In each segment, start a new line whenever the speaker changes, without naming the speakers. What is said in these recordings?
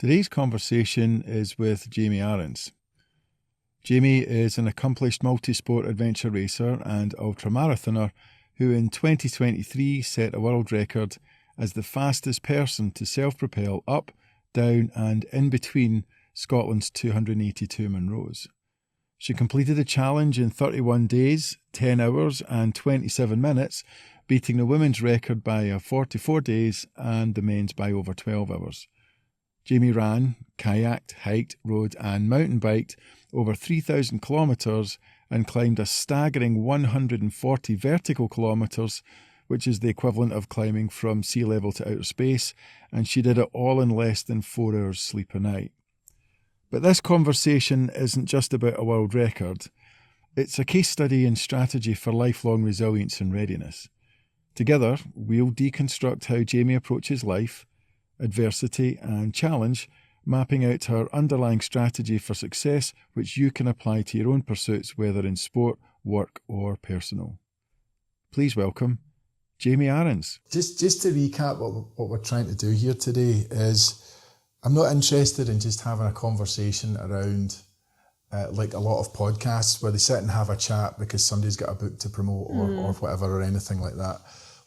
Today's conversation is with Jamie Aarons. Jamie is an accomplished multi-sport adventure racer and ultramarathoner who in 2023 set a world record as the fastest person to self-propel up, down and in between Scotland's 282 Munros. She completed the challenge in 31 days, 10 hours and 27 minutes, beating the women's record by 44 days and the men's by over 12 hours. Jamie ran, kayaked, hiked, rode and mountain biked over 3,000 kilometres and climbed a staggering 140 vertical kilometres, which is the equivalent of climbing from sea level to outer space, and she did it all in less than 4 hours sleep a night. But this conversation isn't just about a world record. It's a case study in strategy for lifelong resilience and readiness. Together, we'll deconstruct how Jamie approaches life, adversity and challenge, mapping out her underlying strategy for success, which you can apply to your own pursuits, whether in sport, work or personal. Please welcome Jamie Aarons.
Just to recap what we're trying to do here today is I'm not interested in just having a conversation around like a lot of podcasts where they sit and have a chat because somebody's got a book to promote or whatever or anything like that.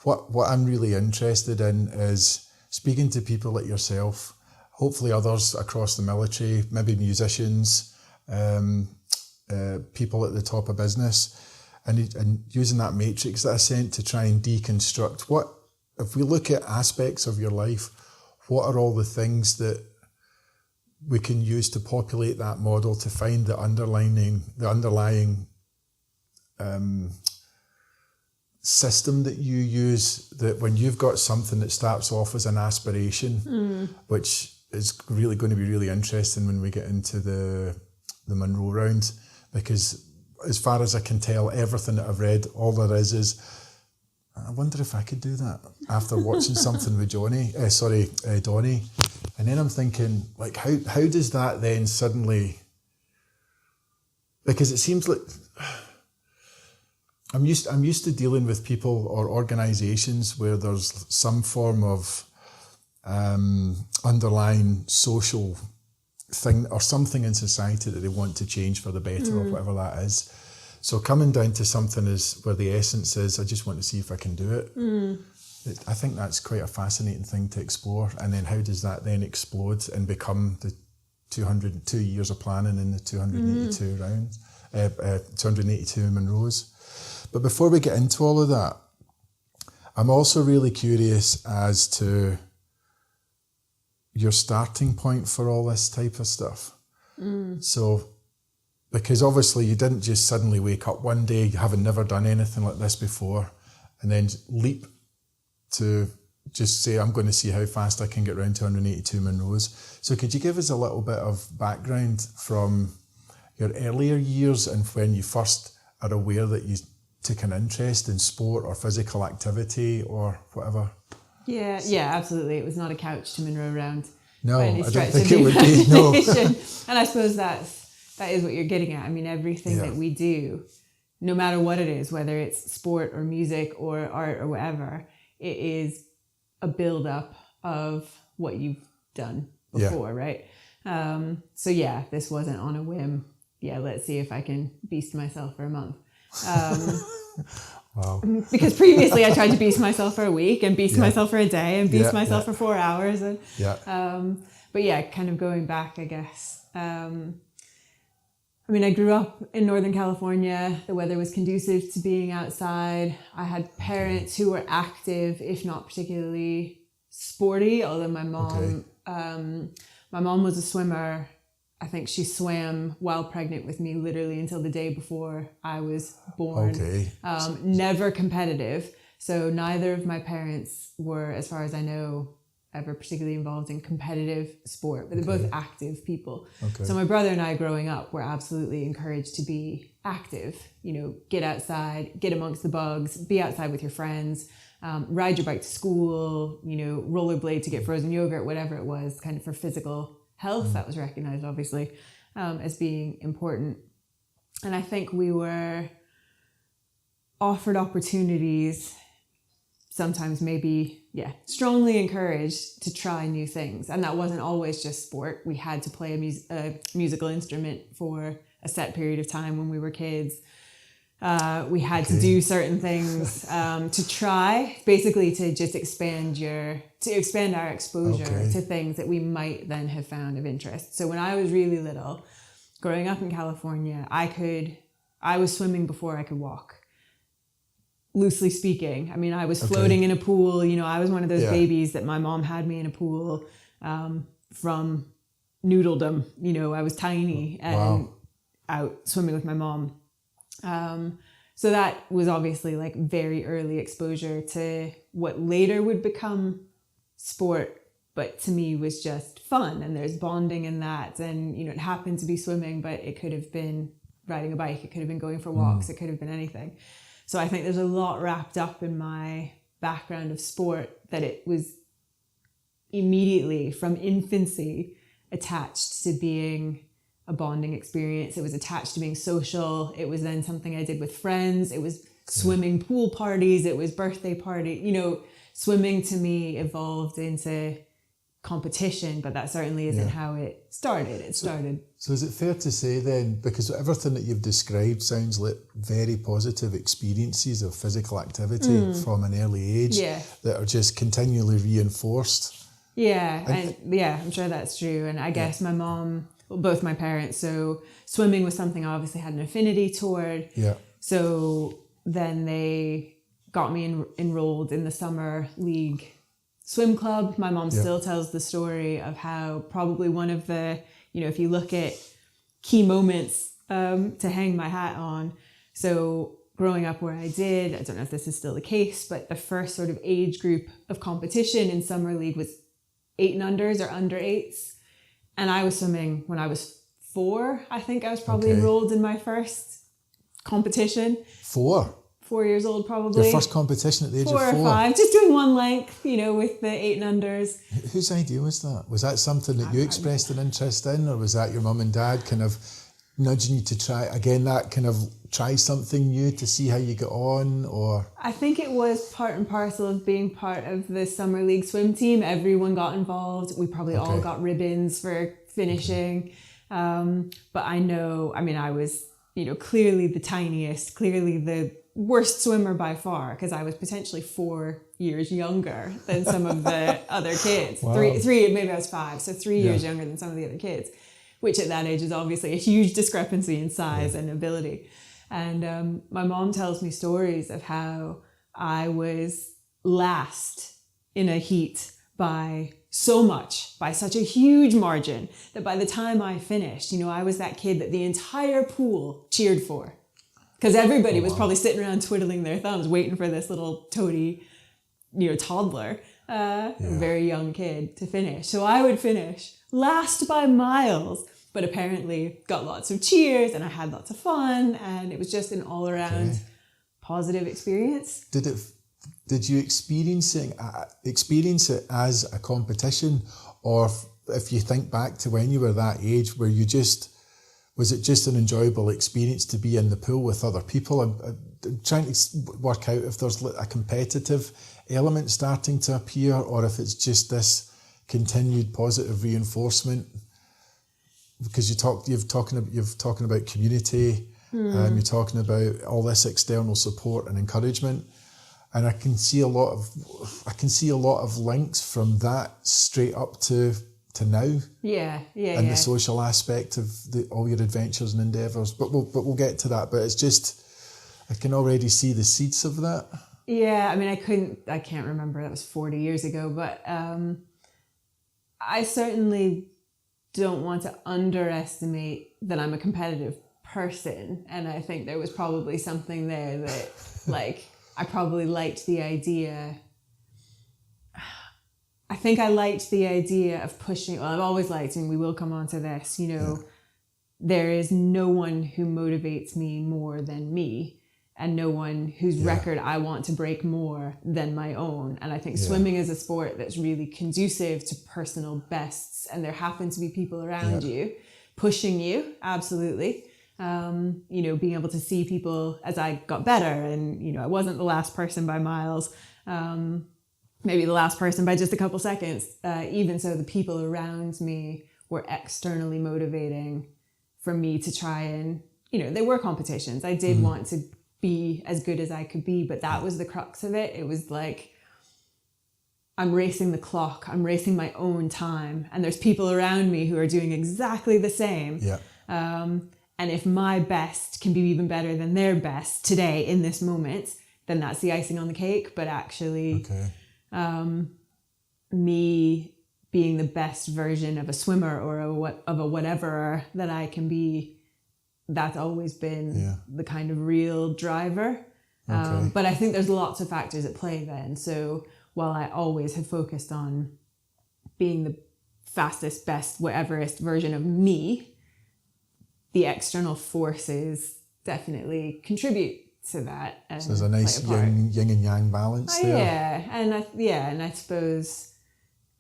What I'm really interested in is speaking to people like yourself, hopefully others across the military, maybe musicians, people at the top of business, and using that matrix that I sent to try and deconstruct what, if we look at aspects of your life, what are all the things that we can use to populate that model to find the underlying system that you use, that when you've got something that starts off as an aspiration, which is really going to be really interesting when we get into the Munro round, because as far as I can tell, everything that I've read, all there is I wonder if I could do that after watching something with Donnie. And then I'm thinking, like, how does that then suddenly, because it seems like I'm used to dealing with people or organisations where there's some form of underlying social thing or something in society that they want to change for the better or whatever that is. So coming down to something is where the essence is, I just want to see if I can do it. I think that's quite a fascinating thing to explore. And then how does that then explode and become the 202 years of planning in the 282 rounds, 282 Munros. But before we get into all of that, I'm also really curious as to your starting point for all this type of stuff. So, because obviously you didn't just suddenly wake up one day having never done anything like this before and then leap to just say, I'm going to see how fast I can get around 282 Munros. So could you give us a little bit of background from your earlier years and when you first are aware that you took an interest in sport or physical activity or whatever?
Yeah, absolutely. It was not a couch to Munro round.
No, I don't think it would be. No.
And I suppose that is what you're getting at. I mean, everything that we do, no matter what it is, whether it's sport or music or art or whatever, it is a build-up of what you've done before, right? So this wasn't on a whim. Yeah, let's see if I can beast myself for a month.
Wow.
Because previously I tried to beast myself for a week and beast myself for a day and beast myself for 4 hours. And, but kind of going back, I guess. I mean, I grew up in Northern California. The weather was conducive to being outside. I had parents who were active, if not particularly sporty, although my mom was a swimmer. I think she swam while pregnant with me literally until the day before I was born. Never competitive. So neither of my parents were, as far as I know, ever particularly involved in competitive sport, but they're both active people. So my brother and I growing up were absolutely encouraged to be active, get outside, get amongst the bugs, be outside with your friends, ride your bike to school, rollerblade to get frozen yogurt, whatever it was, kind of for physical health. That was recognized obviously as being important. And I think we were offered opportunities sometimes maybe, strongly encouraged to try new things. And that wasn't always just sport. We had to play a musical instrument for a set period of time when we were kids. We had to do certain things to try, basically to just expand our exposure to things that we might then have found of interest. So when I was really little, growing up in California, I was swimming before I could walk. Loosely speaking. I mean, I was floating in a pool. You know, I was one of those babies that my mom had me in a pool from noodledom. You know, I was tiny and out swimming with my mom. So that was obviously like very early exposure to what later would become sport, but to me was just fun, and there's bonding in that. And, you know, it happened to be swimming, but it could have been riding a bike. It could have been going for walks. It could have been anything. So I think there's a lot wrapped up in my background of sport that it was immediately from infancy attached to being a bonding experience. It was attached to being social. It was then something I did with friends. It was swimming pool parties. It was birthday party. You know, swimming to me evolved into competition, but that certainly isn't how it started.
So is it fair to say then, because everything that you've described sounds like very positive experiences of physical activity from an early age that are just continually reinforced?
I'm sure that's true. And I guess my mom, both my parents, so swimming was something I obviously had an affinity toward. So then they got me enrolled in the summer league swim club. My mom still tells the story of how probably one of the, you know, if you look at key moments to hang my hat on. So growing up where I did, I don't know if this is still the case, but the first sort of age group of competition in summer league was 8 and unders or under 8s. And I was swimming when I was 4. I think I was probably enrolled in my first competition. 4 years old, probably.
Your first competition at the age of 4?
4 or 5, just doing one length, you know, with the 8 and unders.
Whose idea was that? Was that something that you expressed an interest in, or was that your mum and dad kind of nudging you to try, again, that kind of try something new to see how you get on, or?
I think it was part and parcel of being part of the summer league swim team. Everyone got involved. We probably all got ribbons for finishing. But I know, I mean, I was, you know, clearly the tiniest, clearly the worst swimmer by far, because I was potentially 4 years younger than some of the other kids. Three, maybe I was 5, so 3 years younger than some of the other kids, which at that age is obviously a huge discrepancy in size and ability. And my mom tells me stories of how I was last in a heat by so much, by such a huge margin, that by the time I finished, you know, I was that kid that the entire pool cheered for. Because everybody was probably sitting around twiddling their thumbs, waiting for this little toady, you know, toddler, very young kid to finish. So I would finish last by miles, but apparently got lots of cheers and I had lots of fun, and it was just an all-around positive experience.
Did you experience it as a competition, or if you think back to when you were that age, was it just an enjoyable experience to be in the pool with other people? I'm trying to work out if there's a competitive element starting to appear, or if it's just this continued positive reinforcement. Because you're talking about community, you're talking about all this external support and encouragement, and I can see a lot of links from that straight up to now. And the social aspect of all your adventures and endeavours. But we'll get to that. But it's just, I can already see the seeds of that.
Yeah, I mean, I can't remember, that was 40 years ago, but I certainly don't want to underestimate that I'm a competitive person. And I think there was probably something there that, like, I probably liked the idea. I think I liked the idea of pushing, well, I've always liked, and we will come on to this, you know, there is no one who motivates me more than me, and no one whose record I want to break more than my own. And I think swimming is a sport that's really conducive to personal bests, and there happen to be people around you pushing you, absolutely. You know, being able to see people as I got better, and, you know, I wasn't the last person by miles. maybe the last person by just a couple seconds. Even so, the people around me were externally motivating for me to try and, they were competitions. I did want to be as good as I could be, but that was the crux of it. It was like, I'm racing the clock, I'm racing my own time, and there's people around me who are doing exactly the same.
Yeah.
And if my best can be even better than their best today in this moment, then that's the icing on the cake. But actually, me being the best version of a swimmer or of a whatever that I can be, that's always been the kind of real driver. But I think there's lots of factors at play then. So while I always have focused on being the fastest, best, whateverest version of me, the external forces definitely contribute to that.
So there's a nice yin and yang balance there.
Yeah, and I suppose,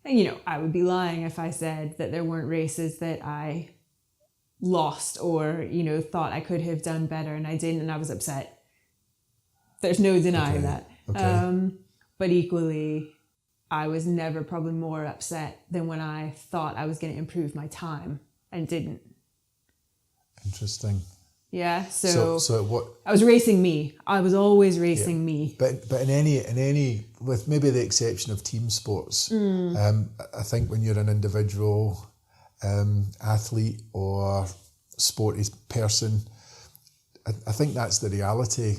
I would be lying if I said that there weren't races that I lost or, thought I could have done better and I didn't and I was upset. There's no denying that. But equally, I was never probably more upset than when I thought I was going to improve my time and didn't.
Interesting.
Yeah. So
what?
I was racing me. I was always racing me.
But in any, with maybe the exception of team sports, I think when you're an individual athlete or sporty person, I think that's the reality.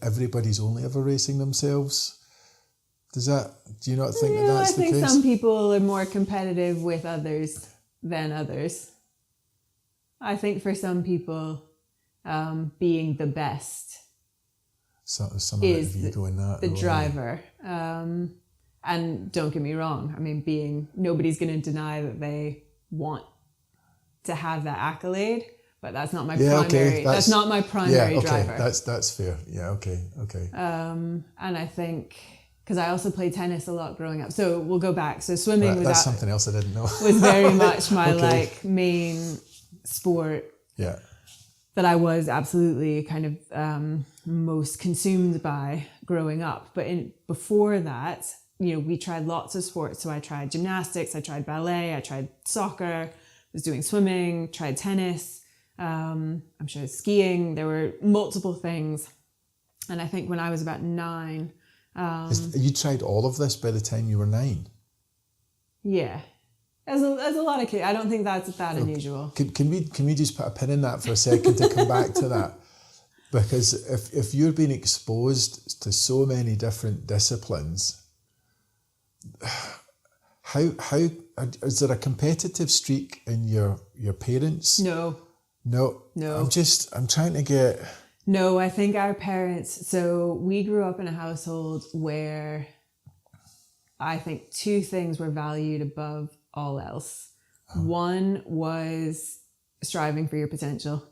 Everybody's only ever racing themselves. Do you not think that's the case?
I think some people are more competitive with others than others. I think for some people, being the best is the driver. And don't get me wrong. I mean, nobody's going to deny that they want to have that accolade, but that's not my primary. That's not my primary driver.
That's fair. Yeah. Okay.
And I think, because I also played tennis a lot growing up. So we'll go back. So swimming
that's something else I didn't know.
was very much my main sport.
Yeah.
That I was absolutely kind of most consumed by growing up. But before that, we tried lots of sports. So I tried gymnastics, I tried ballet, I tried soccer, was doing swimming, tried tennis, I'm sure skiing. There were multiple things. And I think when I was about 9...
you tried all of this by the time you were 9? Yeah.
As a lot of kids. I don't think that's that unusual.
Can we just put a pin in that for a second to come back to that? Because if you're being exposed to so many different disciplines, how is there a competitive streak in your parents?
No.
I'm trying to get...
No, I think our parents... So we grew up in a household where I think 2 things were valued above all else. One was striving for your potential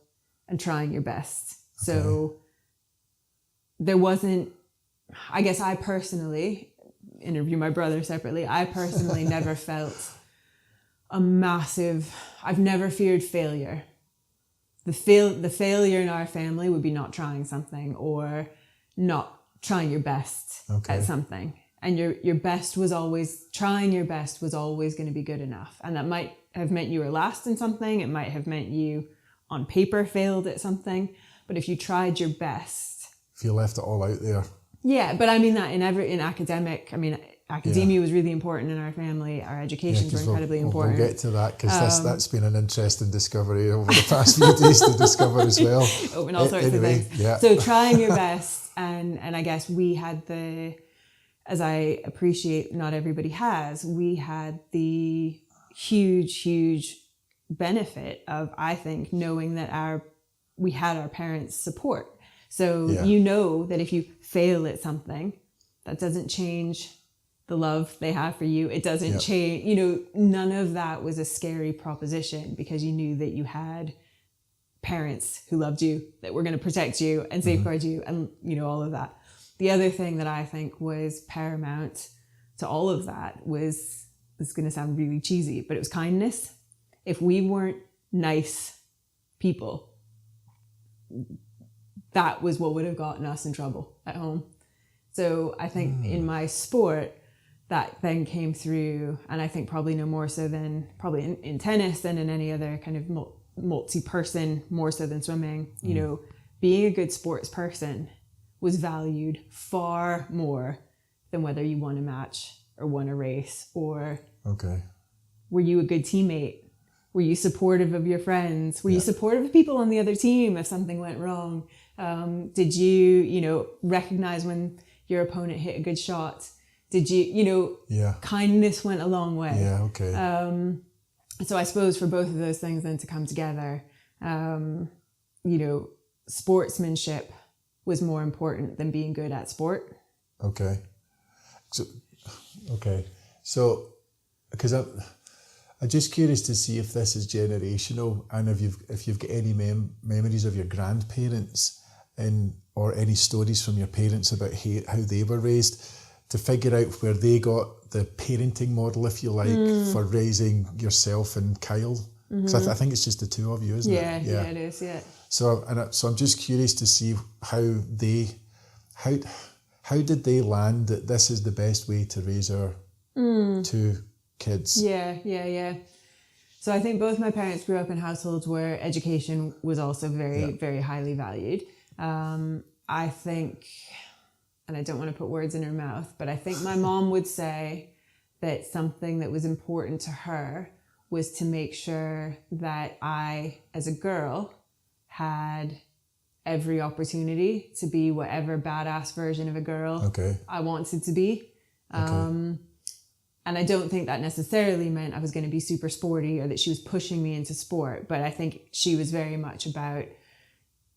and trying your best. So there wasn't... I guess I personally... interview my brother separately. I personally never felt a massive... I've never feared failure. The failure in our family would be not trying something or not trying your best at something. And your best was always... Trying your best was always going to be good enough. And that might have meant you were last in something. It might have meant you, on paper, failed at something. But if you tried your best...
If you left it all out there...
Yeah, but I mean that in academic. I mean, academia was really important in our family. Our educations were incredibly important.
We'll get to that because that's been an interesting discovery over the past few days to discover as well.
Open all sorts of things. Yeah. So trying your best, and I guess we had as I appreciate not everybody has, we had the huge benefit of, I think, knowing that we had our parents' support. So that if you fail at something, that doesn't change the love they have for you. It doesn't change, none of that was a scary proposition because you knew that you had parents who loved you, that were going to protect you and safeguard you and, all of that. The other thing that I think was paramount to all of that was, this is going to sound really cheesy, but it was kindness. If we weren't nice people, that was what would have gotten us in trouble at home. So I think in my sport, that then came through, and I think probably no more so than probably in tennis than in any other kind of multi-person, more so than swimming. You know, being a good sports person was valued far more than whether you won a match or won a race, or were you a good teammate? Were you supportive of your friends? Were you supportive of people on the other team if something went wrong? Did you recognize when your opponent hit a good shot? Did you, kindness went a long way.
Yeah, okay.
So I suppose for both of those things then to come together, sportsmanship was more important than being good at sport.
Okay. So, because I'm just curious to see if this is generational, and if you've got any memories of your grandparents or any stories from your parents about how they were raised, to figure out where they got the parenting model, if you like, for raising yourself and Kyle. Because I think it's just the two of you, isn't it?
Yeah, it is. Yeah.
So I'm just curious to see how did they land that this is the best way to raise our two kids?
Yeah. So I think both my parents grew up in households where education was also very, very highly valued. I think, and I don't want to put words in her mouth, but I think my mom would say that something that was important to her was to make sure that I, as a girl, had every opportunity to be whatever badass version of a girl I wanted to be. And I don't think that necessarily meant I was going to be super sporty or that she was pushing me into sport, but I think she was very much about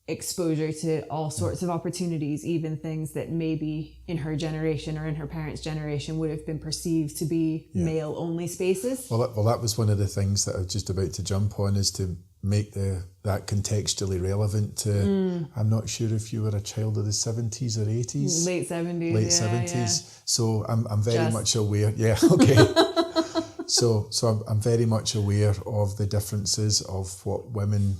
exposure to all sorts of opportunities, even things that maybe in her generation or in her parents' generation would have been perceived to be male-only spaces.
Well, that was one of the things that I was just about to jump on, is to make that contextually relevant to, I'm not sure if you were a child of the 70s or 80s.
Late 70s.
Late 70s. Yeah. So I'm very much aware. Yeah, okay. So I'm very much aware of the differences of what women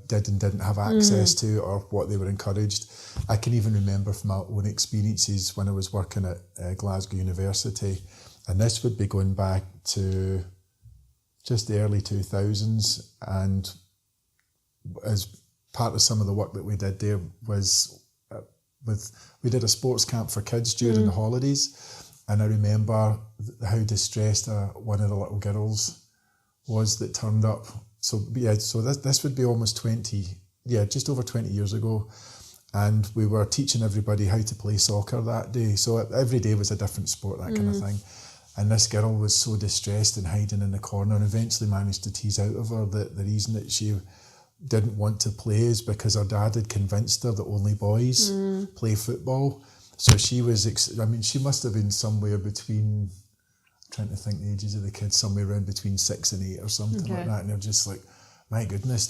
did and didn't have access to, or what they were encouraged. I can even remember from my own experiences when I was working at Glasgow University, and this would be going back to just the early 2000s, and as part of some of the work that we did there was we did a sports camp for kids during the holidays, and I remember how distressed one of the little girls was that turned up. So this would be almost just over 20 years ago, and we were teaching everybody how to play soccer that day. So every day was a different sport, that kind of thing. And this girl was so distressed and hiding in the corner, and eventually managed to tease out of her that the reason that she didn't want to play is because her dad had convinced her that only boys play football. So she was, she must have been somewhere between, trying to think the ages of the kids, somewhere around between 6 and 8 or something like that. And they're just like, my goodness,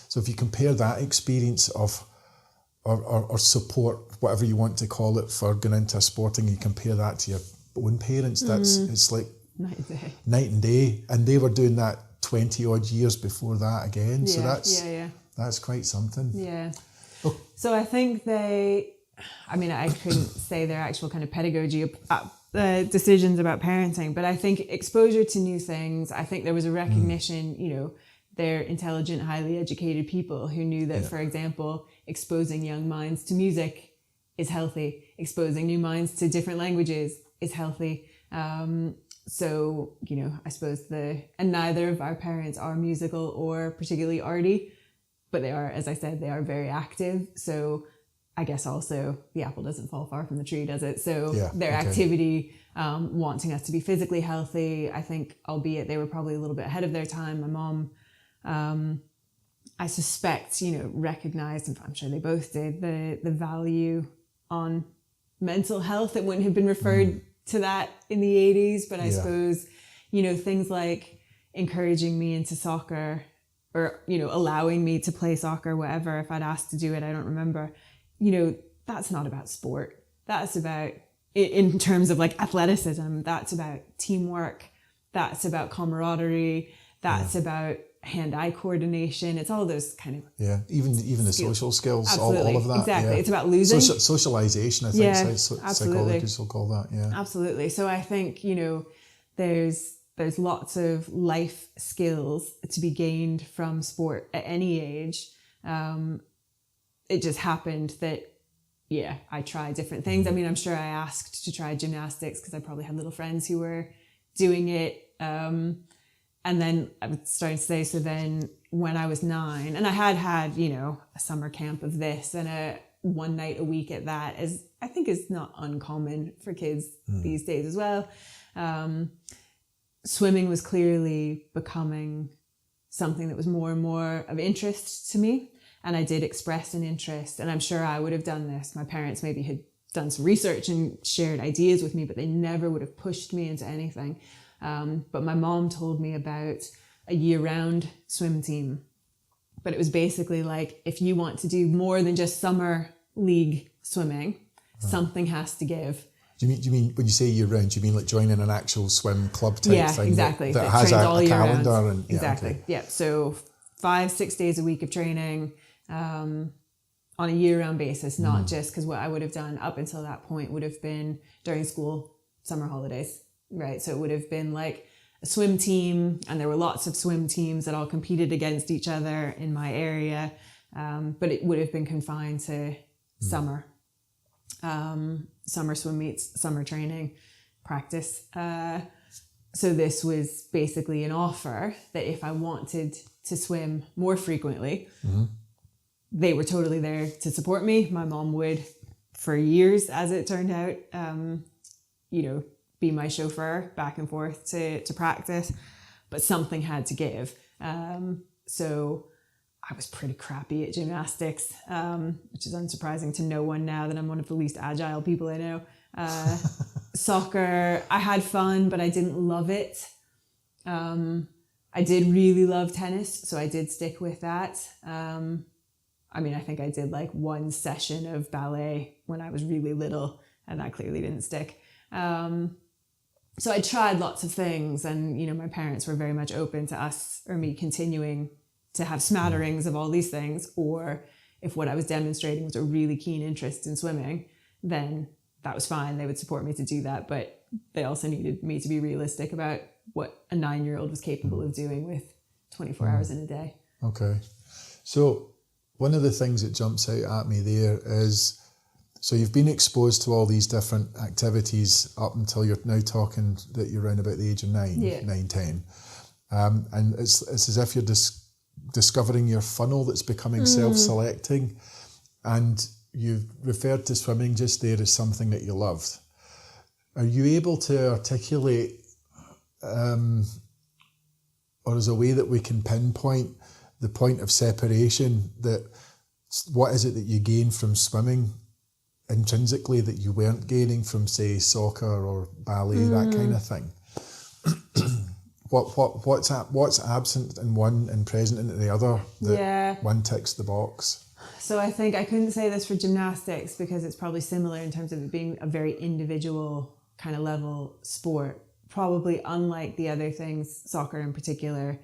so if you compare that experience of, or support, whatever you want to call it, for going into sporting, you compare that to your own parents, it's like night and day. And they were doing that 20 odd years before that again. So that's quite something.
Yeah. Oh. So I think I couldn't say their actual kind of pedagogy decisions about parenting, but I think exposure to new things, I think there was a recognition, they're intelligent, highly educated people who knew that, for example, exposing young minds to music is healthy, exposing new minds to different languages is healthy. So, I suppose and neither of our parents are musical or particularly arty, but they are, as I said, they are very active. So I guess also the apple doesn't fall far from the tree, does it? So their activity, wanting us to be physically healthy, I think, albeit they were probably a little bit ahead of their time. My mom, I suspect, recognized, and I'm sure they both did, the value on mental health. It wouldn't have been referred to that in the 80s, but I suppose, things like encouraging me into soccer, or, allowing me to play soccer, whatever, if I'd asked to do it, I don't remember. That's not about sport. That's about, in terms of like athleticism, that's about teamwork. That's about camaraderie. That's about hand-eye coordination. It's all those kind of
even the social skills,
absolutely.
all of that.
Exactly, it's about losing
socialization. I think
absolutely.
psychologists will call that. Yeah,
absolutely. So I think there's lots of life skills to be gained from sport at any age. It just happened that I tried different things. I mean, I'm sure I asked to try gymnastics because I probably had little friends who were doing it. And then I was starting to say, so then when I was 9, and I had a summer camp of this and a one night a week at that, as I think is not uncommon for kids these days as well. Swimming was clearly becoming something that was more and more of interest to me. And I did express an interest, and I'm sure I would have done this. My parents maybe had done some research and shared ideas with me, but they never would have pushed me into anything. But my mom told me about a year-round swim team. But it was basically like, if you want to do more than just summer league swimming, something has to give.
Do you mean when you say year-round, do you mean like joining an actual swim club type thing?
Exactly.
That has a calendar
round.
and
exactly. Yeah. So 5-6 days a week of training. On a year-round basis, not just because what I would have done up until that point would have been during school summer holidays, right? So it would have been like a swim team, and there were lots of swim teams that all competed against each other in my area, but it would have been confined to summer swim meets, summer training, practice. So this was basically an offer that if I wanted to swim more frequently, they were totally there to support me. My mom would, for years, as it turned out, be my chauffeur back and forth to practice, but something had to give. So I was pretty crappy at gymnastics, which is unsurprising to no one now that I'm one of the least agile people I know. Soccer, I had fun, but I didn't love it. I did really love tennis, so I did stick with that. I think I did like one session of ballet when I was really little, and that clearly didn't stick. So I tried lots of things, and, my parents were very much open to us or me continuing to have smatterings of all these things, or if what I was demonstrating was a really keen interest in swimming, then that was fine. They would support me to do that, but they also needed me to be realistic about what a 9-year-old was capable of doing with 24 hours in a day.
Okay. So one of the things that jumps out at me there is, so you've been exposed to all these different activities up until you're now talking that you're around about the age of 9, 10. And it's as if you're discovering your funnel that's becoming self-selecting. And you've referred to swimming just there as something that you loved. Are you able to articulate, or as a way that we can pinpoint the point of separation, that what is it that you gain from swimming intrinsically that you weren't gaining from, say, soccer or ballet, that kind of thing? What's absent in one and present in the other that one ticks the box?
So I think I couldn't say this for gymnastics because it's probably similar in terms of it being a very individual kind of level sport, probably unlike the other things, soccer in particular.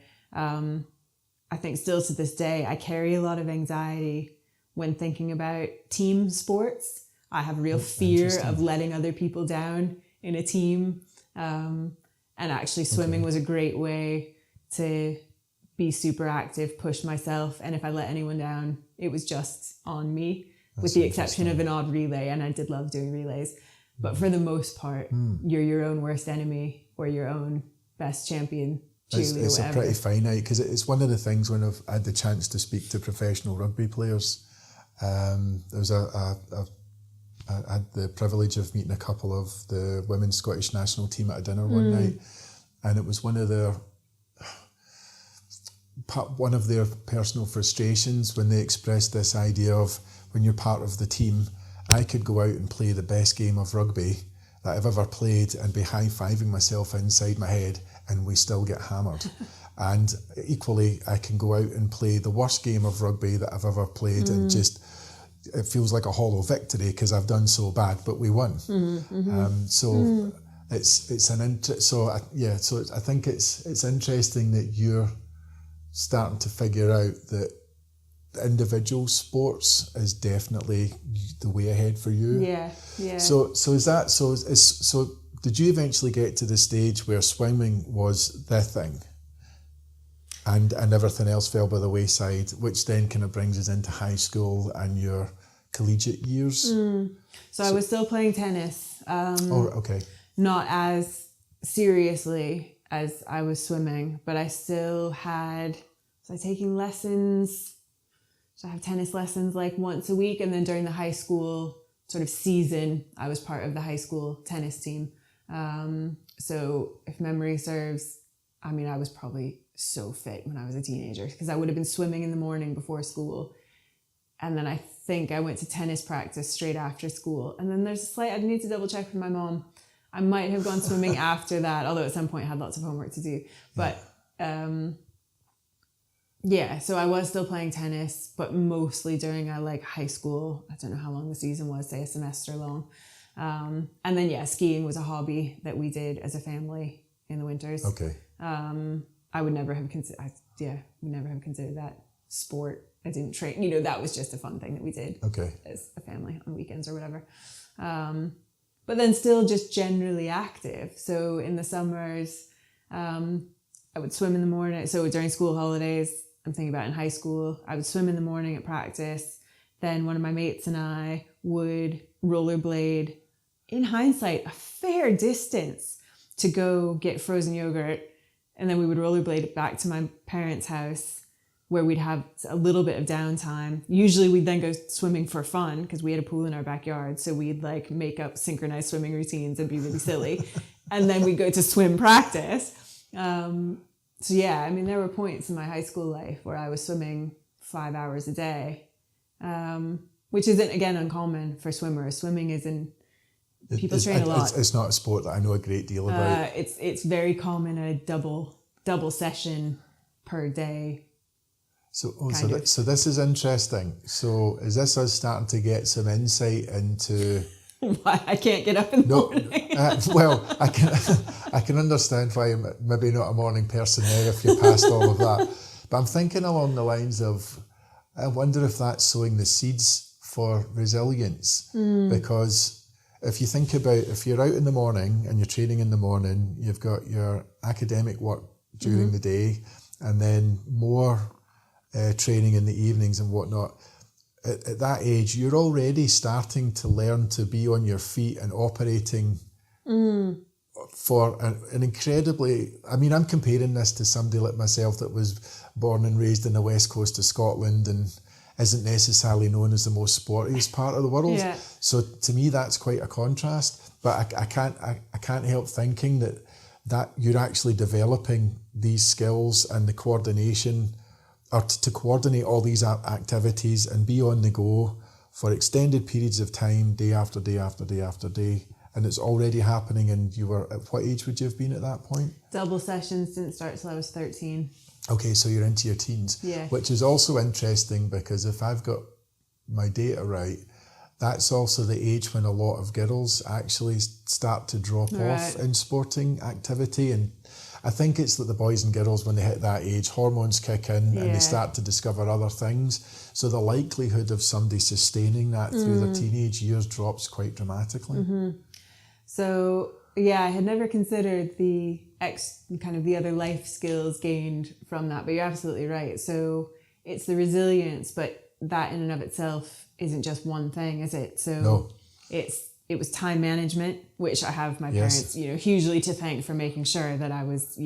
I think still to this day, I carry a lot of anxiety when thinking about team sports. I have real fear of letting other people down in a team. And actually swimming was a great way to be super active, push myself. And if I let anyone down, it was just on me, with the exception of an odd relay. And I did love doing relays. But for the most part, you're your own worst enemy or your own best champion.
It's a pretty finite, because it's one of the things when I've had the chance to speak to professional rugby players. There was I had the privilege of meeting a couple of the women's Scottish national team at a dinner one night, and it was one of their personal frustrations when they expressed this idea of, when you're part of the team, I could go out and play the best game of rugby that I've ever played and be high-fiving myself inside my head, and we still get hammered. And equally, I can go out and play the worst game of rugby that I've ever played and just, it feels like a hollow victory because I've done so bad, but we won. it's an interest. So I think it's interesting that you're starting to figure out that individual sports is definitely the way ahead for you.
Yeah.
So did you eventually get to the stage where swimming was the thing, and everything else fell by the wayside, which then kind of brings us into high school and your collegiate years?
So I was still playing tennis.
Okay.
Not as seriously as I was swimming, but I still was I taking lessons? So I have tennis lessons like once a week, and then during the high school sort of season, I was part of the high school tennis team. So if memory serves, I mean, I was probably so fit when I was a teenager because I would have been swimming in the morning before school. And then I think I went to tennis practice straight after school. And then there's I need to double check with my mom. I might have gone swimming after that, although at some point I had lots of homework to do. But so I was still playing tennis, but mostly during high school. I don't know how long the season was, say a semester long. And then skiing was a hobby that we did as a family in the winters.
Okay.
I would never have considered that sport. I didn't train. That was just a fun thing that we did as a family on weekends or whatever. But then still just generally active. So in the summers, I would swim in the morning. So during school holidays, I'm thinking about in high school, I would swim in the morning at practice. Then one of my mates and I would rollerblade, in hindsight, a fair distance to go get frozen yogurt. And then we would rollerblade back to my parents' house where we'd have a little bit of downtime. Usually we'd then go swimming for fun because we had a pool in our backyard. So we'd make up synchronized swimming routines and be really silly. And then we'd go to swim practice. There were points in my high school life where I was swimming 5 hours a day, which isn't, again, uncommon for swimmers. Swimming isn't, people train a lot.
It's not a sport that I know a great deal about.
It's very common, a double session per day.
So this is interesting. So is this us starting to get some insight into
why I can't get up in the morning?
Well, I can understand why you're maybe not a morning person now if you're past all of that. But I'm thinking along the lines of, I wonder if that's sowing the seeds for resilience. Because if you think about, if you're out in the morning and you're training in the morning, you've got your academic work during the day, and then more training in the evenings and whatnot. At that age, you're already starting to learn to be on your feet and operating for an incredibly... I mean, I'm comparing this to somebody like myself that was born and raised in the west coast of Scotland and isn't necessarily known as the most sportiest part of the world. Yeah. So to me, that's quite a contrast. But I can't help thinking that you're actually developing these skills and the coordination, or to coordinate all these activities and be on the go for extended periods of time, day after day after day after day. And it's already happening. And you were, at what age would you have been at that point?
Double sessions didn't start till I was 13.
Okay, so you're into your teens.
Yeah.
Which is also interesting because if I've got my data right, that's also the age when a lot of girls actually start to drop off in sporting activity. And I think it's that the boys and girls, when they hit that age, hormones kick in and they start to discover other things. So the likelihood of somebody sustaining that through their teenage years drops quite dramatically.
So, I had never considered the other life skills gained from that, but you're absolutely right. So it's the resilience, but that in and of itself isn't just one thing, is it? So
no.
It was time management, which I have my parents, hugely to thank for making sure that I was,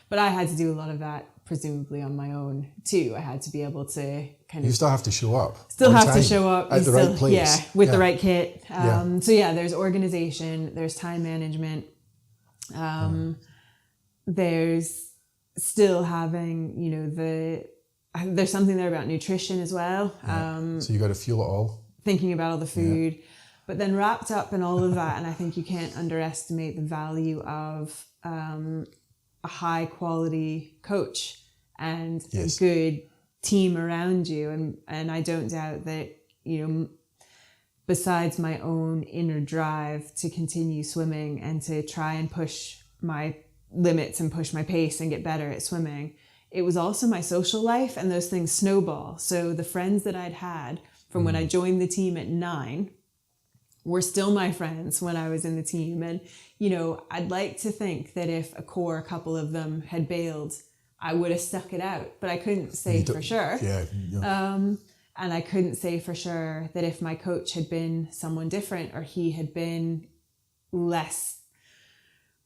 but I had to do a lot of that presumably on my own too. I had to be able to
You still have to show up.
To show up.
At the right place.
Yeah, with the right kit. There's organization, there's time management. There's still having, there's something there about nutrition as well.
So you got to fuel it all.
Thinking about all the food. Yeah. But then wrapped up in all of that, and I think you can't underestimate the value of a high quality coach and a good team around you. And I don't doubt that, besides my own inner drive to continue swimming and to try and push my limits and push my pace and get better at swimming, it was also my social life, and those things snowball. So the friends that I'd had from when I joined the team at 9 were still my friends when I was in the team. And, you know, I'd like to think that if a core couple of them had bailed, I would have stuck it out, but I couldn't say for sure. And I couldn't say for sure that if my coach had been someone different, or he had been less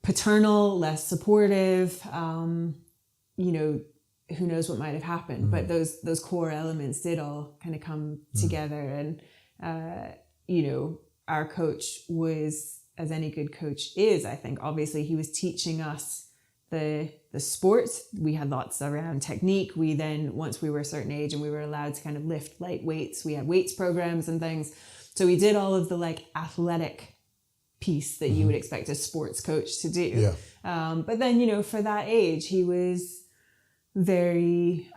paternal, less supportive, you know, who knows what might have happened. But those core elements did all kind of come together. And, you know, our coach was, as any good coach is, I think, obviously he was teaching us the sport. We had lots around technique. We then, once we were a certain age and we were allowed to kind of lift light weights, we had weights programs and things. So we did all of the like athletic piece that you would expect a sports coach to do. But then, you know, for that age, he was very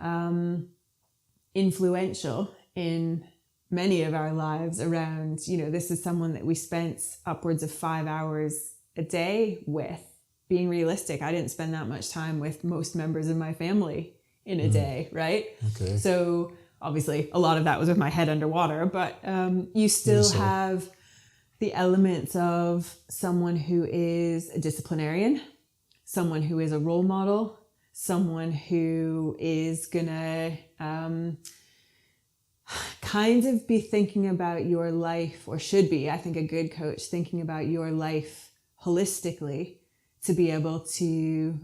influential in many of our lives around, you know, this is someone that we spent upwards of 5 hours a day with. Being realistic, I didn't spend that much time with most members of my family in a day, right?
Okay.
So obviously a lot of that was with my head underwater, but you still have the elements of someone who is a disciplinarian, someone who is a role model, someone who is gonna kind of be thinking about your life, or should be, I think, a good coach thinking about your life holistically, to be able to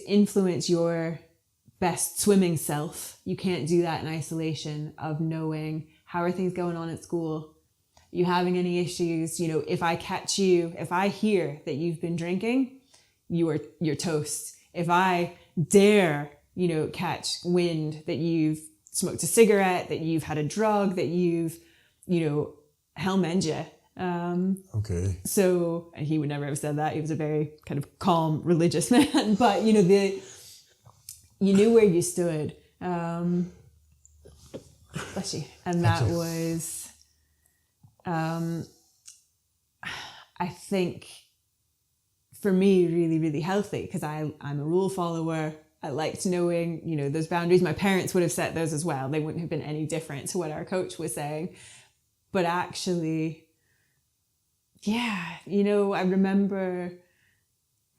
influence your best swimming self. You can't do that in isolation of knowing how are things going on at school. Are you having any issues? You know, if I catch you, if I hear that you've been drinking, you're toast. If I dare, you know, catch wind that you've smoked a cigarette, that you've had a drug, that you've, you know, 𝗪𝗺𝗪𝗔.
Okay.
So, and he would never have said that. He was a very kind of calm religious man, but you know, you knew where you stood. Bless you. And that was, I think for me, really, really healthy, because I'm a rule follower. I liked knowing, you know, those boundaries. My parents would have set those as well. They wouldn't have been any different to what our coach was saying. But actually, yeah, you know, I remember,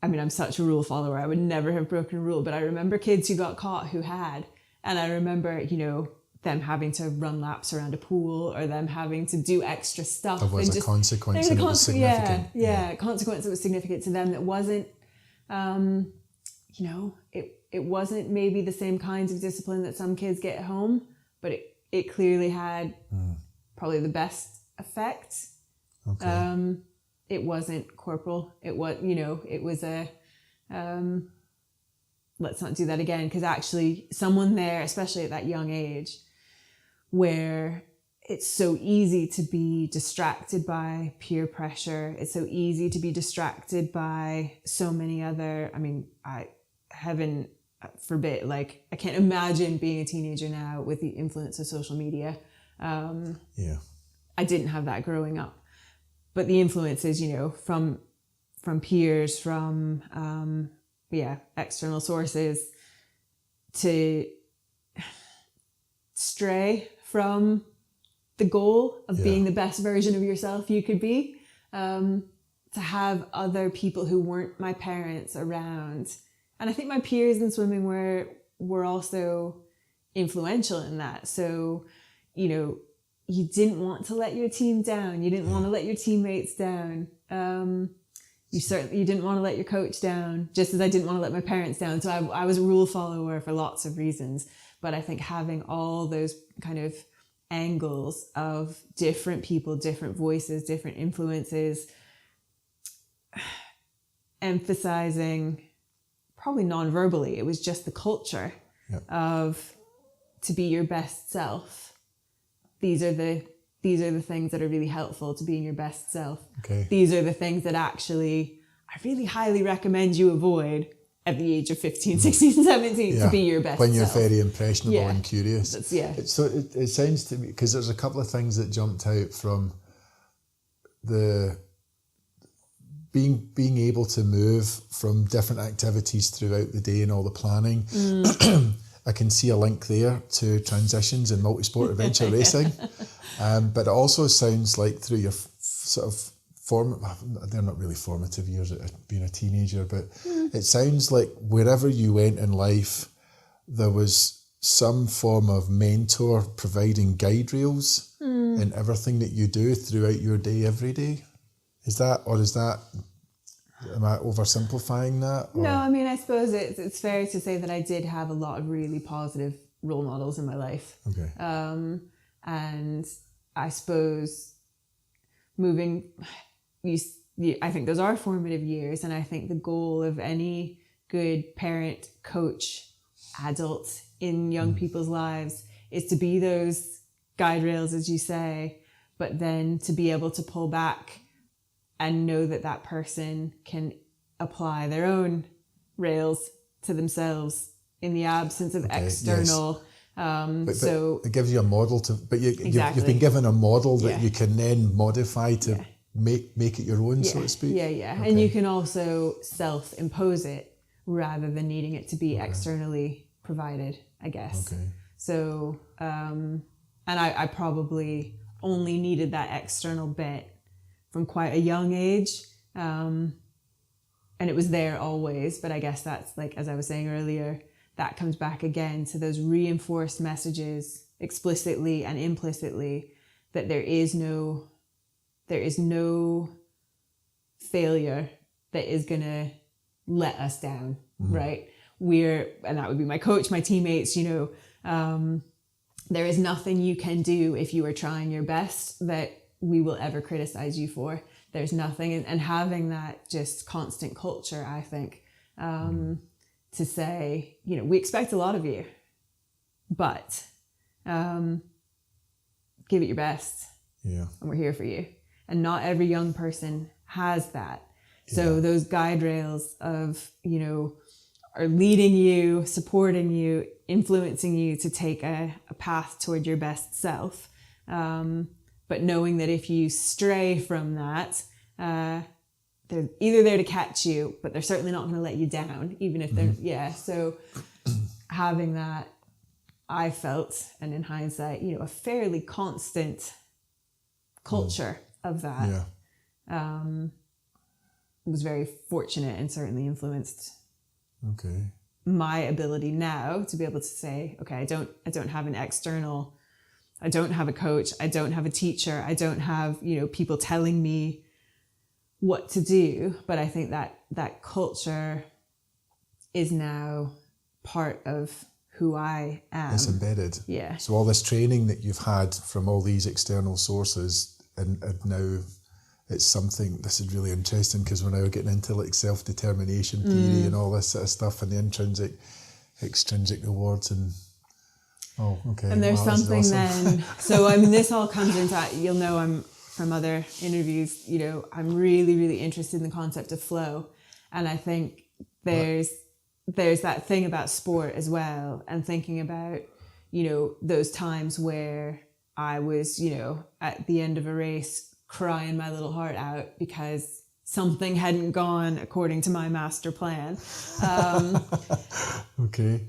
I mean, I'm such a rule follower. I would never have broken a rule, but I remember kids who got caught who had. And I remember, you know, them having to run laps around a pool, or them having to do extra stuff.
There was a consequence and it was significant.
Yeah, consequence that was significant to them, that wasn't, you know, it wasn't maybe the same kinds of discipline that some kids get at home, but it clearly had probably the best effect.
Okay.
It wasn't corporal. It was, you know, it was a, let's not do that again. Because actually someone there, especially at that young age, where it's so easy to be distracted by peer pressure. It's so easy to be distracted by so many other, I mean, heaven forbid, like I can't imagine being a teenager now with the influence of social media. I didn't have that growing up. But the influences, you know, from peers, from, external sources, to stray from the goal of being the best version of yourself you could be, to have other people who weren't my parents around. And I think my peers in swimming were also influential in that. So, you know, you didn't want to let your team down. You didn't want to let your teammates down. You didn't want to let your coach down, just as I didn't want to let my parents down. So I was a rule follower for lots of reasons. But I think having all those kind of angles of different people, different voices, different influences, emphasizing, probably non-verbally, it was just the culture of to be your best self. These are the things that are really helpful to being your best self.
Okay.
These are the things that actually I really highly recommend you avoid. at the age of 15, 16, 17 to be your best
when you're
self.
very impressionable and curious.
So
it sounds to me, because there's a couple of things that jumped out from the being able to move from different activities throughout the day and all the planning. I can see a link there to transitions in multi-sport adventure racing. But it also sounds like through your sort of they're not really formative years being a teenager, but it sounds like wherever you went in life, there was some form of mentor providing guide rails in everything that you do throughout your day, every day. Am I oversimplifying that? Or?
No, I mean, I suppose it's fair to say that I did have a lot of really positive role models in my life.
Okay.
And I suppose I think those are formative years, and I think the goal of any good parent, coach, adult in young people's lives is to be those guide rails, as you say, but then to be able to pull back and know that that person can apply their own rails to themselves in the absence of external.
But
so
it gives you a model you've been given a model that you can then modify to make it your own, so to speak. Okay.
And you can also self-impose it rather than needing it to be externally provided, I guess.
Okay.
So, and I probably only needed that external bit from quite a young age. And it was there always, but I guess that's like, as I was saying earlier, that comes back again to those reinforced messages explicitly and implicitly that there is no failure that is going to let us down, right? And that would be my coach, my teammates, there is nothing you can do if you are trying your best that we will ever criticize you for. There's nothing. And having that just constant culture, I think, to say, we expect a lot of you, but give it your best.
Yeah.
And we're here for you. And not every young person has that. So those guide rails of, are leading you, supporting you, influencing you to take a path toward your best self. But knowing that if you stray from that, they're either there to catch you, but they're certainly not going to let you down, even if they're, So having that, I felt, and in hindsight, a fairly constant culture of that. Was very fortunate and certainly influenced my ability now to be able to say, okay, I don't have an external, I don't have a coach, I don't have a teacher, I don't have, people telling me what to do. But I think that culture is now part of who I am.
It's embedded.
Yeah.
So all this training that you've had from all these external sources, and now it's something, this is really interesting because we're now getting into like self-determination theory and all this sort of stuff, and the intrinsic, extrinsic rewards, and
and there's something awesome. Then, so I mean, this all comes into, you'll know I'm from other interviews, I'm really, really interested in the concept of flow. And I think there's that thing about sport as well, and thinking about, those times where I was, at the end of a race crying my little heart out because something hadn't gone according to my master plan.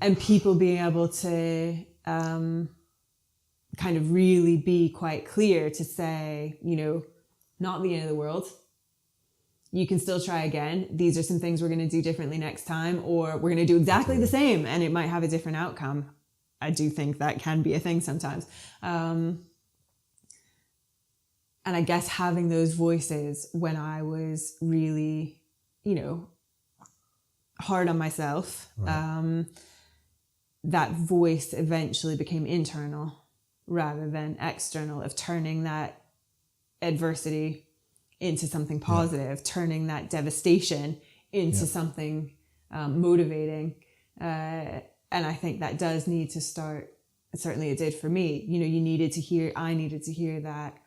And people being able to kind of really be quite clear to say, not the end of the world. You can still try again. These are some things we're going to do differently next time, or we're going to do exactly the same and it might have a different outcome. I do think that can be a thing sometimes. And I guess having those voices when I was really, hard on myself, that voice eventually became internal rather than external, of turning that adversity into something positive, turning that devastation into something motivating. And I think that does need to start, certainly it did for me. I needed to hear that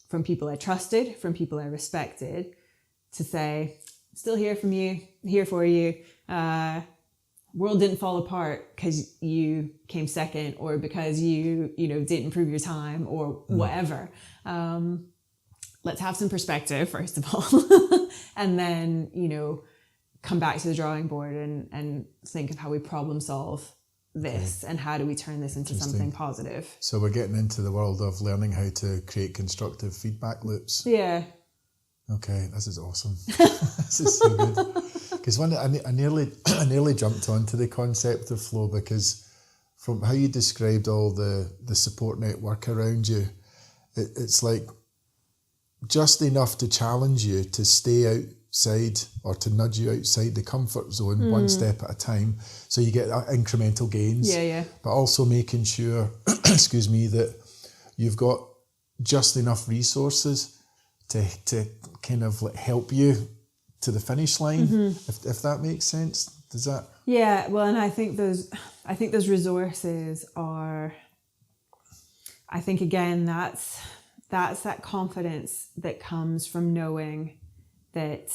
from people I trusted, from people I respected, to say, still here for you, world didn't fall apart because you came second or because you didn't improve your time or whatever. Let's have some perspective, first of all, and then, come back to the drawing board and think of how we problem solve this and how do we turn this into something positive.
So we're getting into the world of learning how to create constructive feedback loops.
Yeah.
Okay, this is awesome. This is so good. Because I nearly jumped onto the concept of flow, because from how you described all the support network around you, it's like just enough to challenge you to stay outside or to nudge you outside the comfort zone one step at a time, so you get incremental gains. But also making sure, excuse me, that you've got just enough resources to kind of help you to the finish line, if that makes sense. Does that?
Yeah, well, and I think those resources are, I think again, that's that confidence that comes from knowing that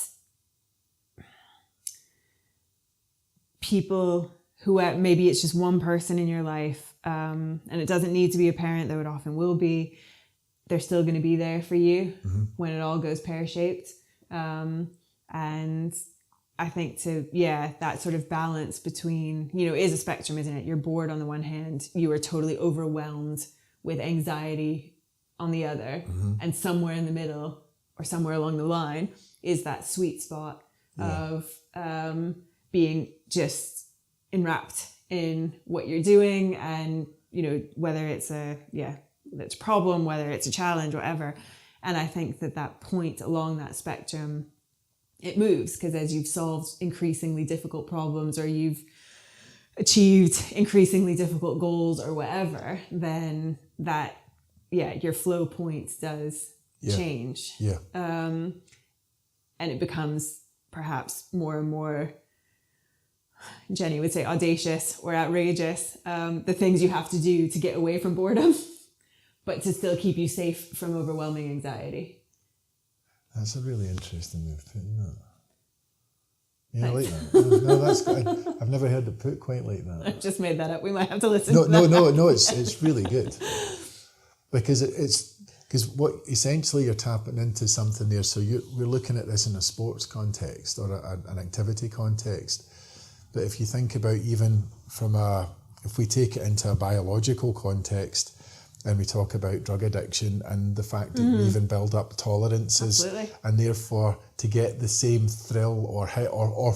people who maybe it's just one person in your life, and it doesn't need to be a parent, though it often will be, they're still going to be there for you when it all goes pear-shaped. And I think that sort of balance between, is a spectrum, isn't it? You're bored on the one hand, you are totally overwhelmed with anxiety on the other, and somewhere in the middle or somewhere along the line is that sweet spot of being just enwrapped in what you're doing, and whether it's it's a problem, whether it's a challenge, whatever. And I think that point along that spectrum, it moves, because as you've solved increasingly difficult problems or you've achieved increasingly difficult goals or whatever, then your flow point does change. And it becomes perhaps more and more, Jenny would say, audacious or outrageous, the things you have to do to get away from boredom, but to still keep you safe from overwhelming anxiety.
That's a really interesting way of putting that. Yeah, I like that. No, that's good. I've never heard it put quite like that.
I just made that up. We might have to listen to that.
No, it's really good. Because because what essentially you're tapping into something there. So we're looking at this in a sports context or an activity context. But if you think about even if we take it into a biological context, and we talk about drug addiction and the fact that you even build up tolerances, and therefore to get the same thrill or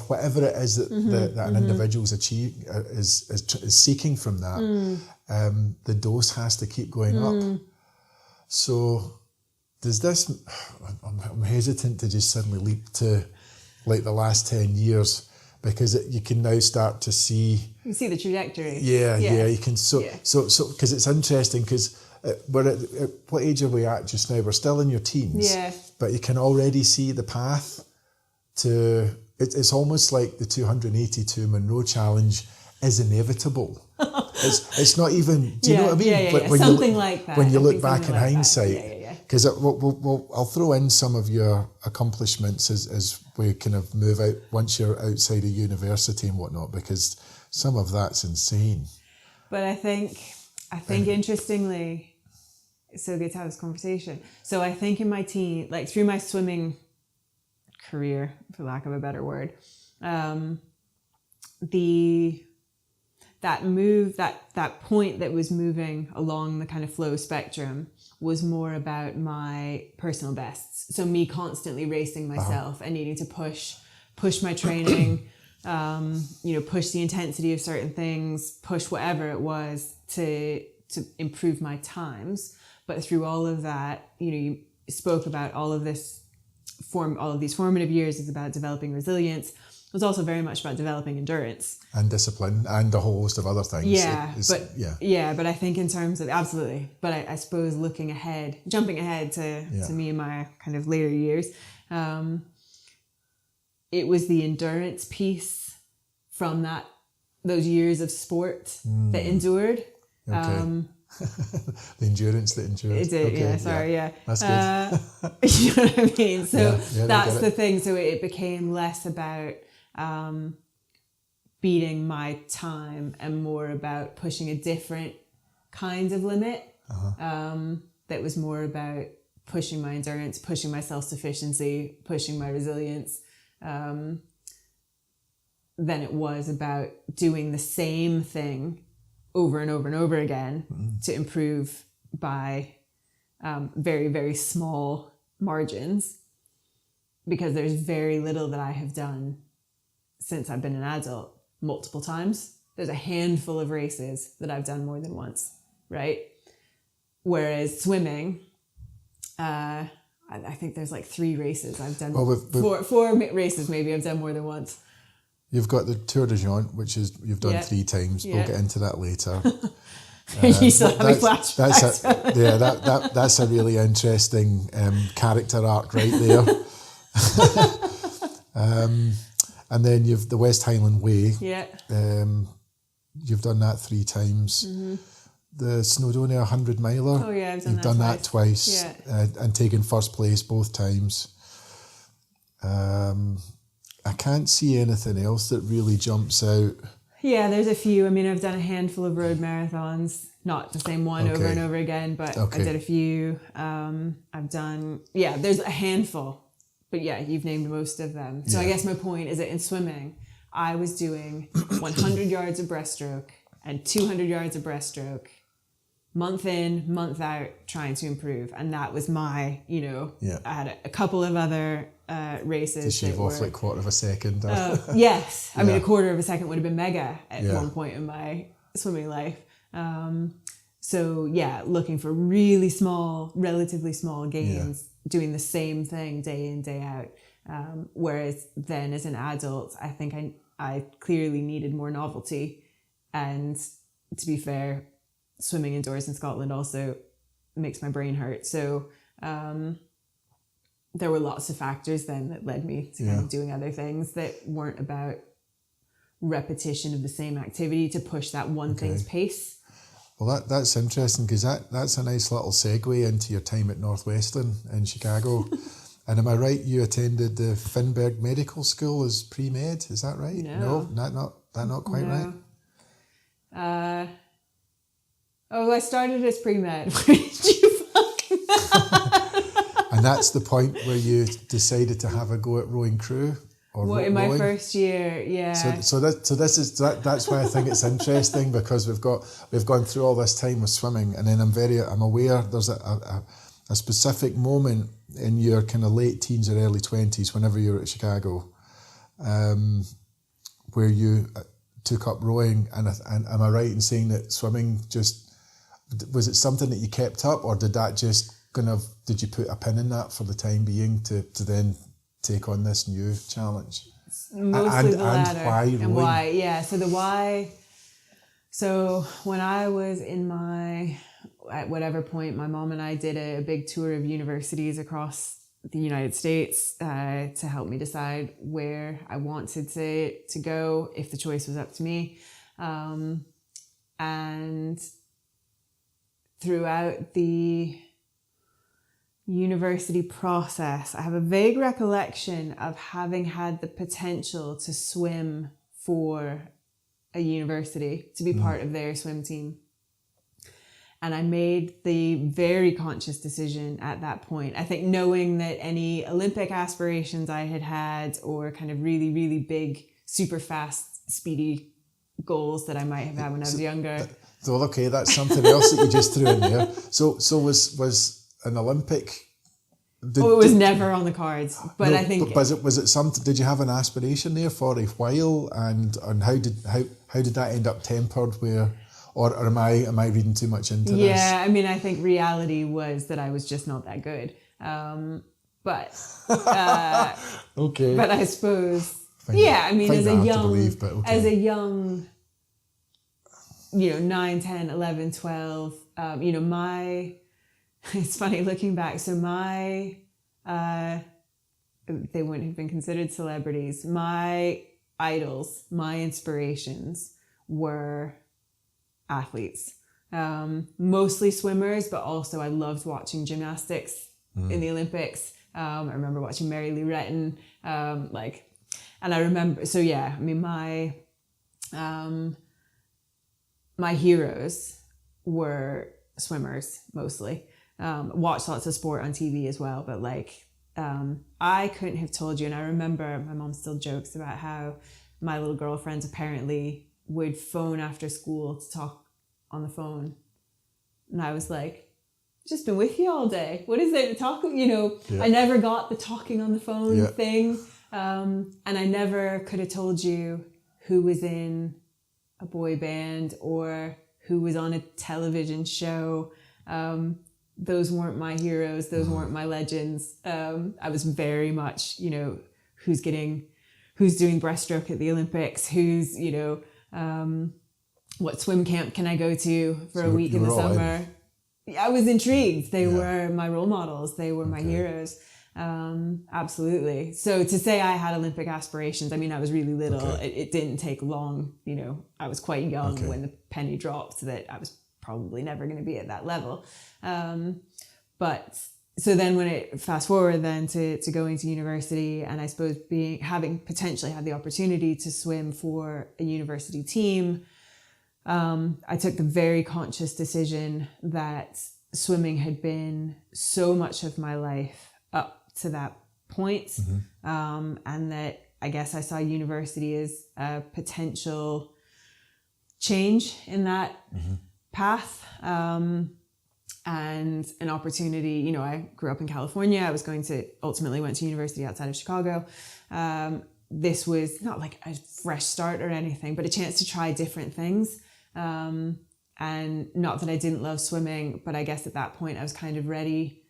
whatever it is that an individual's is seeking from that, the dose has to keep going up. So does this? I'm hesitant to just suddenly leap to like the last 10 years. Because you can now start to see...
You see the trajectory.
Yeah, you can... So because it's interesting, because we're at what age are we at just now? We're still in your teens.
Yeah.
But you can already see the path to... It's almost like the 282 Munro Challenge is inevitable. It's not even... Do you know what I mean?
When something like that.
When you look back in hindsight. Because I'll throw in some of your accomplishments as we kind of move out once you're outside of university and whatnot, because some of that's insane.
But I think interestingly, it's so good to have this conversation. So I think in my teen, like through my swimming career, for lack of a better word, that point that was moving along the kind of flow spectrum was more about my personal bests. So me constantly racing myself and needing to push my training, push the intensity of certain things, push whatever it was to improve my times. But through all of that, you spoke about all of these formative years is about developing resilience. It was also very much about developing endurance
and discipline and a whole host of other things.
But I think in terms of absolutely. But I suppose jumping ahead to me in my kind of later years, it was the endurance piece from those years of sport that endured.
Okay. The endurance that endured.
It did,
That's good.
You know what I mean? So that's the thing. So it became less about beating my time and more about pushing a different kind of limit. That was more about pushing my endurance, pushing my self-sufficiency, pushing my resilience, than it was about doing the same thing over and over and over again to improve by very, very small margins, because there's very little that I have done since I've been an adult multiple times. There's a handful of races that I've done more than once, right? Whereas swimming, I think there's like 3 races I've done. Four races maybe I've done more than once.
You've got the 𝗪𝗺𝗃𝗃, which is you've done 3 times. We'll get into that later.
You still having flashbacks.
That's a really interesting character arc right there. And then you've the West Highland Way.
Yeah.
You've done that 3 times. The Snowdonia 100 miler.
Oh yeah, I've done
You've done that twice.
Yeah.
And taken first place both times. I can't see anything else that really jumps out.
Yeah, there's a few. I mean, I've done a handful of road marathons, not the same one over and over again, but I did a few. I've done, there's a handful, but you've named most of them. So I guess my point is that in swimming, I was doing 100 yards of breaststroke and 200 yards of breaststroke, month in, month out, trying to improve. And that was my, I had a couple of other races.
To shave off like 1/4 of a second.
Yes. I mean, 1/4 of a second would have been mega at one point in my swimming life. So looking for really small, relatively small gains, doing the same thing day in, day out. Whereas then as an adult, I think I clearly needed more novelty. And to be fair, swimming indoors in Scotland also makes my brain hurt. So there were lots of factors then that led me to kind of doing other things that weren't about repetition of the same activity to push that one thing's pace.
Well, that's interesting, because that's a nice little segue into your time at Northwestern in Chicago. And am I right, you attended the Finberg Medical School as pre-med? Is that right?
No,
not quite right.
I started as pre-med. Where did you fucking
And that's the point where you decided to have a go at rowing crew? Or
in my first year, yeah.
So that's why I think it's interesting, because we've gone through all this time with swimming, and then I'm aware there's a specific moment in your kind of late teens or early 20s, whenever you were at Chicago, where you took up rowing, and am I right in saying that swimming was it something that you kept up, or did that just did you put a pin in that for the time being to then take on this new challenge?
Mostly the latter.
And why rowing?
And why, so the why. So when I was at whatever point, my mom and I did a big tour of universities across the United States to help me decide where I wanted to go, if the choice was up to me. And throughout the university process, I have a vague recollection of having had the potential to swim for a university, to be part of their swim team. And I made the very conscious decision at that point, I think, knowing that any Olympic aspirations I had or kind of really, really big, super fast, speedy goals that I might have had when I was younger.
So, okay, that's something else that you just threw in there. So was an Olympic...
it was never on the cards, but I think...
Was it something... Did you have an aspiration there for a while, and how did that end up tempered where... Or am I reading too much into this?
Yeah, I mean, I think reality was that I was just not that good. But
okay.
But I suppose, as a young, 9, 10, 11, 12, it's funny looking back. So they wouldn't have been considered celebrities. My idols, my inspirations were athletes, mostly swimmers, but also I loved watching gymnastics in the Olympics. I remember watching Mary Lou Retton, and I remember, my heroes were swimmers mostly. Watched lots of sport on TV as well, but like I couldn't have told you. And I remember my mom still jokes about how my little girlfriends apparently would phone after school to talk on the phone. And I was like, just been with you all day. What is there to talk? I never got the talking on the phone thing. And I never could have told you who was in a boy band or who was on a television show. Those weren't my heroes. Those weren't my legends. I was very much, who's doing breaststroke at the Olympics, who's, what swim camp can I go to for a week in the summer? I was intrigued. They were my role models. They were my heroes. Absolutely. So to say I had Olympic aspirations, I mean, I was really little. It didn't take long. I was quite young when the penny dropped that I was probably never going to be at that level. But so then when it fast forward then to going to university, and I suppose having potentially had the opportunity to swim for a university team, I took the very conscious decision that swimming had been so much of my life up to that point, and that I guess I saw university as a potential change in that path, and an opportunity. I grew up in California. I was ultimately went to university outside of Chicago. This was not like a fresh start or anything, but a chance to try different things. And not that I didn't love swimming, but I guess at that point I was kind of ready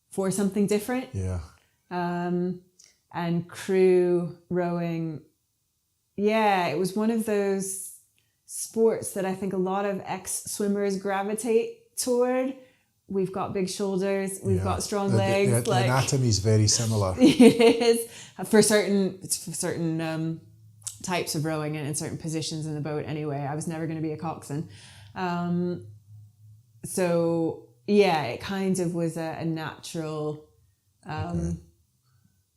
for something different. Yeah. And crew rowing, it was one of those sports that I think a lot of ex-swimmers gravitate toward. We've got big shoulders, we've got strong legs.
The anatomy is very similar.
It is for certain types of rowing and in certain positions in the boat. Anyway, I was never going to be a coxswain. So it kind of was a natural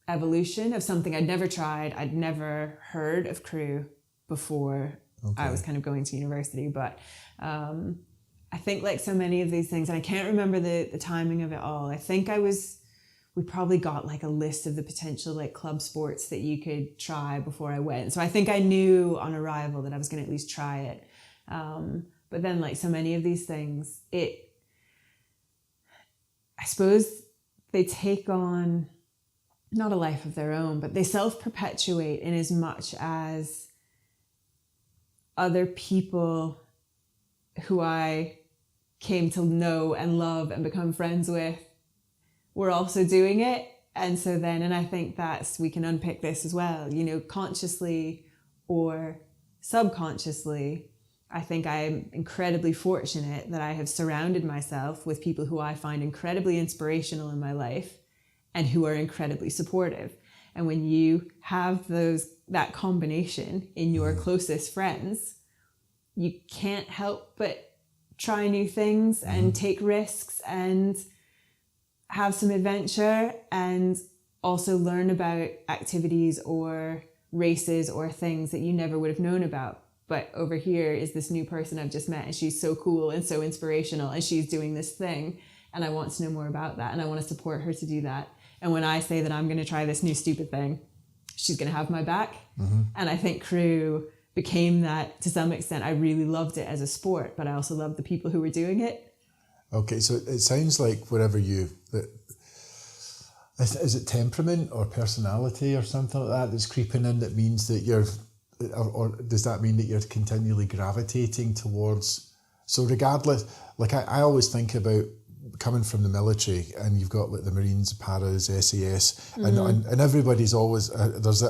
evolution of something I'd never tried. I'd never heard of crew before I was kind of going to university, but I think like so many of these things, and I can't remember the timing of it all. I think we probably got like a list of the potential like club sports that you could try before I went. So I think I knew on arrival that I was going to at least try it. But then like so many of these things, I suppose they take on not a life of their own, but they self-perpetuate in as much as other people who I came to know and love and become friends with were also doing it. And so then, and I think we can unpick this as well, consciously or subconsciously, I think I'm incredibly fortunate that I have surrounded myself with people who I find incredibly inspirational in my life and who are incredibly supportive. And when you have that combination in your closest friends, you can't help but try new things and take risks and have some adventure, and also learn about activities or races or things that you never would have known about. But over here is this new person I've just met, and she's so cool and so inspirational, and she's doing this thing, and I want to know more about that, and I want to support her to do that. And when I say that I'm going to try this new stupid thing, she's going to have my back. And I think crew became that to some extent. I really loved it as a sport, but I also loved the people who were doing it.
Okay, so it sounds like wherever is it temperament or personality or something like that that's creeping in that means that or does that mean that you're continually gravitating towards, so regardless, like I always think about coming from the military, and you've got like the Marines, Paras, SAS, and everybody's always, there's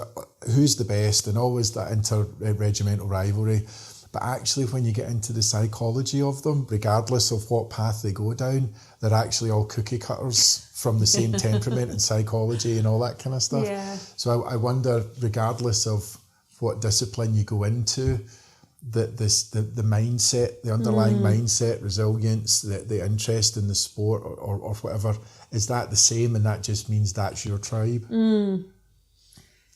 who's the best, and always that inter-regimental rivalry. But actually, when you get into the psychology of them, regardless of what path they go down, they're actually all cookie cutters from the same temperament and psychology and all that kind of stuff. Yeah. So I wonder, regardless of what discipline you go into, the mindset, the underlying mindset, resilience, the interest in the sport or whatever, is that the same, and that just means that's your tribe? Does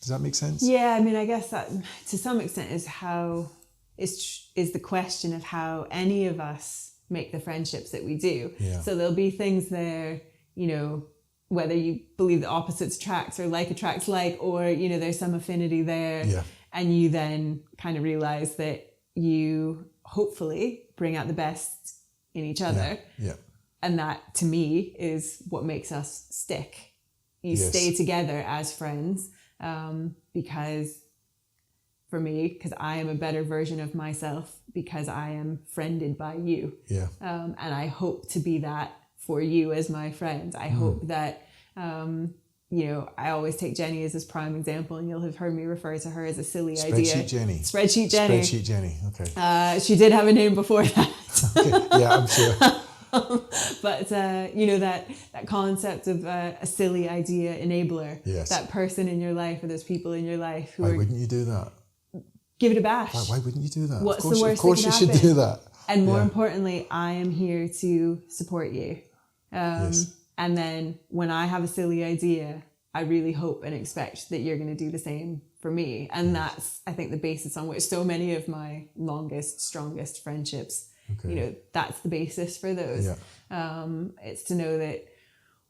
that make sense?
Yeah, I mean, I guess that to some extent is how is the question of how any of us make the friendships that we do.
Yeah.
So there'll be things there, whether you believe that opposites attracts or like attracts like, or, there's some affinity there.
Yeah.
And you then kind of realize that you hopefully bring out the best in each other.
Yeah.
And that, to me, is what makes us stick. You stay together as friends because, for me, because I am a better version of myself because I am friended by you.
Yeah.
And I hope to be that for you as my friend. I hope that, I always take Jenny as this prime example, and you'll have heard me refer to her as a silly idea.
Spreadsheet Jenny.
Spreadsheet Jenny.
Spreadsheet Jenny, okay.
She did have a name before that.
Okay. Yeah, I'm sure.
But, that concept of a silly idea enabler,
Yes.
that person in your life or those people in your life who
Why wouldn't you do that?
give it a bash.
Why wouldn't you do that?
What's the worst
Of course
that
you
could
should
happen?
do that.
And more importantly, I am here to support you.
Yes.
And then when I have a silly idea, I really hope and expect that you're going to do the same for me. And that's, I think, the basis on which so many of my longest, strongest friendships, that's the basis for those.
Yeah.
It's to know that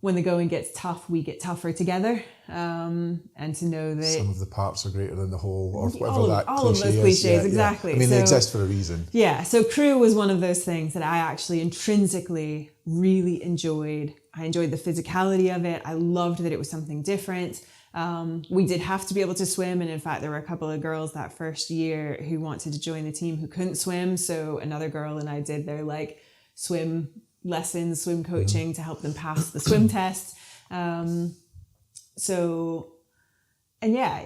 when the going gets tough, we get tougher together. And to know that
some of the parts are greater than the whole, or whatever
all
that
of those
cliche
cliches,
is.
exactly.
I mean, they
So-
exist for a reason.
Yeah, so crew was one of those things that I actually intrinsically really enjoyed. I enjoyed the physicality of it. I loved that it was something different. We did have to be able to swim, and in fact there were a couple of girls that first year who wanted to join the team who couldn't swim, so another girl and I did their swim lessons, swim coaching to help them pass the swim test.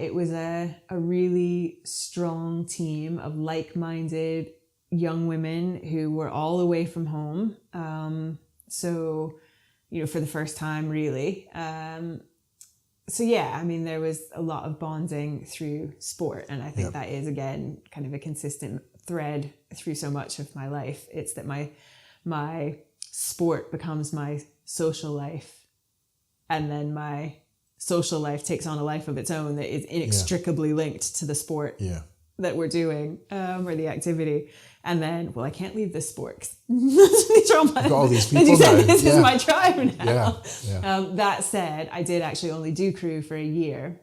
It was a really strong team of like-minded young women who were all away from home. For the first time, really. There was a lot of bonding through sport. And I think that is, again, kind of a consistent thread through so much of my life. It's that my sport becomes my social life. And then my social life takes on a life of its own that is inextricably linked to the sport that we're doing, or the activity. And then, I can't leave this sport. These are all my,
You've got all these people now.
This is my tribe now.
Yeah.
That said, I did actually only do crew for a year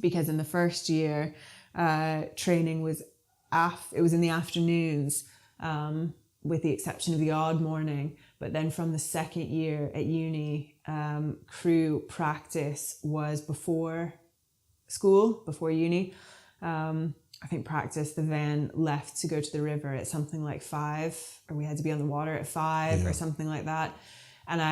because in the first year, training was it was in the afternoons, with the exception of the odd morning. But then from the second year at uni, crew practice was before school, before uni. I think practice, the van left to go to the river at something like 5, or we had to be on the water at 5 or something like that. And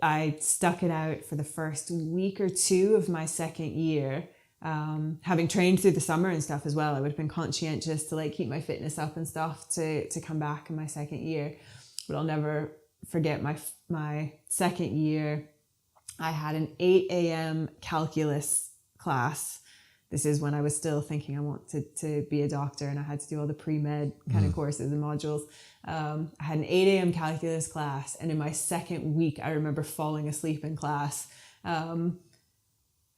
I stuck it out for the first week or two of my second year, having trained through the summer and stuff as well. I would have been conscientious to keep my fitness up and stuff to come back in my second year. But I'll never forget my second year. I had an 8 a.m. calculus class. This is when I was still thinking I wanted to be a doctor, and I had to do all the pre-med kind of courses and modules. I had an 8 a.m. calculus class, and in my second week, I remember falling asleep in class and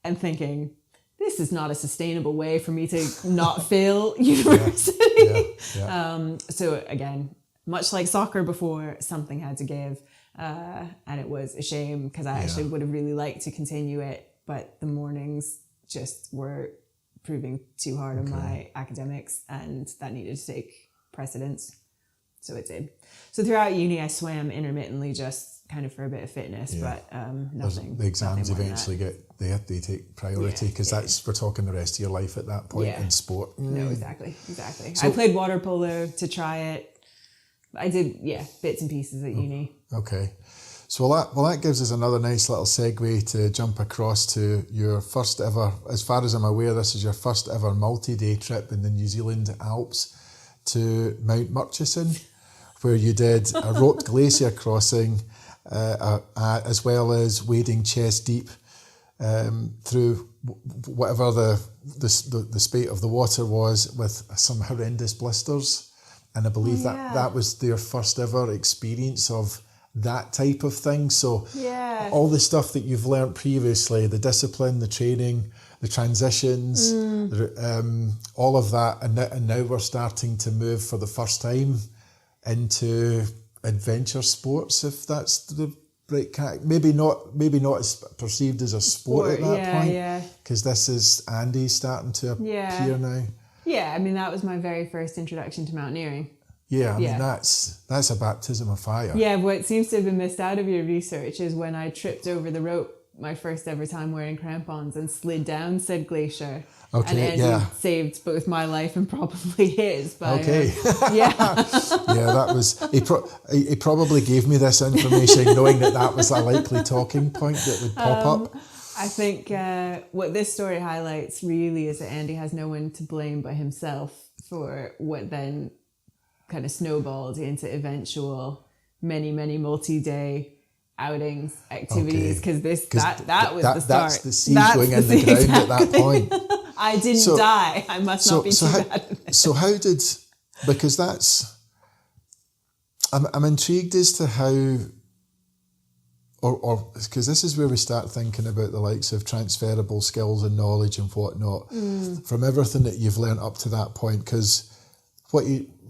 thinking, this is not a sustainable way for me to not fail university. So again, much like soccer before, something had to give. And it was a shame because I actually would have really liked to continue it, but the mornings just were proving too hard on my academics, and that needed to take precedence. So it did. So throughout uni, I swam intermittently just kind of for a bit of fitness, but nothing.
The exams
nothing more than
eventually they take priority because we're talking the rest of your life at that point in sport.
No, exactly. So, I played water polo to try it. I did, bits and pieces at uni.
Okay. So that gives us another nice little segue to jump across to your first ever, as far as I'm aware, this is your first ever multi-day trip in the New Zealand Alps to Mount Murchison, where you did a rope glacier crossing, as well as wading chest deep through whatever the spate of the water was, with some horrendous blisters. And I believe that was their first ever experience of that type of thing. So all the stuff that you've learnt previously, the discipline, the training, the transitions, all of that, and now we're starting to move for the first time into adventure sports, if that's the right cat. Maybe not as perceived as a sport at that point. Because this is Andy starting to appear now.
Yeah, I mean, that was my very first introduction to mountaineering.
Yeah, I mean, that's a baptism of fire.
Yeah, what seems to have been missed out of your research is when I tripped over the rope my first ever time wearing crampons and slid down 𝗘𝗍𝗃𝗍.
Okay,
and Andy saved both my life and probably his. By,
yeah, that was, he probably gave me this information knowing that was a likely talking point that would pop up.
I think what this story highlights really is that Andy has no one to blame but himself for what then kind of snowballed into eventual many multi-day outings, activities, because that was the start.
That's the seed going in the ground at that point.
I didn't die. I must not be too bad at it.
So how did, because I'm intrigued as to how, or because this is where we start thinking about the likes of transferable skills and knowledge and whatnot from everything that you've learned up to that point, because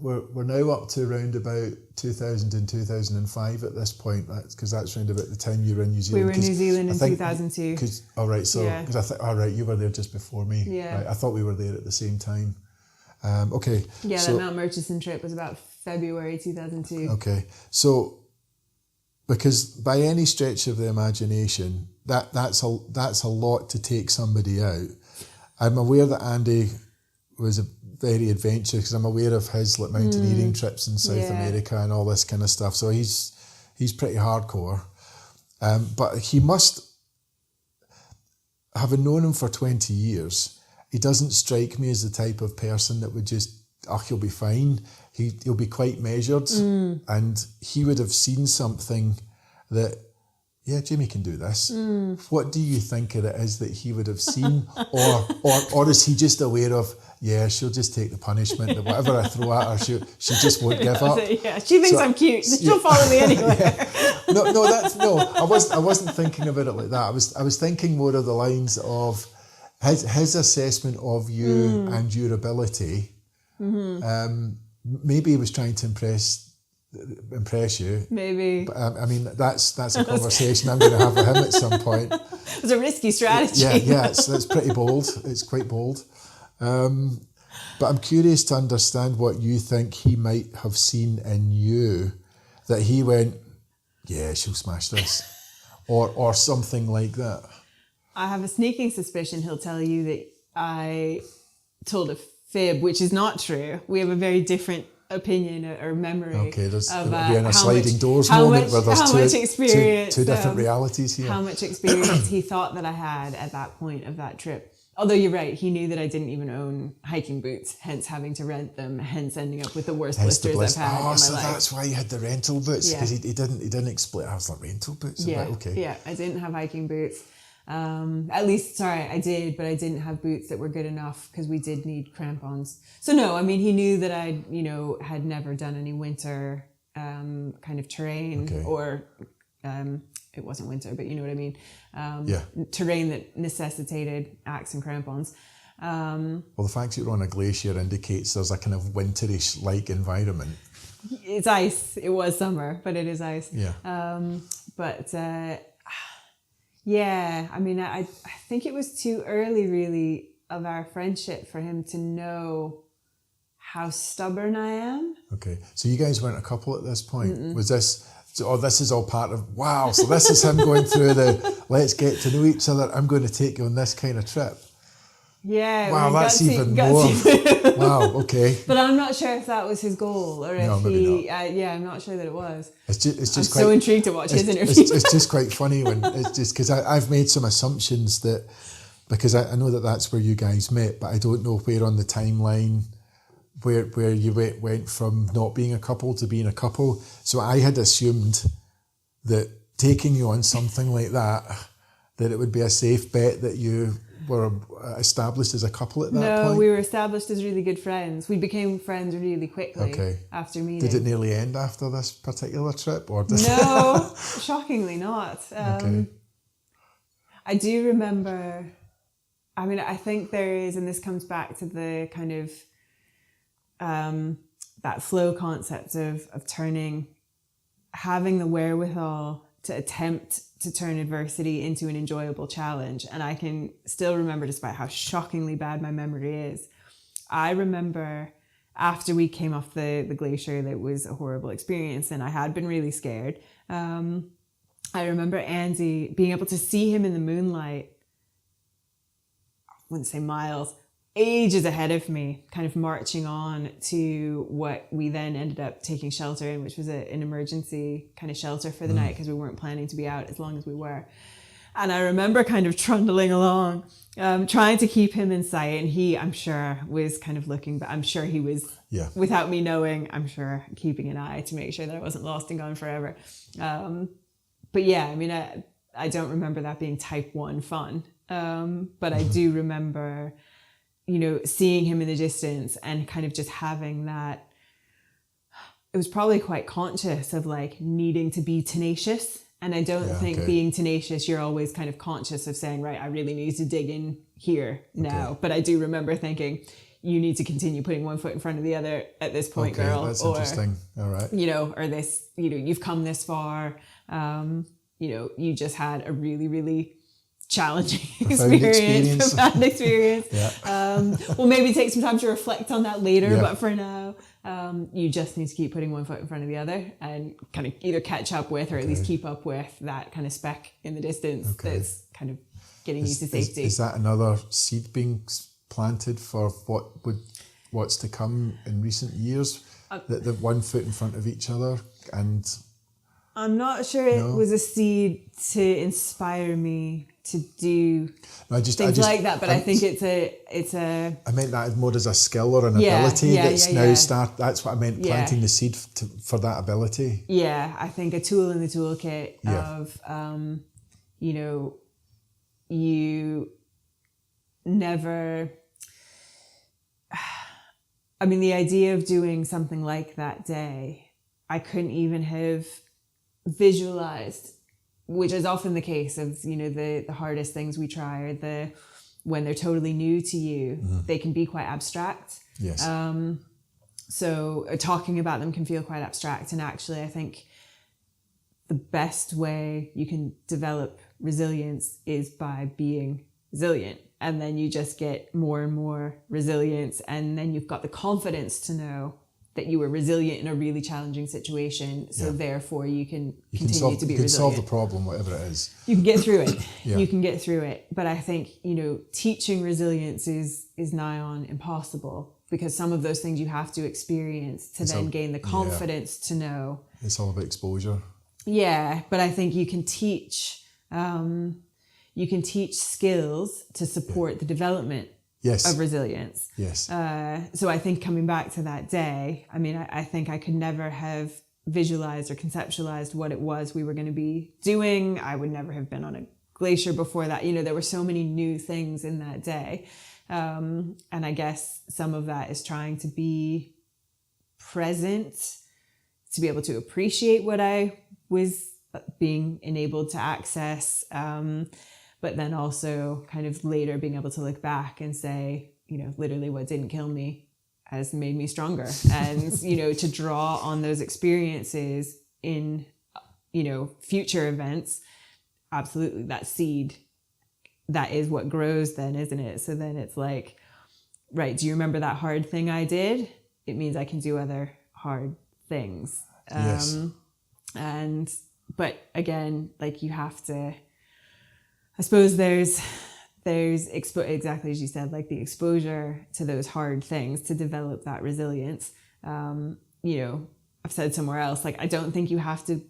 we're now up to around about 2000 and 2005 at this point, because that's around about the time you were in New Zealand.
We were in New Zealand in 2002.
Because I think, you were there just before me.
Yeah.
Right, I thought we were there at the same time. Okay.
Yeah, the Mount Murchison trip was about February 2002.
Okay. So, because by any stretch of the imagination, that's a lot to take somebody out. I'm aware that Andy was a very adventurous, because I'm aware of his mountaineering trips in South America and all this kind of stuff. So he's pretty hardcore. But he must, having known him for 20 years, he doesn't strike me as the type of person that would just, he'll be fine. He'll be quite measured, and he would have seen something that, Jamie can do this. What do you think it is that he would have seen? or is he just aware of, she'll just take the punishment, that whatever I throw at her, she just won't give up.
Yeah, she thinks I'm cute. She'll follow me anywhere.
I wasn't thinking about it like that. I was thinking more of the lines of his assessment of you and your ability. Maybe he was trying to impress you. Maybe. But, I mean, that's a conversation I'm going to have with him at some point.
It's a risky strategy.
It's pretty bold. It's quite bold. But I'm curious to understand what you think he might have seen in you that he went, she'll smash this, or something like that.
I have a sneaking suspicion he'll tell you that I told a fib, which is not true. We have a very different opinion or memory.
Okay, there's being a sliding doors moment where there's two different realities here.
How much experience he thought that I had at that point of that trip. Although you're right, he knew that I didn't even own hiking boots, hence having to rent them, hence ending up with the worst blisters I've had in my life.
That's why you had the rental boots, because he didn't explain. I was like, rental boots?
Yeah, I didn't have hiking boots. I did, but I didn't have boots that were good enough because we did need crampons. So no, I mean, he knew that I, had never done any winter kind of terrain or it wasn't winter, but you know what I mean. Terrain that necessitated axe and crampons.
Well, the fact that you're on a glacier indicates there's a kind of winterish-like environment.
It's ice. It was summer, but it is ice.
Yeah.
I mean, I think it was too early, really, of our friendship for him to know how stubborn I am. Okay.
So you guys weren't a couple at this point? Mm-mm. Was this... this is all part of, so this is him going through the, let's get to know each other, I'm going to take you on this kind of trip.
Yeah.
Wow, that's even more. Wow, okay.
But I'm not sure if that was his goal, or if I'm not sure that it was.
It's just
I'm so intrigued to watch his interview.
It's just quite funny when, it's just because I've made some assumptions that, because I know that that's where you guys met, but I don't know where on the timeline where you went from not being a couple to being a couple. So I had assumed that taking you on something like that it would be a safe bet that you were established as a couple at that point.
No, we were established as really good friends. We became friends really quickly after meeting.
Did it nearly end after this particular trip?
No, shockingly not. I do remember I mean, I think there is, and this comes back to the kind of that flow concept of having the wherewithal to attempt to turn adversity into an enjoyable challenge. And I can still remember, despite how shockingly bad my memory is, I remember after we came off the glacier, that was a horrible experience and I had been really scared. I remember Andy, being able to see him in the moonlight, I wouldn't say miles, ages ahead of me, kind of marching on to what we then ended up taking shelter in, which was an emergency kind of shelter for the night, because we weren't planning to be out as long as we were. And I remember kind of trundling along, trying to keep him in sight. And he, I'm sure, was kind of looking, but I'm sure he was, without me knowing, I'm sure, keeping an eye to make sure that I wasn't lost and gone forever. But yeah, I mean, I don't remember that being type 1 fun. But I do remember, you know, seeing him in the distance and kind of just having that, it was probably quite conscious of like needing to be tenacious. And I don't think being tenacious, you're always kind of conscious of saying, right, I really need to dig in here now. But I do remember thinking, you need to continue putting one foot in front of the other at this point, girl.
That's interesting. All right.
You know, or this, you know, you've come this far. You know, you just had a really, really challenging experience, profound experience. Well, maybe take some time to reflect on that later, but for now, you just need to keep putting one foot in front of the other and kind of either catch up with or at least keep up with that kind of speck in the distance that's kind of getting you to safety.
Is that another seed being planted for what's to come in recent years? The 1 foot in front of each other? And
I'm not sure it was a seed to inspire me to do things like that, but I think it's a. I
meant that more as a skill or an ability that's what I meant, planting the seed for that ability. Yeah,
I think a tool in the toolkit of, you know, you never. I mean, the idea of doing something like that day, I couldn't even have visualized, which is often the case of, you know, the hardest things we try are when they're totally new to you, they can be quite abstract.
Yes.
So talking about them can feel quite abstract. And actually, I think the best way you can develop resilience is by being resilient. And then you just get more and more resilience. And then you've got the confidence to know that you were resilient in a really challenging situation. So therefore you can continue to be resilient. You can
solve the problem, whatever it is.
You can get through it. You can get through it. But I think, you know, teaching resilience is nigh on impossible, because some of those things you have to experience to then gain the confidence to know.
It's all about exposure.
Yeah, but I think you can teach skills to support the development of resilience.
Yes.
So I think coming back to that day, I mean, I think I could never have visualized or conceptualized what it was we were going to be doing. I would never have been on a glacier before that. You know, there were so many new things in that day. And I guess some of that is trying to be present, to be able to appreciate what I was being enabled to access. But then also kind of later being able to look back and say, you know, literally what didn't kill me has made me stronger. And, you know, to draw on those experiences in, you know, future events, absolutely, that seed, that is what grows then, isn't it? So then it's like, right, do you remember that hard thing I did? It means I can do other hard things. But again, like you have to, I suppose there's exactly as you said, like the exposure to those hard things to develop that resilience. You know, I've said somewhere else, like, I don't think you have to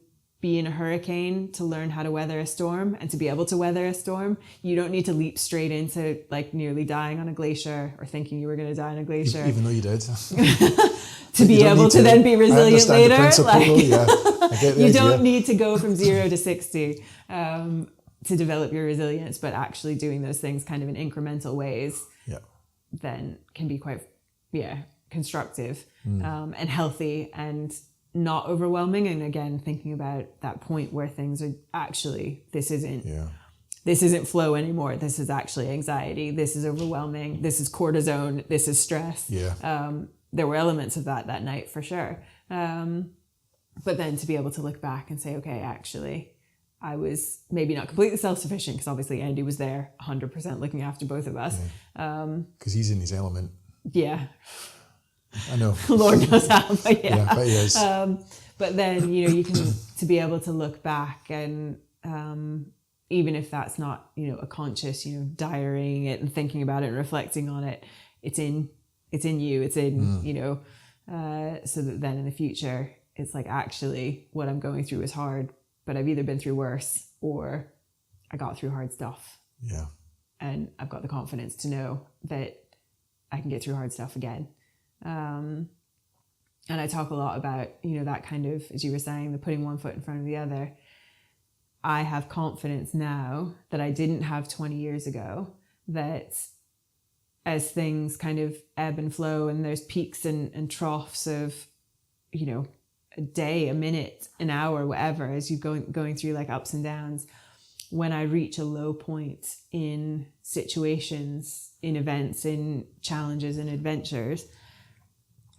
be in a hurricane to learn how to weather a storm and to be able to weather a storm. You don't need to leap straight into like nearly dying on a glacier or thinking you were going to die on a glacier.
Even though you did.
to be able to then be resilient later. You don't
idea.
Need to go from 0 to 60 to develop your resilience, but actually doing those things kind of in incremental ways then can be quite constructive and healthy and not overwhelming. And again, thinking about that point where things are actually, this isn't this isn't flow anymore. This is actually anxiety. This is overwhelming. This is cortisone. This is stress.
Yeah.
There were elements of that night for sure. But then to be able to look back and say, okay, actually, I was maybe not completely self-sufficient, because obviously Andy was there 100% looking after both of us.
Because he's in his element.
Yeah.
I know.
Lord knows how, but yeah.
Yeah, but he is.
But then, you can, to be able to look back and even if that's not, a conscious, diarying it and thinking about it and reflecting on it, it's in you, it's in, so that then in the future, it's like, actually what I'm going through is hard, but I've either been through worse or I got through hard stuff.
Yeah.
And I've got the confidence to know that I can get through hard stuff again. And I talk a lot about, that kind of, as you were saying, the putting one foot in front of the other. I have confidence now that I didn't have 20 years ago, that as things kind of ebb and flow and there's peaks and troughs of, a day, a minute, an hour, whatever, as you're going through like ups and downs, when I reach a low point in situations, in events, in challenges and adventures,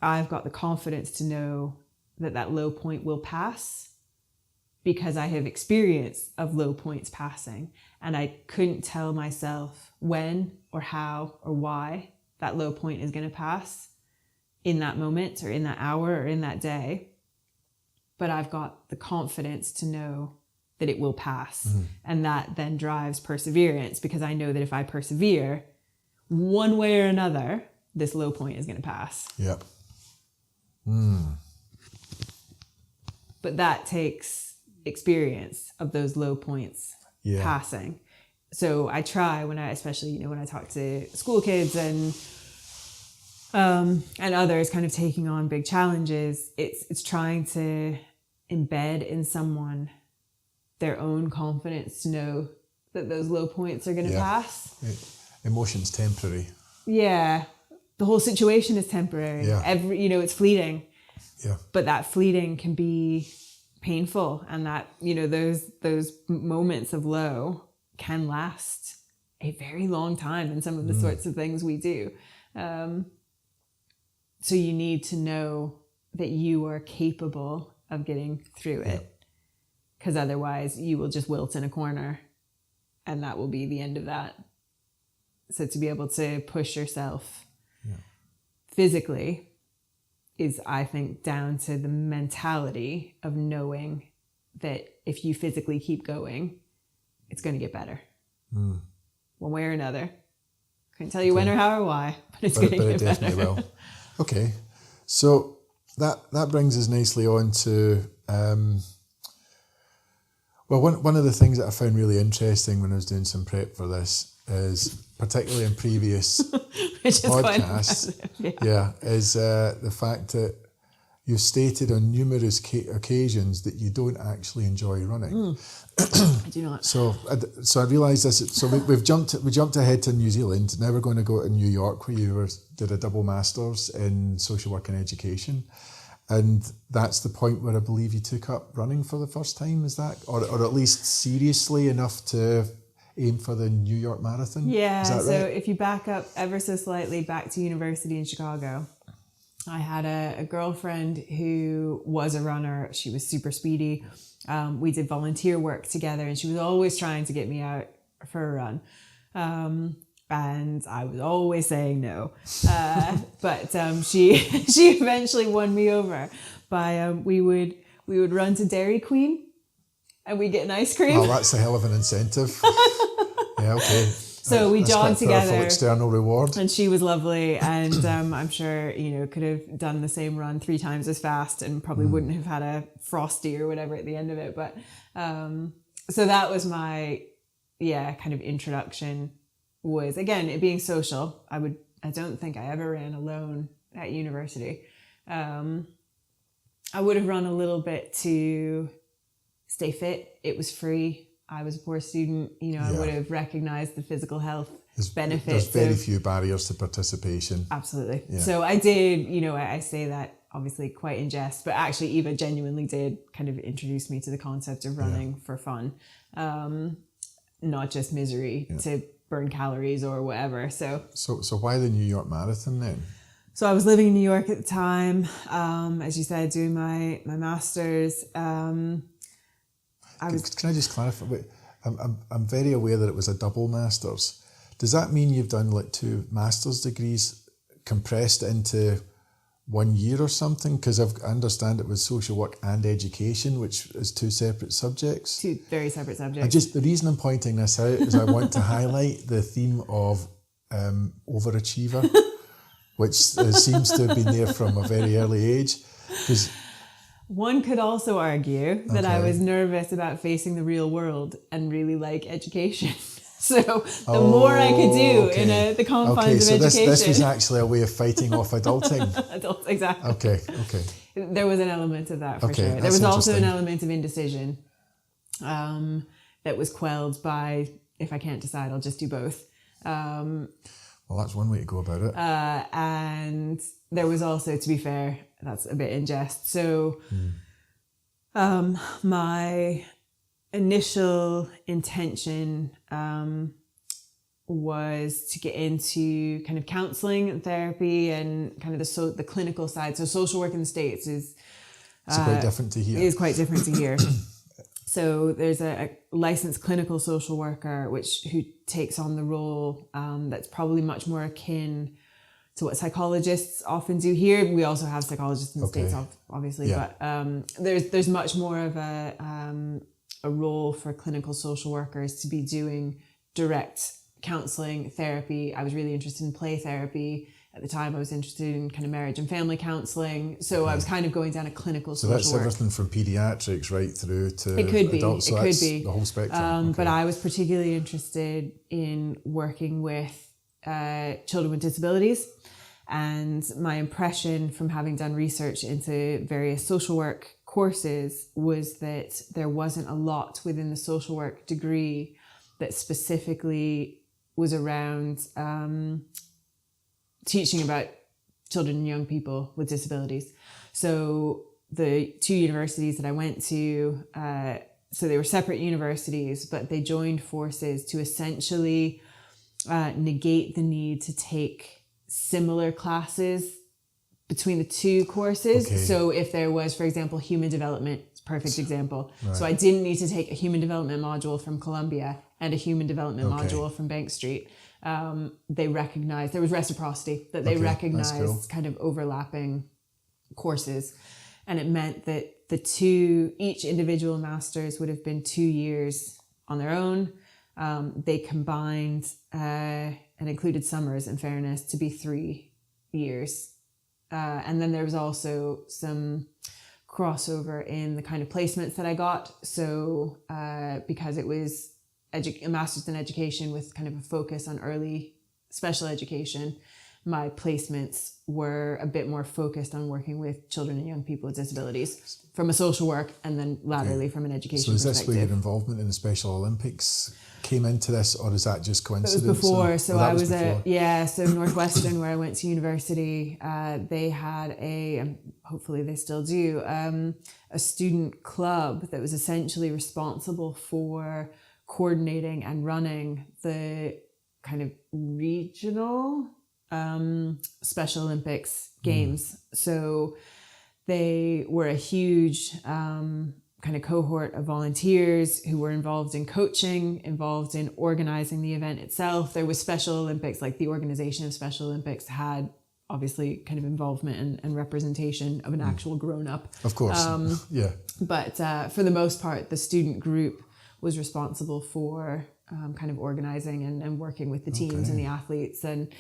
I've got the confidence to know that low point will pass, because I have experience of low points passing, and I couldn't tell myself when or how or why that low point is going to pass in that moment or in that hour or in that day. But I've got the confidence to know that it will pass. Mm-hmm. And that then drives perseverance, because I know that if I persevere, one way or another, this low point is going to pass.
Yep.
But that takes experience of those low points passing. So I try especially when I talk to school kids and others kind of taking on big challenges, it's trying to embed in someone their own confidence to know that those low points are going to pass.
Emotion's temporary.
Yeah. The whole situation is temporary.
Yeah.
It's fleeting.
Yeah.
But that fleeting can be painful, and that, those moments of low can last a very long time in some of the sorts of things we do. So you need to know that you are capable of getting through it, because otherwise you will just wilt in a corner, and that will be the end of that. So to be able to push yourself physically is, I think, down to the mentality of knowing that if you physically keep going, it's going to get better. One way or another. Couldn't tell you when or how or why, but it's going to get better.
Definitely will. Okay. So that brings us nicely on to, one of the things that I found really interesting when I was doing some prep for this is, particularly in previous podcasts, is the fact that you've stated on numerous occasions that you don't actually enjoy running.
I do not.
So I realised this. So we jumped ahead to New Zealand. Now we're going to go to New York, where you did a double masters in social work and education, and that's the point where I believe you took up running for the first time. Is that, or at least seriously enough to aim for the New York Marathon?
Yeah.
Is that
so
right?
If you back up ever so slightly back to university in Chicago, I had a girlfriend who was a runner. She was super speedy. We did volunteer work together, and she was always trying to get me out for a run. And I was always saying no. But she eventually won me over by, we would run to Dairy Queen and we'd get an ice cream.
Oh, that's a hell of an incentive. Yeah, okay.
So we jogged together.
External reward.
And she was lovely, and I'm sure could have done the same run 3 times as fast, and probably wouldn't have had a Frosty or whatever at the end of it. But so that was my kind of introduction. Was, again, it being social. I don't think I ever ran alone at university. I would have run a little bit to stay fit. It was free. I was a poor student, I would have recognized the physical health benefits.
There's very few barriers to participation.
Absolutely.
Yeah.
So I did, I say that obviously quite in jest, but actually Eva genuinely did kind of introduce me to the concept of running for fun. not just misery, to burn calories or whatever. So
why the New York Marathon then?
So I was living in New York at the time, as you said, doing my master's.
Can I just clarify? Wait, I'm very aware that it was a double master's. Does that mean you've done like 2 master's degrees compressed into 1 year or something? Because I understand it was social work and education, which is 2 separate subjects.
2 very separate subjects.
The reason I'm pointing this out is I want to highlight the theme of overachiever, which seems to have been there from a very early age. Because
one could also argue that I was nervous about facing the real world and really like education. So the more I could do in the confines of education.
This was actually a way of fighting off adulting.
Exactly.
Okay.
There was an element of that for sure. There was also an element of indecision that was quelled by, if I can't decide, I'll just do both.
Well, that's one way to go about it.
And there was also, to be fair, that's a bit in jest. So my initial intention was to get into kind of counselling and therapy and kind of the clinical side. So social work in the States is
quite different to here.
It is quite different to here. So there's a licensed clinical social worker who takes on the role that's probably much more akin to what psychologists often do here. We also have psychologists in the States, obviously, but there's much more of a role for clinical social workers to be doing direct counselling, therapy. I was really interested in play therapy. At the time, I was interested in kind of marriage and family counselling. So I was kind of going down a clinical social work. So that's everything
from paediatrics right through to
It
adults.
could be.
The whole spectrum.
But I was particularly interested in working with children with disabilities. And my impression from having done research into various social work courses was that there wasn't a lot within the social work degree that specifically was around teaching about children and young people with disabilities. So the 2 universities that I went to, so they were separate universities, but they joined forces to essentially negate the need to take similar classes between the 2 courses. So if there was, for example, human development, perfect example. Right. So I didn't need to take a human development module from Columbia and a human development module from Bank Street. They recognized, there was reciprocity, that they recognized kind of overlapping courses. And it meant that each individual master's would have been 2 years on their own. They combined and included summers, in fairness, to be 3 years. And then there was also some crossover in the kind of placements that I got. So because it was a master's in education with kind of a focus on early special education, my placements were a bit more focused on working with children and young people with disabilities from a social work and then laterally from an education perspective. So is this where
your involvement in the Special Olympics came into this, or is that just coincidence?
It was before. So I was so Northwestern, where I went to university, they had hopefully they still do, a student club that was essentially responsible for coordinating and running the kind of regional Special Olympics games. So they were a huge kind of cohort of volunteers who were involved in coaching, involved in organizing the event itself. There was Special Olympics, like the organization of Special Olympics had obviously kind of involvement and representation of an actual grown-up.
Of course,
But for the most part, the student group was responsible for kind of organizing and working with the teams and the athletes and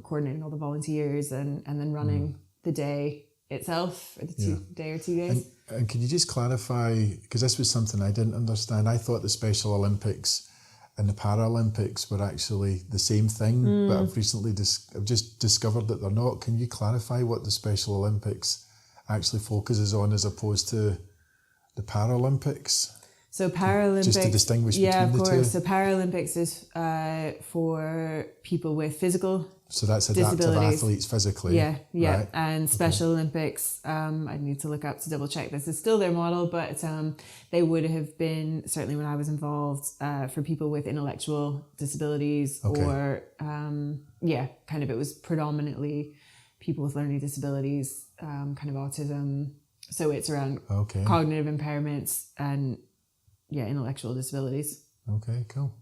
coordinating all the volunteers and then running the day itself, or the day or 2 days.
And can you just clarify, because this was something I didn't understand. I thought the Special Olympics and the Paralympics were actually the same thing, but I've recently I've just discovered that they're not. Can you clarify what the Special Olympics actually focuses on as opposed to the Paralympics?
So Paralympics,
just to distinguish between the two.
Yeah, of course. So Paralympics is for people with physical
So that's adaptive athletes physically.
Yeah.
Right?
And Special Olympics, I need to look up to double check this is still their model, but they would have been, certainly when I was involved, for people with intellectual disabilities or, kind of it was predominantly people with learning disabilities, kind of autism. So it's around cognitive impairments and intellectual disabilities.
Okay, cool.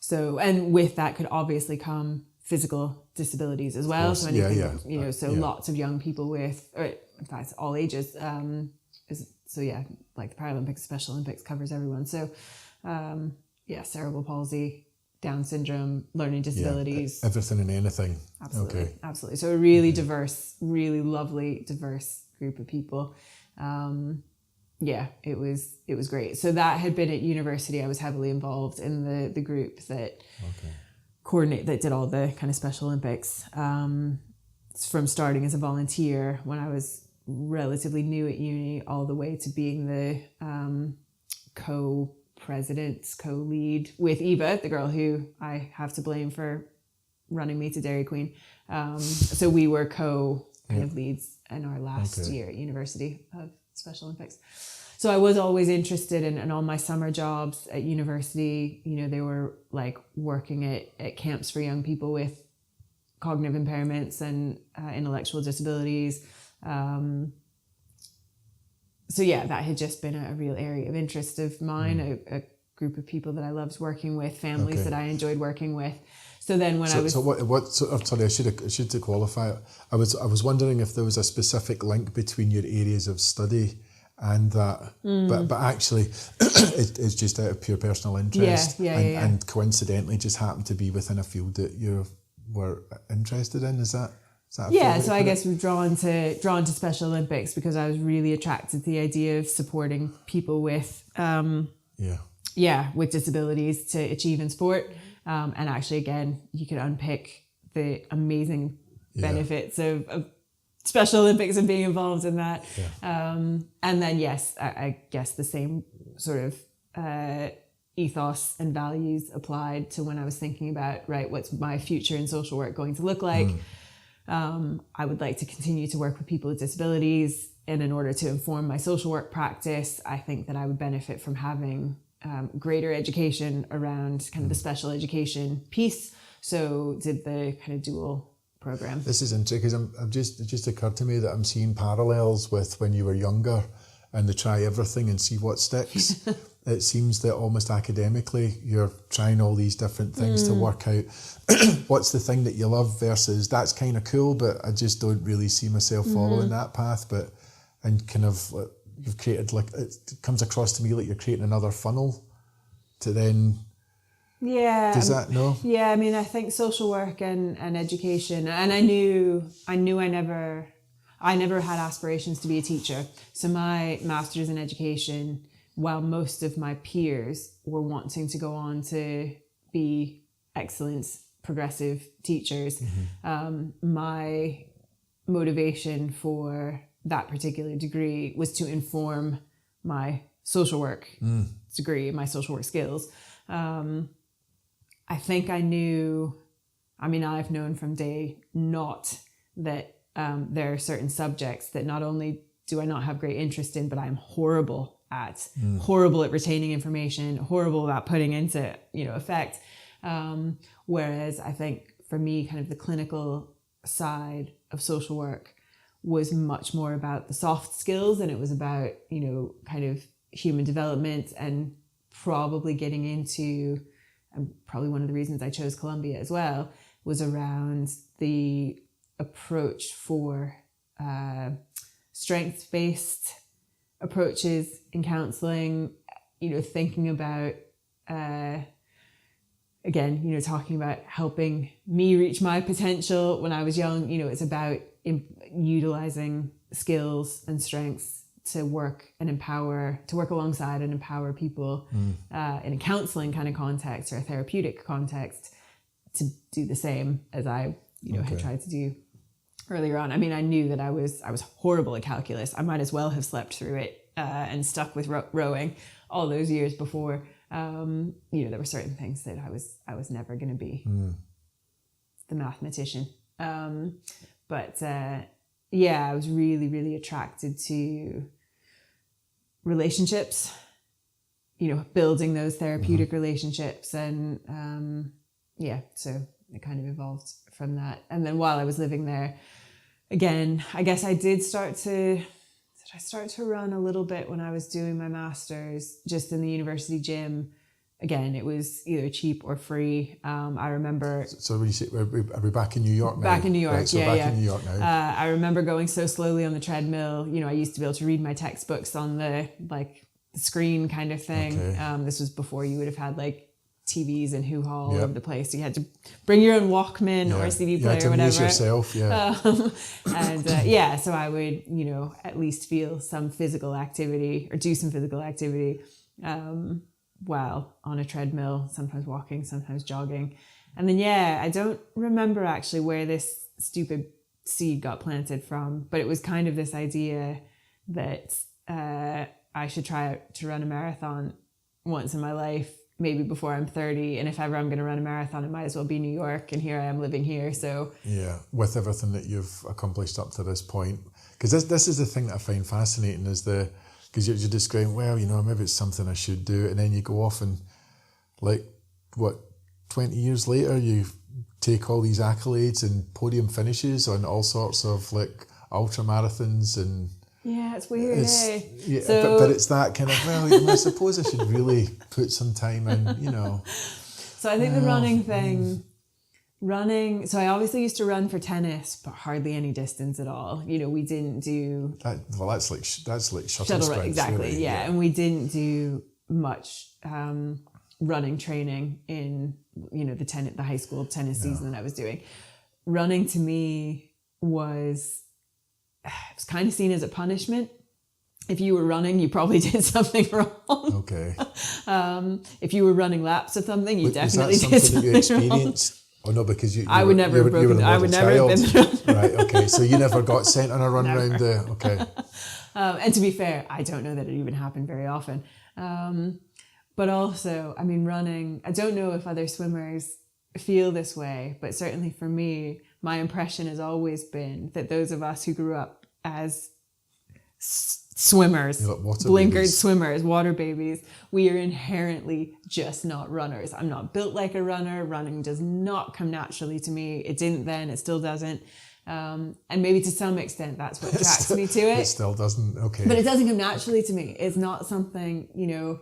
So, and with that could obviously come physical disabilities as well. So anything, lots of young people with, or in fact, all ages. Like the Paralympics, Special Olympics covers everyone. So, cerebral palsy, Down syndrome, learning disabilities.
Everything and anything.
Absolutely.
Okay.
Absolutely. So a really diverse, really lovely, diverse group of people. It was great. So that had been at university. I was heavily involved in the group that that did all the kind of Special Olympics. From starting as a volunteer when I was relatively new at uni, all the way to being the co-president, co-lead with Eva, the girl who I have to blame for running me to Dairy Queen. So we were kind of leads in our last year at university of Special Olympics. So I was always interested in all my summer jobs at university, they were like working at camps for young people with cognitive impairments and intellectual disabilities. That had just been a real area of interest of mine, a group of people that I loved working with, families that I enjoyed working with. So then when I should qualify it. I was wondering if there was a specific link between your areas of study and that, but actually it's just out of pure personal interest and coincidentally just happened to be within a field that you were interested in. Is that so I guess we've drawn to Special Olympics because I was really attracted to the idea of supporting people with with disabilities to achieve in sport. And actually, again, you could unpick the amazing benefits of Special Olympics and being involved in that. And then, I guess the same sort of ethos and values applied to when I was thinking about, what's my future in social work going to look like? I would like to continue to work with people with disabilities. And in order to inform my social work practice, I think that I would benefit from having greater education around kind of the special education piece. So did the kind of dual program.
This is interesting because it just occurred to me that I'm seeing parallels with when you were younger and the try everything and see what sticks. It seems that almost academically you're trying all these different things to work out what's the thing that you love versus that's kind of cool, but I just don't really see myself following that path. And kind of you've created, like, it comes across to me like you're creating another funnel to then... Does that, no?
Yeah, I mean, I think social work and education, and I knew I never had aspirations to be a teacher. So my master's in education, while most of my peers were wanting to go on to be excellent, progressive teachers, my motivation for that particular degree was to inform my social work degree, my social work skills. I think I've known from day not that there are certain subjects that not only do I not have great interest in, but I'm horrible at retaining information, horrible about putting into, effect. Whereas I think for me, kind of the clinical side of social work was much more about the soft skills, and it was about, kind of human development, and probably getting into, and probably one of the reasons I chose Columbia as well, was around the approach for strengths-based approaches in counselling, thinking about, again, talking about helping me reach my potential when I was young. It's about utilising skills and strengths to work alongside and empower people in a counselling kind of context or a therapeutic context to do the same as I, had tried to do earlier on. I mean, I knew that I was horrible at calculus. I might as well have slept through it and stuck with rowing all those years before, there were certain things that I was never going to be the mathematician. But I was really, really attracted to relationships, building those therapeutic relationships. And so it kind of evolved from that. And then while I was living there, again, I guess I did start to run a little bit when I was doing my master's, just in the university gym. Again, it was either cheap or free. I remember. So
when you say, are we back in New York now?
Back in New York,
right, so back in New York now.
I remember going so slowly on the treadmill. I used to be able to read my textbooks on the screen kind of thing. Okay. This was before you would have had TVs and hoo-ha all over the place. So you had to bring your own Walkman or CD player or whatever.
You had to amuse yourself,
and so I would, at least feel some physical activity or do some physical activity while on a treadmill, sometimes walking, sometimes jogging. And then, I don't remember actually where this stupid seed got planted from, but it was kind of this idea that I should try to run a marathon once in my life, maybe before I'm 30. And if ever I'm going to run a marathon, it might as well be New York. And here I am living here. So
with everything that you've accomplished up to this point, because this is the thing that I find fascinating is because you're describing, maybe it's something I should do. And then you go off and 20 years later, you take all these accolades and podium finishes on all sorts of ultra marathons and.
Yeah, it's weird,
Yeah, but it's that kind of, I suppose I should really put some time in,
So I think the running thing, so I obviously used to run for tennis, but hardly any distance at all. We didn't do...
that's like shuttle
run, exactly,
really.
Yeah. And we didn't do much running training in, the high school tennis season that I was doing. Running to me was kind of seen as a punishment. If you were running, you probably did something wrong. Okay. If you were running laps of something, you definitely did something
that you experienced? Oh no, because you
I would never have broken. I would never have been the runner.
Right. Okay. So you never got sent on a run around the. Okay.
And to be fair, I don't know that it even happened very often. But also, running. I don't know if other swimmers feel this way, but certainly for me, my impression has always been that those of us who grew up as swimmers, blinkered swimmers, water babies, we are inherently just not runners. I'm not built like a runner. Running does not come naturally to me. It didn't then, it still doesn't. And maybe to some extent that's what attracts me to it.
It still doesn't, okay.
But it doesn't come naturally to me. It's not something,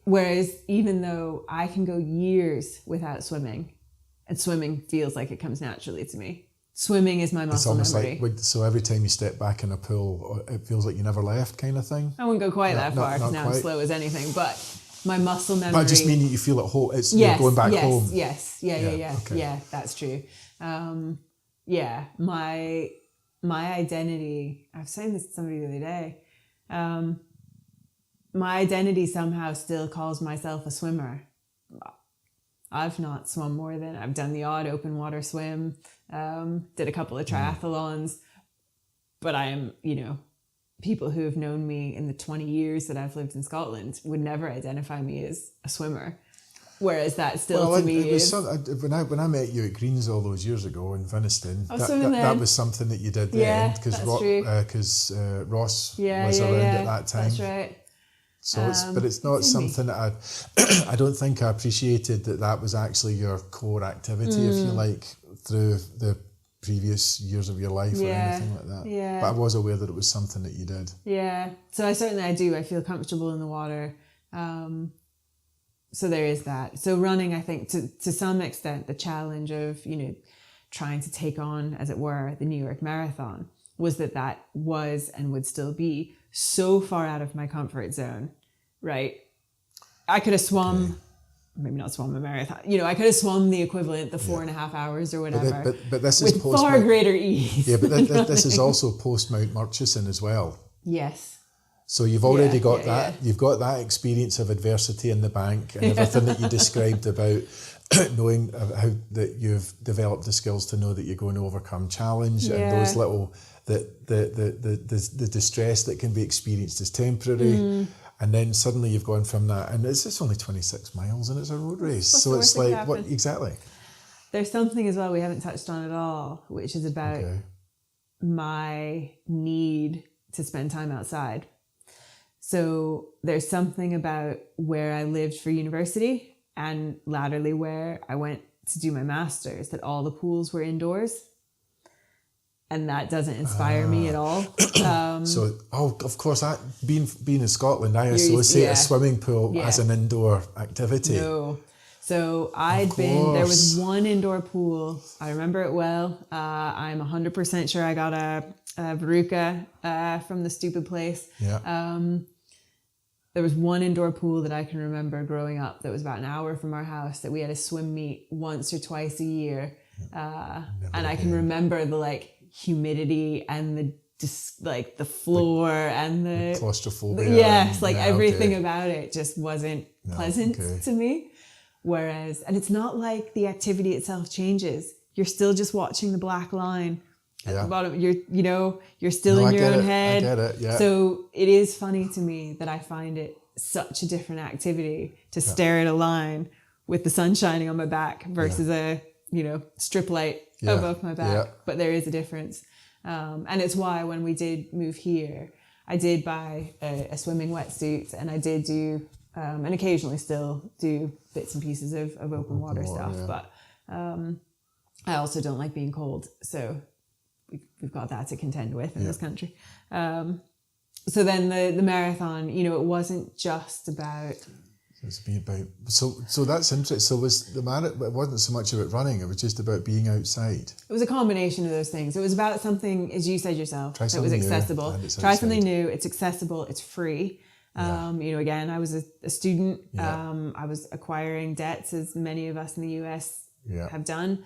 whereas even though I can go years without swimming, and swimming feels like it comes naturally to me. Swimming is my muscle memory.
So every time you step back in a pool, it feels like you never left kind of thing?
I wouldn't go quite that far because now I'm slow as anything, but my muscle memory...
But I just mean that you feel at home, you're going back home.
Yes, yeah. Okay. Yeah, that's true. My identity, I was saying this to somebody the other day, my identity somehow still calls myself a swimmer. I've not swum more than I've done the odd open water swim, did a couple of triathlons, but I am, people who have known me in the 20 years that I've lived in Scotland would never identify me as a swimmer. Whereas that still to me is...
when I met you at Greens all those years ago in Vinniston, that was something that you did then. Because Ross was around at that time.
That's right.
So it's not something that I don't think I appreciated that was actually your core activity, if you like, through the previous years of your life or anything like that. Yeah. But I was aware that it was something that you did.
Yeah. So I do. I feel comfortable in the water. So there is that. So running, I think, to some extent, the challenge of, trying to take on, as it were, the New York Marathon was that was and would still be so far out of my comfort zone, right? I could have swum, maybe not swum a marathon, I could have swum the equivalent, the 4.5 hours or whatever,
but this is
with far greater ease.
Yeah, but this is also post Mount Murchison as well.
Yes.
So you've already got that. Yeah. You've got that experience of adversity in the bank and everything that you described about knowing how that you've developed the skills to know that you're going to overcome challenge, and those little the distress that can be experienced is temporary. And then suddenly you've gone from that, and it's only 26 miles and it's a road race. So it's like, what exactly?
There's something as well we haven't touched on at all, which is about my need to spend time outside. So there's something about where I lived for university and latterly where I went to do my master's, that all the pools were indoors. And that doesn't inspire me at all.
Of course, being in Scotland, I associate a swimming pool as an indoor activity.
No. So there was one indoor pool. I remember it well. I'm 100% sure I got a 𝗪𝗁𝗶𝗲 from the stupid place.
Yeah.
There was one indoor pool that I can remember growing up that was about an hour from our house, that we had a swim meet once or twice a year. And I can remember the humidity and the floor and the
claustrophobia.
Everything about it just wasn't pleasant to me. Whereas, and it's not like the activity itself changes. You're still just watching the black line at the bottom. You're still in your own head.
I get it. Yeah.
So it is funny to me that I find it such a different activity to stare at a line with the sun shining on my back versus a strip light above my back. But there is a difference. And it's why when we did move here, I did buy a swimming wetsuit, and I did do, and occasionally still do bits and pieces of open water stuff. Yeah. But I also don't like being cold. So we've got that to contend with in this country. So then the marathon, it wasn't just about...
So that's interesting. So it wasn't so much about running, it was just about being outside. It
was a combination of those things. It was about something, as you said yourself, that was accessible. Try something new, it's accessible, it's free. Again, I was a student. I was acquiring debts, as many of us in the US have done.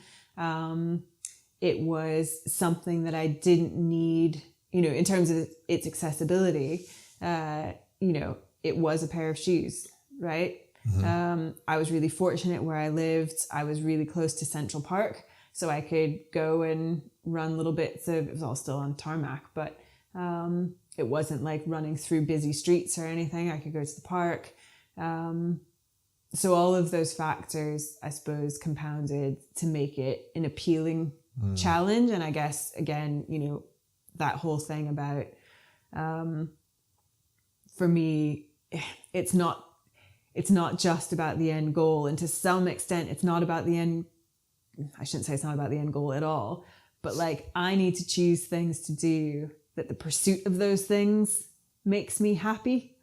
It was something that I didn't need, in terms of its accessibility. It was a pair of shoes. Right? Mm-hmm. I was really fortunate where I lived. I was really close to Central Park, so I could go and run little bits of, it was all still on tarmac, but it wasn't like running through busy streets or anything. I could go to the park. So all of those factors, I suppose, compounded to make it an appealing challenge. And I guess, again, that whole thing about, for me, it's not just about the end goal. And to some extent, it's not about the end. I shouldn't say it's not about the end goal at all, but I need to choose things to do that the pursuit of those things makes me happy.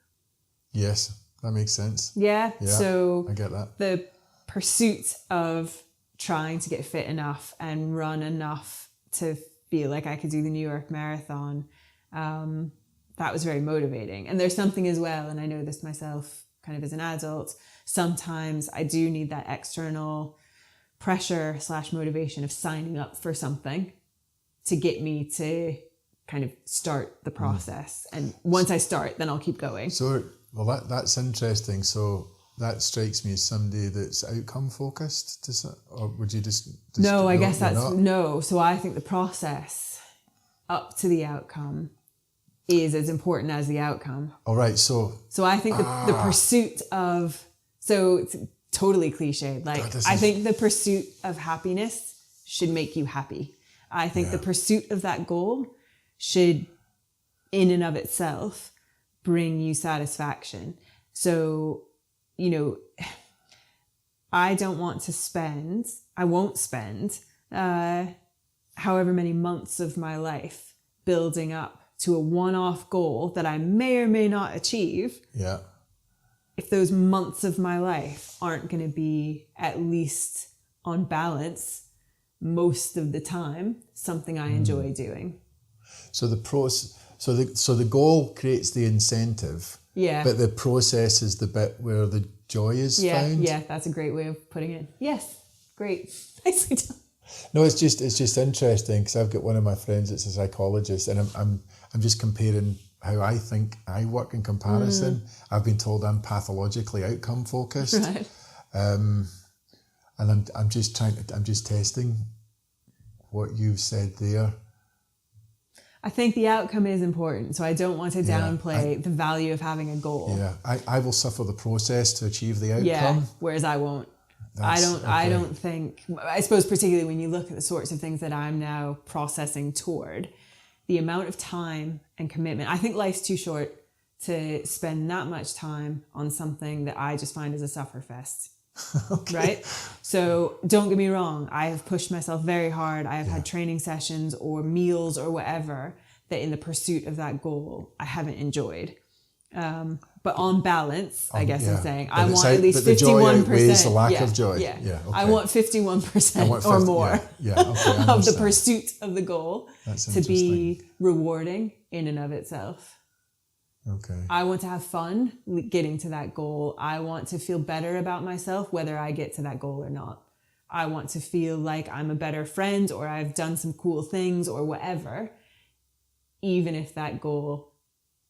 Yes, that makes sense.
Yeah. So
I get that.
The pursuit of trying to get fit enough and run enough to feel like I could do the New York Marathon, that was very motivating. And there's something as well, and I know this myself, kind of as an adult, sometimes I do need that external pressure / motivation of signing up for something to get me to kind of start the process. And once I start, then I'll keep going.
So, that's interesting. So that strikes me as somebody that's outcome focused, or would you just
no, I guess that's no. So I think the process up to the outcome is as important as the outcome.
All right, so
I think the pursuit of, so it's totally cliched. I think the pursuit of happiness should make you happy. I think the pursuit of that goal should, in and of itself, bring you satisfaction. So, I won't spend however many months of my life building up to a one-off goal that I may or may not achieve.
Yeah.
If those months of my life aren't going to be, at least on balance, most of the time, something I enjoy doing.
So the goal creates the incentive.
Yeah.
But the process is the bit where the joy is found.
Yeah, that's a great way of putting it. Yes, great. Nicely done.
No, it's just interesting because I've got one of my friends that's a psychologist, and I'm just comparing how I think I work in comparison. I've been told I'm pathologically outcome focused.
Right.
And I'm just testing what you've said there.
I think the outcome is important, so I don't want to downplay the value of having a goal.
Yeah, I will suffer the process to achieve the outcome.
Yeah, whereas I won't. I don't think, I suppose particularly when you look at the sorts of things that I'm now processing toward, the amount of time and commitment, I think life's too short to spend that much time on something that I just find is a sufferfest. Okay. Right? So don't get me wrong, I have pushed myself very hard. I have had training sessions or meals or whatever that in the pursuit of that goal I haven't enjoyed. But on balance, I guess I'm saying I want at least 51%.
The lack of joy.
Yeah.
Okay.
I want 51% or more of the pursuit of the goal to be rewarding in and of itself.
Okay.
I want to have fun getting to that goal. I want to feel better about myself, whether I get to that goal or not. I want to feel like I'm a better friend or I've done some cool things or whatever, even if that goal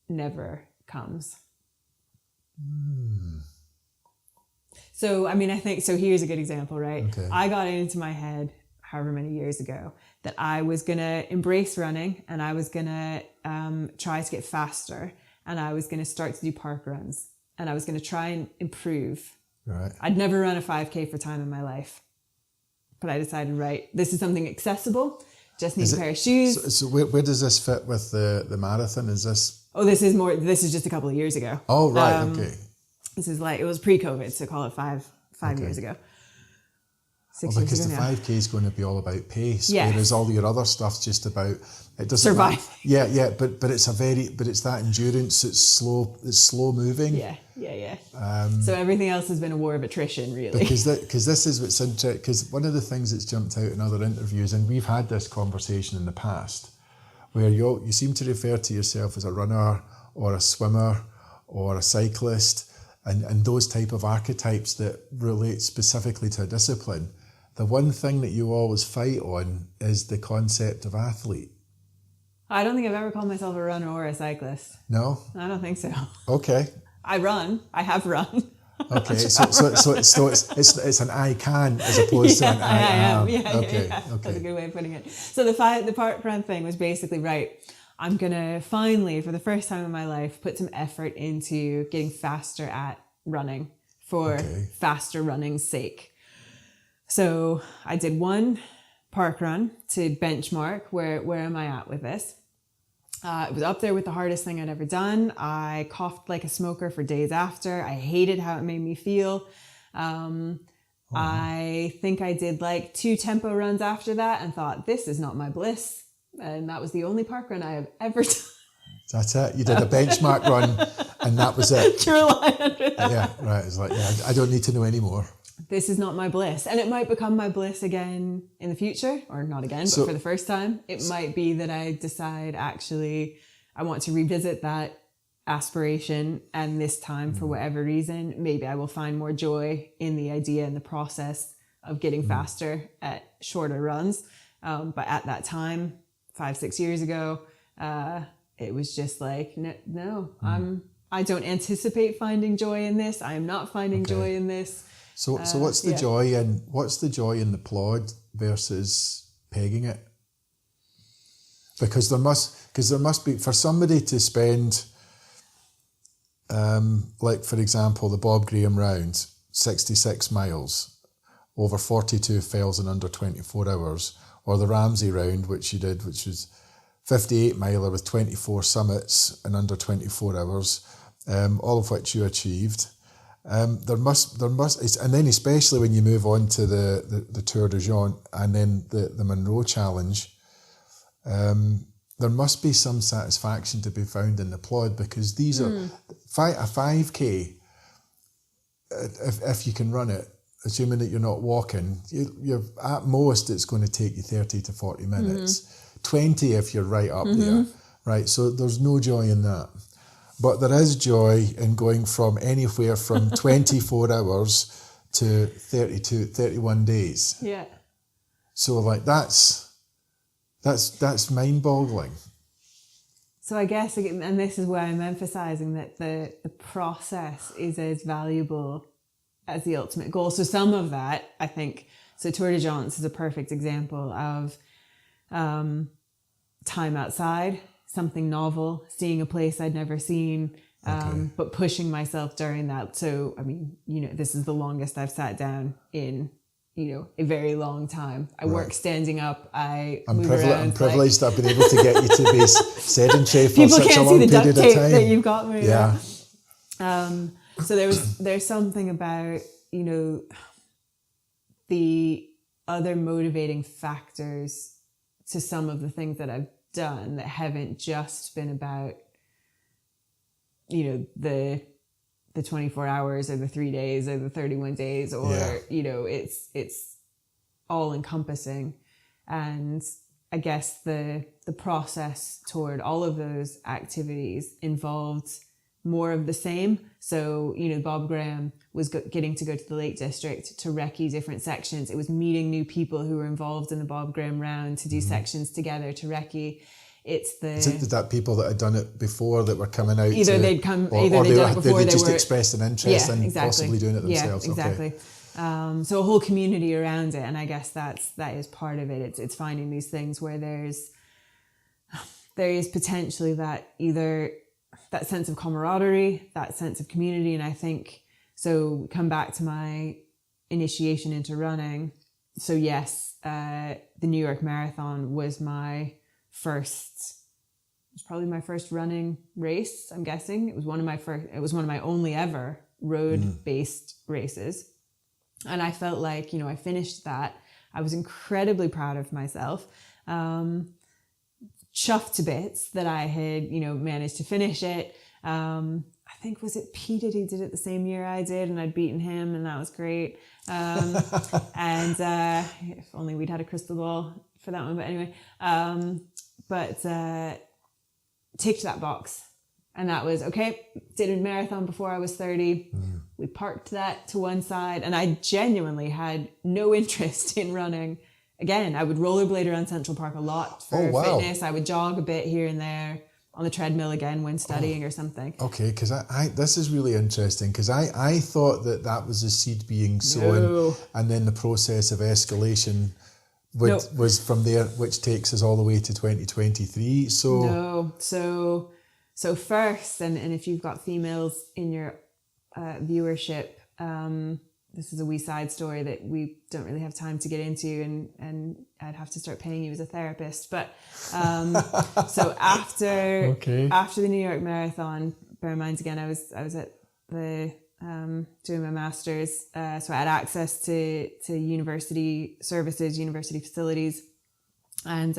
never comes. So, I mean, I think, so here's a good example, right?
Okay.
I got it into my head however many years ago that I was going to embrace running and I was going to try to get faster and I was going to start to do park runs and I was going to try and improve.
Right.
I'd never run a 5K for time in my life, but I decided, right, this is something accessible, just need a pair of shoes.
So where does this fit with the marathon? Is this...
Oh, this is just a couple of years ago.
Oh, right, okay.
This is like, it was pre-COVID, so call it five years ago. 6 years
because
ago
the
now.
5K is going to be all about pace,
Yes.
whereas all your other stuff's just about... It doesn't
survive.
Yeah, but it's that endurance, it's slow moving.
Yeah. So everything else has been a war of attrition, really.
Because this is what's interesting, because one of the things that's jumped out in other interviews, and we've had this conversation in the past, where you seem to refer to yourself as a runner or a swimmer or a cyclist, and those type of archetypes that relate specifically to a discipline. The one thing that you always fight on is the concept of athlete.
I don't think I've ever called myself a runner or a cyclist.
No?
I don't think so.
Okay.
I run. I have run.
Okay, so it's an I can as opposed to an I am.
Okay. That's a good way of putting it. So the park run thing was basically, right, I'm going to finally, for the first time in my life, put some effort into getting faster at running for faster running's sake. So I did one park run to benchmark where am I at with this. It was up there with the hardest thing I'd ever done. I coughed like a smoker for days after. I hated how it made me feel. I think I did like 2 tempo runs after that and thought, this is not my bliss. And that was the only park run I have ever done.
That's it. You did a benchmark run and that was it.
Drew a line under that.
Yeah, right. It's like, I don't need to know anymore.
This is not my bliss. And it might become my bliss again in the future, or not again, but for the first time. It might be that I decide, actually, I want to revisit that aspiration. And this time, for whatever reason, maybe I will find more joy in the idea and the process of getting faster at shorter runs. But at that time, 5-6 years ago, it was just like, no, I don't anticipate finding joy in this. I am not finding joy in this.
So what's the joy in the plod versus pegging it? Because there must be, for somebody to spend, like for example, the Bob Graham round, 66 miles over 42 fells in under 24 hours, or the Ramsey round, which you did, which was 58 miler with 24 summits in under 24 hours, all of which you achieved. There must, and then especially when you move on to the Tour de Gent and then the Munro Challenge, there must be some satisfaction to be found in the plod, because these are a 5K. If you can run it, assuming that you're not walking, you're at most it's going to take you 30 to 40 minutes, 20 if you're right up there, right? So there's no joy in that. But there is joy in going from anywhere from 24 hours to 31 days.
Yeah.
So like that's mind-boggling.
So I guess, and this is where I'm emphasizing that the process is as valuable as the ultimate goal. So some of that, I think, so 𝗪𝗏𝗃𝗀𝗃 is a perfect example of time outside, something novel, seeing a place I'd never seen, but pushing myself during that. So, I mean, this is the longest I've sat down in, a very long time. I work standing up. I'm
privileged that I've been able to get you to be sedentary for such a long period of time. People can't see the duct tape
that you've got me.
Yeah.
So there's something about, the other motivating factors to some of the things that I've done that haven't just been about, the 24 hours or the 3 days or the 31 days or, it's all encompassing. And I guess the process toward all of those activities involved more of the same. So, Bob Graham was getting to go to the Lake District to recce different sections. It was meeting new people who were involved in the Bob Graham round to do sections together to recce. Is it that people that had done it before that were coming out? Either they'd done it before. They just expressed an interest in possibly doing it themselves. Yeah, exactly. Okay. So a whole community around it, and I guess that is part of it. It's finding these things where there is potentially that either that sense of camaraderie, that sense of community, and I think so. Come back to my initiation into running. So yes, the New York Marathon was probably my first running race, I'm guessing. It was one of my only ever road-based races. And I felt like, I finished that. I was incredibly proud of myself. Chuffed to bits that I had, managed to finish it. I think, was it 𝗘𝗍𝗶𝗀𝗃 did it the same year I did, and I'd beaten him, and that was great. And if only we'd had a crystal ball for that one, but anyway. Ticked that box, and that was okay. Did a marathon before I was 30. We parked that to one side, and I genuinely had no interest in running. Again, I would rollerblade around Central Park a lot for fitness. I would jog a bit here and there on the treadmill again when studying or something. Okay, because
this is really interesting, because I thought that was a seed being sown, and then the process of escalation was from there, which takes us all the way to 2023.
So first, and if you've got females in your viewership, this is a wee side story that we don't really have time to get into, and I'd have to start paying you as a therapist. But so after the New York Marathon, bear in mind again, I was at the doing my master's, so I had access to university services, university facilities, and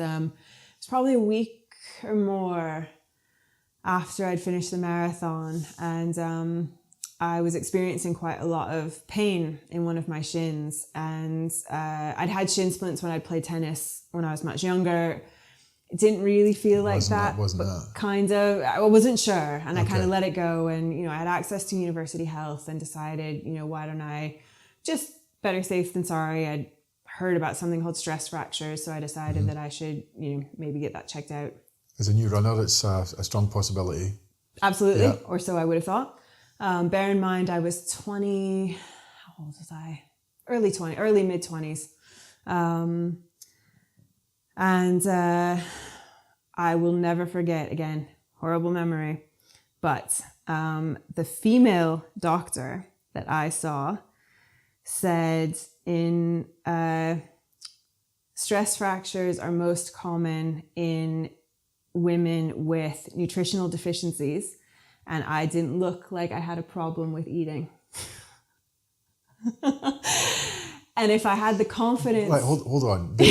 it's probably a week or more after I'd finished the marathon, and I was experiencing quite a lot of pain in one of my shins, and I'd had shin splints when I'd played tennis when I was much younger. It didn't really feel like that, kind of. I wasn't sure, and I kind of let it go. And I had access to university health, and decided, why don't I just better safe than sorry. I'd heard about something called stress fractures, so I decided that I should, maybe get that checked out.
As a new runner, it's a strong possibility.
Absolutely, or so I would have thought. Bear in mind, I was 20. How old was I? Early mid 20s. And I will never forget, again, horrible memory, but the female doctor that I saw said stress fractures are most common in women with nutritional deficiencies, and I didn't look like I had a problem with eating. And if I had the confidence...
Right, hold on. They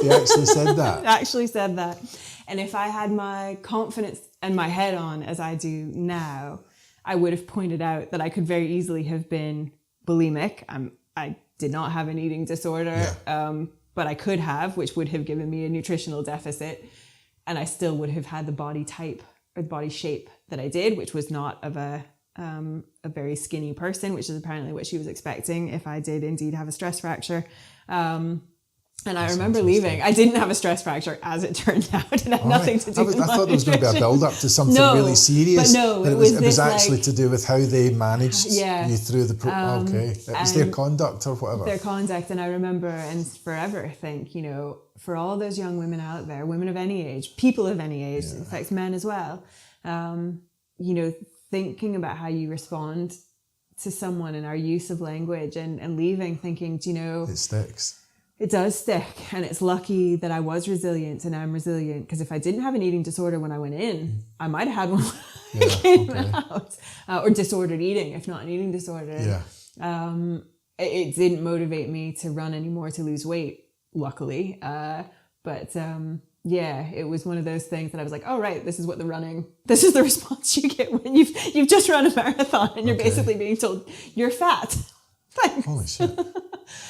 actually said that?
Actually said that. And if I had my confidence and my head on, as I do now, I would have pointed out that I could very easily have been bulimic. I did not have an eating disorder, but I could have, which would have given me a nutritional deficit. And I still would have had the body type or the body shape that I did, which was not of a very skinny person, which is apparently what she was expecting if I did indeed have a stress fracture. And I remember leaving. I didn't have a stress fracture, as it turned out. It had nothing to do with
I thought there was going to be a build-up to something really serious.
But no,
it was actually to do with how they managed you through the... okay. It was their conduct or whatever.
Their conduct. And I remember, and forever think, you know, for all those young women out there, women of any age, people of any age, it affects men as well, you know, thinking about how you respond to someone and our use of language and leaving thinking, do you know...
It sticks.
It does stick, and it's lucky that I was resilient and I'm resilient, because if I didn't have an eating disorder when I went in, I might have had one when I came out, or disordered eating, if not an eating disorder.
Yeah.
It didn't motivate me to run anymore to lose weight, luckily. But it was one of those things that I was like, oh, right, this is the response you get when you've just run a marathon and you're basically being told you're fat. Thanks.
Holy shit.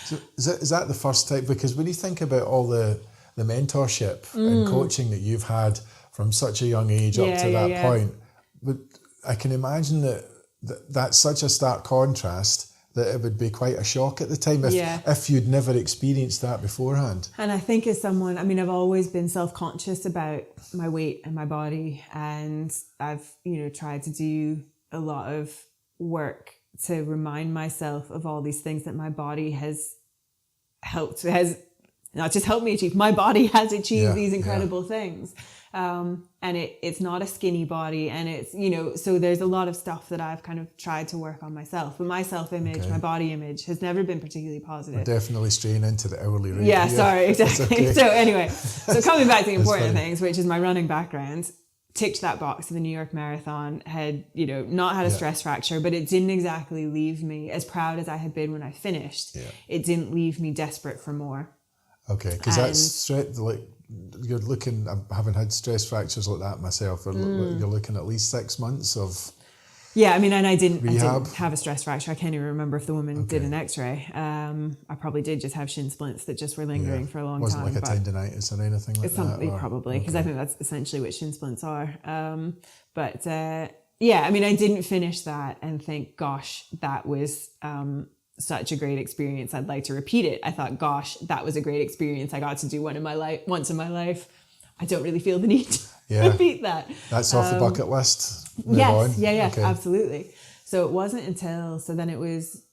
So is that the first type? Because when you think about all the mentorship and coaching that you've had from such a young age up to that point, but I can imagine that's such a stark contrast that it would be quite a shock at the time if you'd never experienced that beforehand.
And I think as someone, I mean, I've always been self-conscious about my weight and my body, and I've, you know, tried to do a lot of work to remind myself of all these things that my body has not just helped me achieve, my body has achieved these incredible things. And it's not a skinny body, and it's, you know, so there's a lot of stuff that I've kind of tried to work on myself, but my self-image, my body image has never been particularly positive.
We're definitely straying into the hourly rate.
Yeah, sorry, exactly.
Okay.
So anyway, so coming back to the important things, which is my running background, ticked that box of the New York Marathon, had, you know, not had a stress fracture, but it didn't exactly leave me, as proud as I had been when I finished, it didn't leave me desperate for more.
Okay, because that's straight, like, you're looking, I haven't had stress fractures like that myself, you're looking at least 6 months of...
Yeah, I mean, and I didn't have a stress fracture. I can't even remember if the woman did an x-ray. I probably did just have shin splints that just were lingering for a long time.
Wasn't like a tendinitis or anything like that?
Probably, because I think that's essentially what shin splints are. I mean, I didn't finish that and think, gosh, that was such a great experience. I'd like to repeat it. I thought, gosh, that was a great experience. I got to do once in my life. I don't really feel the need to repeat that.
That's off the bucket list.
Yes, okay. Absolutely. So it wasn't until, then it was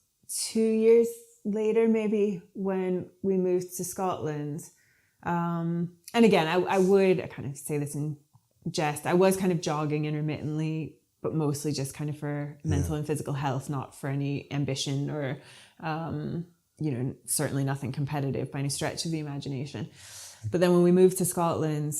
2 years later, maybe, when we moved to Scotland. And again, I kind of say this in jest, I was kind of jogging intermittently, but mostly just kind of for mental and physical health, not for any ambition or, you know, certainly nothing competitive by any stretch of the imagination. But then when we moved to Scotland,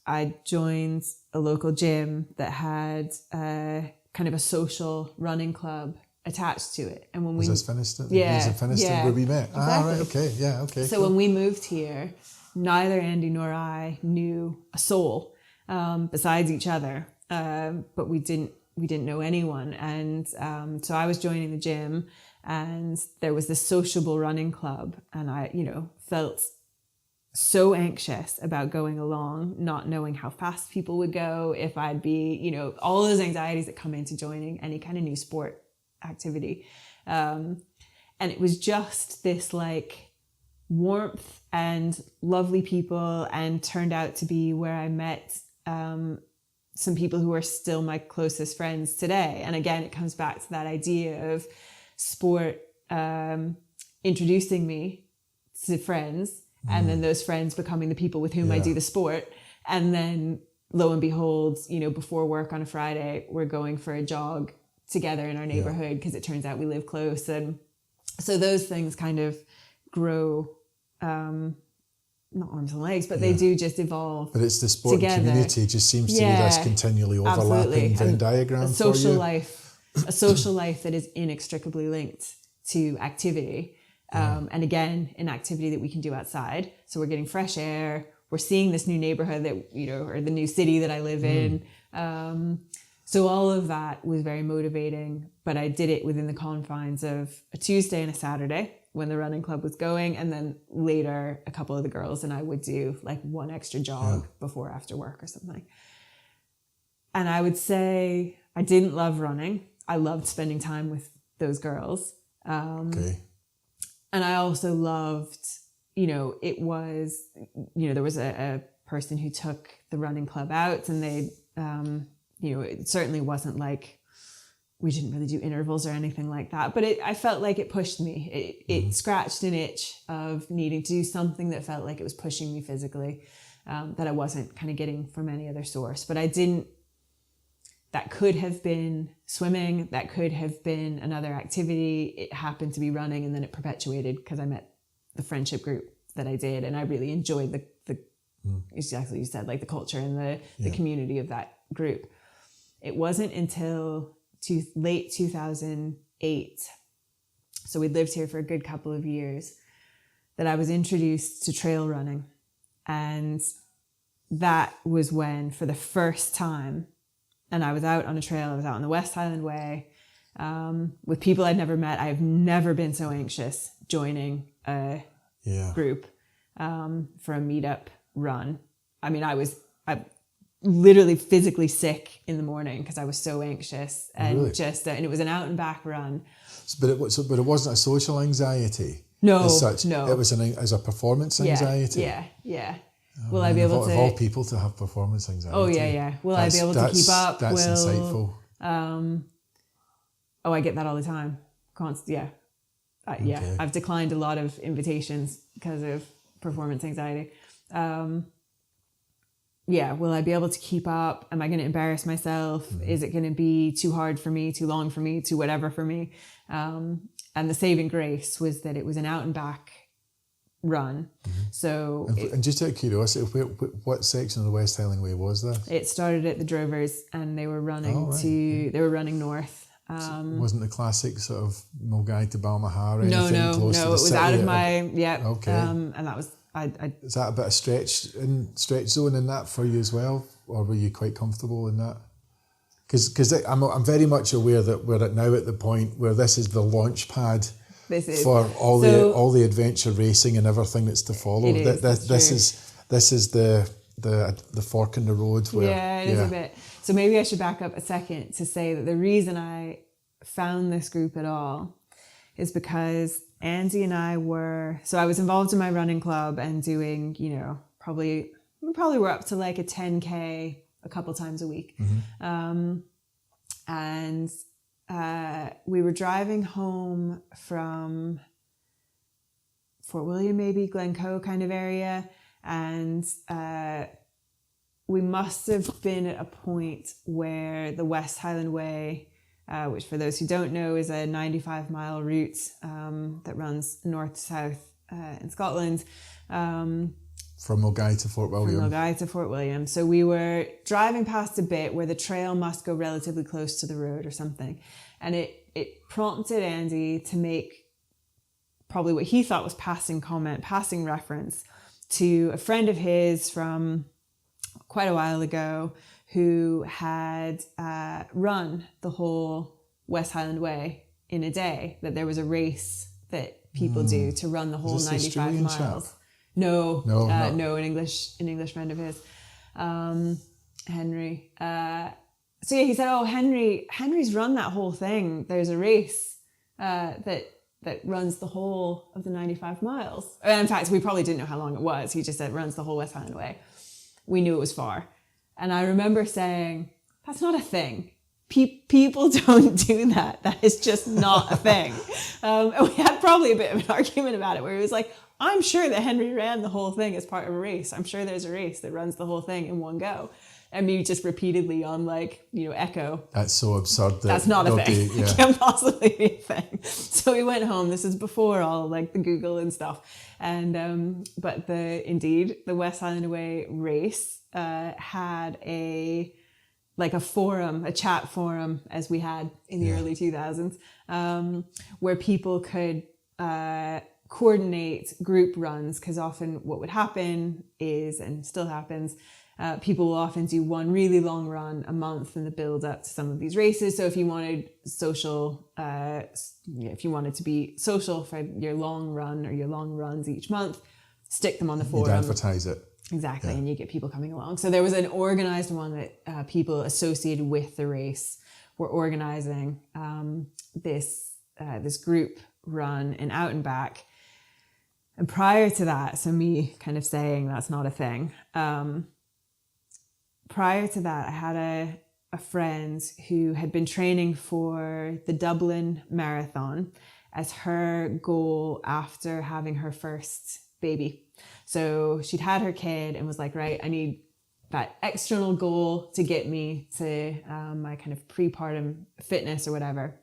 I joined a local gym that had kind of a social running club attached to it. And when
was this Finiston? Where we met?
Exactly.
Ah, right, okay.
So when we moved here, neither Andy nor I knew a soul besides each other, but we didn't know anyone. And so I was joining the gym, and there was this sociable running club, and I, you know, felt so anxious about going along, not knowing how fast people would go, if I'd be, you know, all those anxieties that come into joining any kind of new sport activity. And it was just this like warmth and lovely people, and turned out to be where I met some people who are still my closest friends today. And again, it comes back to that idea of sport introducing me to friends, and then those friends becoming the people with whom I do the sport. And then lo and behold, you know, before work on a Friday, we're going for a jog together in our neighborhood, because it turns out we live close. And so those things kind of grow, not arms and legs, but they do just evolve.
But it's the sport
together.
Community just seems to be this continually overlapping Venn diagram
a social life that is inextricably linked to activity. And again, an activity that we can do outside. So we're getting fresh air. We're seeing this new neighborhood that, you know, or the new city that I live in. So all of that was very motivating, but I did it within the confines of a Tuesday and a Saturday when the running club was going. And then later, a couple of the girls and I would do like one extra jog before or after work or something. And I would say I didn't love running. I loved spending time with those girls. And I also loved, it was, there was a person who took the running club out, and they, it certainly wasn't like, we didn't really do intervals or anything like that, but I felt like it pushed me. It scratched an itch of needing to do something that felt like it was pushing me physically, that I wasn't kind of getting from any other source. But that could have been swimming, that could have been another activity. It happened to be running, and then it perpetuated because I met the friendship group that I did, and I really enjoyed the exactly you said, like the culture and the community of that group. It wasn't until late 2008, so we'd lived here for a good couple of years, that I was introduced to trail running. And that was when, for the first time, and I was out on a trail, I was out on the West Highland Way, with people I'd never met. I've never been so anxious joining a group for a meetup run. I mean, I literally physically sick in the morning because I was so anxious, and and it was an out and back run.
But it wasn't a social anxiety.
No,
as such.
No.
It was as a performance anxiety.
Yeah. Will I be able to?
Of all people to have performance anxiety.
Oh yeah. Will I be able to keep up?
That's insightful.
I get that all the time. Okay. I've declined a lot of invitations because of performance anxiety. Will I be able to keep up? Am I going to embarrass myself? Is it going to be too hard for me, too long for me, too whatever for me? And the saving grace was that it was an out and back run. So
and just out of curiosity, what section of the West Highland Way was that?
It started at the Drovers, and they were running they were running north.
So it wasn't the classic sort of 𝗪𝗁𝗃𝗁 or anything close to the
it was
city
out of my
Okay.
and that was
Is that a bit of stretch zone in that for you as well, or were you quite comfortable in that? Because I'm very much aware that we're now at the point where this is the launch pad for all the adventure racing and everything that's to follow. This is the fork in the road. Where,
it is a bit. So maybe I should back up a second to say that the reason I found this group at all is because Andy and I I was involved in my running club and doing, we probably were up to like a 10K a couple times a week. And we were driving home from Fort William, maybe Glencoe kind of area. And we must have been at a point where the West Highland Way, which for those who don't know is a 95-mile route that runs north-south in Scotland.
From Milngavie to Fort William.
From Milngavie to Fort William. So we were driving past a bit where the trail must go relatively close to the road or something. And it prompted Andy to make probably what he thought was passing reference to a friend of his from quite a while ago who had run the whole West Highland Way in a day, that there was a race that people do to run the whole 95 miles.
Chap?
No, an English friend of his, Henry. So he said, Henry's run that whole thing. There's a race that runs the whole of the 95 miles. In fact, we probably didn't know how long it was. He just said runs the whole West Highland Way. We knew it was far. And I remember saying, that's not a thing. People don't do that. That is just not a thing. And we had probably a bit of an argument about it where he was like, I'm sure that Henry ran the whole thing as part of a race. I'm sure there's a race that runs the whole thing in one go. And me just repeatedly on echo. That's
so absurd.
That's not a thing. It can't possibly be a thing. So we went home. This is before all the Google and stuff. And but the West Highland Way race had a forum, a chat forum, as we had in the early 2000s, where people could coordinate group runs, because often what would happen is, and still happens, people will often do one really long run a month in the build up to some of these races. So if you wanted if you wanted to be social for your long run or your long runs each month, stick them on the forum.
You'd advertise it.
Exactly, and you get people coming along. So there was an organized one that people associated with the race were organizing this group run in out and back. And prior to that, so me kind of saying that's not a thing. Prior to that, I had a friend who had been training for the Dublin Marathon as her goal after having her first baby. So she'd had her kid and was like, right, I need that external goal to get me to my kind of prepartum fitness or whatever.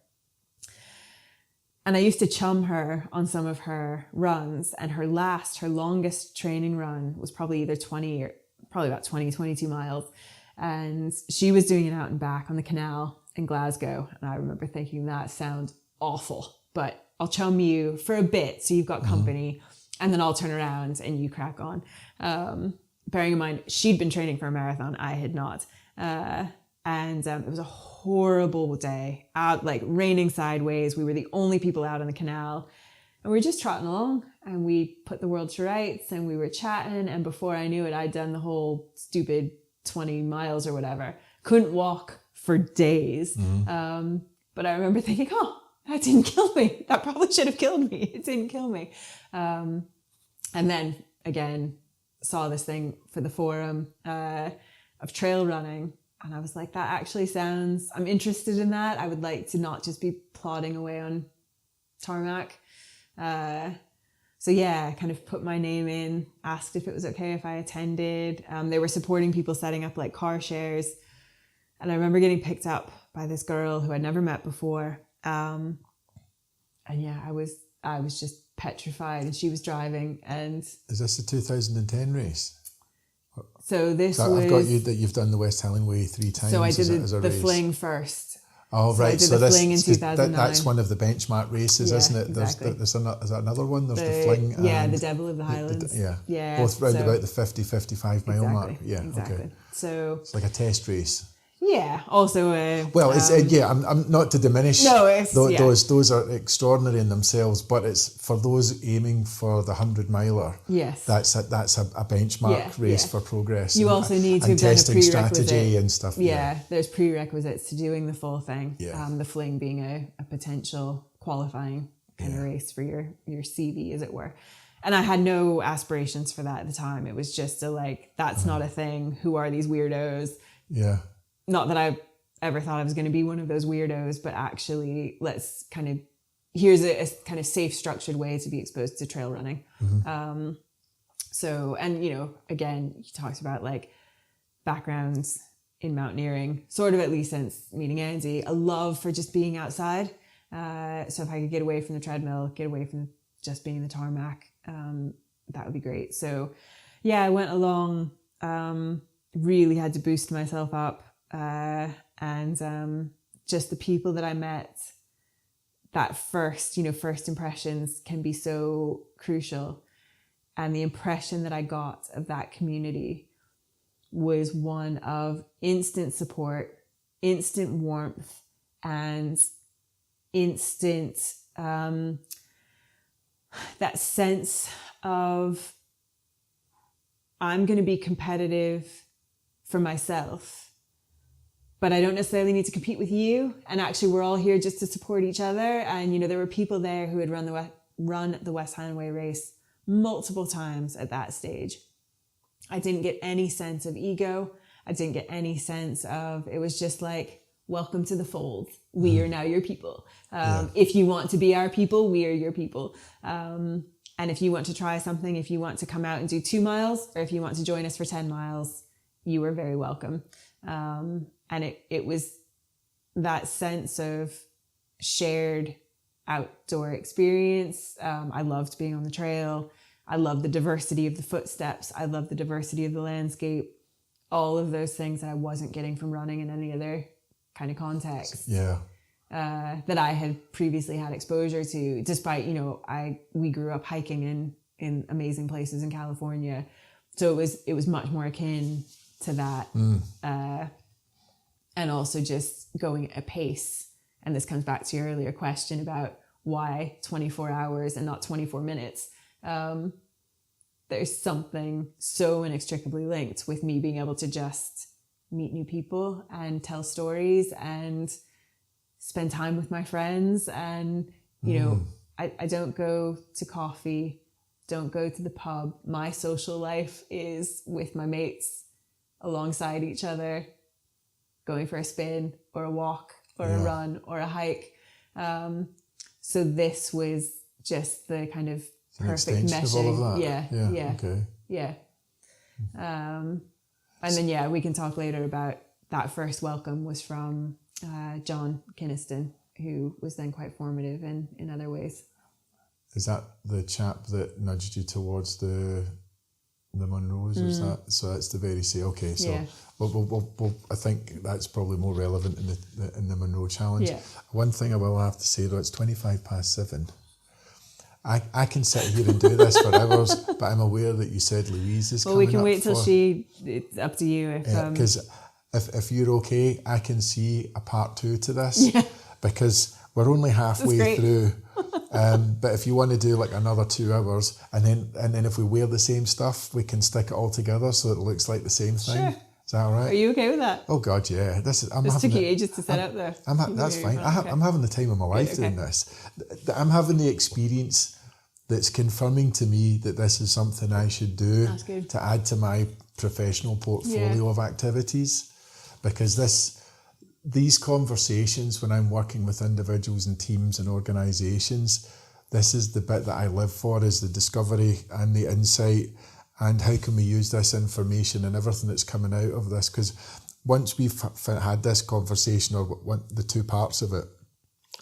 And I used to chum her on some of her runs, and her longest training run was probably either 22 miles. And she was doing it out and back on the canal in Glasgow. And I remember thinking, that sounds awful, but I'll chum you for a bit so you've got company, and then I'll turn around and you crack on. Bearing in mind, she'd been training for a marathon, I had not. And it was a horrible day, out like raining sideways. We were the only people out on the canal, and we were just trotting along, and we put the world to rights, and we were chatting. And before I knew it, I'd done the whole stupid 20 miles or whatever. Couldn't walk for days. But I remember thinking, oh, that didn't kill me. That probably should have killed me. It didn't kill me. And then again, saw this thing for the forum of trail running. And I was like, that actually sounds, I'm interested in that. I would like to not just be plodding away on tarmac. So yeah, kind of put my name in, asked if it was okay if I attended. They were supporting people setting up like car shares. And I remember getting picked up by this girl who I'd never met before. And yeah, I was just petrified, and she was driving. And
is this the 2010 race?
So this
so
was...
I've got you that you've done the West Highland Way 3 times.
So I did
the
the fling first.
Oh,
so
right.
I did
so
the
this,
fling in 2009.
that's one of the benchmark races, isn't it?
Exactly.
Is that another one? There's the fling.
Yeah, the 𝗘𝗿𝗶𝗲 the Highlands.
Yeah. Both round about the 55 mile mark. Yeah,
exactly.
Okay.
So
it's like a test race.
Yeah, also
well, it's I'm not to diminish.
No, it's
those are extraordinary in themselves, but it's for those aiming for the 100-miler.
Yes,
that's a benchmark race for progress.
You also need to have done a
testing strategy and stuff.
Yeah, there's prerequisites to doing the full thing.
Yeah.
The fling being a potential qualifying kind of race for your CV, as it were. And I had no aspirations for that at the time. It was just that's not a thing. Who are these weirdos?
Yeah.
Not that I ever thought I was going to be one of those weirdos, but actually here's a kind of safe, structured way to be exposed to trail running. So, and, again, he talks about backgrounds in mountaineering, sort of at least since meeting Andy, a love for just being outside. So if I could get away from the treadmill, get away from just being the tarmac, that would be great. So yeah, I went along, really had to boost myself up. And just the people that I met, that first impressions can be so crucial. And the impression that I got of that community was one of instant support, instant warmth, and instant, that sense of, I'm going to be competitive for myself, but I don't necessarily need to compete with you. And actually, we're all here just to support each other. And, there were people there who had run the West Highland Way race multiple times at that stage. I didn't get any sense of ego. I didn't get any sense of, it was just welcome to the fold. We are now your people. If you want to be our people, we are your people. And if you want to try something, if you want to come out and do 2 miles, or if you want to join us for 10 miles, you are very welcome. And it was that sense of shared outdoor experience. I loved being on the trail. I loved the diversity of the footsteps. I loved the diversity of the landscape. All of those things that I wasn't getting from running in any other kind of context.
Yeah.
That I had previously had exposure to, despite, we grew up hiking in amazing places in California. So it was much more akin to that. And also just going at a pace. And this comes back to your earlier question about why 24 hours and not 24 minutes. There's something so inextricably linked with me being able to just meet new people and tell stories and spend time with my friends. And, I don't go to coffee don't go to the pub. My social life is with my mates alongside each other, going for a spin or a walk or a run or a hike. So this was just the kind of perfect meshing.
Of all of that.
Yeah.
Okay.
Yeah. And then, we can talk later about that first welcome was from John Kynaston, who was then quite formative in other ways.
Is that the chap that nudged you towards the Munros? Or is that, so that's the very say, okay, so well, I think that's probably more relevant in the Munro challenge.
Yeah.
One thing I will have to say though, it's 7:25. I can sit here and do this for hours, but I'm aware that you said Louise is coming up.
Well, we can wait till it's up to you.
Because if you're okay, I can see a part 2 to this, because we're only halfway through. But if you want to do like another 2 hours, and then if we wear the same stuff, we can stick it all together so it looks like the same thing.
Sure.
Is that all right?
Are you okay with that?
Oh God, yeah.
This took you ages to set up there.
That's fine. I'm having the time of my life doing this. I'm having the experience that's confirming to me that this is something I should do to add to my professional portfolio of activities, because these conversations, when I'm working with individuals and teams and organisations, this is the bit that I live for, is the discovery and the insight, and how can we use this information and everything that's coming out of this. Because once we've had this conversation, or the 2 parts of it,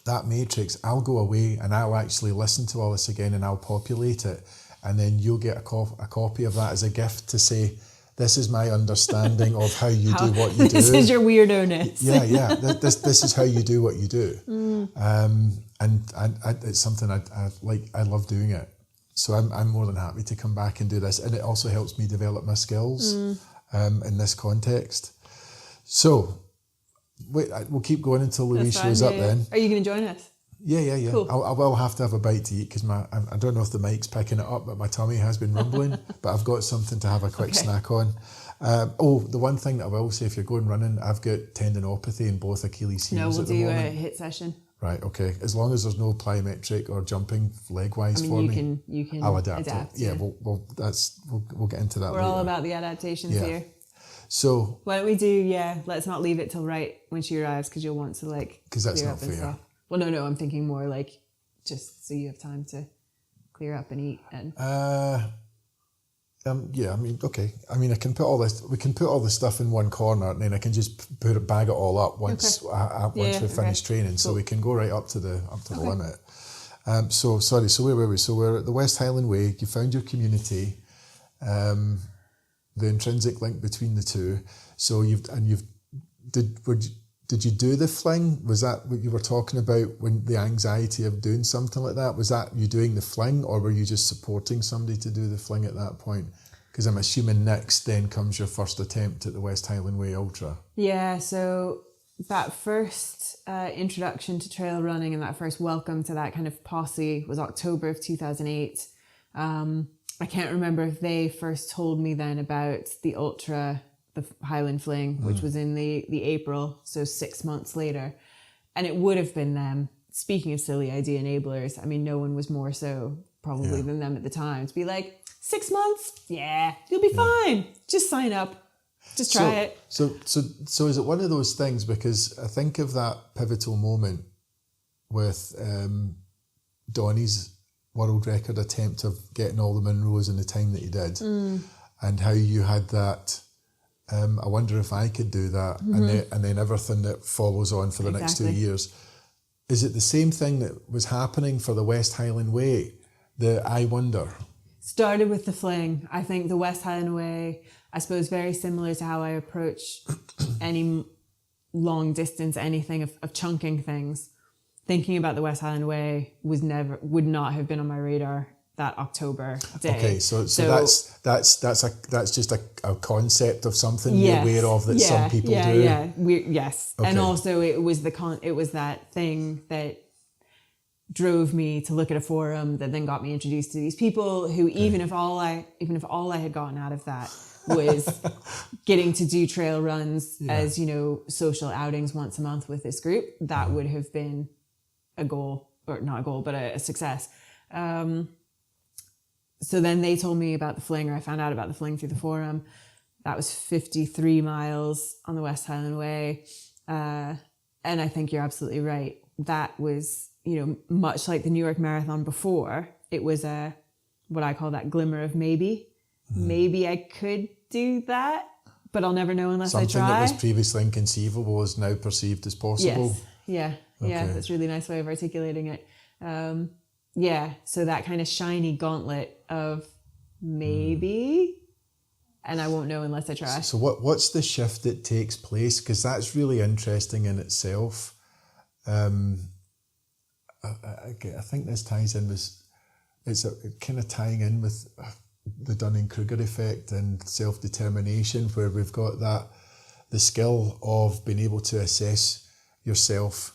that matrix, I'll go away and I'll actually listen to all this again and I'll populate it, and then you'll get a copy of that as a gift to say, this is my understanding of how you do what you do.
This is your weirdo-ness.
Yeah. This is how you do what you do. And it's something I love doing it. So I'm more than happy to come back and do this. And it also helps me develop my skills in this context. So we'll keep going until Louise shows up then.
Are you going to join us?
Yeah.
Cool.
I will have to have a bite to eat, because I don't know if the mic's picking it up, but my tummy has been rumbling. But I've got something to have a quick snack on. The one thing that I will say, if you're going running, I've got tendinopathy in both Achilles heels at the moment.
No, we'll do a HIIT session.
Right, okay. As long as there's no plyometric or jumping leg-wise for me,
you can
I'll adapt.
Yeah,
we'll get into that.
We're all about the adaptations here.
So
why don't we do? Let's not leave it till right when she arrives, because you'll want to
because that's not fair.
Stuff. Well, no, I'm thinking more like just so you have time to clear up and eat and.
Okay. I can put all this. We can put all the stuff in one corner, and then I can just bag it all up once we finish training, cool. So we can go right up to the limit. So where were we? So we're at the West Highland Way. You found your community, the intrinsic link between the two. So did you do the fling? Was that what you were talking about, when the anxiety of doing something like that? Was that you doing the fling, or were you just supporting somebody to do the fling at that point? Because I'm assuming next then comes your first attempt at the West Highland Way Ultra. Yeah,
so that first introduction to trail running and that first welcome to that kind of posse was October of 2008. I can't remember if they first told me then about the Ultra, the Highland Fling, which was in the April, so 6 months later. And it would have been them. Speaking of silly idea enablers, no one was more so probably than them at the time to be like, 6 months? Yeah, you'll be fine. Just sign up. Just try it.
So is it one of those things, because I think of that pivotal moment with Donnie's world record attempt of getting all the Munros in the time that he did, and how you had that, I wonder if I could do that, and then everything that follows on for the next 2 years. Is it the same thing that was happening for the West Highland Way? I wonder.
Started with the fling. I think the West Highland Way, I suppose, very similar to how I approach any long distance, anything of chunking things. Thinking about the West Highland Way would not have been on my radar that October day.
Okay, so that's just a concept of something you're aware of that some people do.
Yeah, yes. Okay. And also it was that thing that drove me to look at a forum that then got me introduced to these people who, even if all I had gotten out of that was getting to do trail runs as, social outings once a month with this group, that would have been a goal, or not a goal, but a success. So then they told me about the fling, or I found out about the fling through the forum. That was 53 miles on the West Highland Way. And I think you're absolutely right. That was, much like the New York Marathon before, it was what I call that glimmer of maybe. Mm-hmm. Maybe I could do that, but I'll never know unless I try.
Something that was previously inconceivable is now perceived as possible.
Yes. Yeah. Okay. Yeah. That's a really nice way of articulating it. So that kind of shiny gauntlet of maybe, and I won't know unless I try.
So what's the shift that takes place? Because that's really interesting in itself. I think this ties in with, it's kind of tying in with the Dunning-Kruger effect and self-determination, where we've got the skill of being able to assess yourself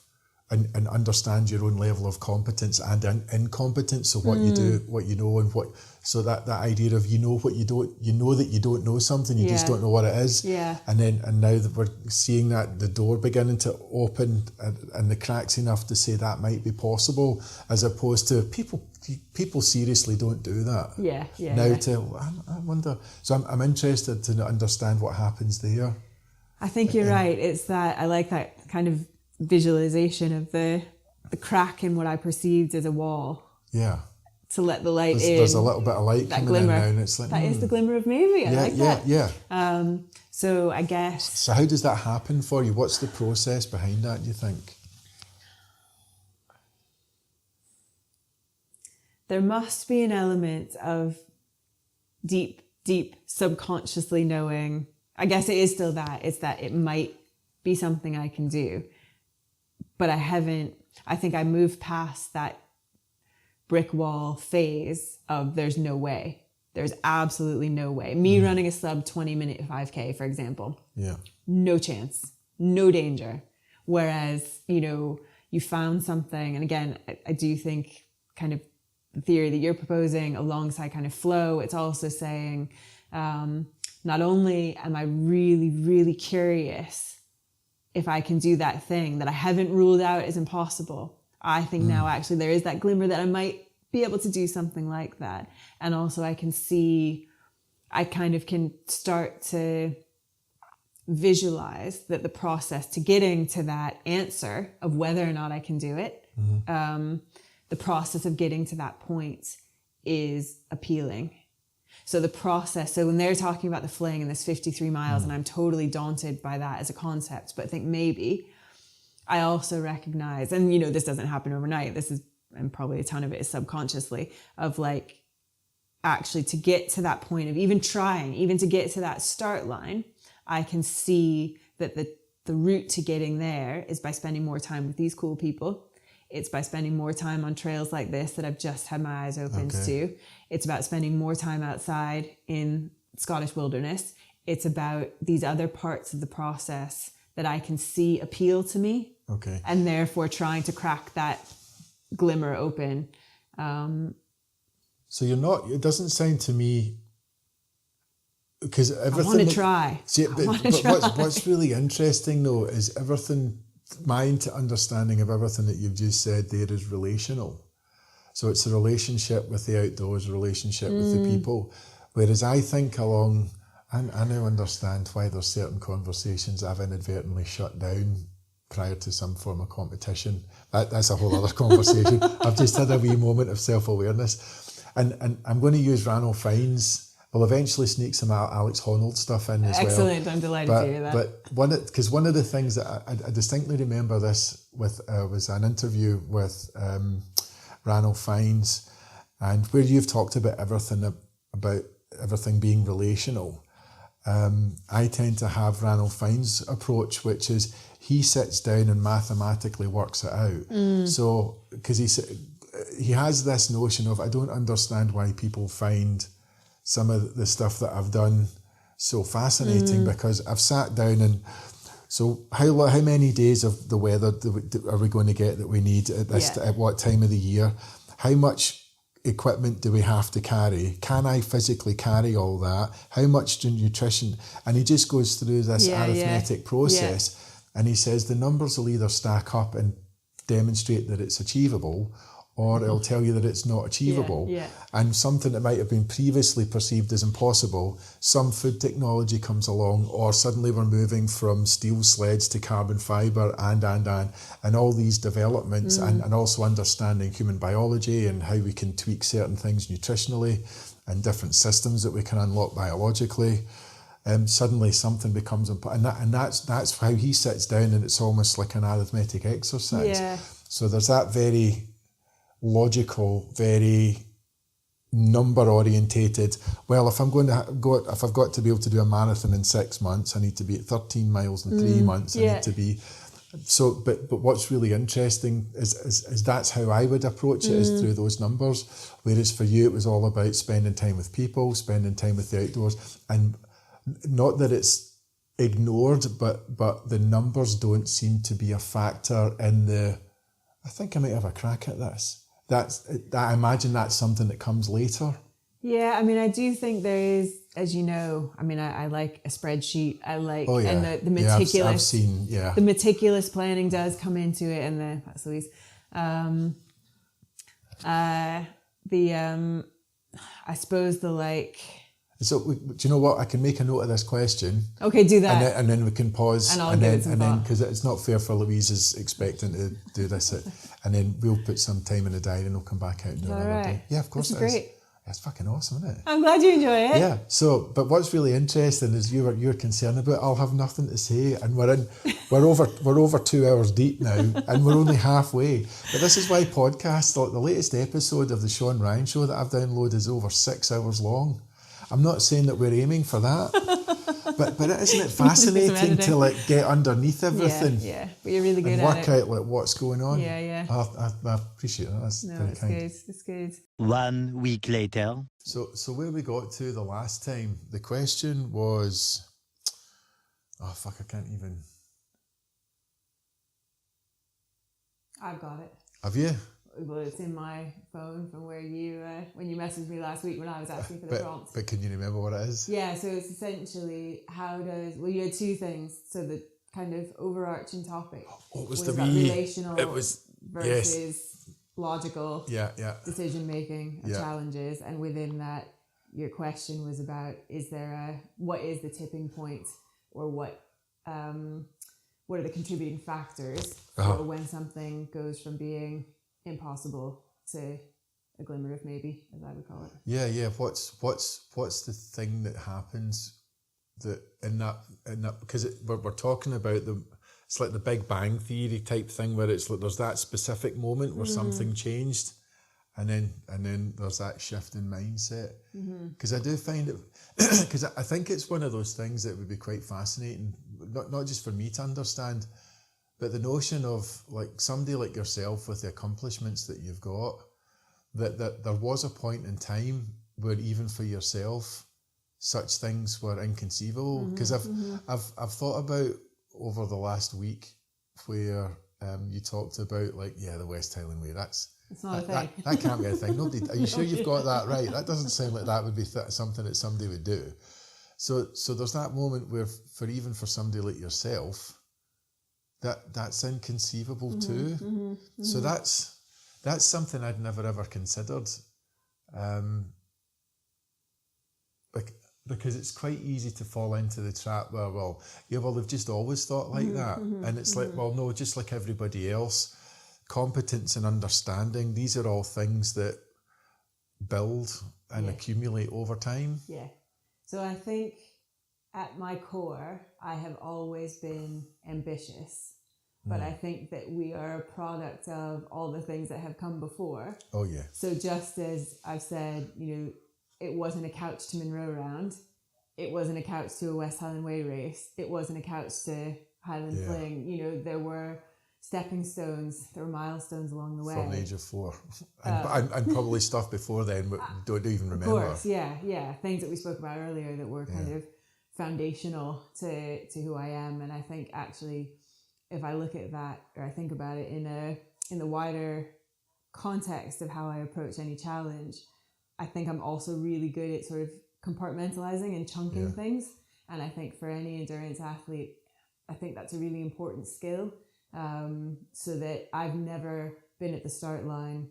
and understand your own level of competence and incompetence. So what you do, what you know, and so that idea of what you don't, that you don't know something, you just don't know what it is. Yeah. And now that we're seeing that the door beginning to open and the cracks enough to say that might be possible, as opposed to people seriously don't do that.
Yeah.
I wonder. So I'm interested to understand what happens there.
I think you're right. It's that I like that kind of visualization of the crack in what I perceived as a wall.
Yeah.
To let the light in.
There's a little bit of light coming
glimmer.
in now, and it's like
that is the glimmer of maybe. I like that.
Yeah.
So I guess.
So how does that happen for you? What's the process behind that, do you think?
There must be an element of deep subconsciously knowing. I guess it is still that. It's that it might be something I can do. But I think I moved past that brick wall phase of there's no way. There's absolutely no way. Me running a sub 20-minute 5K, for example.
Yeah.
No chance. No danger. Whereas, you found something. And again, I do think kind of the theory that you're proposing alongside kind of flow, it's also saying, not only am I really, really curious if I can do that thing that I haven't ruled out as impossible, I think now actually there is that glimmer that I might be able to do something like that. And also I can start to visualize that the process to getting to that answer of whether or not I can do it, the process of getting to that point is appealing. So when they're talking about the fling and this 53 miles, and I'm totally daunted by that as a concept, but I think maybe I also recognize, and this doesn't happen overnight, and probably a ton of it is subconsciously, of like, actually to get to that point of even to get to that start line, I can see that the route to getting there is by spending more time with these cool people. It's by spending more time on trails like this that I've just had my eyes opened to. It's about spending more time outside in Scottish wilderness. It's about these other parts of the process that I can see appeal to me. Okay. And therefore trying to crack that glimmer open.
So it doesn't sound to me, because everything.
I want to try.
What's really interesting though is my understanding of everything that you've just said there is relational. So it's a relationship with the outdoors, a relationship with the people. Whereas I think I now understand why there's certain conversations I've inadvertently shut down prior to some form of competition. That's a whole other conversation. I've just had a wee moment of self-awareness. And I'm going to use Ranulph Fiennes. We'll eventually sneak some Alex Honnold stuff in as well.
Excellent, I'm delighted to hear that.
But one of the things that I distinctly remember this with was an interview with Ranulph Fiennes, and where you've talked about everything being relational. I tend to have Ranulph Fiennes' approach, which is he sits down and mathematically works it out. So, because he has this notion of, I don't understand why people find some of the stuff that I've done so fascinating, because I've sat down and so how many days of the weather are we going to get that we need at what time of the year? How much equipment do we have to carry? Can I physically carry all that? How much do nutrition? And he just goes through this arithmetic process, and he says the numbers will either stack up and demonstrate that it's achievable, or it'll tell you that it's not achievable. And something that might have been previously perceived as impossible, some food technology comes along, or suddenly we're moving from steel sleds to carbon fibre and all these developments and also understanding human biology and how we can tweak certain things nutritionally and different systems that we can unlock biologically. Suddenly something becomes important, and that's how he sits down, and it's almost like an arithmetic exercise. So there's that very logical, very number orientated. Well, if I've got to be able to do a marathon in 6 months, I need to be at 13 miles in 3 months. I need to be. So, but what's really interesting is that's how I would approach it, is through those numbers. Whereas for you, it was all about spending time with people, spending time with the outdoors, and not that it's ignored, but the numbers don't seem to be a factor in the. I think I might have a crack at this. I imagine that's something that comes later.
Yeah, I mean, I do think there is, as you know, I mean, I like a spreadsheet. I like, and the meticulous,
I've seen,
the meticulous planning does come into it, and that's Louise. I suppose the like.
So, do you know what? I can make a note of this question.
Okay, do that.
And then we can pause.
And I'll give it some thought.
Because it's not fair for Louise is expecting to do this. And then we'll put some time in the diary and we'll come back out and do another day. Yeah, of course
it is. Great.
It's fucking awesome, isn't it?
I'm glad you enjoy it.
Yeah. So, but what's really interesting is you're concerned about. I'll have nothing to say, and we're over 2 hours deep now, and we're only halfway. But this is why podcasts, like the latest episode of the Sean Ryan Show that I've downloaded, is over 6 hours long. I'm not saying that we're aiming for that, but isn't it fascinating to like get underneath everything?
Yeah, but you're really good
and
at
work
it.
out like what's going on.
Yeah.
I appreciate that. That's very kind.
It's good.
1 week later.
So where we got to the last time, the question was, oh fuck, I can't even.
I've got it.
Have you?
Well, it's in my phone from where you when you messaged me last week when I was asking for the prompts.
But can you remember what it is?
Yeah, so it's essentially you had two things. So the kind of overarching topic was that relational versus logical decision making challenges, and within that, your question was about what is the tipping point, or what are the contributing factors for when something goes from being impossible to a glimmer of maybe, as I would call it.
Yeah. What's the thing that happens that in that because we're talking about it's like the Big Bang Theory type thing, where it's like there's that specific moment where something changed, and then there's that shift in mindset. Because I do find it, because I think it's one of those things that would be quite fascinating, not just for me to understand. But the notion of like somebody like yourself with the accomplishments that you've got, that there was a point in time where even for yourself, such things were inconceivable. Because I've thought about over the last week where you talked about like the West Highland Way.
It's not a thing.
That can't be a thing. Nobody. Are you sure you've got that right? That doesn't sound like that would be something that somebody would do. So there's that moment where for somebody like yourself. That's inconceivable too. So that's something I'd never ever considered, because it's quite easy to fall into the trap where they've just always thought like that, and it's like, well, no, just like everybody else, competence and understanding, these are all things that build and accumulate over time.
Yeah. So I think at my core, I have always been ambitious, but I think that we are a product of all the things that have come before.
Oh, yeah.
So just as I've said, it wasn't a couch to Munro round, it wasn't a couch to a West Highland Way race, it wasn't a couch to Highland Fling. There were stepping stones, there were milestones along the way.
From the age of 4. And probably stuff before then, but don't even remember.
Of course, yeah. Things that we spoke about earlier that were kind of foundational to who I am. And I think actually, if I look at that, or I think about it in the wider context of how I approach any challenge, I think I'm also really good at sort of compartmentalizing and chunking things. And I think for any endurance athlete, I think that's a really important skill, so that I've never been at the start line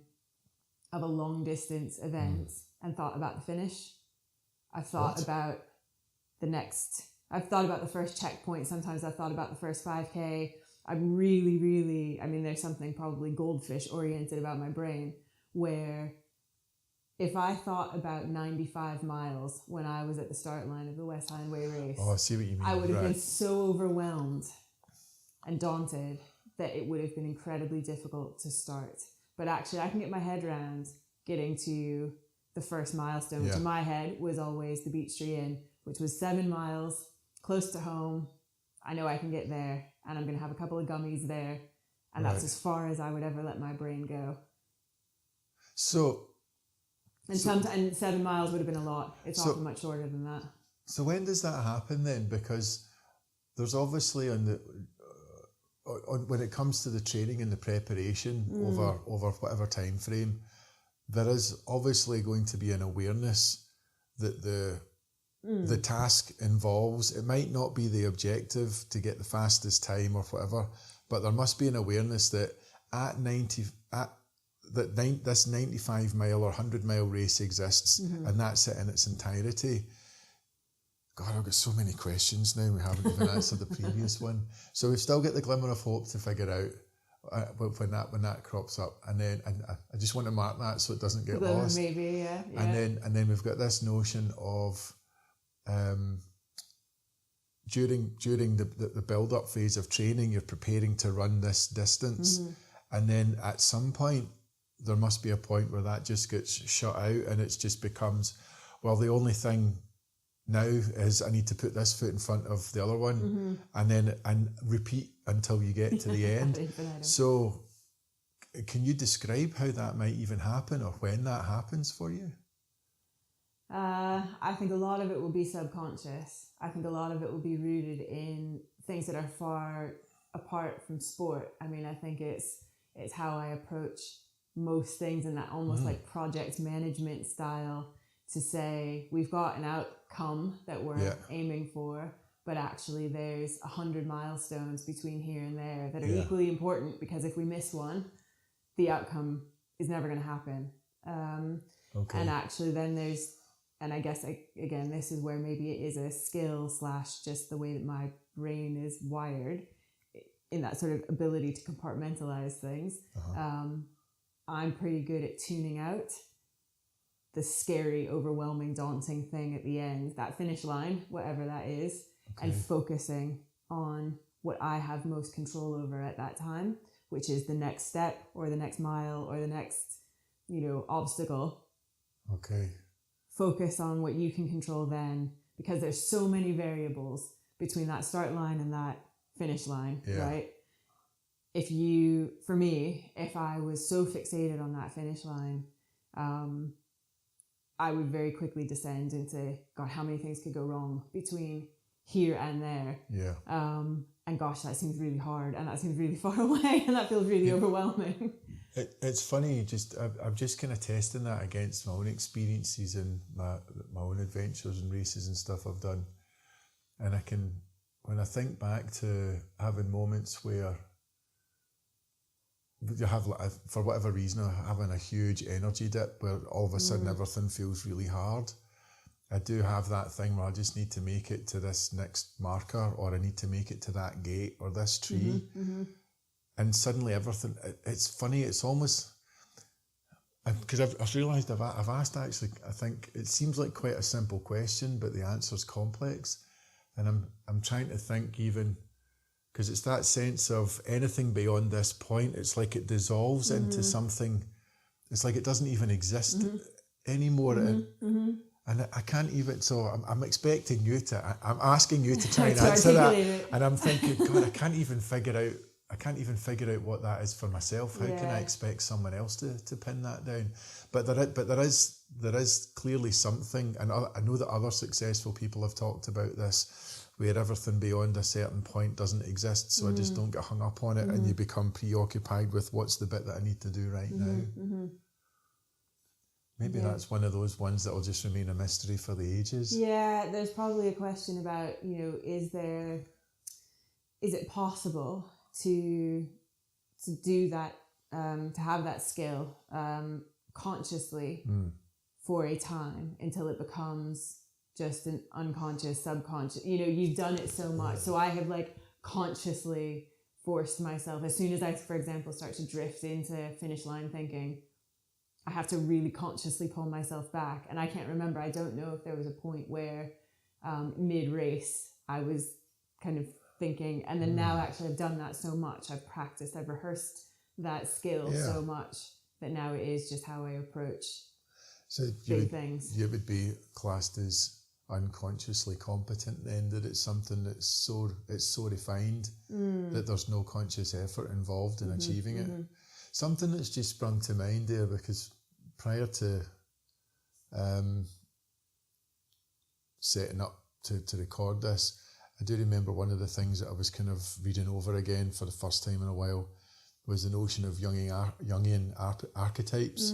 of a long distance event and thought about the finish. I've thought about I've thought about the first checkpoint. Sometimes I've thought about the first 5K. I'm really, there's something probably goldfish oriented about my brain where if I thought about 95 miles when I was at the start line of the West Highway race,
I see what you mean.
I would have been so overwhelmed and daunted that it would have been incredibly difficult to start. But actually, I can get my head around getting to the first milestone, which in my head was always the 𝗵𝗺, which was 7 miles, close to home. I know I can get there, and I'm going to have a couple of gummies there, and that's as far as I would ever let my brain go. And 7 miles would have been a lot. It's often much shorter than that.
So when does that happen then? Because there's obviously when it comes to the training and the preparation over whatever time frame, there is obviously going to be an awareness that the task involves. It might not be the objective to get the fastest time or whatever, but there must be an awareness that this 95 mile or 100 mile race exists, and that's it in its entirety. God, I've got so many questions now. We haven't even answered the previous one. So we've still got the glimmer of hope to figure out when that crops up, and then I just want to mark that so it doesn't get lost.
Maybe, yeah.
And then we've got this notion of during the build up phase of training, you're preparing to run this distance, and then at some point there must be a point where that just gets shut out, and it just becomes, well, the only thing now is I need to put this foot in front of the other one, and repeat until you get to the end. So can you describe how that might even happen, or when that happens for you?
I think a lot of it will be subconscious. I think a lot of it will be rooted in things that are far apart from sport. I mean, I think it's how I approach most things in that almost like project management style, to say we've got an outcome that we're aiming for, but actually there's 100 milestones between here and there that are equally important, because if we miss one, the outcome is never going to happen. And actually then there's, and I guess again, this is where maybe it is a skill / just the way that my brain is wired, in that sort of ability to compartmentalize things. I'm pretty good at tuning out the scary, overwhelming, daunting thing at the end, that finish line, whatever that is, and focusing on what I have most control over at that time, which is the next step or the next mile or the next, obstacle. Focus on what you can control then, because there's so many variables between that start line and that finish line, right? For me, if I was so fixated on that finish line, I would very quickly descend into, God, how many things could go wrong between here and there? And gosh, that seems really hard, and that seems really far away, and that feels really overwhelming.
It's funny, I'm just kind of testing that against my own experiences and my own adventures and races and stuff I've done. And when I think back to having moments where you have, for whatever reason, having a huge energy dip where all of a sudden everything feels really hard. I do have that thing where I just need to make it to this next marker, or I need to make it to that gate or this tree. And suddenly everything, it's funny, it's almost, because I've realised I've asked, actually, I think it seems like quite a simple question, but the answer's complex. And I'm trying to think, even, because it's that sense of anything beyond this point, it's like it dissolves into something, it's like it doesn't even exist anymore. And I can't even, so I'm expecting you I'm asking you to try and answer that. And I'm thinking, God, I can't even figure out what that is for myself. How can I expect someone else to pin that down? But there is clearly something, and I know that other successful people have talked about this, where everything beyond a certain point doesn't exist, so I just don't get hung up on it, and you become preoccupied with what's the bit that I need to do right now. Maybe that's one of those ones that will just remain a mystery for the ages. Yeah,
there's probably a question about, is it possible to do that, to have that skill consciously for a time until it becomes just an unconscious, subconscious. You know, you've done it so much. So I have like consciously forced myself, as soon as I, for example, start to drift into finish line thinking, I have to really consciously pull myself back. And I can't remember, I don't know if there was a point where mid-race I was kind of thinking, and then now actually I've done that so much, I've practiced, I've rehearsed that skill so much that now it is just how I approach big things.
You would be classed as unconsciously competent then, that it's something that's so refined that there's no conscious effort involved in achieving it. Something that's just sprung to mind there, because prior to setting up to record this, I do remember one of the things that I was kind of reading over again for the first time in a while was the notion of Jungian archetypes,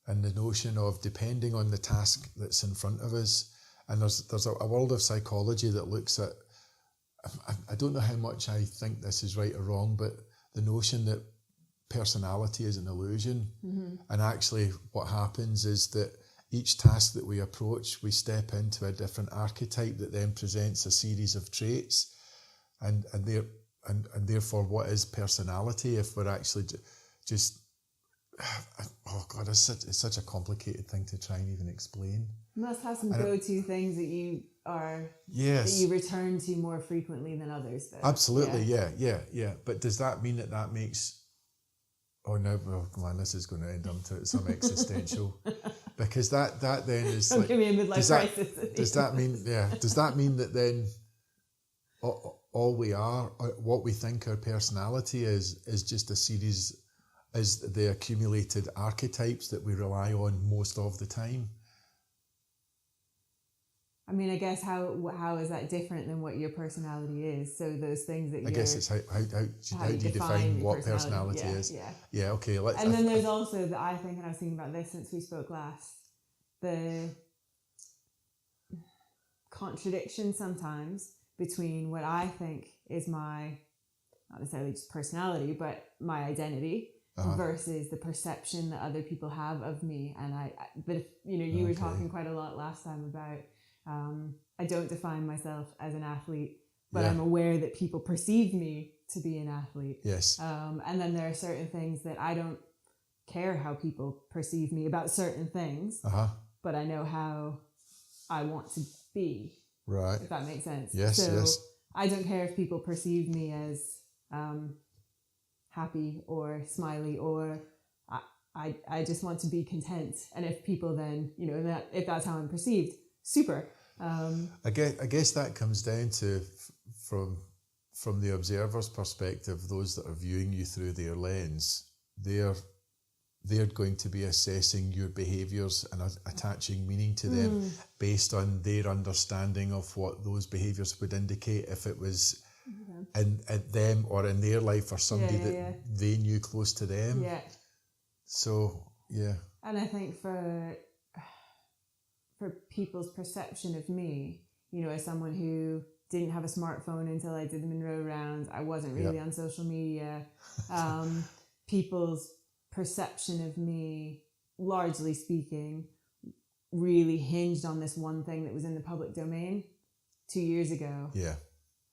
and the notion of, depending on the task that's in front of us, and there's a world of psychology that looks at, I don't know how much I think this is right or wrong, but the notion that personality is an illusion, and actually what happens is that each task that we approach, we step into a different archetype that then presents a series of traits, and therefore what is personality if we're actually just oh God, it's such a complicated thing to try and even explain.
You must have some go-to things that you are
that
you return to more frequently than others, though.
Absolutely, yeah. But does that mean that makes? Oh no, well, man, this is going to end up to some existential, because that then is
Don't
like,
give me a midlife crisis.
Does that mean Does that mean that then all we are, what we think our personality is just a series, is the accumulated archetypes that we rely on most of the time?
I mean, I guess how is that different than what your personality is? So those things that
I guess it's how do you define what personality is? Yeah. Okay.
And then there's also and I was thinking about this since we spoke last, the contradiction sometimes between what I think is my, not necessarily just personality, but my identity, versus the perception that other people have of me. And you were talking quite a lot last time about, I don't define myself as an athlete, but I'm aware that people perceive me to be an athlete.
Yes.
And then there are certain things that I don't care how people perceive me about certain things, but I know how I want to be.
Right.
If that makes sense.
Yes,
so
yes.
I don't care if people perceive me as happy or smiley, or I just want to be content. And if people then, if that's how I'm perceived, super.
I guess that comes down to, from the observer's perspective, those that are viewing you through their lens, they're going to be assessing your behaviours and attaching meaning to them based on their understanding of what those behaviours would indicate if it was in them or in their life, or somebody that they knew close to them. Yeah. So, yeah.
And I think for people's perception of me, as someone who didn't have a smartphone until I did the Munro rounds, I wasn't really on social media. People's perception of me, largely speaking, really hinged on this one thing that was in the public domain 2 years ago.
Yeah.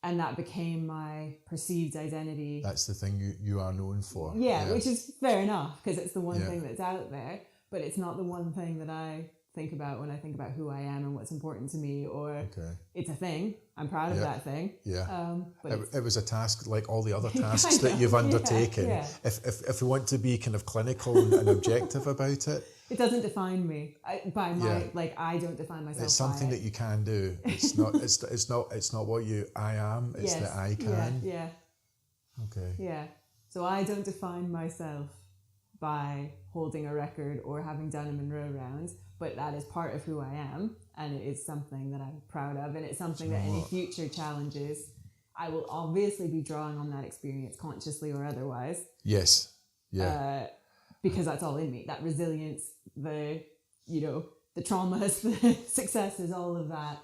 And that became my perceived identity.
That's the thing you are known for.
Yeah, which is fair enough, because it's the one thing that's out there, but it's not the one thing that I think about when I think about who I am and what's important to me, or it's a thing. I'm proud of that thing. Yeah. But
it was a task like all the other tasks that you've undertaken. Yeah. If we want to be kind of clinical and objective about it.
It doesn't define me I don't define myself.
It's something that you can do. It's not it's not what I am, it's that I can.
Yeah.
Okay.
Yeah. So I don't define myself by holding a record or having done a Munro round, but that is part of who I am, and it is something that I'm proud of, and it's something that any future challenges, I will obviously be drawing on that experience consciously or otherwise.
Yes. Yeah.
Because that's all in me. That resilience, the traumas, the successes, all of that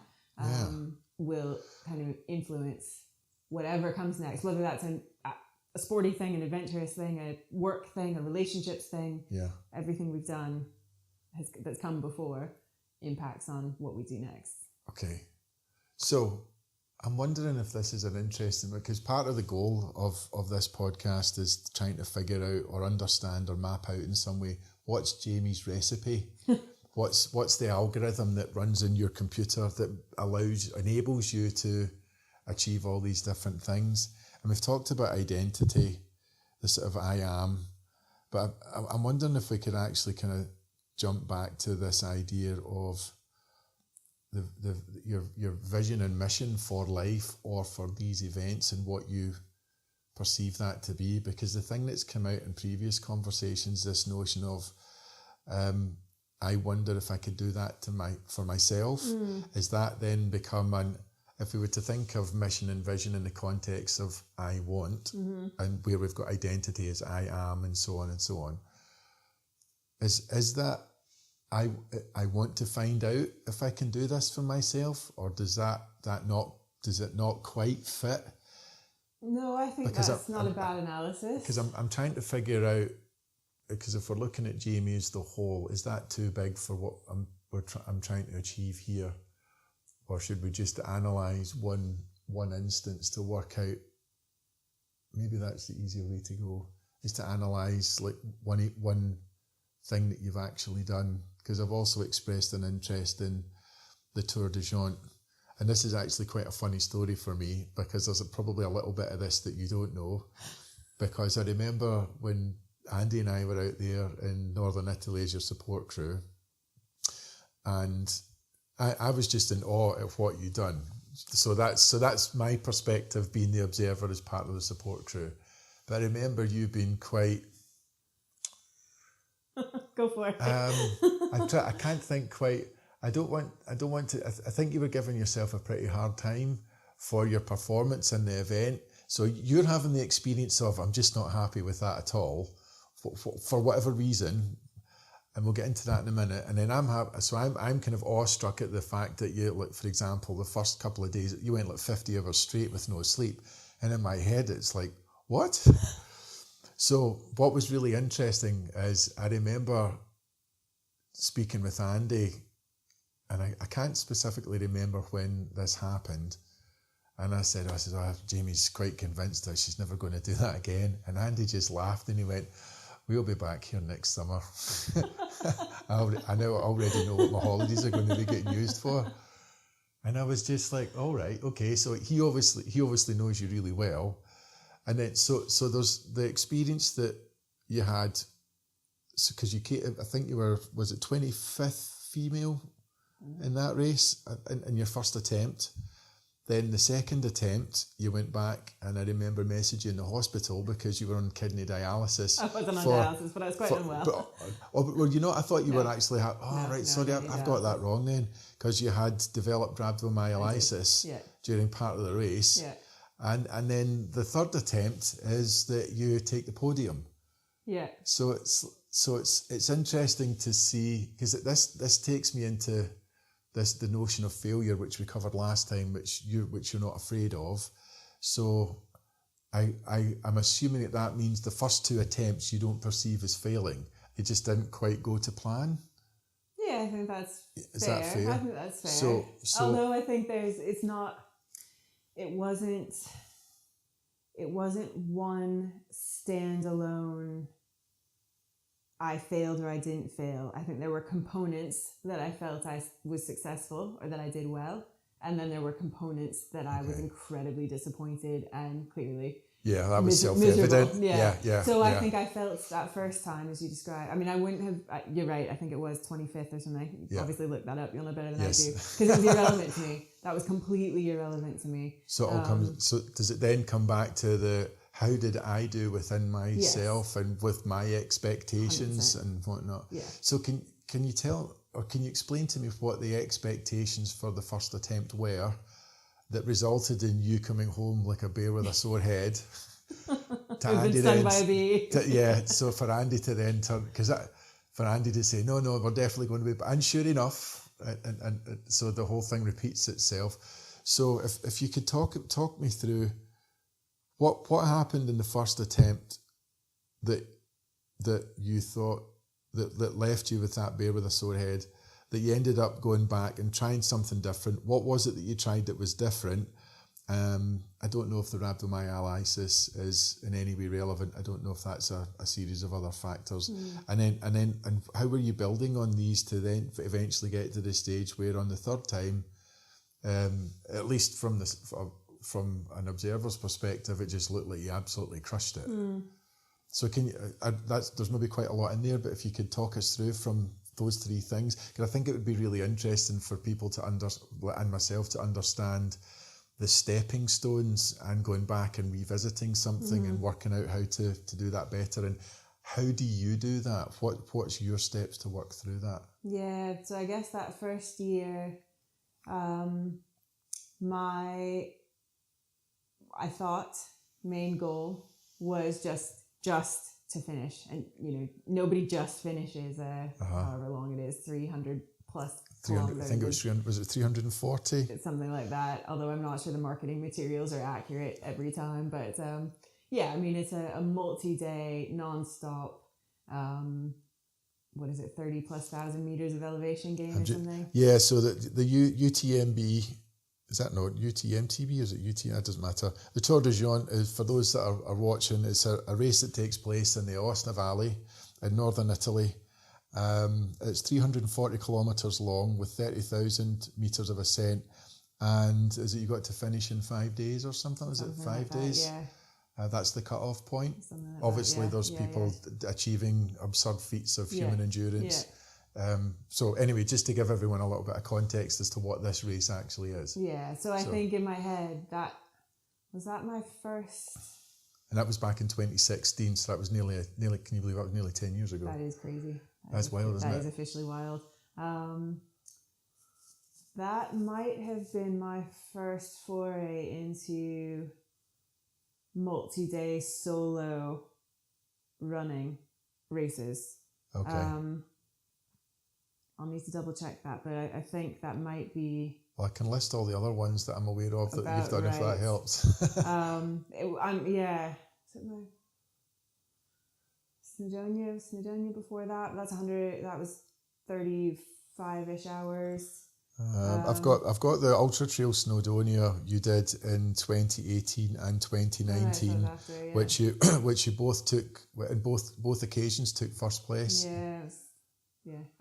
will kind of influence whatever comes next, whether that's a sporty thing, an adventurous thing, a work thing, a relationships thing. Yeah. Everything we've done that's come before impacts on what we do next.
Okay. So I'm wondering if this is an interesting, because part of the goal of this podcast is trying to figure out or understand or map out in some way what's Jamie's recipe. What's the algorithm that runs in your computer that enables you to achieve all these different things. And we've talked about identity, the sort of I am, but I'm wondering if we could actually kind of jump back to this idea of your vision and mission for life or for these events and what you perceive that to be. Because the thing that's come out in previous conversations, this notion of I wonder if I could do that for myself. Is that then become if we were to think of mission and vision in the context of I want, and where we've got identity as I am and so on and so on, is that I want to find out if I can do this for myself, or does it not quite fit?
No, I think that's not a bad analysis. Because
I'm trying to figure out, because if we're looking at Jamie as the whole, is that too big for what I'm trying to achieve here? Or should we just analyse one instance to work out, maybe that's the easier way to go, is to analyse like one thing that you've actually done? Because I've also expressed an interest in the 𝗘𝗽𝗶𝗀. And this is actually quite a funny story for me, because there's probably a little bit of this that you don't know. Because I remember when Andy and I were out there in Northern Italy as your support crew, and I was just in awe at what you'd done. So that's my perspective, being the observer as part of the support crew. But I remember you being quite...
Go for it.
I can't think quite... I don't want to... I think you were giving yourself a pretty hard time for your performance in the event. So you're having the experience of, I'm just not happy with that at all, for whatever reason. And we'll get into that in a minute. And then I'm kind of awestruck at the fact that you, like, for example, the first couple of days, you went like 50 hours straight with no sleep. And in my head, it's like, what? So what was really interesting is I remember speaking with Andy, and I can't specifically remember when this happened. And I said, Jamie's quite convinced that she's never going to do that again. And Andy just laughed and he went, we'll be back here next summer. I already know what my holidays are going to be getting used for. And I was just like, all right, okay. So he obviously knows you really well. And then so there's the experience that you had, because I think you were, was it 25th female in that race in your first attempt? Then the second attempt, you went back, and I remember messaging you in the hospital because you were on kidney dialysis.
I wasn't on dialysis, but I was quite unwell.
I thought you were actually... I've got that wrong then, because you had developed дрібномyelitis during part of the race.
Yeah.
And then the third attempt is that you take the podium.
Yeah.
So it's interesting to see, because this takes me into... the notion of failure, which we covered last time, which you're not afraid of. So I'm assuming that means the first two attempts you don't perceive as failing. It just didn't quite go to plan.
Yeah, I think that's fair.
Is that fair?
I think that's fair.
So
although I think it wasn't one standalone I failed or I didn't fail. I think there were components that I felt I was successful or that I did well. And then there were components that I was incredibly disappointed and clearly
that was self-evident.
Yeah. So I think I felt that first time, as you described. I mean, I wouldn't have... You're right. I think it was 25th or something. You obviously looked that up. You'll know better than I do. Because it was irrelevant to me. That was completely irrelevant to me.
So does it then come back to how did I do within myself and with my expectations 100%. And whatnot? Yeah. So can you tell, or can you explain to me what the expectations for the first attempt were that resulted in you coming home like a bear with a sore head?
To Andy stung by a bee.
So for Andy to then turn, for Andy to say, no, we're definitely going to be, and sure enough, and so the whole thing repeats itself. So if you could talk me through what happened in the first attempt that you thought, that left you with that bear with a sore head, that you ended up going back and trying something different? What was it that you tried that was different? I don't know if the rhabdomyolysis is in any way relevant. I don't know if that's a series of other factors. And how were you building on these to then eventually get to the stage where on the third time, at least from an observer's perspective, it just looked like you absolutely crushed it. So can you, there's maybe quite a lot in there, but if you could talk us through from those three things, because I think it would be really interesting for people to and myself to understand the stepping stones and going back and revisiting something and working out how to do that better. And how do you do that? What's your steps to work through that?
Yeah, so I guess that first year, my main goal was just to finish. And, nobody just finishes however long it is, 300 plus
300, I think it was 300, was it 340?
It's something like that, although I'm not sure the marketing materials are accurate every time. But it's a multi-day, non-stop, 30,000+ meters of elevation gain or something?
Yeah, so the UTMB, is that not UTMTB or is it UT? That doesn't matter. The 𝗘𝗿𝗄 is, for those that are watching, it's a race that takes place in the Aosta Valley in northern Italy. It's 340 kilometres long with 30,000 metres of ascent, and is it you got to finish in 5 days or something? Is it 5 days?
Yeah.
That's the cut-off point.
Like
Obviously,
that,
there's people achieving absurd feats of human endurance.
Yeah.
So anyway, just to give everyone a little bit of context as to what this race actually is.
Yeah, so I think in my head, that was my first...
And that was back in 2016, so that was nearly, can you believe that was nearly 10 years ago?
That is crazy.
That's wild, isn't it?
That is officially wild. That might have been my first foray into multi-day solo running races.
Okay.
I'll need to double check that, but I think that might be...
Well, I can list all the other ones that I'm aware of that you've done,
right.
if that helps.
Is it my Snowdonia before that? That's 100. That was 35-ish hours.
I've got the Ultra Trail Snowdonia you did in 2018 and 2019, which you both took in both occasions took first place.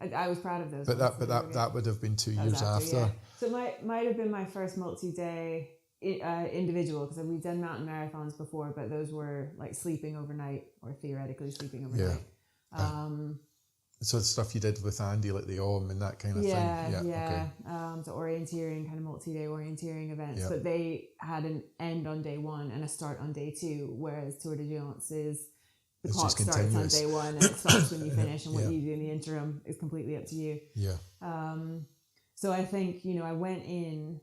I was proud of those.
But that would have been 2 years after.
Yeah. So it might have been my first multi-day individual, because we've done mountain marathons before, but those were like sleeping overnight or theoretically sleeping overnight.
So the stuff you did with Andy, like the 𝗏 and that kind of thing.
Okay. So orienteering, kind of multi-day orienteering events, but they had an end on day one and a start on day two, whereas 𝗘𝗿𝗄 is the clock starts on day one and it stops when you finish, and what you do in the interim is completely up to you. So I think, I went in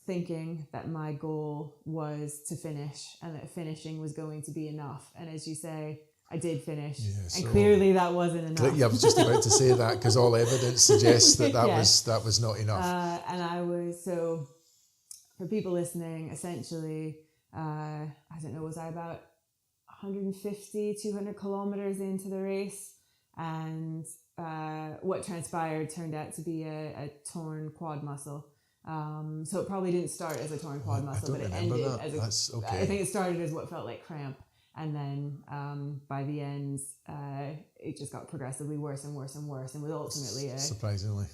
thinking that my goal was to finish and that finishing was going to be enough. And as you say, I did finish, and clearly that wasn't enough.
Yeah, I was just about to say that, because all evidence suggests that was not enough.
And I was, so for people listening, essentially, I don't know, was I about 150, 200 kilometers into the race, and what transpired turned out to be a torn quad muscle. So it probably didn't start as a torn quad muscle, but it ended as I think it started as what felt like cramp. And then by the end, it just got progressively worse and worse and worse, and was ultimately
surprisingly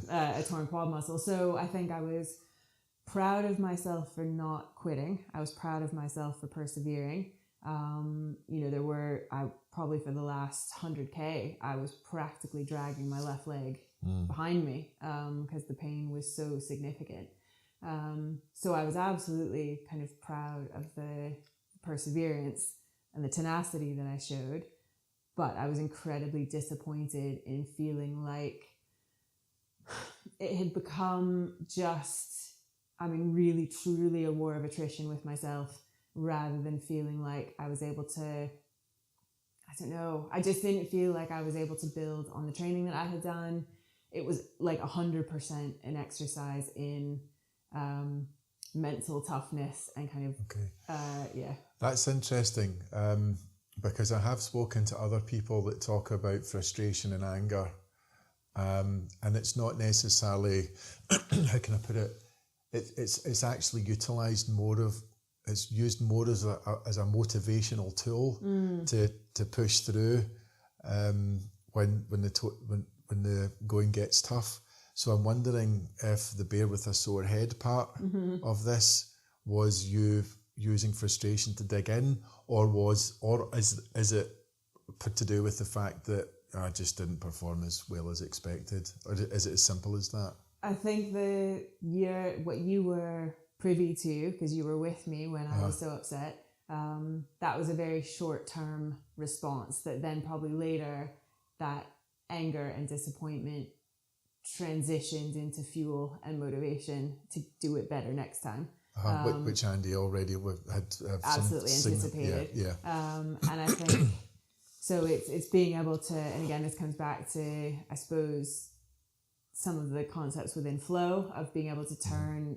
a torn quad muscle. So I think I was proud of myself for not quitting. I was proud of myself for persevering. I probably for the last 100K, I was practically dragging my left leg behind me because the pain was so significant. So I was absolutely kind of proud of the perseverance and the tenacity that I showed, but I was incredibly disappointed in feeling like it had become really truly a war of attrition with myself, rather than feeling like I was able to, I just didn't feel like I was able to build on the training that I had done. It was like 100% an exercise in mental toughness and kind of,
That's interesting. because I have spoken to other people that talk about frustration and anger, and it's not necessarily, how can I put it? It's actually utilised more of, it's used more as a motivational tool to push through when the going gets tough. So I'm wondering if the bear with a sore head part of this was you using frustration to dig in, or is it to do with the fact that I just didn't perform as well as expected, or is it as simple as that?
I think what you were privy to, because you were with me when I was so upset, that was a very short-term response that then probably later that anger and disappointment transitioned into fuel and motivation to do it better next time.
Which Andy already had
absolutely anticipated.
Yeah.
And I think, so it's being able to, and again, this comes back to, I suppose, some of the concepts within flow of being able to turn,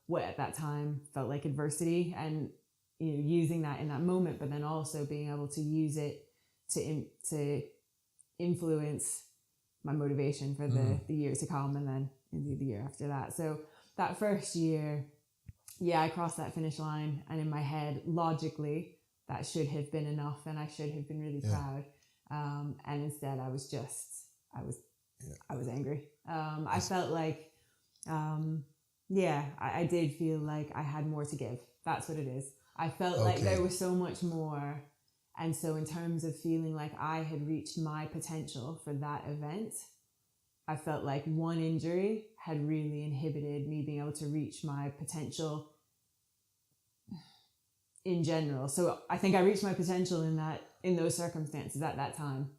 what at that time felt like adversity, and using that in that moment, but then also being able to use it to influence my motivation for the year to come, and then indeed the year after that. So that first year, I crossed that finish line, and in my head, logically, that should have been enough, and I should have been really proud. And instead, I was angry. I felt like, I did feel like I had more to give. That's what it is. I felt like there was so much more. And so in terms of feeling like I had reached my potential for that event, I felt like one injury had really inhibited me being able to reach my potential in general. So I think I reached my potential in those circumstances at that time.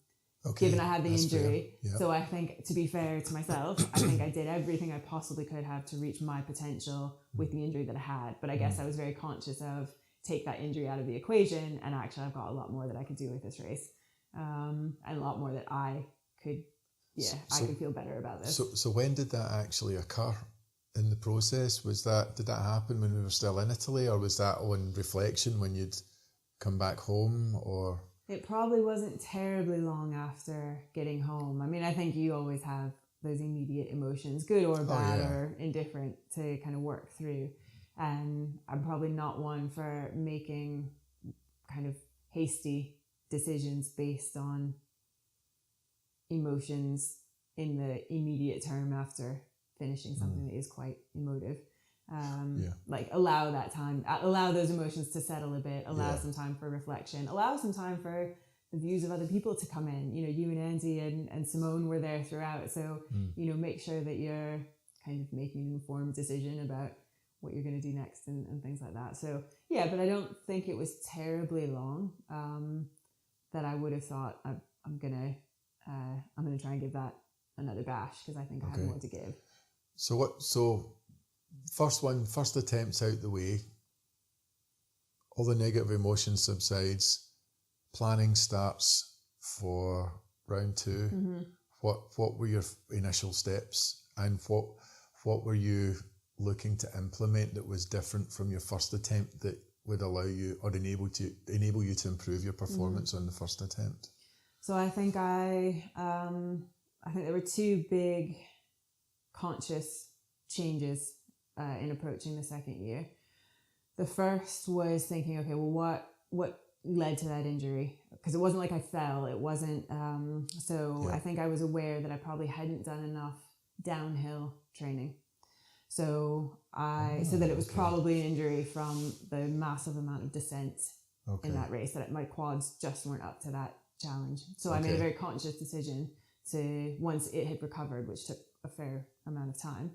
Given I had the injury. Yeah. So I think, to be fair to myself, I think I did everything I possibly could have to reach my potential with the injury that I had. But I guess I was very conscious of, take that injury out of the equation, and actually I've got a lot more that I could do with this race. And a lot more that I could feel better about this.
So when did that actually occur in the process? Did that happen when we were still in Italy, or was that on reflection when you'd come back home, or?
It probably wasn't terribly long after getting home. I mean, I think you always have those immediate emotions, good or bad or indifferent, to kind of work through. And I'm probably not one for making kind of hasty decisions based on emotions in the immediate term after finishing something that is quite emotive. Like allow that time, allow those emotions to settle a bit, allow some time for reflection, allow some time for the views of other people to come in. You and Andy and Simone were there throughout. So, make sure that you're kind of making an informed decision about what you're going to do next and things like that. So, but I don't think it was terribly long that I would have thought I'm going to try and give that another bash, because I think I have more to give.
So first attempt's out the way, all the negative emotions subsides, planning starts for round 2. What were your initial steps, and what were you looking to implement that was different from your first attempt that would allow you or enable you to improve your performance on the first attempt?
So I think I think there were 2 big conscious changes in approaching the second year. The first was thinking, okay, well, what led to that injury? Because it wasn't like I fell. It wasn't. I think I was aware that I probably hadn't done enough downhill training. So that it was probably an injury from the massive amount of descent in that race, that my quads just weren't up to that challenge. So I made a very conscious decision to, once it had recovered, which took a fair amount of time,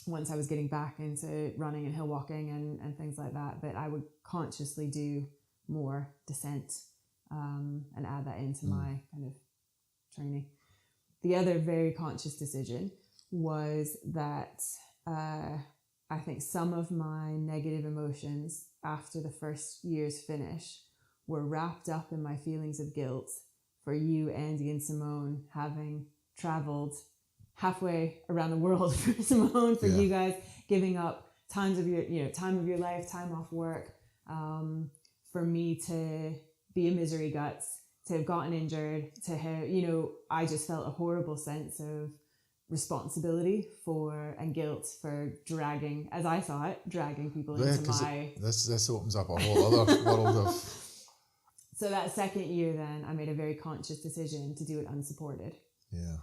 once I was getting back into running and hill walking and things like that I would consciously do more descent and add that into my kind of training. The other very conscious decision was that I think some of my negative emotions after the first year's finish were wrapped up in my feelings of guilt for you, Andy and Simone, having travelled halfway around the world, for Simone, for you guys, giving up time of your life, time off work, for me to be a misery guts, to have gotten injured, to have, I just felt a horrible sense of responsibility for and guilt for dragging, as I saw it, dragging people into my...
This opens up a whole other world of...
So that second year then, I made a very conscious decision to do it unsupported.
Yeah.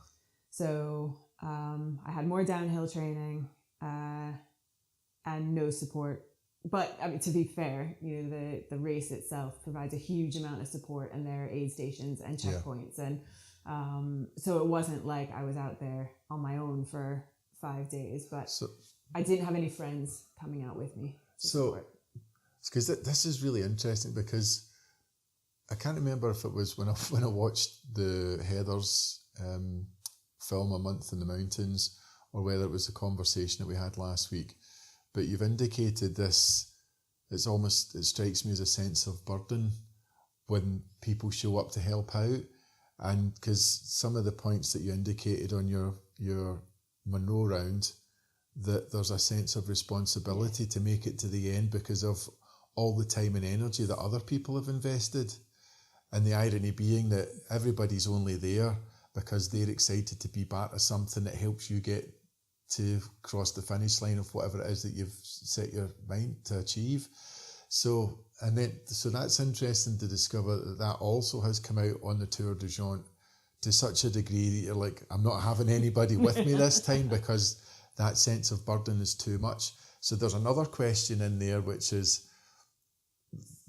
So I had more downhill training and no support. But I mean, to be fair, the race itself provides a huge amount of support, and there are aid stations and checkpoints. Yeah. And so it wasn't like I was out there on my own for 5 days, but I didn't have any friends coming out with me.
So, because this is really interesting, because I can't remember if it was when I watched the Heather's film A Month in the Mountains, or whether it was the conversation that we had last week. But you've indicated this, it strikes me as a sense of burden when people show up to help out. And because some of the points that you indicated on your Munro round, that there's a sense of responsibility to make it to the end because of all the time and energy that other people have invested. And the irony being that everybody's only there because they're excited to be part of something that helps you get to cross the finish line of whatever it is that you've set your mind to achieve. So that's interesting to discover that also has come out on the 𝗪𝗏 to such a degree that you're like, I'm not having anybody with me this time because that sense of burden is too much. So there's another question in there, which is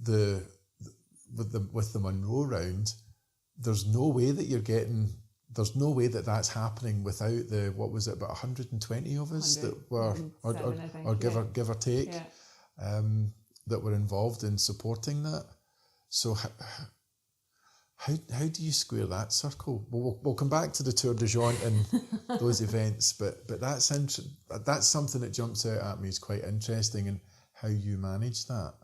with the Munro round, there's no way that that's happening without the, what was it, about 120 of us that were, or give or take, that were involved in supporting that. So how do you square that circle? We'll come back to the 𝗪𝗏 and those events, but that's something that jumps out at me is quite interesting, and how you manage that.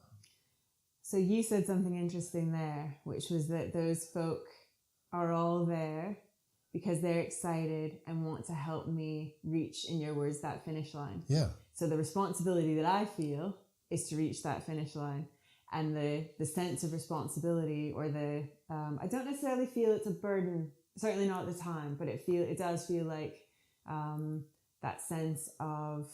So you said something interesting there, which was that those folk are all there because they're excited and want to help me reach, in your words, that finish line.
Yeah.
So the responsibility that I feel is to reach that finish line. And the sense of responsibility, or I don't necessarily feel it's a burden, certainly not at the time, but it does feel like that sense of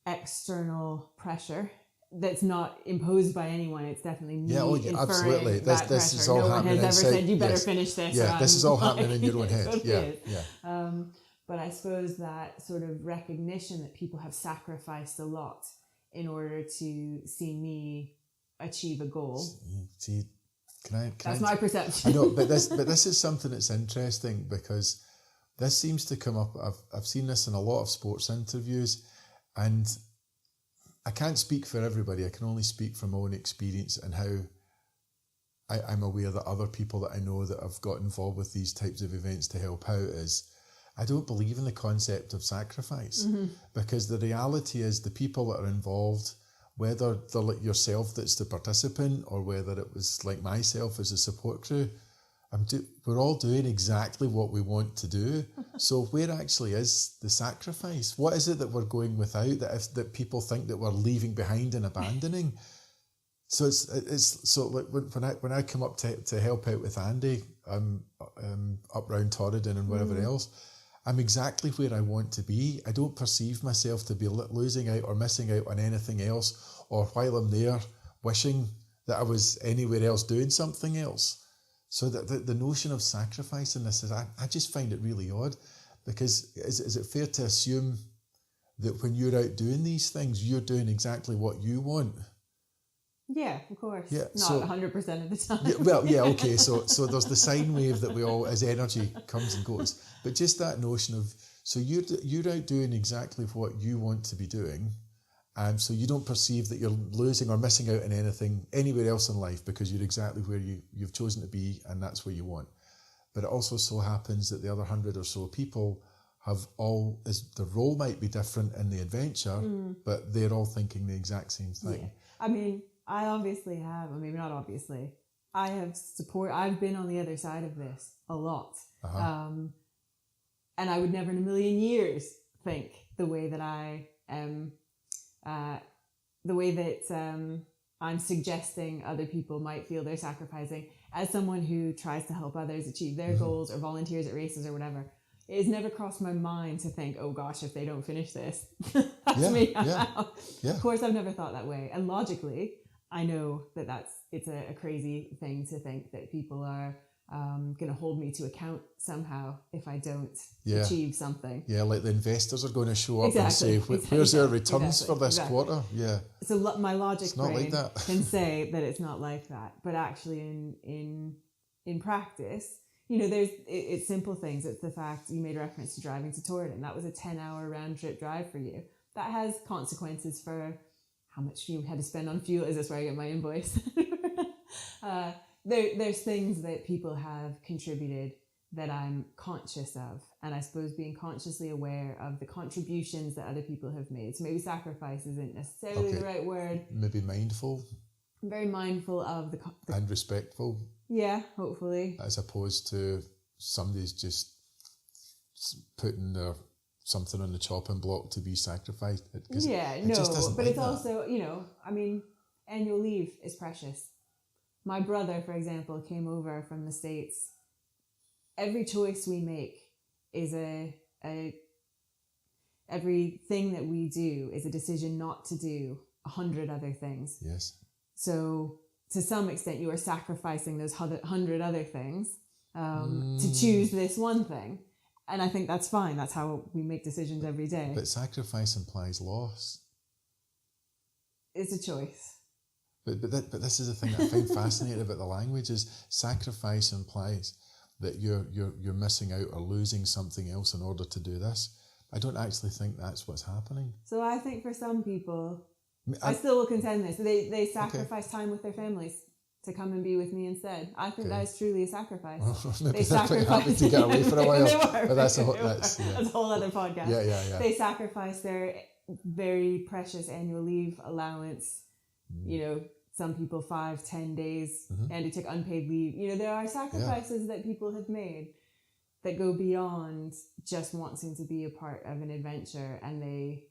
external pressure that's not imposed by anyone. It's definitely me inferring
absolutely.
That
this
pressure.
is all
no
happening
one has ever
inside,
said you better finish this.
Yeah, this is all happening in your own head. Yeah.
But I suppose that sort of recognition that people have sacrificed a lot in order to see me achieve a goal. That's my perception.
I know, but this is something that's interesting, because this seems to come up. I've seen this in a lot of sports interviews, and I can't speak for everybody. I can only speak from my own experience and how I'm aware that other people that I know that have got involved with these types of events to help out is, I don't believe in the concept of sacrifice, because the reality is the people that are involved, whether they're like yourself that's the participant, or whether it was like myself as a support crew, we're all doing exactly what we want to do. So where actually is the sacrifice? What is it that we're going without that people think that we're leaving behind and abandoning? So it's so like when I come up to help out with Andy, up round Torridon and wherever else, I'm exactly where I want to be. I don't perceive myself to be losing out or missing out on anything else, or while I'm there wishing that I was anywhere else doing something else. So that the notion of sacrifice in this is, I just find it really odd, because is it fair to assume that when you're out doing these things, you're doing exactly what you want?
Yeah, of course.
Yeah,
not 100% of the time.
Yeah, well, yeah, okay. So there's the sine wave that we all, as energy comes and goes. But just that notion of, so you're out doing exactly what you want to be doing, and so you don't perceive that you're losing or missing out on anything anywhere else in life, because you're exactly where you've chosen to be, and that's where you want. But it also so happens that the other 100 or so people have all, the role might be different in the adventure, but they're all thinking the exact same thing.
Yeah. I mean, I obviously have, or maybe not obviously, I've been on the other side of this a lot. And I would never in a million years think the way that I I'm suggesting other people might feel they're sacrificing. As someone who tries to help others achieve their goals or volunteers at races or whatever, it has never crossed my mind to think, oh gosh, if they don't finish this, that's me.
Yeah.
Of course, I've never thought that way. And logically, I know that it's a crazy thing to think that people are going to hold me to account somehow if I don't achieve something.
Yeah, like the investors are going to show up and say, where's their returns for this quarter? Yeah.
So my logic
it's not
brain
like that.
can say that it's not like that. But actually in practice, it's simple things. It's the fact you made reference to driving to Torridon. That was a 10-hour round trip drive for you. That has consequences for how much you had to spend on fuel. Is this where I get my invoice? There's things that people have contributed that I'm conscious of. And I suppose being consciously aware of the contributions that other people have made. So maybe sacrifice isn't necessarily the right word.
Maybe mindful.
I'm very mindful of the
and respectful.
Yeah, hopefully.
As opposed to somebody's just putting something on the chopping block to be sacrificed. But it's
also, annual leave is precious. My brother, for example, came over from the States. Every choice we make is everything that we do is a decision not to do 100 other things.
Yes.
So to some extent, you are sacrificing those 100 other things to choose this one thing. And I think that's fine. That's how we make decisions every day.
But sacrifice implies loss.
It's a choice.
But this is the thing that I find fascinating about the language is sacrifice implies that you're missing out or losing something else in order to do this. I don't actually think that's what's happening.
So I think for some people, I still will contend this. They sacrifice time with their families to come and be with me instead. I think that is truly a sacrifice.
Maybe they're quite happy to get away for a while. But that's a
whole other podcast.
Yeah.
They sacrifice their very precious annual leave allowance. Some people 5-10 days, and they took unpaid leave. There are sacrifices that people have made that go beyond just wanting to be a part of an adventure, and they.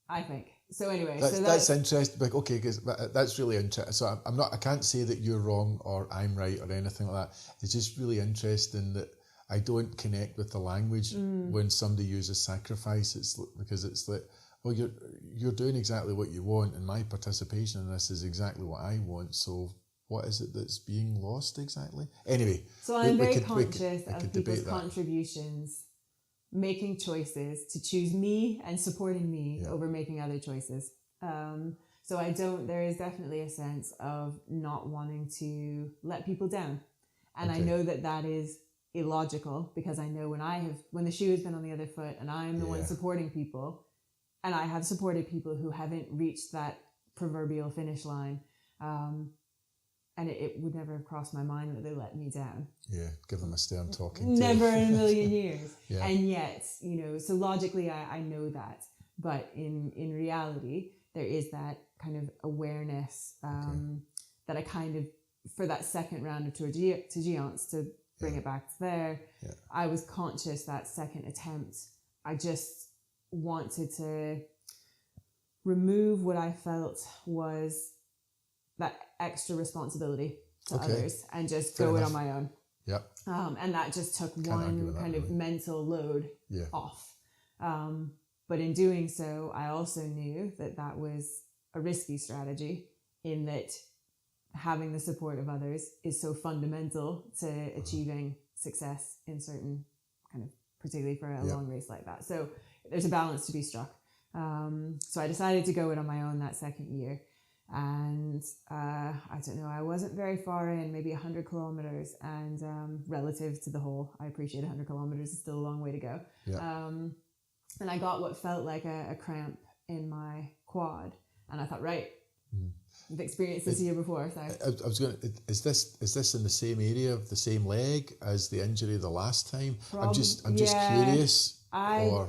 I think so. Anyway,
that's interesting. But because that's really interesting. So I can't say that you're wrong or I'm right or anything like that. It's just really interesting that I don't connect with the language when somebody uses sacrifice. It's because it's like, well, you're doing exactly what you want, and my participation in this is exactly what I want. So what is it that's being lost exactly? Anyway,
so I'm very conscious of people's contributions, making choices to choose me and supporting me over making other choices. So there is definitely a sense of not wanting to let people down. And I know that is illogical, because I know when the shoe has been on the other foot and I'm the one supporting people, and I have supported people who haven't reached that proverbial finish line. And it would never have crossed my mind that they let me down.
Yeah, give them a stern talking to.
Never in a million years. And yet, so logically I know that. But in reality, there is that kind of awareness that I kind of, for that second round of 𝗔𝗿𝗄𝗄, to bring it back to there, I was conscious that second attempt, I just wanted to remove what I felt was that extra responsibility to others and just go it on my own. And that just took one kind of mental load off. But in doing so, I also knew that was a risky strategy, in that having the support of others is so fundamental to achieving success in certain kind of, particularly for a long race like that. So there's a balance to be struck. So I decided to go it on my own that second year. And I don't know, I wasn't very far in, maybe 100 kilometers. And relative to the whole, I appreciate 100 kilometers is still a long way to go. And I got what felt like a cramp in my quad. And I thought, right, I've experienced this year before. So
I was going. Is this in the same area of the same leg as the injury the last time? I'm just curious.
I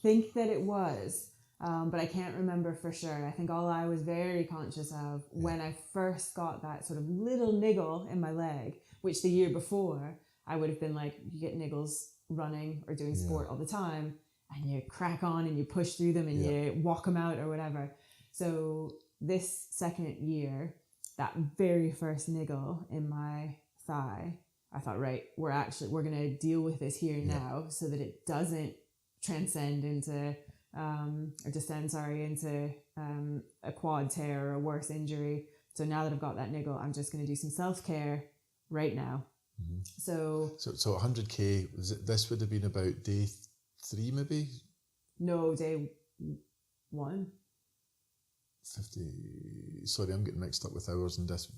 think that it was, but I can't remember for sure. I think all I was very conscious of when I first got that sort of little niggle in my leg, which the year before I would have been like, you get niggles running or doing sport all the time, and you crack on and you push through them and you walk them out or whatever. So this second year, that very first niggle in my thigh, I thought, right, we're going to deal with this here now so that it doesn't transcend into, or descend, sorry, into a quad tear or a worse injury. So now that I've got that niggle, I'm just going to do some self-care right now.
Mm-hmm.
So
100K, this would have been about day 3 maybe?
No, day 1.
50, sorry, I'm getting mixed up with hours and hours.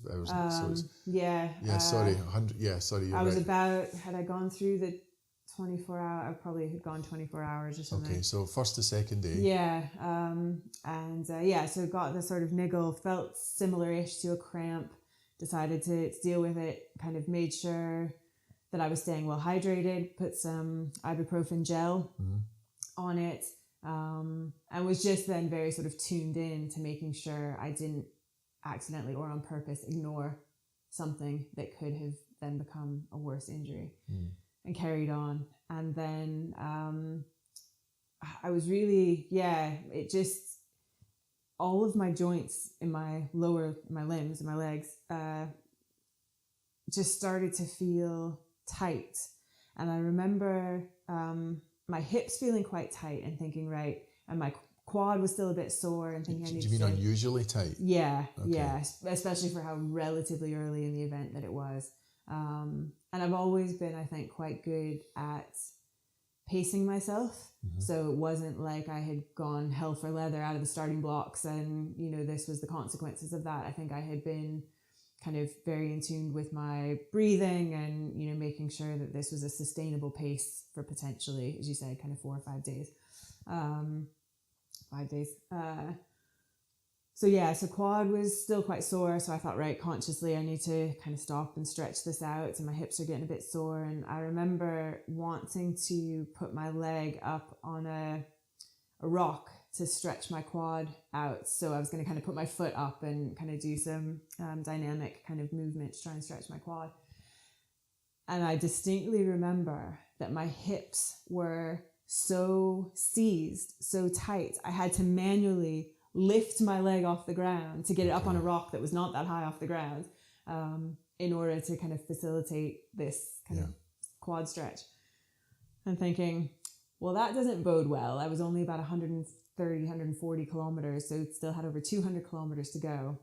Sorry, 100, sorry, you're
I was
right.
about, had I gone through the 24 hour, I probably had gone 24 hours or something.
Okay, so first to second day.
Yeah, so got the sort of niggle, felt similar-ish to a cramp, decided to deal with it, kind of made sure that I was staying well hydrated, put some ibuprofen gel on it, and was just then very sort of tuned in to making sure I didn't accidentally or on purpose ignore something that could have then become a worse injury, and carried on. And then I was really, it just, all of my joints in my limbs, in my legs, just started to feel tight. And I remember my hips feeling quite tight and thinking, right, and my quad was still a bit sore and thinking,
do you mean unusually tight?
Yeah, especially for how relatively early in the event that it was. And I've always been, I think, quite good at pacing myself. So it wasn't like I had gone hell for leather out of the starting blocks and, this was the consequences of that. I think I had been kind of very in tune with my breathing and, making sure that this was a sustainable pace for potentially, as you said, kind of 4 or 5 days. 5 days. So quad was still quite sore. So I thought, right, consciously, I need to kind of stop and stretch this out. And my hips are getting a bit sore. And I remember wanting to put my leg up on a rock to stretch my quad out. So I was going to kind of put my foot up and kind of do some dynamic kind of movement to try and stretch my quad. And I distinctly remember that my hips were so seized, so tight. I had to manually lift my leg off the ground to get it up on a rock that was not that high off the ground, in order to kind of facilitate this kind of quad stretch. And thinking, well, that doesn't bode well. I was only about 140 kilometers, so still had over 200 kilometers to go.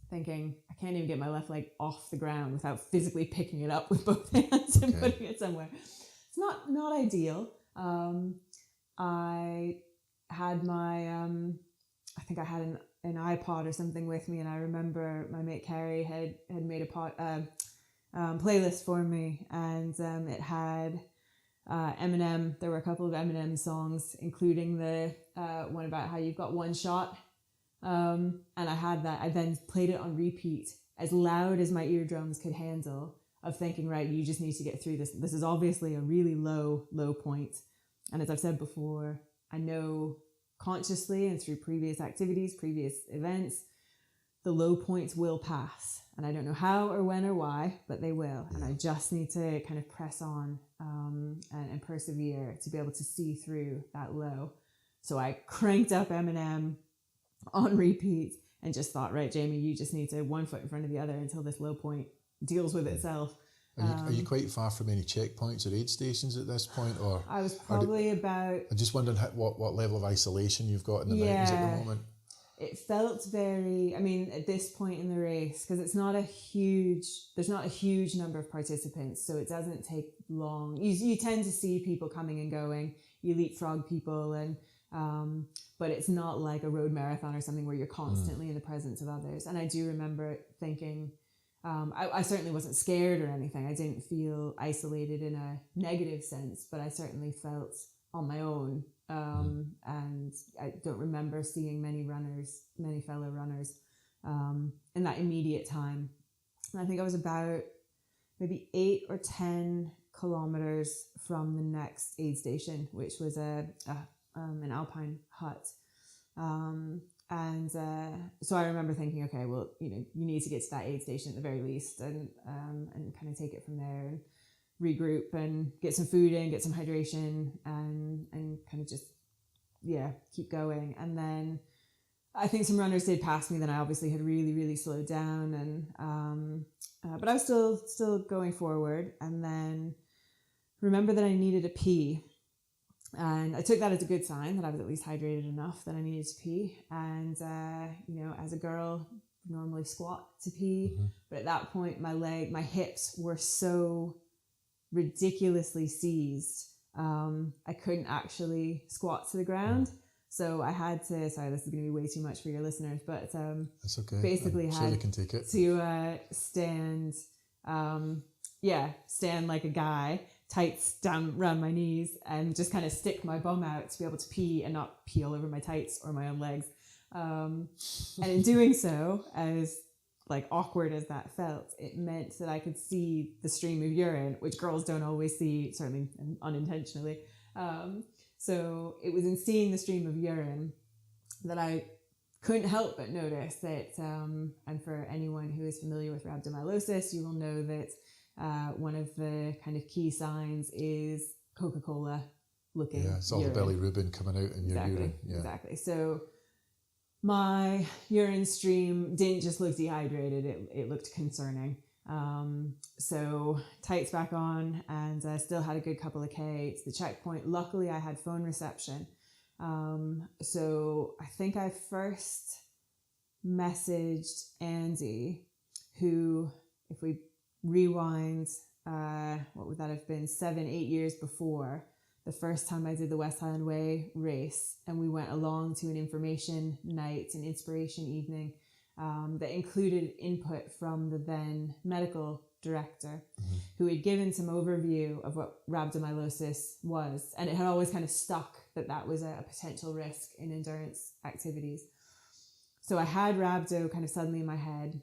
Thinking, I can't even get my left leg off the ground without physically picking it up with both hands and putting it somewhere. It's not ideal. I had my, I think I had an iPod or something with me, and I remember my mate Carrie had made a playlist for me, and it had Eminem. There were a couple of Eminem songs, including the one about how you've got one shot, and I had that. I then played it on repeat as loud as my eardrums could handle, of thinking, right, you just need to get through this. This is obviously a really low point, and as I've said before, I know consciously and through previous activities, previous events, the low points will pass. And I don't know how or when or why, but they will. And I just need to kind of press on and persevere to be able to see through that low. So I cranked up Eminem on repeat and just thought, right, Jamie, you just need to one foot in front of the other until this low point deals with itself.
Are you quite far from any checkpoints or aid stations at this point? Or
I was probably about...
I'm just wondering what level of isolation you've got in the mountains at the moment.
It felt very... I mean, at this point in the race, because there's not a huge number of participants, so it doesn't take long. You tend to see people coming and going. You leapfrog people, and but it's not like a road marathon or something where you're constantly in the presence of others. And I do remember thinking... I certainly wasn't scared or anything. I didn't feel isolated in a negative sense, but I certainly felt on my own. And I don't remember seeing many fellow runners in that immediate time. And I think I was about maybe 8 or 10 kilometers from the next aid station, which was an alpine hut. And so I remember thinking, okay, well, you need to get to that aid station at the very least, and kind of take it from there and regroup and get some food in, get some hydration, and kind of just keep going. And then I think some runners did pass me. Then I obviously had really, really slowed down, and but I was still going forward. And then remember that I needed a pee, and I took that as a good sign that I was at least hydrated enough that I needed to pee. And as a girl, normally squat to pee, but at that point, my hips were so ridiculously seized. I couldn't actually squat to the ground. So I had to, sorry, this is going to be way too much for your listeners, but
that's okay.
Basically
I'm
had
sure they can take it.
to stand, stand like a guy, tights down around my knees, and just kind of stick my bum out to be able to pee and not pee all over my tights or my own legs. And in doing so, as like awkward as that felt, it meant that I could see the stream of urine, which girls don't always see, certainly unintentionally. So it was in seeing the stream of urine that I couldn't help but notice that, and for anyone who is familiar with rhabdomyolysis, you will know that one of the kind of key signs is Coca-Cola looking urine.
It's all the bilirubin coming out in your urine. Yeah.
Exactly. So my urine stream didn't just look dehydrated, it looked concerning. So tights back on, and I still had a good couple of K to the checkpoint. Luckily I had phone reception. So I think I first messaged Andy, who, if we rewind, what would that have been, 7-8 years before, the first time I did the West Highland Way race, and we went along to an information night, an inspiration evening, that included input from the then medical director, who had given some overview of what rhabdomyolysis was. And it had always kind of stuck that was a potential risk in endurance activities. So I had rhabdo kind of suddenly in my head,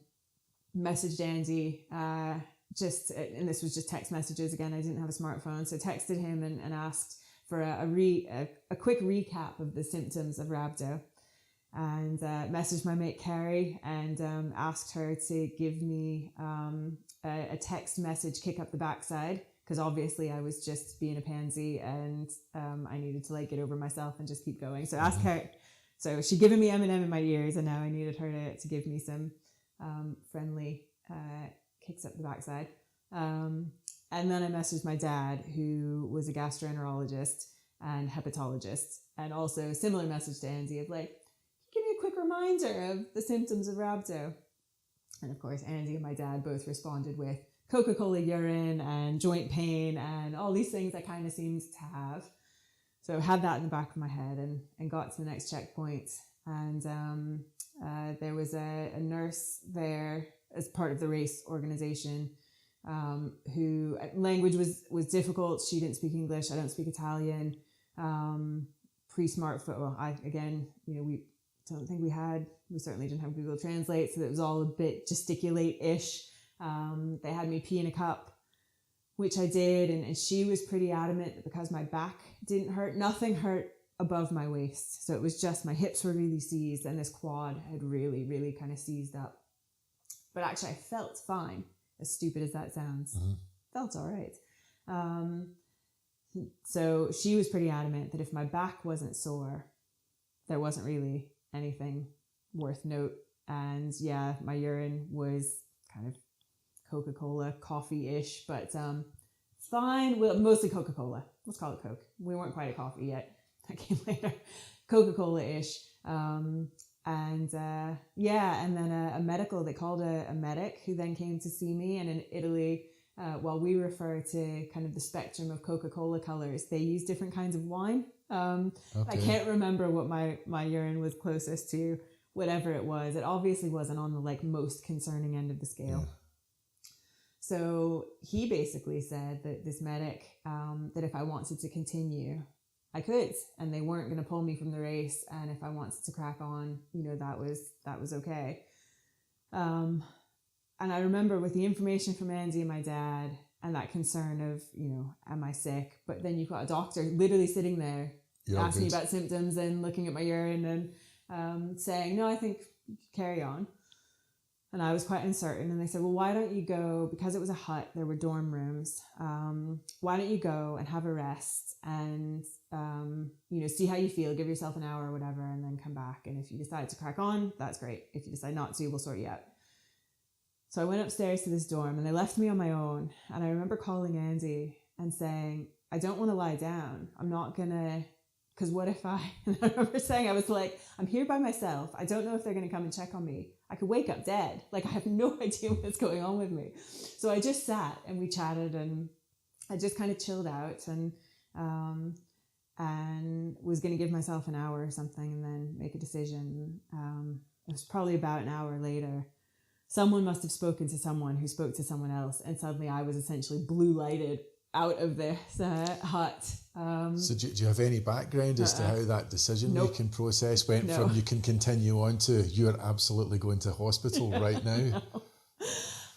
messaged Andy, and this was just text messages again, I didn't have a smartphone, so texted him and asked for a quick recap of the symptoms of rhabdo. And messaged my mate Carrie and asked her to give me a text message kick up the backside, because obviously I was just being a pansy and I needed to like get over myself and just keep going. So asked her, so she'd given me M&M in my ears, and now I needed her to give me some friendly kicks up the backside. And then I messaged my dad, who was a gastroenterologist and hepatologist, and also a similar message to Andy of like, give me a quick reminder of the symptoms of rhabdo. And of course, Andy and my dad both responded with Coca-Cola urine and joint pain and all these things I kind of seemed to have. So I had that in the back of my head and got to the next checkpoint. And there was a nurse there as part of the race organization, who language was difficult. She didn't speak English. I don't speak Italian. Pre-smartphone, well, we certainly didn't have Google Translate, so it was all a bit gesticulate-ish. They had me pee in a cup, which I did, and she was pretty adamant that because my back didn't hurt, nothing hurt above my waist. So it was just my hips were really seized, and this quad had really, really kind of seized up. But actually I felt fine, as stupid as that sounds. Felt all right. So she was pretty adamant that if my back wasn't sore, there wasn't really anything worth note. And yeah, my urine was kind of Coca-Cola, coffee-ish, but fine. Well, mostly Coca-Cola. Let's call it Coke. We weren't quite a coffee yet. That came later. Coca-Cola-ish. And then a medical, they called a medic, who then came to see me. And in Italy, while we refer to kind of the spectrum of Coca-Cola colors, they use different kinds of wine. I can't remember what my urine was closest to, whatever it was. It obviously wasn't on the like most concerning end of the scale. Yeah. So he basically said that this medic, that if I wanted to continue, I could, and they weren't going to pull me from the race. And if I wanted to crack on, that was okay. And I remember with the information from Andy and my dad and that concern of, am I sick? But then you've got a doctor literally sitting there asking me about symptoms and looking at my urine and saying, no, I think carry on. And I was quite uncertain. And they said, well, why don't you go, because it was a hut, there were dorm rooms. Why don't you go and have a rest and, see how you feel, give yourself an hour or whatever, and then come back. And if you decide to crack on, that's great. If you decide not to, we'll sort you out. So I went upstairs to this dorm and they left me on my own. And I remember calling Andy and saying, I don't want to lie down. I'm not going to, because what if I remember saying, I was like, I'm here by myself. I don't know if they're going to come and check on me. I could wake up dead. Like, I have no idea what's going on with me. So I just sat and we chatted and I just kind of chilled out and was going to give myself an hour or something and then make a decision. It was probably about an hour later. Someone must have spoken to someone who spoke to someone else. And suddenly I was essentially blue lighted out of this hut.
So do you have any background as to how that decision-making process went from you can continue on to you're absolutely going to hospital right now?
No,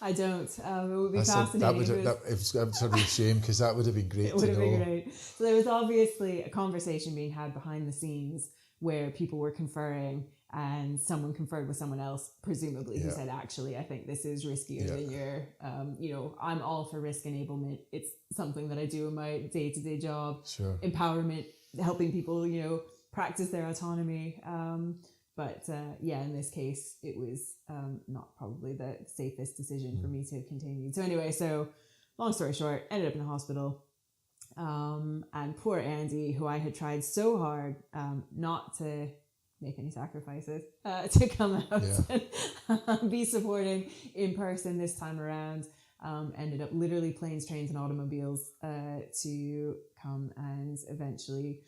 I don't. It would be fascinating.
It's sort of a shame because that would have been great to know. It would have been great.
So there was obviously a conversation being had behind the scenes where people were conferring and someone conferred with someone else, presumably, who said, actually, I think this is riskier than your, I'm all for risk enablement. It's something that I do in my day-to-day job.
Sure.
Empowerment, helping people, practice their autonomy. But in this case, it was not probably the safest decision for me to continue. So anyway, long story short, ended up in the hospital. And poor Andy, who I had tried so hard not to make any sacrifices to come out and be supporting in person this time around, ended up literally planes, trains and automobiles to come and eventually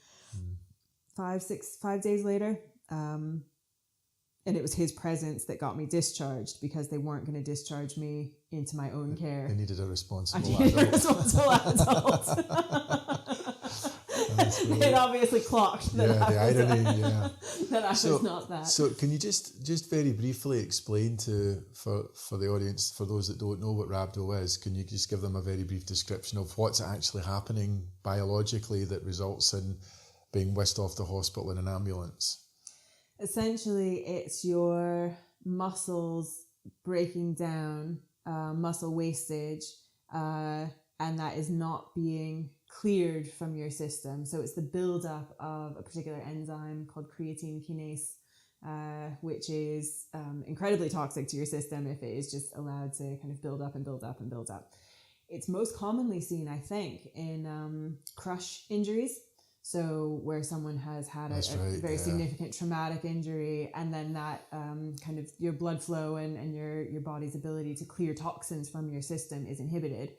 5 days later, and it was his presence that got me discharged because they weren't going to discharge me into my own care.
They needed a responsible
adult. It obviously clocked that I was not that.
So can you just very briefly explain for the audience, for those that don't know what rhabdo is, can you just give them a very brief description of what's actually happening biologically that results in being whisked off to hospital in an ambulance?
Essentially, it's your muscles breaking down, muscle wastage, and that is not being cleared from your system. So it's the buildup of a particular enzyme called creatine kinase, which is incredibly toxic to your system if it is just allowed to kind of build up and build up and build up. It's most commonly seen, I think, in crush injuries. So where someone has had a very significant traumatic injury, and then that kind of your blood flow and your body's ability to clear toxins from your system is inhibited.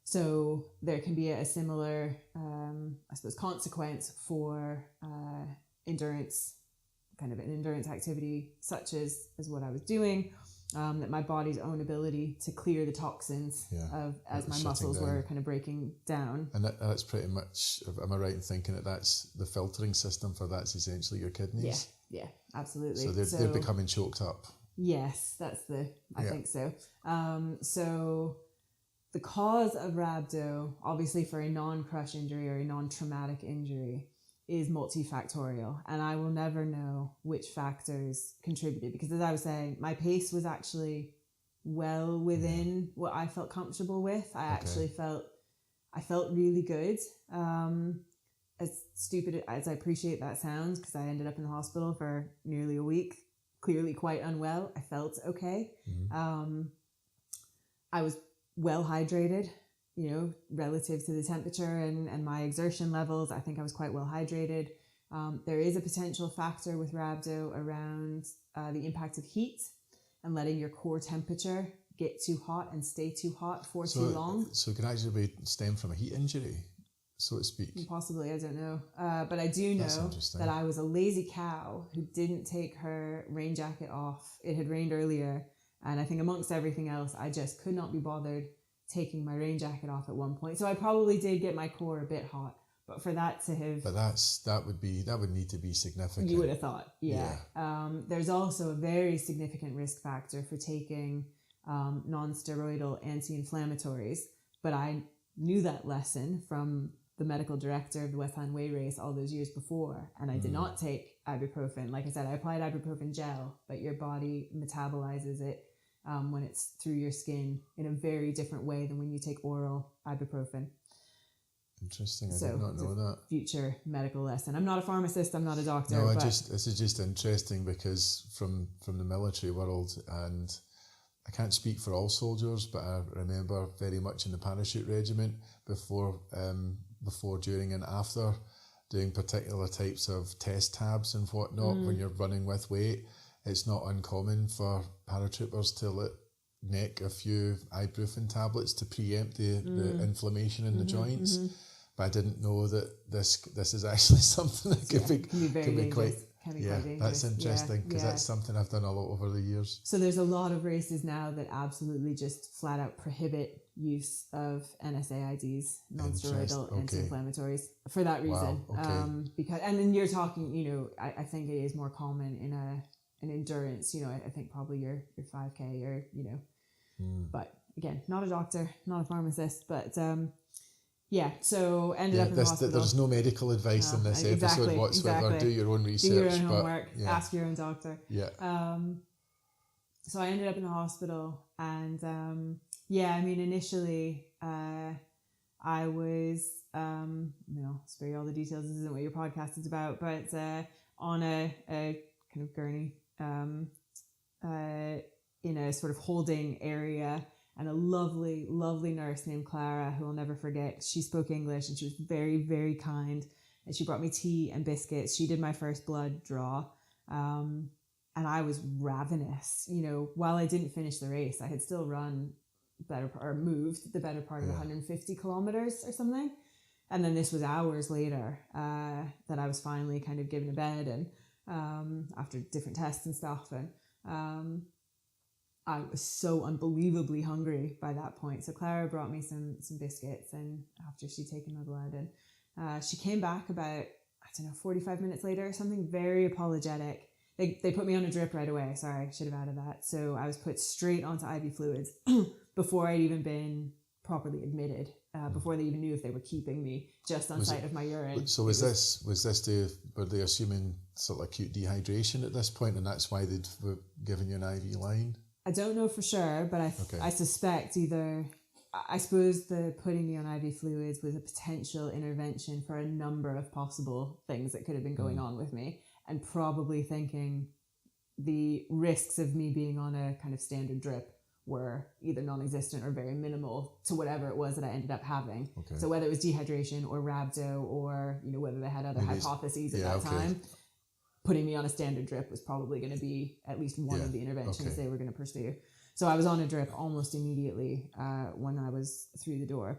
So there can be a similar, consequence for endurance, kind of an endurance activity such as what I was doing. That my body's own ability to clear the toxins as my muscles were kind of breaking down.
And that's pretty much, am I right in thinking that that's the filtering system for that's essentially your kidneys?
Yeah, absolutely.
So they're becoming choked up.
Yes, I think so. So the cause of rhabdo, obviously for a non-crush injury or a non-traumatic injury, is multifactorial, and I will never know which factors contributed, because as I was saying, my pace was actually well within what I felt comfortable with. I felt really good. As stupid as I appreciate that sounds, because I ended up in the hospital for nearly a week, clearly quite unwell. I felt okay. I was well hydrated, relative to the temperature and my exertion levels. I think I was quite well hydrated. There is a potential factor with rhabdo around the impact of heat and letting your core temperature get too hot and stay too hot for too long. So it can actually stem from a heat injury, so to speak. Possibly, I don't know. But I do know that I was a lazy cow who didn't take her rain jacket off. It had rained earlier, and I think amongst everything else, I just could not be bothered taking my rain jacket off at one point. So I probably did get my core a bit hot, but for that to have... But that would need to be significant. You would have thought, yeah. There's also a very significant risk factor for taking non-steroidal anti-inflammatories, but I knew that lesson from the medical director of the 𝗪𝗺𝗻 race all those years before, and I did not take ibuprofen. Like I said, I applied ibuprofen gel, but your body metabolizes it when it's through your skin in a very different way than when you take oral ibuprofen.
Interesting. I did not know that.
Future medical lesson. I'm not a pharmacist. I'm not a doctor.
No, this is just interesting because from the military world, and I can't speak for all soldiers, but I remember very much in the parachute regiment before, during, and after doing particular types of test tabs and whatnot. When you're running with weight, it's not uncommon for paratroopers to neck a few ibuprofen tablets to preempt the inflammation in the joints. But I didn't know that this is actually something that could be quite dangerous. That's interesting because that's something I've done a lot over the years.
So there's a lot of races now that absolutely just flat out prohibit use of NSAIDs, non-steroidal anti-inflammatories, for that reason.
Wow.
Because, and then you're talking, I think it is more common in an endurance. I think probably your 5K or but again, not a doctor, not a pharmacist, but. So ended up in the hospital.
There's no medical advice in this episode whatsoever.
Exactly.
Do your own research.
Do your own homework. Ask your own doctor.
Yeah.
So I ended up in the hospital, and initially I was spare you all the details. This isn't what your podcast is about, but on a kind of gurney in a sort of holding area. And a lovely, lovely nurse named Clara, who I'll never forget. She spoke English and she was very, very kind. And she brought me tea and biscuits. She did my first blood draw. And I was ravenous. While I didn't finish the race, I had still moved the better part of 150 kilometers or something. And then this was hours later that I was finally kind of given a bed and after different tests and stuff. And I was so unbelievably hungry by that point. So Clara brought me some biscuits, and after she'd taken my blood, and she came back about, 45 minutes later or something, very apologetic. They put me on a drip right away. Sorry, I should have added that. So I was put straight onto IV fluids before I'd even been properly admitted, before they even knew if they were keeping me just on sight of my urine.
So were they assuming sort of acute dehydration at this point, and that's why they'd given you an IV line?
I don't know for sure, but I suspect I suppose the putting me on IV fluids was a potential intervention for a number of possible things that could have been going on with me, and probably thinking the risks of me being on a kind of standard drip were either non-existent or very minimal to whatever it was that I ended up having. Okay. So whether it was dehydration or rhabdo, or whether they had other hypotheses at that time. Putting me on a standard drip was probably going to be at least one of the interventions they were going to pursue. So I was on a drip almost immediately when I was through the door.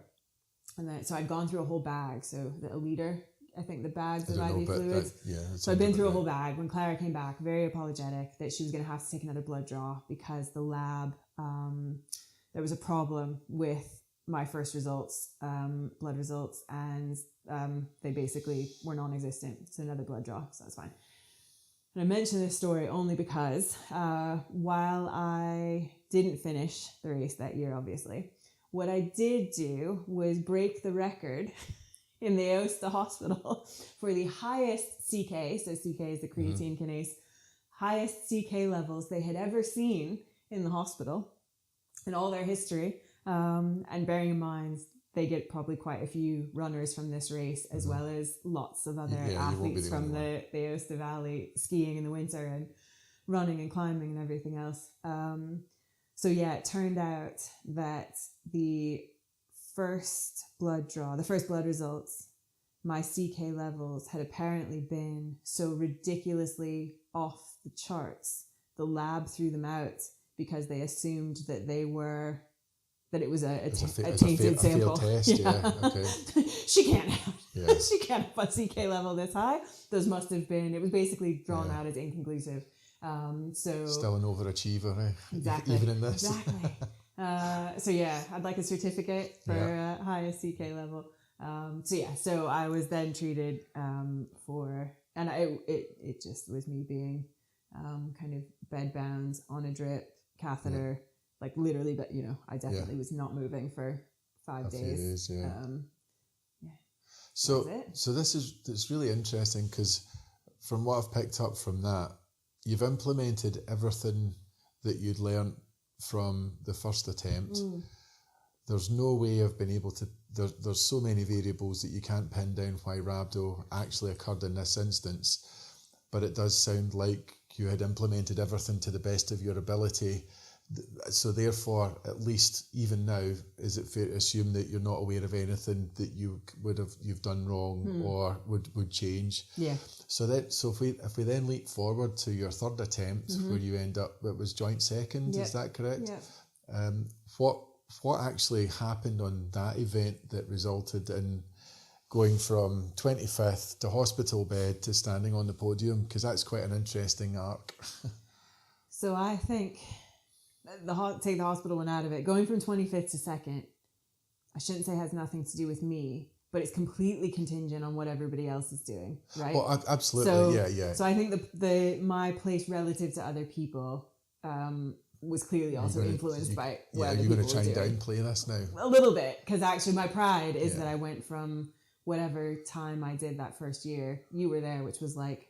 And then, so I'd gone through a whole bag. So a liter, I think the bags of IV fluids. So I'd been through a whole bag. When Clara came back, very apologetic that she was going to have to take another blood draw because the lab, there was a problem with my first results, blood results, and they basically were non-existent. It's another blood draw, so that's fine. And I mention this story only because while I didn't finish the race that year, obviously, what I did do was break the record in the Aosta hospital for the highest CK, so CK is the creatine kinase, highest CK levels they had ever seen in the hospital in all their history. And bearing in mind, they get probably quite a few runners from this race, as well as lots of other athletes from the Aosta Valley skiing in the winter and running and climbing and everything else. It turned out that the first blood results, my CK levels had apparently been so ridiculously off the charts. The lab threw them out because they assumed that it was a tainted sample.
Test, okay.
She can't have a CK level this high. Those must have been. It was basically drawn out as inconclusive.
Still an overachiever, eh?
Exactly.
Even in this.
Exactly. I'd like a certificate for highest CK level. So I was then treated and it just was me being kind of bedbound on a drip catheter. Yeah. Like literally, but I definitely was not moving for 5 days.
So it's really interesting because from what I've picked up from that, you've implemented everything that you'd learned from the first attempt. There's no way of being able to, there's so many variables that you can't pin down why rhabdo actually occurred in this instance, but it does sound like you had implemented everything to the best of your ability. So therefore, at least even now, is it fair to assume that you're not aware of anything that you've done wrong or would change?
Yeah.
So if we then leap forward to your third attempt, where you end up, it was joint second, is that correct?
Yeah.
What actually happened on that event that resulted in going from 25th to hospital bed to standing on the podium? Because that's quite an interesting arc.
So I think take the hospital one out of it. Going from 25th to second, I shouldn't say has nothing to do with me, but it's completely contingent on what everybody else is doing, right?
Well, absolutely, yeah.
So I think my place relative to other people was clearly also influenced by what other people were doing. You're going to try and
downplay this now?
A little bit, because actually my pride is that I went from whatever time I did that first year. You were there, which was like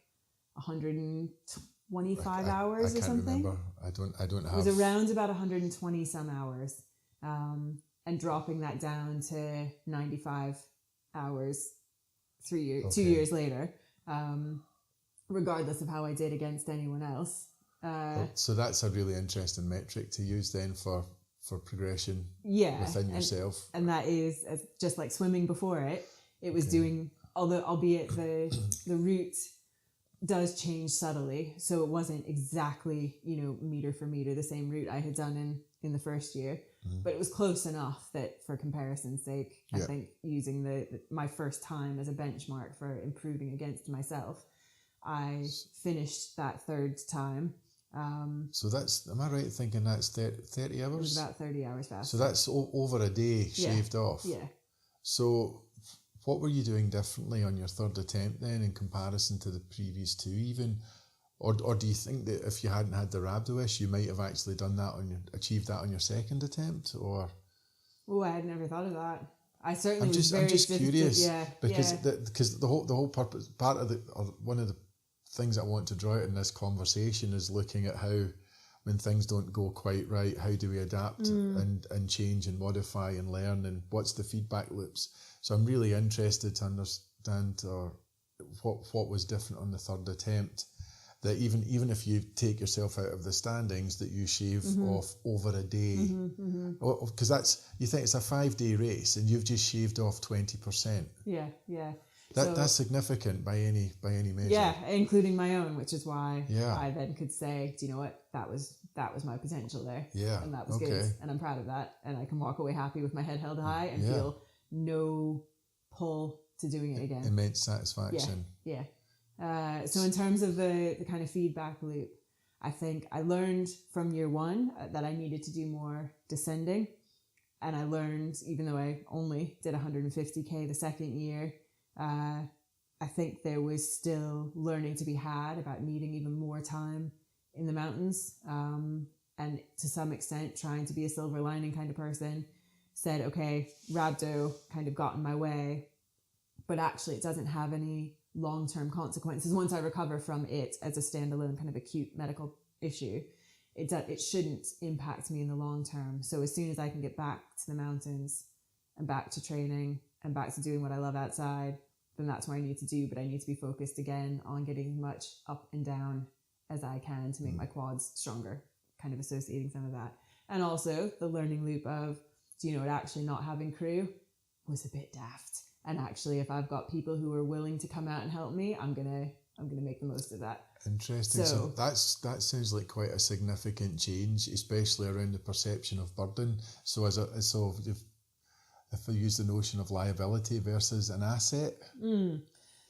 125 hours or something.
I can't remember. I don't have.
It was around about 120 some hours, and dropping that down to 95 hours 2 years later, regardless of how I did against anyone else.
So that's a really interesting metric to use then for progression within yourself.
And that is, just like swimming before it was doing, albeit the route does change subtly. So it wasn't exactly, meter for meter, the same route I had done in the first year, but it was close enough that for comparison's sake, I think using my first time as a benchmark for improving against myself, I finished that third time.
So that's, am I right thinking that's 30 hours?
It was about 30 hours faster.
So that's over a day shaved off.
Yeah.
So what were you doing differently on your third attempt then in comparison to the previous two even? Or do you think that if you hadn't had the rhabdo issue, you might have actually achieved that on your second attempt? Or?
Oh, I had never thought of that. I certainly
I'm just curious. Because the whole purpose, one of the things I want to draw out in this conversation is looking at how, when things don't go quite right, how do we adapt and change and modify and learn, and what's the feedback loops? So I'm really interested to understand what was different on the third attempt, that even if you take yourself out of the standings, that you shave off over a day, because you think it's a 5-day race and you've just shaved off 20%.
Yeah.
That's significant by any measure.
Yeah, including my own, which is why I then could say, do you know what, that was my potential there.
Yeah.
And that was good. And I'm proud of that. And I can walk away happy with my head held high and feel no pull to doing it again.
Immense satisfaction.
Yeah. So in terms of the kind of feedback loop, I think I learned from year one that I needed to do more descending. And I learned, even though I only did 150K the second year, I think there was still learning to be had about needing even more time in the mountains, and to some extent trying to be a silver lining kind of person. Said, okay, rhabdo kind of got in my way, but actually it doesn't have any long-term consequences. Once I recover from it as a standalone kind of acute medical issue, it shouldn't impact me in the long term. So as soon as I can get back to the mountains and back to training and back to doing what I love outside, then that's what I need to do. But I need to be focused again on getting as much up and down as I can to make my quads stronger, kind of associating some of that. And also the learning loop of, actually not having crew was a bit daft. And actually, if I've got people who are willing to come out and help me, I'm gonna make the most of that.
Interesting. So that sounds like quite a significant change, especially around the perception of burden. So if I use the notion of liability versus an asset,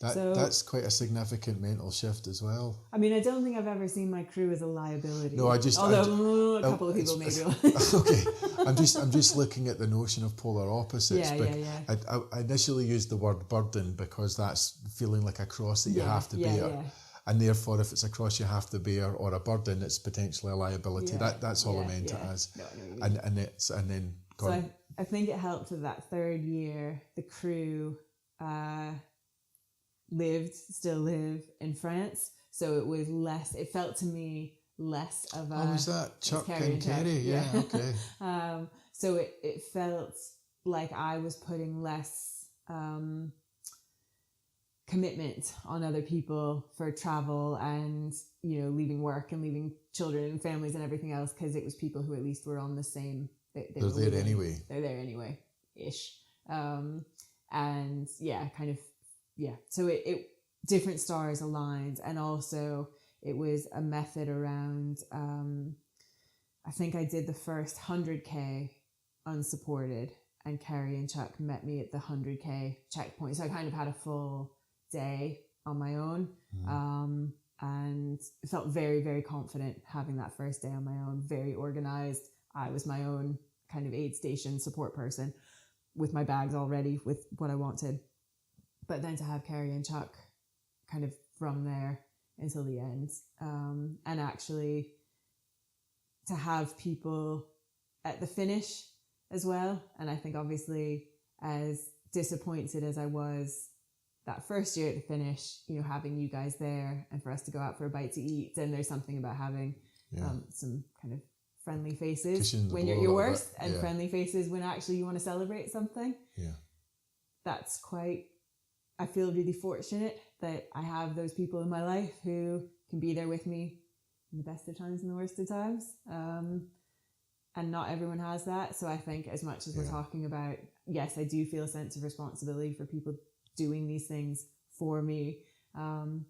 that's quite a significant mental shift as well. I
mean, I don't think I've ever seen my crew as a liability.
No,
although a couple of people maybe.
Okay, I'm just looking at the notion of polar opposites. I initially used the word burden because that's feeling like a cross that you have to bear. Yeah. And therefore, if it's a cross you have to bear or a burden, it's potentially a liability. That's all I meant it as. No,
I think it helped with that third year. The crew still live in France. So it was less, it felt to me less of a...
Oh, was that 𝗙𝗃𝗃𝗃𝗃? Yeah, okay.
So it felt like I was putting less commitment on other people for travel and, leaving work and leaving children and families and everything else, because it was people who at least were on the same...
They're there anyway.
They're there anyway-ish. And yeah, kind of, yeah. So it different stars aligned, and also it was a method around, I think I did the first 100K unsupported, and Kerry and Chuck met me at the 100K checkpoint. So I kind of had a full day on my own, and felt very, very confident having that first day on my own, very organized. I was my own kind of aid station support person with my bags all ready with what I wanted. But then to have Kerry and Chuck kind of from there until the end, and actually to have people at the finish as well. And I think obviously, as disappointed as I was that first year at the finish, having you guys there and for us to go out for a bite to eat, then there's something about having some kind of friendly faces when you're at your worst, and friendly faces when actually you want to celebrate something.
Yeah.
That's quite, I feel really fortunate that I have those people in my life who can be there with me in the best of times and the worst of times. And not everyone has that. So I think as much as we're talking about, yes, I do feel a sense of responsibility for people doing these things for me. I'm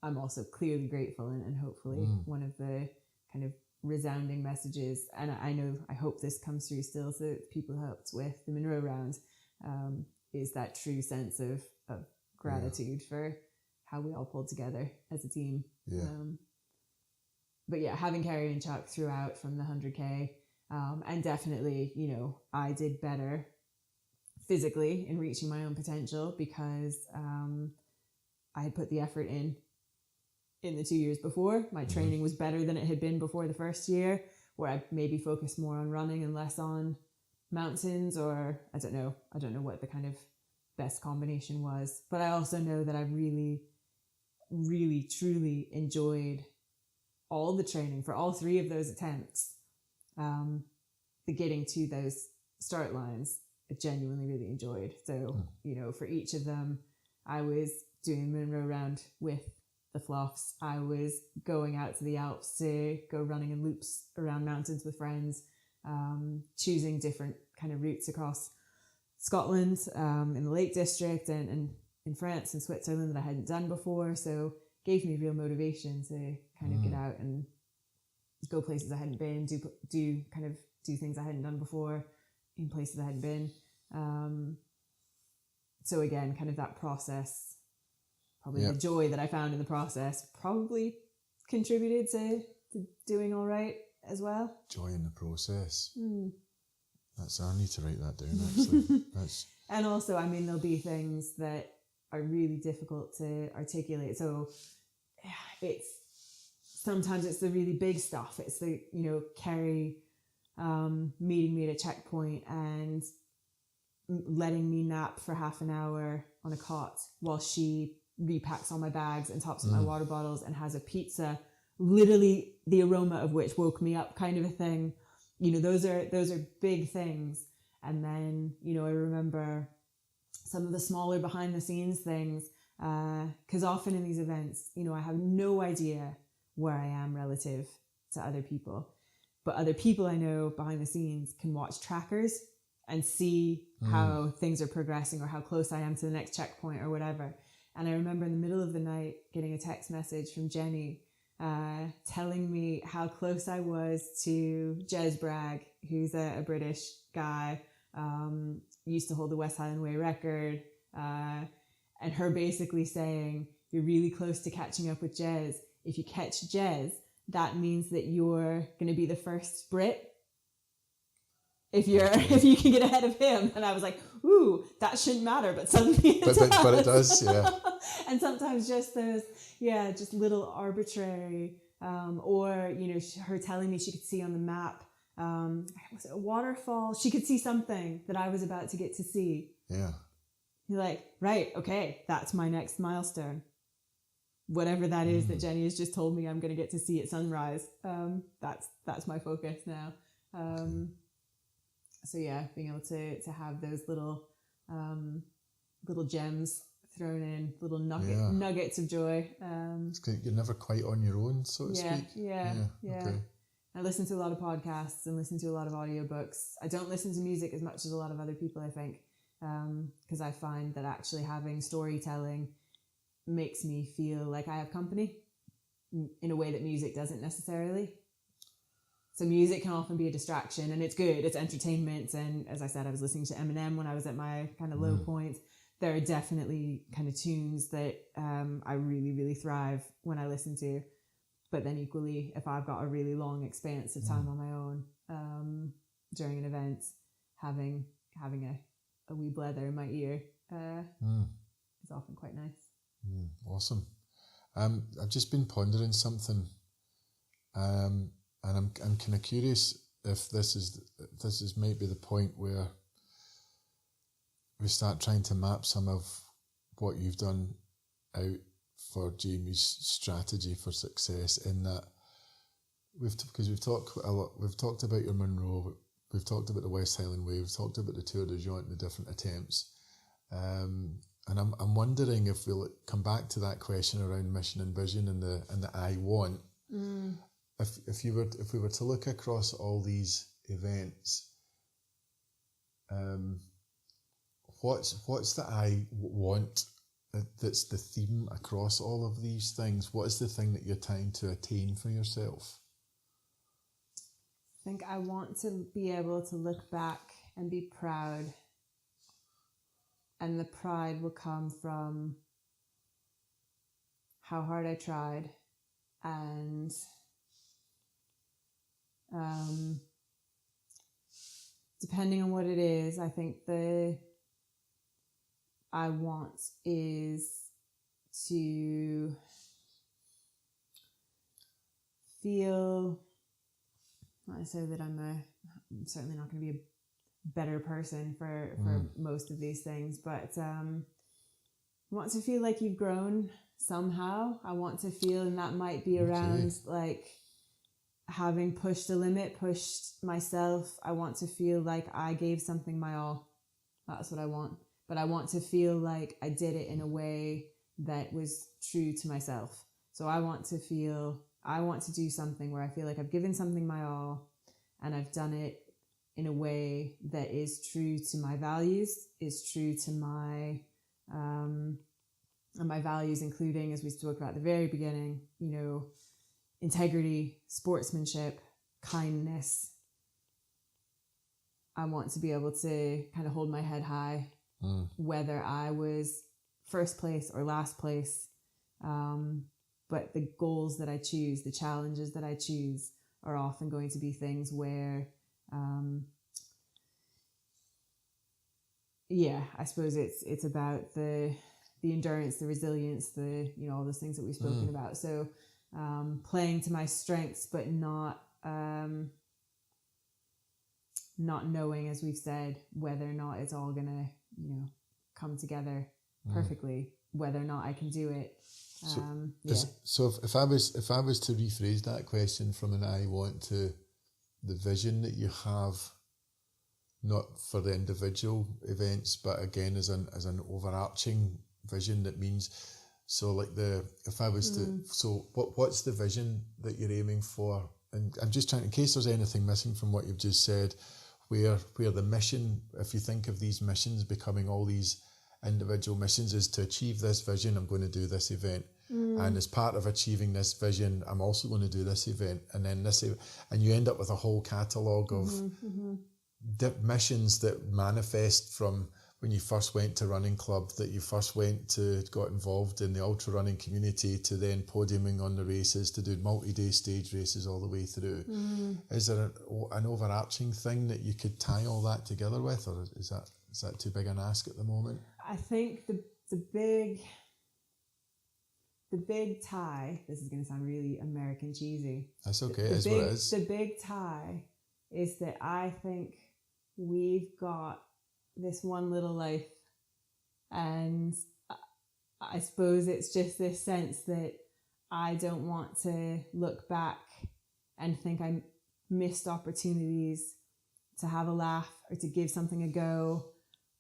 also clearly grateful, and hopefully one of the kind of resounding messages, and I hope this comes through still, so that people helped with the Munro round, is that true sense of gratitude for how we all pulled together as a team. But yeah, having Kerry and Chuck throughout from the 100K, and definitely, I did better physically in reaching my own potential because I had put the effort in the 2 years before. My training was better than it had been before the first year, where I maybe focused more on running and less on mountains, or I don't know what the kind of best combination was. But I also know that I really, really, truly enjoyed all the training for all 3 of those attempts. The getting to those start lines, I genuinely really enjoyed. So, for each of them, I was doing Munro round with the Fluffs. I was going out to the Alps to go running in loops around mountains with friends, choosing different kind of routes across Scotland, in the Lake District, and in France and Switzerland that I hadn't done before. So gave me real motivation to kind of get out and go places I hadn't been, do things I hadn't done before in places I hadn't been. So again, kind of that process, probably the joy that I found in the process probably contributed to doing all right as well.
Joy in the process. I need to write that down, actually.
And also, there'll be things that are really difficult to articulate. So sometimes it's the really big stuff. It's the, Kerry meeting me at a checkpoint and letting me nap for half an hour on a cot while she repacks all my bags and tops up my water bottles and has a pizza, literally the aroma of which woke me up, kind of a thing. Those are big things. And then, I remember some of the smaller behind the scenes things, because often in these events, I have no idea where I am relative to other people. But other people I know behind the scenes can watch trackers and see how things are progressing or how close I am to the next checkpoint or whatever. And I remember in the middle of the night getting a text message from Jenny telling me how close I was to 𝗔𝗿𝗃𝗃𝗃𝗃, who's a British guy, used to hold the West Highland Way record, and her basically saying, you're really close to catching up with Jez. If you catch Jez, that means that you're going to be the first Brit. If you can get ahead of him. And I was like, ooh, that shouldn't matter, but suddenly it does.
But it does, yeah.
And sometimes just those, just little arbitrary, or, her telling me she could see on the map, was it a waterfall? She could see something that I was about to get to see.
Yeah.
You're like, right, okay, that's my next milestone. whatever that is that Jenny has just told me I'm going to get to see at sunrise. That's my focus now. So yeah, being able to have those little gems thrown in, little nuggets of joy.
You're never quite on your own, so to speak.
Yeah.
Okay.
I listen to a lot of podcasts and listen to a lot of audiobooks. I don't listen to music as much as a lot of other people, I think, because I find that actually having storytelling makes me feel like I have company in a way that music doesn't necessarily. So music can often be a distraction, and it's good. It's entertainment. And as I said, I was listening to Eminem when I was at my kind of low point. There are definitely kind of tunes that I really, really thrive when I listen to. But then equally, if I've got a really long expanse of time on my own during an event, having a wee blether in my ear is often quite nice.
Awesome. I've just been pondering something, and I'm kind of curious if this is maybe the point where we start trying to map some of what you've done out for Jamie's strategy for success. In that we've talked a lot. We've talked about your Munro. We've talked about the West Highland Way. We've talked about the 𝗘𝗿𝗃𝗀𝗃 and the different attempts. And I'm wondering if we'll come back to that question around mission and vision and the I want. If we were to look across all these events, what's the I want that's the theme across all of these things? What is the thing that you're trying to attain for yourself?
I think I want to be able to look back and be proud. And the pride will come from how hard I tried, and depending on what it is, I think the I want is to feel, not necessarily that I'm certainly not going to be a better person for most of these things, but I want to feel like you've grown somehow. I want to feel, and that might be around like having pushed a limit, pushed myself. I want to feel like I gave something my all. That's what I want. But I want to feel like I did it in a way that was true to myself. So I want to do something where I feel like I've given something my all, and I've done it in a way that is true to my values, is true to my and my values, including, as we spoke about at the very beginning, integrity, sportsmanship, kindness. I want to be able to kind of hold my head high, whether I was first place or last place. But the goals that I choose, the challenges that I choose, are often going to be things where I suppose it's about the endurance, the resilience, all those things that we've spoken about. So playing to my strengths, but not knowing, as we've said, whether or not it's all gonna come together perfectly, whether or not I can do it.
So if I was to rephrase that question from an I want to the vision that you have, not for the individual events, but again as an overarching vision, that means, so like what's the vision that you're aiming for? And I'm just trying, in case there's anything missing from what you've just said, where the mission, if you think of these missions becoming all these individual missions, is to achieve this vision, I'm going to do this event. And as part of achieving this vision, I'm also going to do this event, and then and you end up with a whole catalogue of missions that manifest from when you first went to running club, that you first got involved in the ultra running community, to then podiuming on the races, to do multi-day stage races all the way through. Is there an overarching thing that you could tie all that together with, or is that too big an ask at the moment?
I think the big tie, this is going to sound really American cheesy.
That's okay, it is what it is.
The big tie is that I think we've got this one little life, and I suppose it's just this sense that I don't want to look back and think I missed opportunities to have a laugh or to give something a go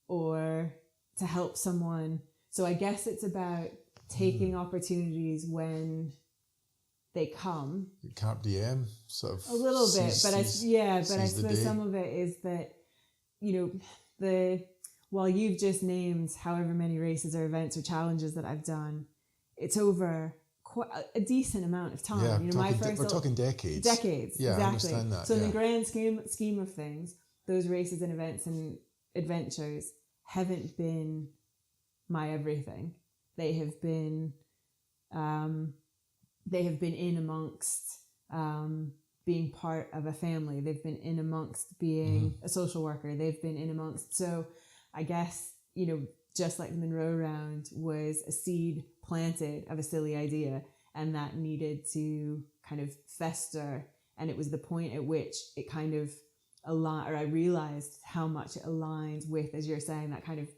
or to help someone. So I guess it's about taking opportunities when they come.
𝗘𝗵𝗵𝗀𝗃𝗍, sort of.
A little bit, but I suppose some of it is that, while you've just named however many races or events or challenges that I've done, it's over quite a decent amount of time.
Yeah, we're talking decades.
Decades,
yeah,
exactly.
I understand that.
So in the grand scheme of things, those races and events and adventures haven't been my everything. They have been in amongst being part of a family. They've been in amongst being a social worker. They've been in amongst. So I guess, just like the Munro round was a seed planted of a silly idea, and that needed to kind of fester. And it was the point at which it kind of I realized how much it aligns with, as you're saying, that kind of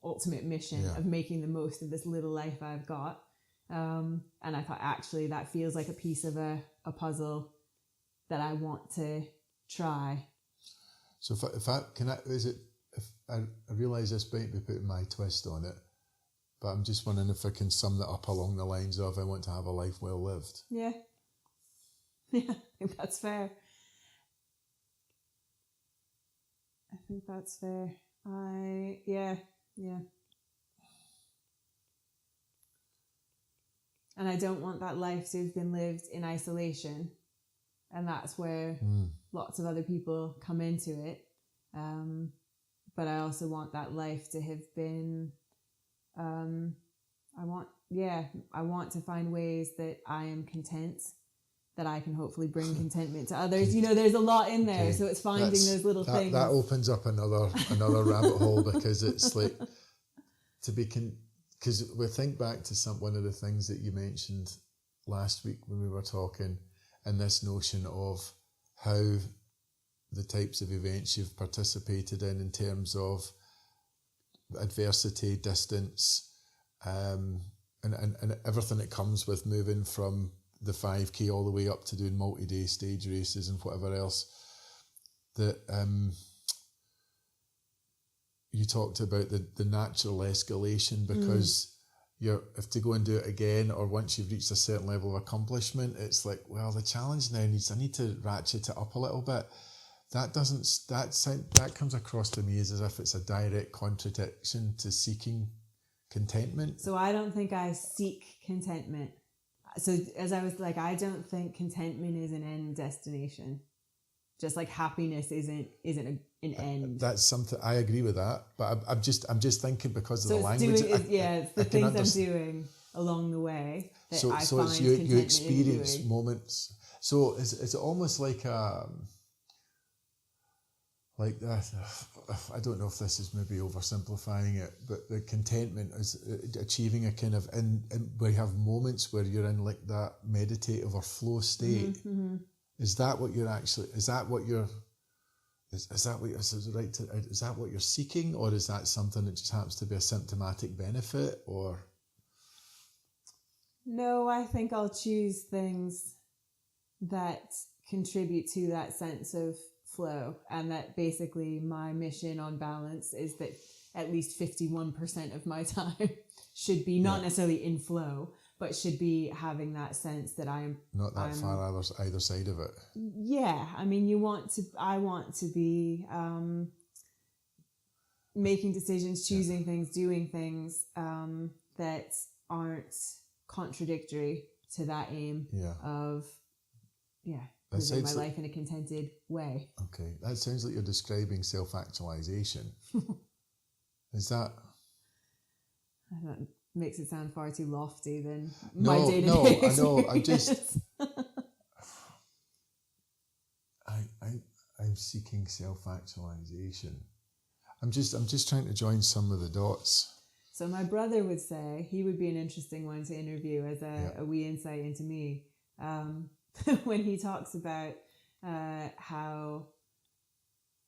ultimate mission of making the most of this little life I've got. And I thought, actually, that feels like a piece of a puzzle that I want to try.
So if I realise this might be putting my twist on it, but I'm just wondering if I can sum that up along the lines of, I want to have a life well lived.
Yeah. Yeah, I think that's fair. Yeah. And I don't want that life to have been lived in isolation. And that's where lots of other people come into it. But I also want that life to have been, I want to find ways that I am content, that I can hopefully bring contentment to others. There's a lot in there. So it's finding those little things.
That opens up another rabbit hole, because it's like because we think back to one of the things that you mentioned last week when we were talking, and this notion of how the types of events you've participated in terms of adversity, distance, and everything that comes with moving from the 5K all the way up to doing multi-day stage races and whatever else, that you talked about the natural escalation, because if to go and do it again, or once you've reached a certain level of accomplishment, it's like, well, the challenge now I need to ratchet it up a little bit. That comes across to me as if it's a direct contradiction to seeking contentment.
So I don't think I seek contentment. So as I was like, I don't think contentment is an end destination. Just like happiness isn't an end.
That's something I agree with that, but I'm just thinking because of the language.
It's the things I'm doing along the way that I find
it's you experience
in doing.
moments. So it's almost like that. I don't know if this is maybe oversimplifying it, but the contentment is achieving a kind of where you have moments where you're in like that meditative or flow state. Mm-hmm. Is that what you're seeking, or is that something that just happens to be a symptomatic benefit, or?
No, I think I'll choose things that contribute to that sense of flow, and that basically my mission on balance is that at least 51% of my time should be not necessarily in flow, but should be having that sense that I'm
not that far either side of it.
Yeah, I mean, I want to be making decisions, choosing things, doing things that aren't contradictory to that aim of living my life in a contented way.
Okay, that sounds like you're describing self-actualization. Is that?
That makes it sound far too lofty than my day-to-day experience.
I know. I'm seeking self-actualization. I'm just trying to join some of the dots.
So my brother would say he would be an interesting one to interview as a wee insight into me. When he talks about how,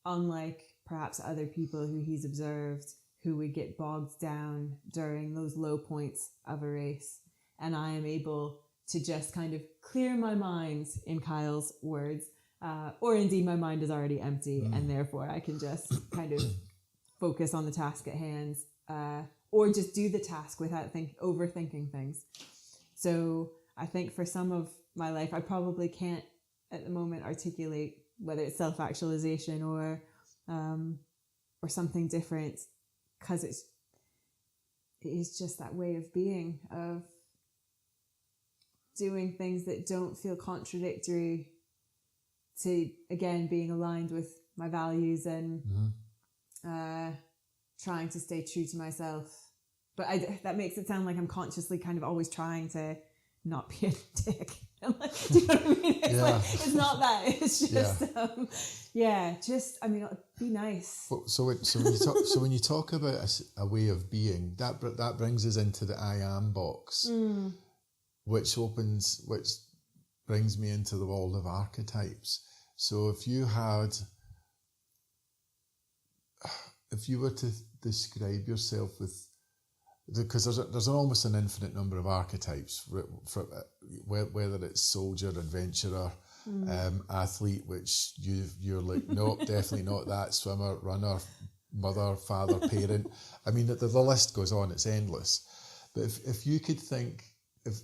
unlike perhaps other people who he's observed, who would get bogged down during those low points of a race. And I am able to just kind of clear my mind, in Kyle's words, or indeed my mind is already empty, and therefore I can just kind of focus on the task at hand, or just do the task without overthinking things. So I think for some of my life, I probably can't at the moment articulate whether it's self-actualization or something different, because it is just that way of being, of doing things that don't feel contradictory to, again, being aligned with my values and trying to stay true to myself. But that makes it sound like I'm consciously kind of always trying to not be a dick. Do you know what I mean? It's like, it's not that. It's just, be nice.
So when you talk about a way of being, that brings us into the I am box, which brings me into the world of archetypes. So if you were to describe yourself with, because there's almost an infinite number of archetypes, whether it's soldier, adventurer, athlete, which you're like, nope, definitely not that, swimmer, runner, mother, father, parent. I mean, the list goes on, it's endless. But if you could think,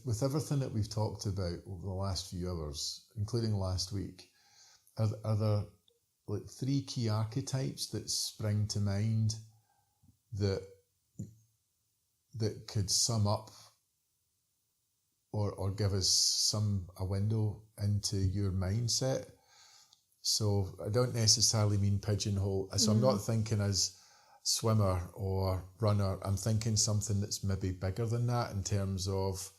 with everything that we've talked about over the last few hours, including last week, are there like 3 key archetypes that spring to mind that could sum up or give us a window into your mindset? So I don't necessarily mean pigeonhole. So I'm not thinking as swimmer or runner. I'm thinking something that's maybe bigger than that in terms of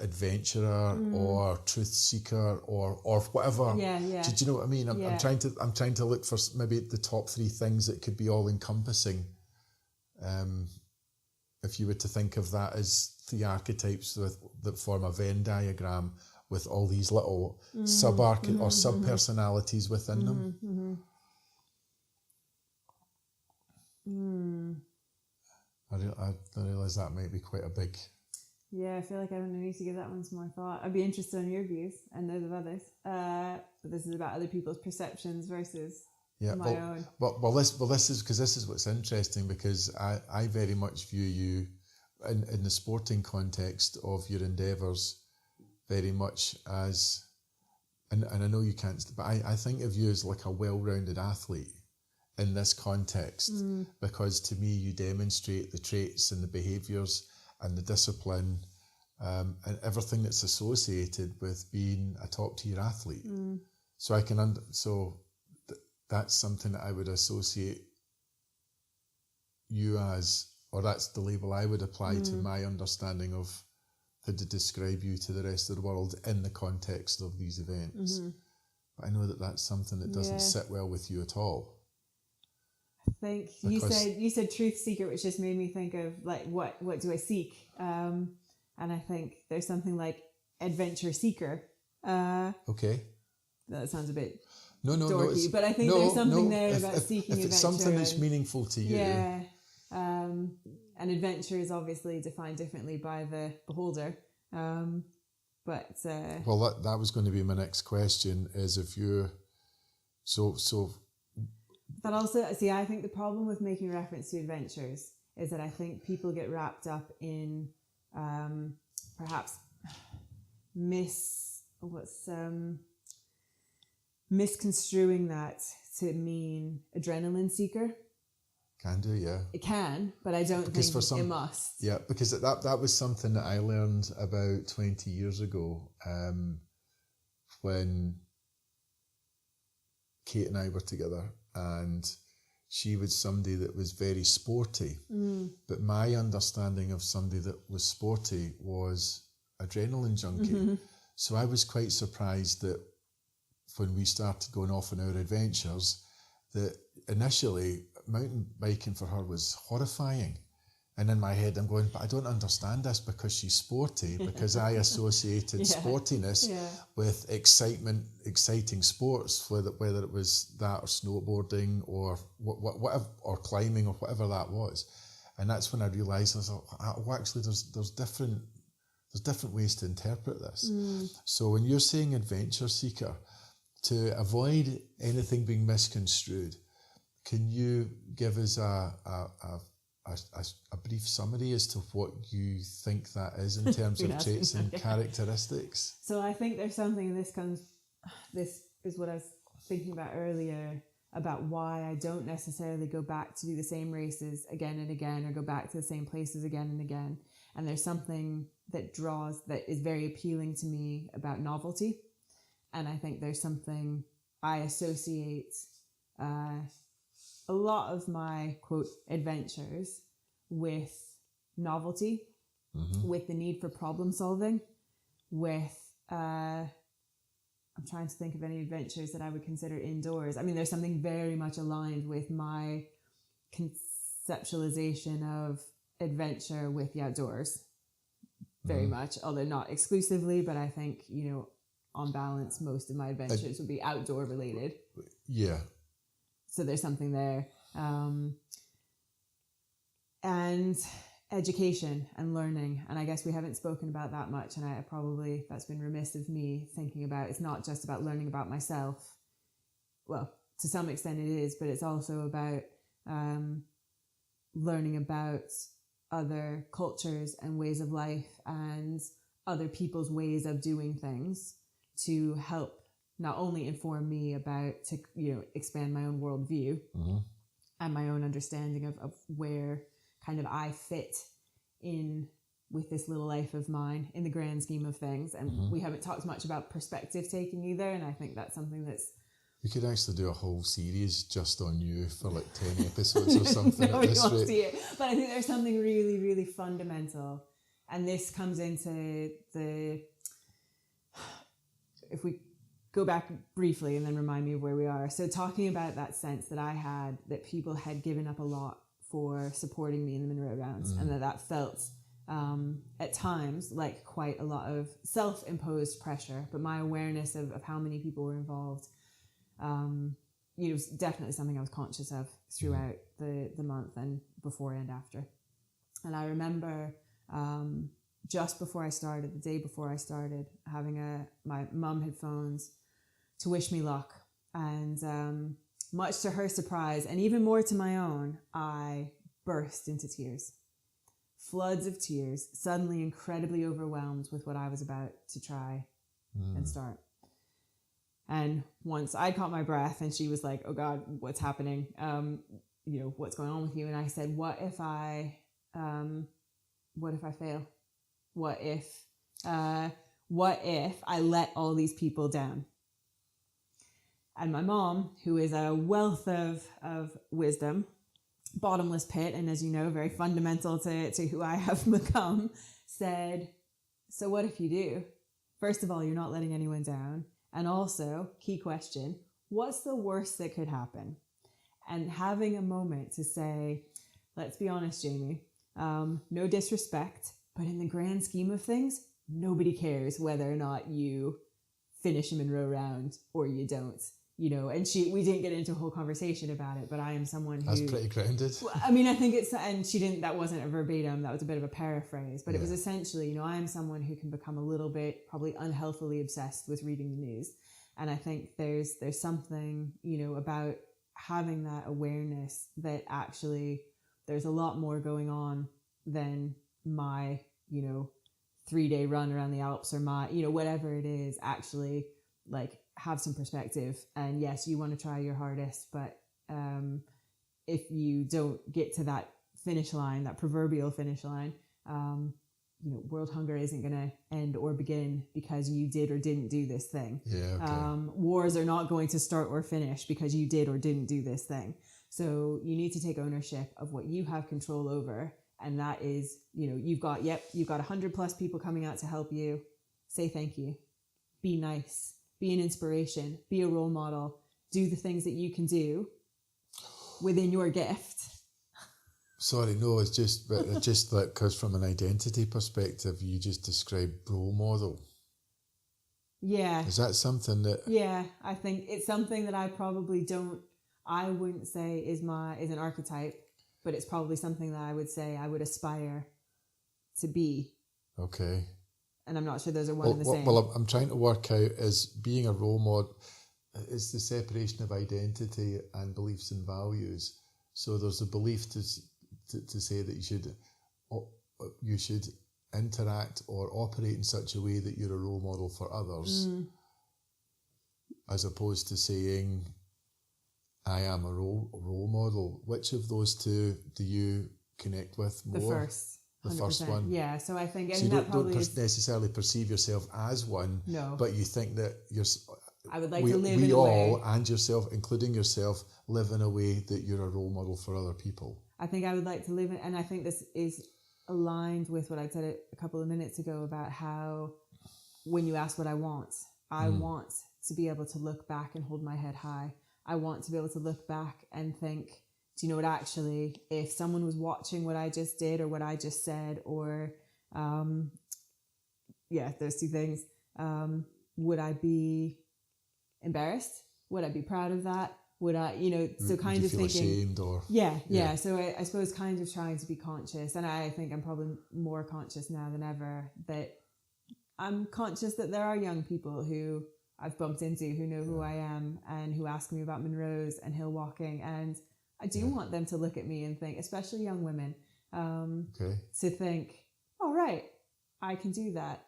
adventurer or truth seeker or whatever. Do you know what I mean? I'm trying to look for maybe the top 3 things that could be all encompassing. If you were to think of that as 3 archetypes that form a Venn diagram with all these little or sub-personalities within them. I realise that might be quite a big...
Yeah, I feel like I don't need to give that one some more thought. I'd be interested in your views and those of others. But this is about other people's perceptions versus my own. Well,
this is what's interesting, because I very much view you in the sporting context of your endeavours very much as, and I know you can't, but I think of you as like a well-rounded athlete in this context, because to me you demonstrate the traits and the behaviours and the discipline and everything that's associated with being a top-tier athlete. So I can that's something that I would associate you as, or that's the label I would apply to my understanding of how to describe you to the rest of the world in the context of these events. But I know that that's something that doesn't sit well with you at all.
I think you said truth seeker, which just made me think of like what do I seek? And I think there's something like adventure seeker.
Okay.
That sounds a bit
dorky,
but I think there's something there about seeking adventure.
If it's something that's meaningful to you.
Yeah. And adventure is obviously defined differently by the beholder. Well,
that was going to be my next question, is if you're
But also, see, I think the problem with making reference to adventures is that I think people get wrapped up in perhaps misconstruing that to mean adrenaline seeker.
Can do, yeah.
It can, but I don't think it must.
Yeah, because that was something that I learned about 20 years ago when Kate and I were together, and she was somebody that was very sporty. But my understanding of somebody that was sporty was adrenaline junkie. So I was quite surprised that when we started going off on our adventures, that initially mountain biking for her was horrifying. And in my head, I'm going, but I don't understand this because she's sporty, because I associated sportiness with exciting sports, whether it was that or snowboarding or whatever, or climbing or whatever that was. And that's when I realised, I was like, oh, actually, there's different ways to interpret this. So when you're saying adventure seeker, to avoid anything being misconstrued, can you give us a brief summary as to what you think that is in terms of traits and characteristics?
So I think there's something, this is what I was thinking about earlier, about why I don't necessarily go back to do the same races again and again, or go back to the same places again and again. And there's something that is very appealing to me about novelty. And I think there's something I associate a lot of my, quote, adventures with novelty, with the need for problem solving, with, I'm trying to think of any adventures that I would consider indoors. I mean, there's something very much aligned with my conceptualization of adventure with the outdoors, very much, although not exclusively, but I think, on balance, most of my adventures would be outdoor related.
Yeah. So
there's something there. And education and learning. And I guess we haven't spoken about that much. And that's been remiss of me thinking about, it's not just about learning about myself. Well, to some extent it is, but it's also about learning about other cultures and ways of life and other people's ways of doing things to help not only inform me to expand my own worldview and my own understanding of where kind of I fit in with this little life of mine in the grand scheme of things. And we haven't talked much about perspective taking either. And I think that's something that's...
We could actually do a whole series just on you for like 10 episodes or something at this rate. See it.
But I think there's something really, really fundamental. And this comes into if we go back briefly and then remind me of where we are. So talking about that sense that I had, that people had given up a lot for supporting me in the Munro rounds, and that felt at times like quite a lot of self-imposed pressure, but my awareness of how many people were involved, was definitely something I was conscious of throughout the month and before and after. And I remember just before I started, the day before I started, my mum had phoned to wish me luck. And much to her surprise, and even more to my own, I burst into tears. Floods of tears, suddenly incredibly overwhelmed with what I was about to try and start. And once I caught my breath and she was like, oh God, what's happening? What's going on with you? And I said, what if I fail? What if I let all these people down? And my mom, who is a wealth of wisdom, bottomless pit, and as you know, very fundamental to who I have become, said, so what if you do? First of all, you're not letting anyone down. And also, key question, what's the worst that could happen? And having a moment to say, let's be honest, Jamie, no disrespect, but in the grand scheme of things, nobody cares whether or not you finish a Munro round or you don't. And we didn't get into a whole conversation about it, but I am someone who...
That's pretty grounded.
I mean, I think and she didn't, that wasn't a verbatim, that was a bit of a paraphrase, but it was essentially, I am someone who can become a little bit probably unhealthily obsessed with reading the news. And I think there's something, about having that awareness that actually there's a lot more going on than my, 3-day run around the Alps or my, whatever it is, actually like have some perspective. And yes, you want to try your hardest, but if you don't get to that finish line, that proverbial finish line, world hunger isn't going to end or begin because you did or didn't do this thing.
Yeah, okay.
Wars are not going to start or finish because you did or didn't do this thing. So you need to take ownership of what you have control over. And that is, you've got 100+ people coming out to help you. Say thank you. Be nice. Be an inspiration. Be a role model. Do the things that you can do within your gift.
Sorry, no, it's just like, because from an identity perspective, you just described role model.
Yeah.
Is that something that...
Yeah, I think it's something that I wouldn't say is an archetype, but it's probably something that I would say I would aspire to be.
Okay.
And I'm not sure those are one and the same.
Well, I'm trying to work out, is being a role model, it's the separation of identity and beliefs and values. So there's a belief to say that you should interact or operate in such a way that you're a role model for others, as opposed to saying, I am a role model. Which of those two do you connect with more?
The first. 100%.
The first one.
Yeah, so I think...
So you don't necessarily perceive yourself as one,
no,
but you think that
I would like to live in a way...
We all, and yourself, including yourself, live in a way that you're a role model for other people.
I think I would like to live in... And I think this is aligned with what I said a couple of minutes ago about how when you ask what I want to be able to look back and hold my head high. I want to be able to look back and think... Do you know what, actually, if someone was watching what I just did or what I just said, or, those two things, would I be embarrassed? Would I be proud of that? Would I, so kind of thinking...
ashamed or...
Yeah. So I suppose kind of trying to be conscious, and I think I'm probably more conscious now than ever, that I'm conscious that there are young people who I've bumped into who know who I am and who ask me about Munros and hill walking, and I do want them to look at me and think, especially young women, to think, oh, right, I can do that.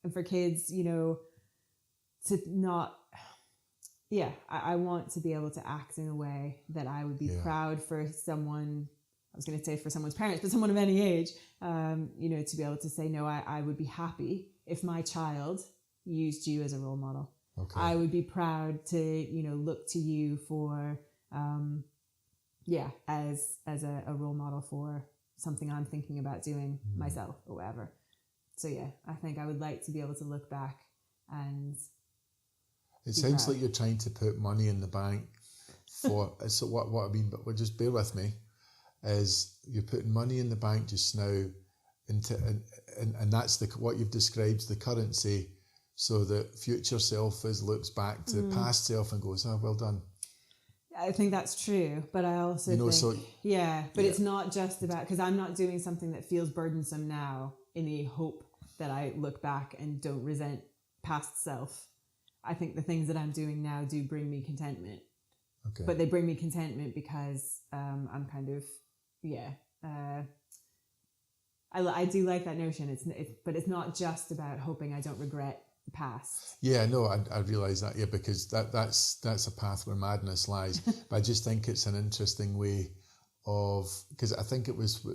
And for kids, to not, I want to be able to act in a way that I would be proud for someone, I was going to say for someone's parents, but someone of any age, to be able to say, no, I would be happy if my child used you as a role model.
Okay.
I would be proud to, look to you for... as a role model for something I'm thinking about doing myself or whatever. So I think I would like to be able to look back and... It
sounds like you're trying to put money in the bank for... So what I mean, but just bear with me, is you're putting money in the bank just now into, and that's what you've described, the currency, so that future self looks back to past self and goes, well done.
I think that's true, but I also think... it's not just about... Because I'm not doing something that feels burdensome now in the hope that I look back and don't resent past self. I think the things that I'm doing now do bring me contentment.
Okay.
But they bring me contentment because I'm kind of... I do like that notion. But it's not just about hoping I don't regret the past.
Yeah, no, I realise that, because that's a path where madness lies. But I just think it's an interesting way of... Because I think it was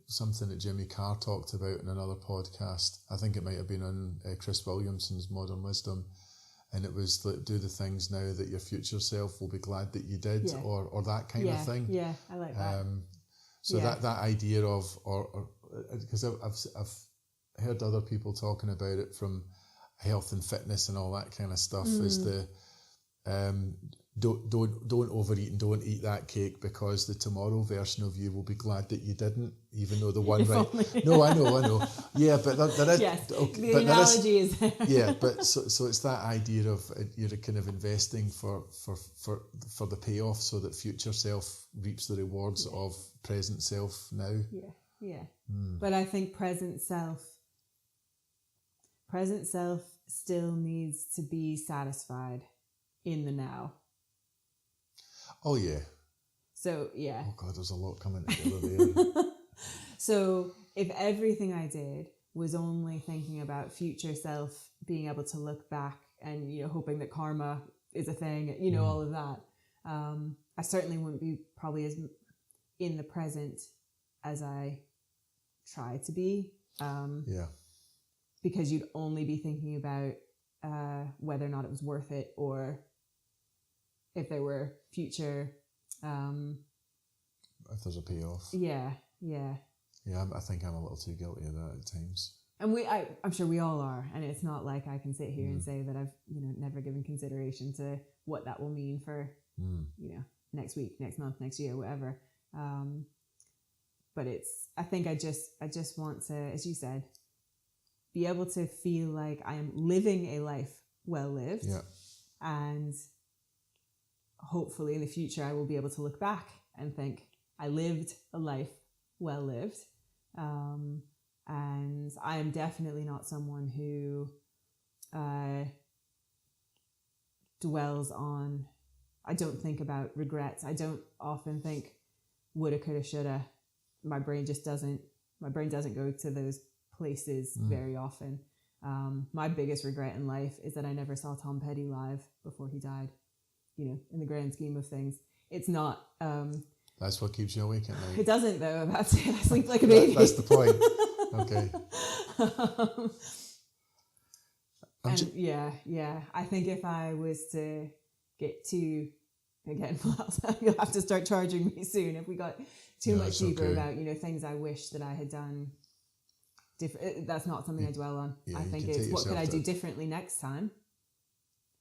something that Jimmy Carr talked about in another podcast. I think it might have been on Chris Williamson's Modern Wisdom. And it was like, do the things now that your future self will be glad that you did, or that kind of thing.
Yeah, I like that.
That idea of, or because I've heard other people talking about it from health and fitness and all that kind of stuff, is the don't overeat and don't eat that cake, because the tomorrow version of you will be glad that you didn't, even though the one No, I know. Yeah, but there is...
Yes,
okay,
the analogy is...
Yeah, but so it's that idea of you're kind of investing for the payoff, so that future self reaps the rewards of present self now.
Yeah. But I think present self still needs to be satisfied in the now.
Oh, yeah.
So, yeah.
Oh, God, there's a lot coming together there.
So, if everything I did was only thinking about future self being able to look back and, hoping that karma is a thing, all of that, I certainly wouldn't be probably as in the present as I try to be. Because you'd only be thinking about whether or not it was worth it, or if there were future...
if there's a payoff.
Yeah.
Yeah, I think I'm a little too guilty of that at times.
And I'm sure we all are. And it's not like I can sit here and say that I've, never given consideration to what that will mean for, next week, next month, next year, whatever. but I think I just want to, as you said, be able to feel like I am living a life well lived.
Yeah.
And hopefully in the future, I will be able to look back and think, I lived a life well lived. And I am definitely not someone who dwells on, I don't think about regrets. I don't often think woulda, coulda, shoulda. My brain doesn't go to those places very often. My biggest regret in life is that I never saw Tom Petty live before he died. In the grand scheme of things, it's not.
That's what keeps you awake at night.
It doesn't, though. I'm about to say I sleep like a baby.
That's the point. Okay.
I think if I was to get too, again, you'll have to start charging me soon if we got too much deeper about things I wish that I had done different. That's not something I dwell on. I think it's what could I do differently next time,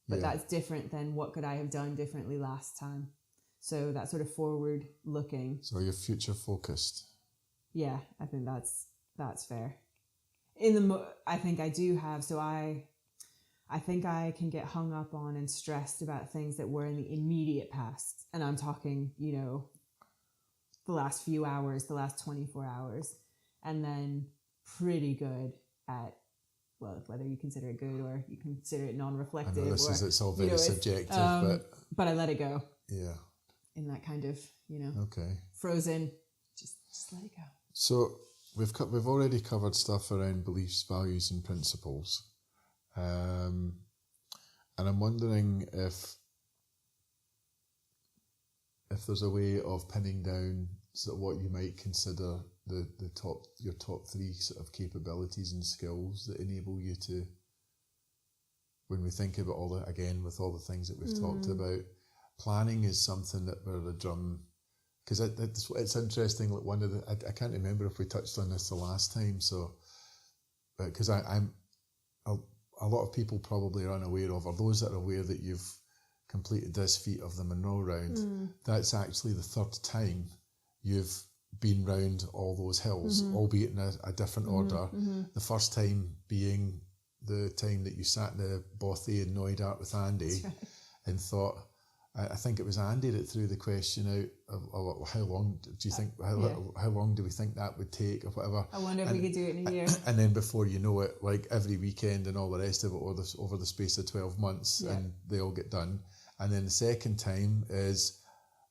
but that's different than what could I have done differently last time. So that sort of forward looking.
So you're future focused.
Yeah, I think that's fair. I think I do have. So I think I can get hung up on and stressed about things that were in the immediate past, and I'm talking, the last few hours, the last 24 hours, and then pretty good at, well, whether you consider it good or you consider it non-reflective.
I know it's all very subjective,
but I let it go.
Yeah.
In that kind of,
okay,
frozen, just let it go.
So we've already covered stuff around beliefs, values, and principles, and I'm wondering if there's a way of pinning down sort of what you might consider your top three sort of capabilities and skills that enable you to, when we think about with all the things that we've talked about. Planning is something that we're a drum, because it's interesting. Like one of I can't remember if we touched on this the last time. So, because I'm a lot of people probably are unaware of, or those that are aware that you've completed this feat of the Monroe round. That's actually the third time you've been round all those hills, albeit in a different order. The first time being the time that you sat in the bothy in Knoydart with Andy, and thought. I think it was Andy that threw the question out of how long do you think, how long do we think that would take or whatever.
I wonder if we could do it in a year. And
then before you know it, like every weekend and all the rest of it over the space of 12 months and they all get done. And then the second time is,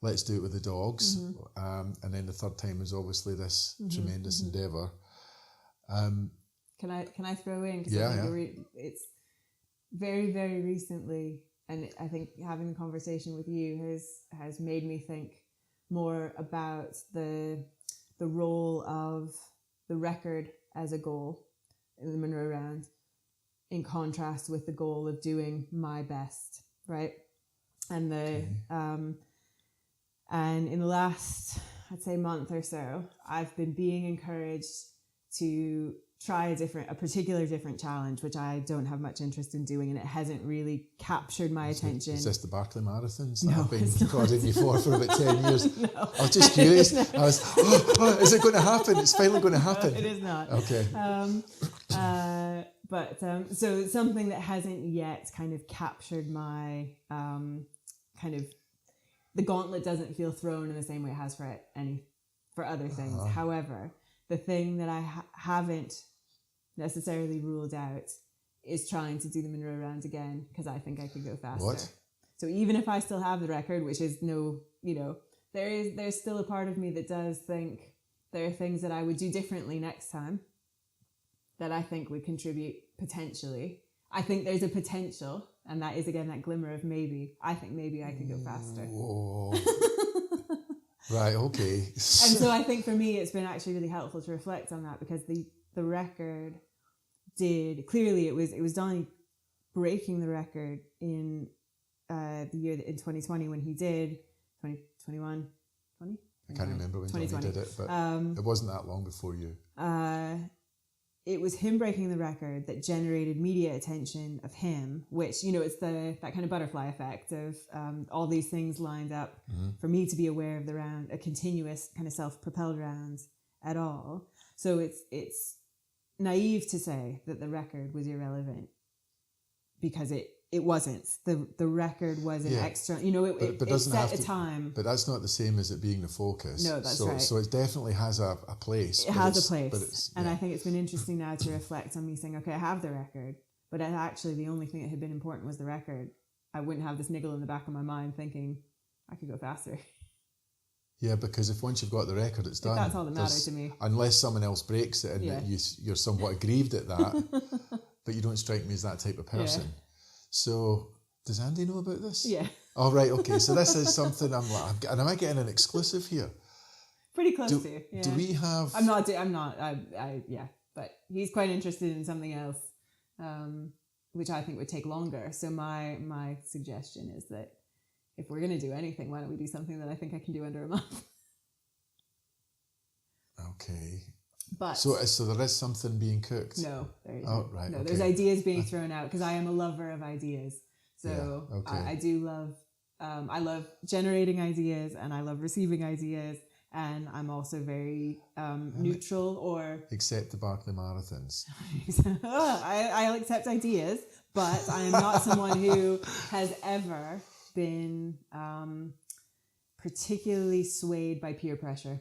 let's do it with the dogs. And then the third time is obviously this tremendous endeavour.
Can I throw in? Because I think it's very, very recently. And I think having the conversation with you has made me think more about the role of the record as a goal in the Monroe round, in contrast with the goal of doing my best, right? And and in the last, I'd say, month or so, I've been being encouraged to try a particular different challenge, which I don't have much interest in doing, and it hasn't really captured my attention.
Is this the 𝗏𝗏 marathons that I've been
it's
prodding you for about 10 years?
No.
I was just curious. I was, is it going to happen? It's finally going to happen.
No, it is not.
Okay.
So it's something that hasn't yet kind of captured my kind of, the gauntlet doesn't feel thrown in the same way it has for other things. However, the thing that I haven't necessarily ruled out is trying to do the Monroe round again, because I think I could go faster.
What?
So even if I still have the record, which is there's still a part of me that does think there are things that I would do differently next time that I think would contribute potentially. I think there's a potential, and that is again that glimmer of maybe. I think maybe I could go faster.
Whoa. Right, okay.
And so I think for me, it's been actually really helpful to reflect on that, because the record clearly it was Donnie breaking the record in the year in 2020 when he did 2021.
I can't remember when Donnie did it, but it wasn't that long before you.
It was him breaking the record that generated media attention of him, which, it's that kind of butterfly effect of all these things lined up for me to be aware of the round, a continuous kind of self-propelled round, at all. So it's naive to say that the record was irrelevant, because it wasn't. The record was an extra, it set a time.
But that's not the same as it being the focus.
No, that's right.
So it definitely has a place.
It has a place. And I think it's been interesting now to reflect on me saying, okay, I have the record, but actually the only thing that had been important was the record. I wouldn't have this niggle in the back of my mind thinking I could go faster.
Yeah, because if once you've got the record, it's done.
That's all that matters to me.
Unless someone else breaks it and you're somewhat aggrieved at that, but you don't strike me as that type of person. Yeah. So, does Andy know about this?
Yeah.
Oh, right, okay. So this is something I'm like, and am I getting an exclusive here?
Pretty close to. Yeah.
Do we have...
I'm not, but he's quite interested in something else, which I think would take longer. So my suggestion is that if we're going to do anything, why don't we do something that I think I can do under a month?
Okay.
But
so there is something being cooked?
No, there isn't.
Oh, right.
No,
okay.
There's ideas being thrown out, because I am a lover of ideas. So I do love, I love generating ideas, and I love receiving ideas. And I'm also very neutral or...
Except the Barclay Marathons.
I'll accept ideas, but I am not someone who has ever been particularly swayed by peer pressure.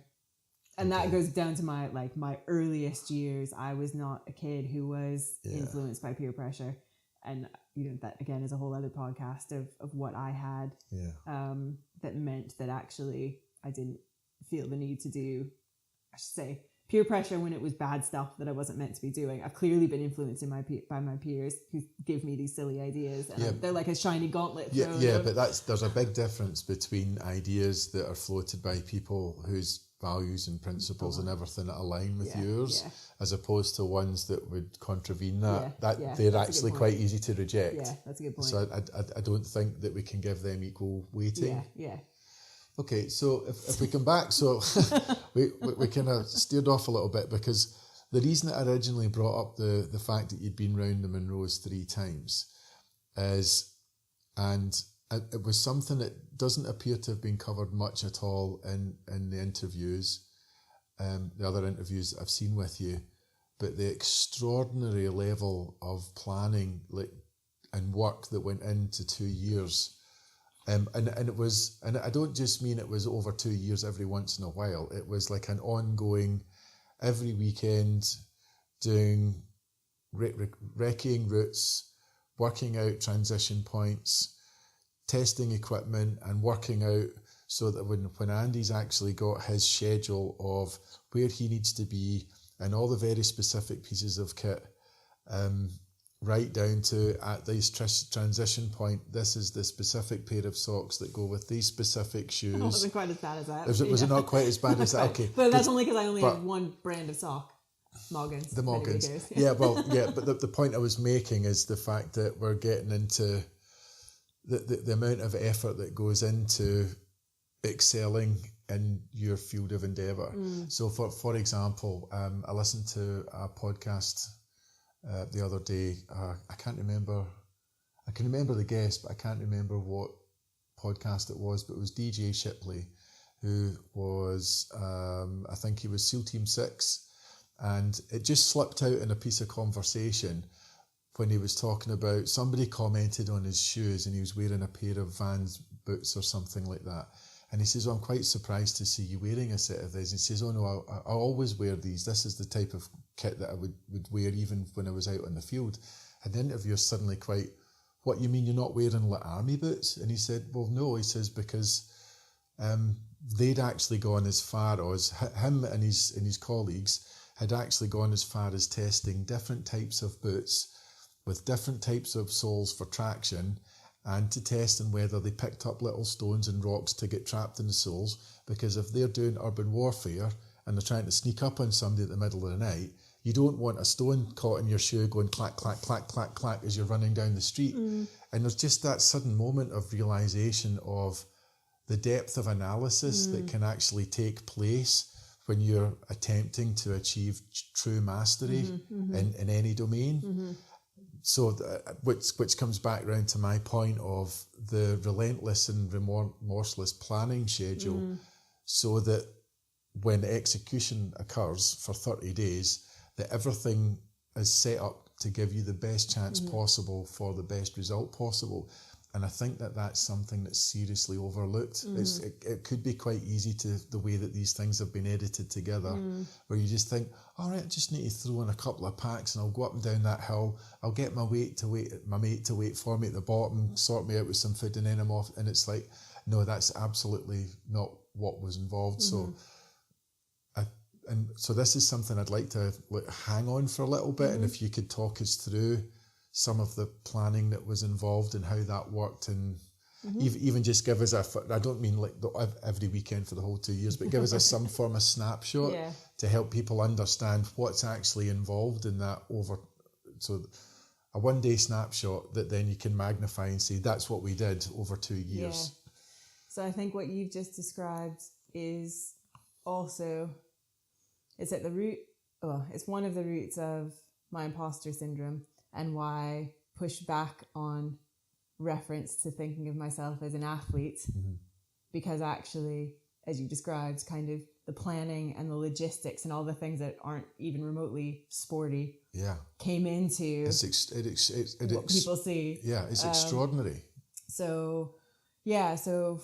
And that goes down to my earliest years. I was not a kid who was influenced by peer pressure. And, that again is a whole other podcast of what I had that meant that actually I didn't feel the need to do, I should say, peer pressure when it was bad stuff that I wasn't meant to be doing. I've clearly been influenced by my peers who give me these silly ideas, and they're like a shiny gauntlet.
But there's a big difference between ideas that are floated by people whose values and principles and everything align with yours, as opposed to ones that would contravene that. They're actually quite easy to reject.
Yeah, that's a good point.
So I don't think that we can give them equal weighting.
Yeah.
Okay, so if we come back, so we kind of steered off a little bit, because the reason that I originally brought up the fact that you'd been round the Munros 3 times is, and it was something that doesn't appear to have been covered much at all in the interviews, the other interviews I've seen with you, but the extraordinary level of planning and work that went into 2 years. And it was, and I don't just mean it was over 2 years every once in a while. It was like an ongoing, every weekend, doing recceing routes, working out transition points, testing equipment, and working out so that when Andy's actually got his schedule of where he needs to be and all the very specific pieces of kit, right down to at this transition point, this is the specific pair of socks that go with these specific shoes. It
wasn't quite as bad as that.
Was it not quite as bad as that? Okay.
But that's only because I only have one brand of sock. Moggins.
The Moggins. But the point I was making is the fact that we're getting into the amount of effort that goes into excelling in your field of endeavour. So for example, I listened to a podcast the other day. I can remember the guest, but I can't remember what podcast it was, but it was 𝗘𝗍𝗃𝗍𝗃, who was, I think he was SEAL Team 6, and it just slipped out in a piece of conversation when he was talking about, somebody commented on his shoes and he was wearing a pair of Vans boots or something like that. And he says, I'm quite surprised to see you wearing a set of these. And he says, oh no, I always wear these. This is the type of kit that I would wear even when I was out on the field. And the interviewer's suddenly quite, what, you mean you're not wearing like army boots? And he said, well, no. He says, because they'd actually gone as far as, him and his colleagues had actually gone as far as testing different types of boots with different types of soles for traction, and to test on whether they picked up little stones and rocks to get trapped in the soles, because if they're doing urban warfare and they're trying to sneak up on somebody at the middle of the night, you don't want a stone caught in your shoe going clack, clack, clack, clack, clack as you're running down the street. And there's just that sudden moment of realisation of the depth of analysis that can actually take place when you're attempting to achieve true mastery in any domain. So, which comes back round to my point of the relentless and remorseless planning schedule, so that when execution occurs for 30 days, that everything is set up to give you the best chance possible for the best result possible. And I think that that's something that's seriously overlooked. It could be quite easy to the way that these things have been edited together, where you just think, all right, I just need to throw in a couple of packs and I'll go up and down that hill. I'll get my mate to wait for me at the bottom, sort me out with some food, and then I'm off. And it's like, no, that's absolutely not what was involved. So this is something I'd like to hang on for a little bit. And if you could talk us through some of the planning that was involved and how that worked, and even just give us I don't mean like every weekend for the whole 2 years, but give us some form of snapshot to help people understand what's actually involved in that so a 1 day snapshot that then you can magnify and say, that's what we did over 2 years.
Yeah. So I think what you've just described is also, it's at the root, it's one of the roots of my imposter syndrome, and why push back on reference to thinking of myself as an athlete, because actually, as you described, kind of the planning and the logistics and all the things that aren't even remotely sporty came into what people see.
Yeah, it's extraordinary.
So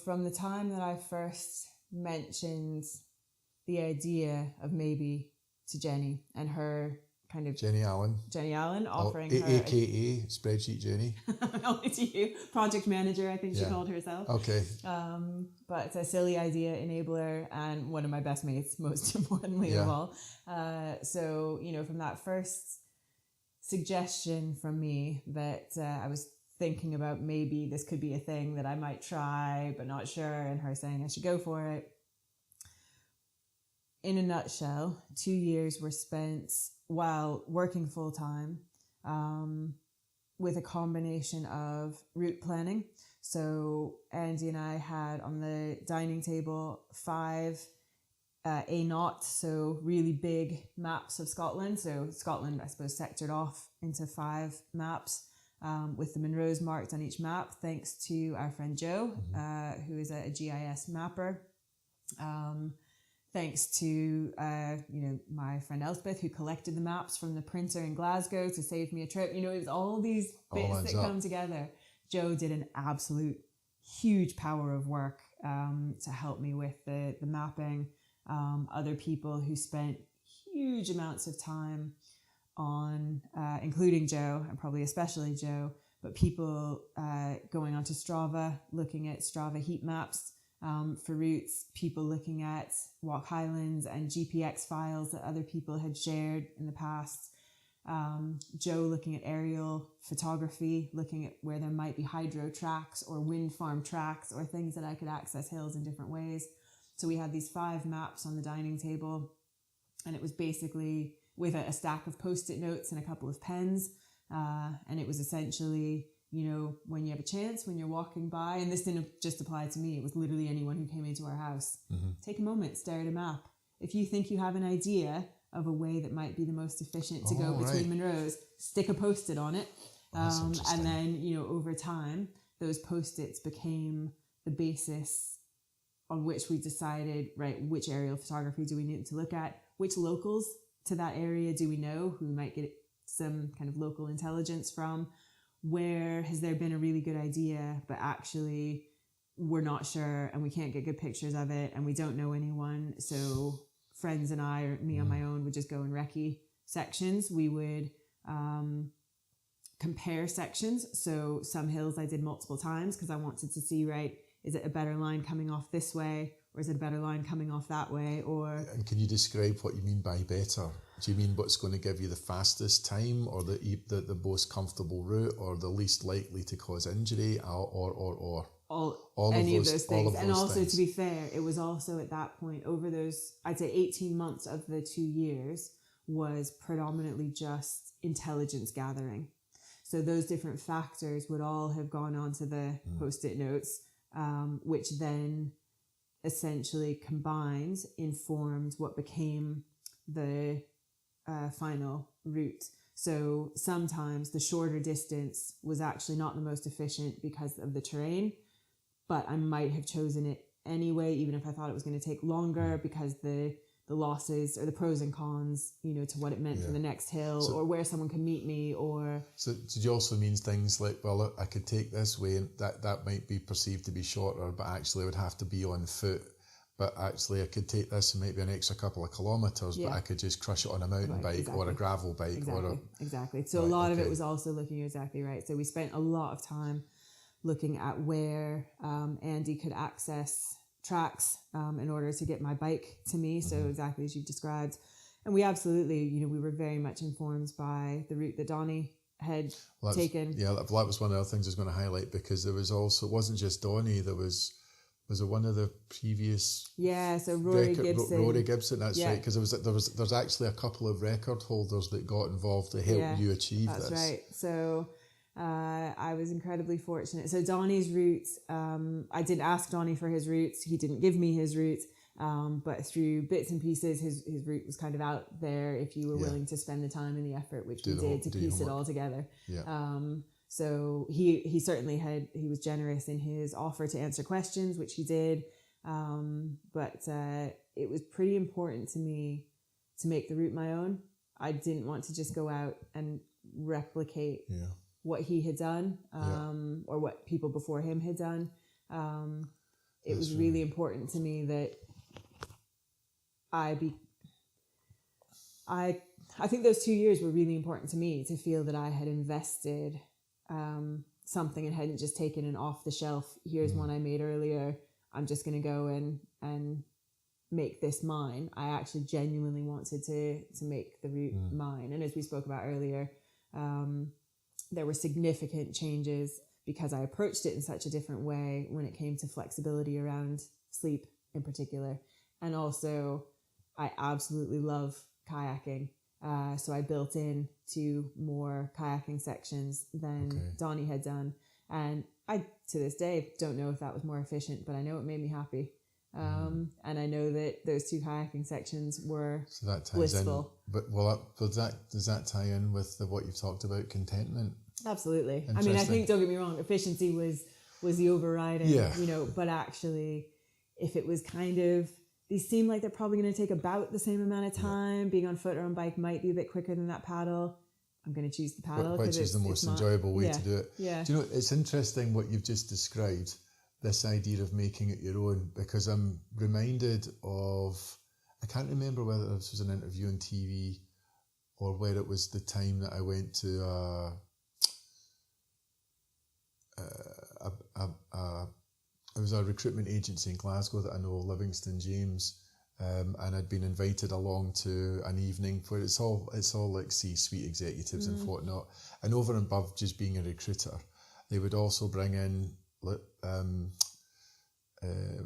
from the time that I first mentioned the idea of maybe to Jenny and her kind of
Jenny Allen
offering her
aka Spreadsheet Jenny.
Only to you, project manager, I think she called herself.
Okay.
But it's a silly idea enabler and one of my best mates, most importantly of all. So from that first suggestion from me that I was thinking about maybe this could be a thing that I might try but not sure, and her saying I should go for it. In a nutshell, 2 years were spent while working full-time with a combination of route planning. So Andy and I had on the dining table 5 A0, so really big maps of Scotland. So Scotland, I suppose, sectored off into 5 maps with the Munros marked on each map, thanks to our friend Joe, who is a GIS mapper. Thanks to, my friend Elspeth, who collected the maps from the printer in Glasgow to save me a trip. It was all these bits that come together. Joe did an absolute huge power of work to help me with the mapping. Other people who spent huge amounts of time on, including Joe, and probably especially Joe, but people going onto Strava, looking at Strava heat maps, for routes, people looking at Walk Highlands and GPX files that other people had shared in the past. Joe looking at aerial photography, looking at where there might be hydro tracks or wind farm tracks or things that I could access hills in different ways. So we had these 5 maps on the dining table, and it was basically with a stack of Post-it notes and a couple of pens. And it was essentially, when you have a chance, when you're walking by, and this didn't just apply to me, it was literally anyone who came into our house. Take a moment, stare at a map. If you think you have an idea of a way that might be the most efficient to go between Munros, stick a Post-it on it. And then, over time, those Post-its became the basis on which we decided, which aerial photography do we need to look at? Which locals to that area do we know who might get some kind of local intelligence from? Where has there been a really good idea, but actually we're not sure and we can't get good pictures of it and we don't know anyone? So friends and I, or me on my own, would just go and recce sections. We would compare sections. So some hills I did multiple times because I wanted to see, is it a better line coming off this way, or is it a better line coming off that way? And
can you describe what you mean by better? Do you mean what's going to give you the fastest time, or the most comfortable route, or the least likely to cause injury, or all any of those
things? And also, to be fair, it was also at that point, over those, I'd say 18 months of the 2 years, was predominantly just intelligence gathering. So those different factors would all have gone onto the Post-it notes, which then essentially combined, informed what became the final route. So sometimes the shorter distance was actually not the most efficient because of the terrain, but I might have chosen it anyway, even if I thought it was going to take longer, because the losses or the pros and cons, to what it meant for the next hill, or where someone could meet me, or...
So did you also mean things like, well, I could take this way and that might be perceived to be shorter, but actually I would have to be on foot, but actually I could take this and maybe an extra couple of kilometres, but I could just crush it on a mountain bike or a gravel bike.
Exactly. So a lot of it was also looking, exactly right. So we spent a lot of time looking at where Andy could access tracks in order to get my bike to me. So exactly as you've described. And we absolutely, we were very much informed by the route that ฎánaí had taken.
That was one of the other things I was going to highlight, because there was also, it wasn't just Ḍánaí, there was one of the previous...
Yeah, so Rory
Gibson, that's right, because there's actually a couple of record holders that got involved to help you achieve this.
That's right. So I was incredibly fortunate. So Ḍánaí's route, I did ask Ḍánaí for his routes. He didn't give me his route, but through bits and pieces, his route was kind of out there if you were willing to spend the time and the effort, which we did, to piece it all together.
Yeah.
So he certainly he was generous in his offer to answer questions, which he did. But it was pretty important to me to make the route my own. I didn't want to just go out and replicate what he had done, or what people before him had done. It was really important to me that I think those 2 years were really important to me, to feel that I had invested something and hadn't just taken an off the shelf, here's one I made earlier, I'm just going to go and make this mine. I actually genuinely wanted to make the route mine. And as we spoke about earlier, there were significant changes because I approached it in such a different way when it came to flexibility around sleep in particular. And also, I absolutely love kayaking. So I built in to more kayaking sections than Ḍánaí had done. And I, to this day, don't know if that was more efficient, but I know it made me happy. And I know that those two kayaking sections were blissful.
Does that tie in with what you've talked about, contentment?
Absolutely. I mean, I think, don't get me wrong, efficiency was the overriding, but actually, if it was kind of, these seem like they're probably going to take about the same amount of time. Being on foot or on bike might be a bit quicker than that paddle. I'm going to choose the paddle.
Which is the most enjoyable way to do it.
Yeah.
Do you know, it's interesting what you've just described, this idea of making it your own, because I'm reminded of, I can't remember whether this was an interview on TV or where it was the time that I went to it was a recruitment agency in Glasgow that I know, Livingston James, and I'd been invited along to an evening where it's all like C-suite executives and whatnot. And over and above just being a recruiter, they would also bring in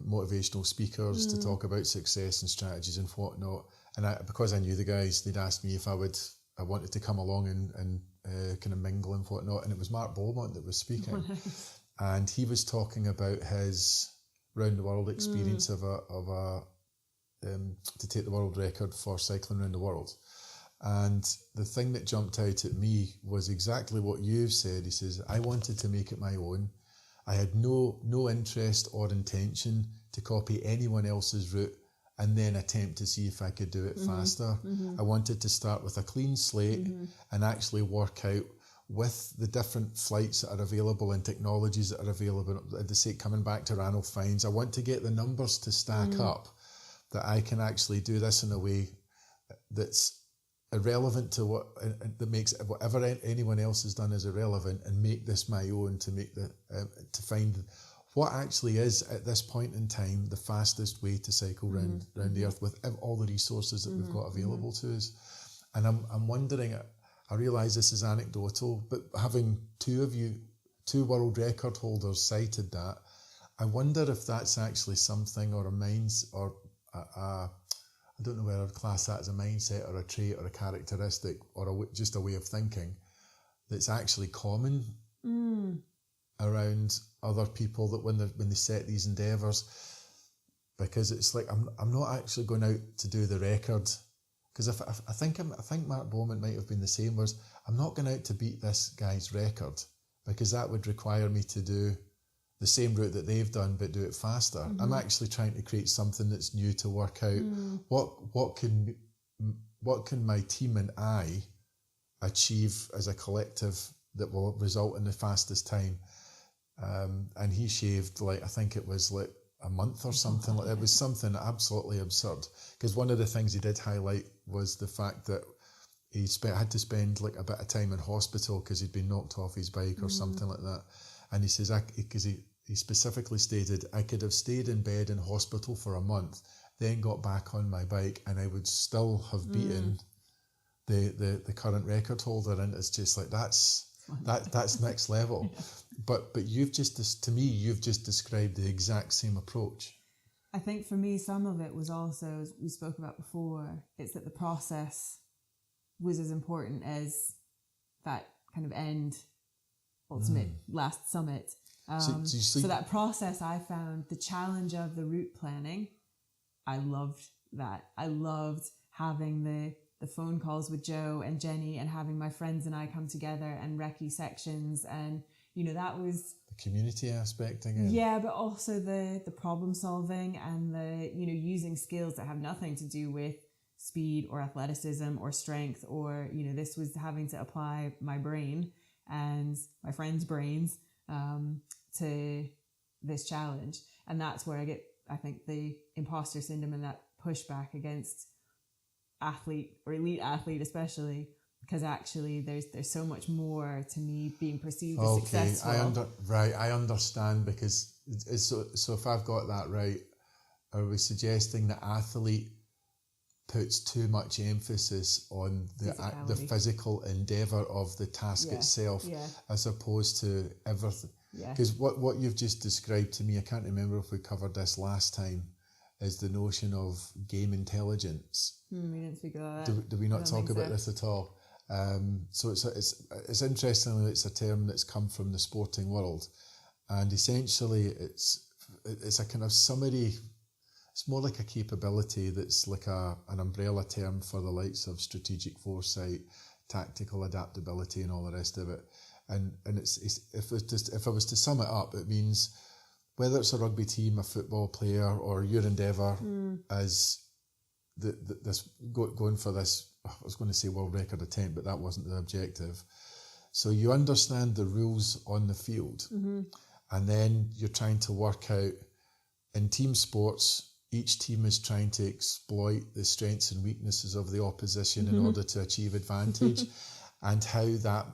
motivational speakers to talk about success and strategies and whatnot. And because I knew the guys, they'd asked me if I wanted to come along and kind of mingle and whatnot. And it was Mark Beaumont that was speaking.
Oh, nice.
And he was talking about his round the world experience of to take the world record for cycling around the world. And the thing that jumped out at me was exactly what you've said. He says, I wanted to make it my own. I had no interest or intention to copy anyone else's route and then attempt to see if I could do it faster. I wanted to start with a clean slate and actually work out with the different flights that are available and technologies that are available. At the sake, coming back to Ranulph Fiennes, I want to get the numbers to stack up, that I can actually do this in a way that's irrelevant to that makes whatever anyone else has done is irrelevant, and make this my own, to make to find what actually is at this point in time the fastest way to cycle round the earth with all the resources that we've got available to us. And I'm wondering, I realise this is anecdotal, but having two world record holders cited that, I wonder if that's actually something, or a minds, or I don't know whether I'd class that as a mindset or a trait or a characteristic or just a way of thinking that's actually common around other people, that when they set these endeavours, because it's like I'm not actually going out to do the record. Because I think Mark Beaumont might have been the same, was I'm not going out to beat this guy's record, because that would require me to do the same route that they've done, but do it faster. I'm actually trying to create something that's new to work out what can my team and I achieve as a collective that will result in the fastest time. And he shaved I think it was a month or something. It was something absolutely absurd. Because one of the things he did highlight was the fact that he had to spend a bit of time in hospital because he'd been knocked off his bike or something like that. And he says, because he specifically stated, I could have stayed in bed in hospital for a month, then got back on my bike, and I would still have beaten the current record holder. And it's just that's next level. But you've just described the exact same approach.
I think for me, some of it was also, as we spoke about before, it's that the process was as important as that kind of end, ultimate last summit. So that process, I found the challenge of the route planning, I loved that. I loved having the phone calls with Joe and Jenny and having my friends and I come together and recce sections, and that was
the community aspect again.
Yeah, but also the problem solving and the using skills that have nothing to do with speed or athleticism or strength or this was having to apply my brain and my friends' brains to this challenge. And that's where I get, I think, the imposter syndrome and that pushback against athlete or elite athlete especially, because actually there's so much more to me being perceived as successful.
I understand, because so if I've got that right, are we suggesting that athlete puts too much emphasis on the physical endeavour of the task itself, as opposed to everything? Because what you've just described to me, I can't remember if we covered this last time, is the notion of game intelligence.
We didn't figure that out.
Do we not talk about this at all? So it's interestingly, it's a term that's come from the sporting world, and essentially it's a kind of summary. It's more like a capability that's like an umbrella term for the likes of strategic foresight, tactical adaptability, and all the rest of it. And if I was to sum it up, it means whether it's a rugby team, a football player, or your endeavour as going for this, I was going to say world record attempt, but that wasn't the objective. So you understand the rules on the field, and then you're trying to work out, in team sports, each team is trying to exploit the strengths and weaknesses of the opposition in order to achieve advantage, and how that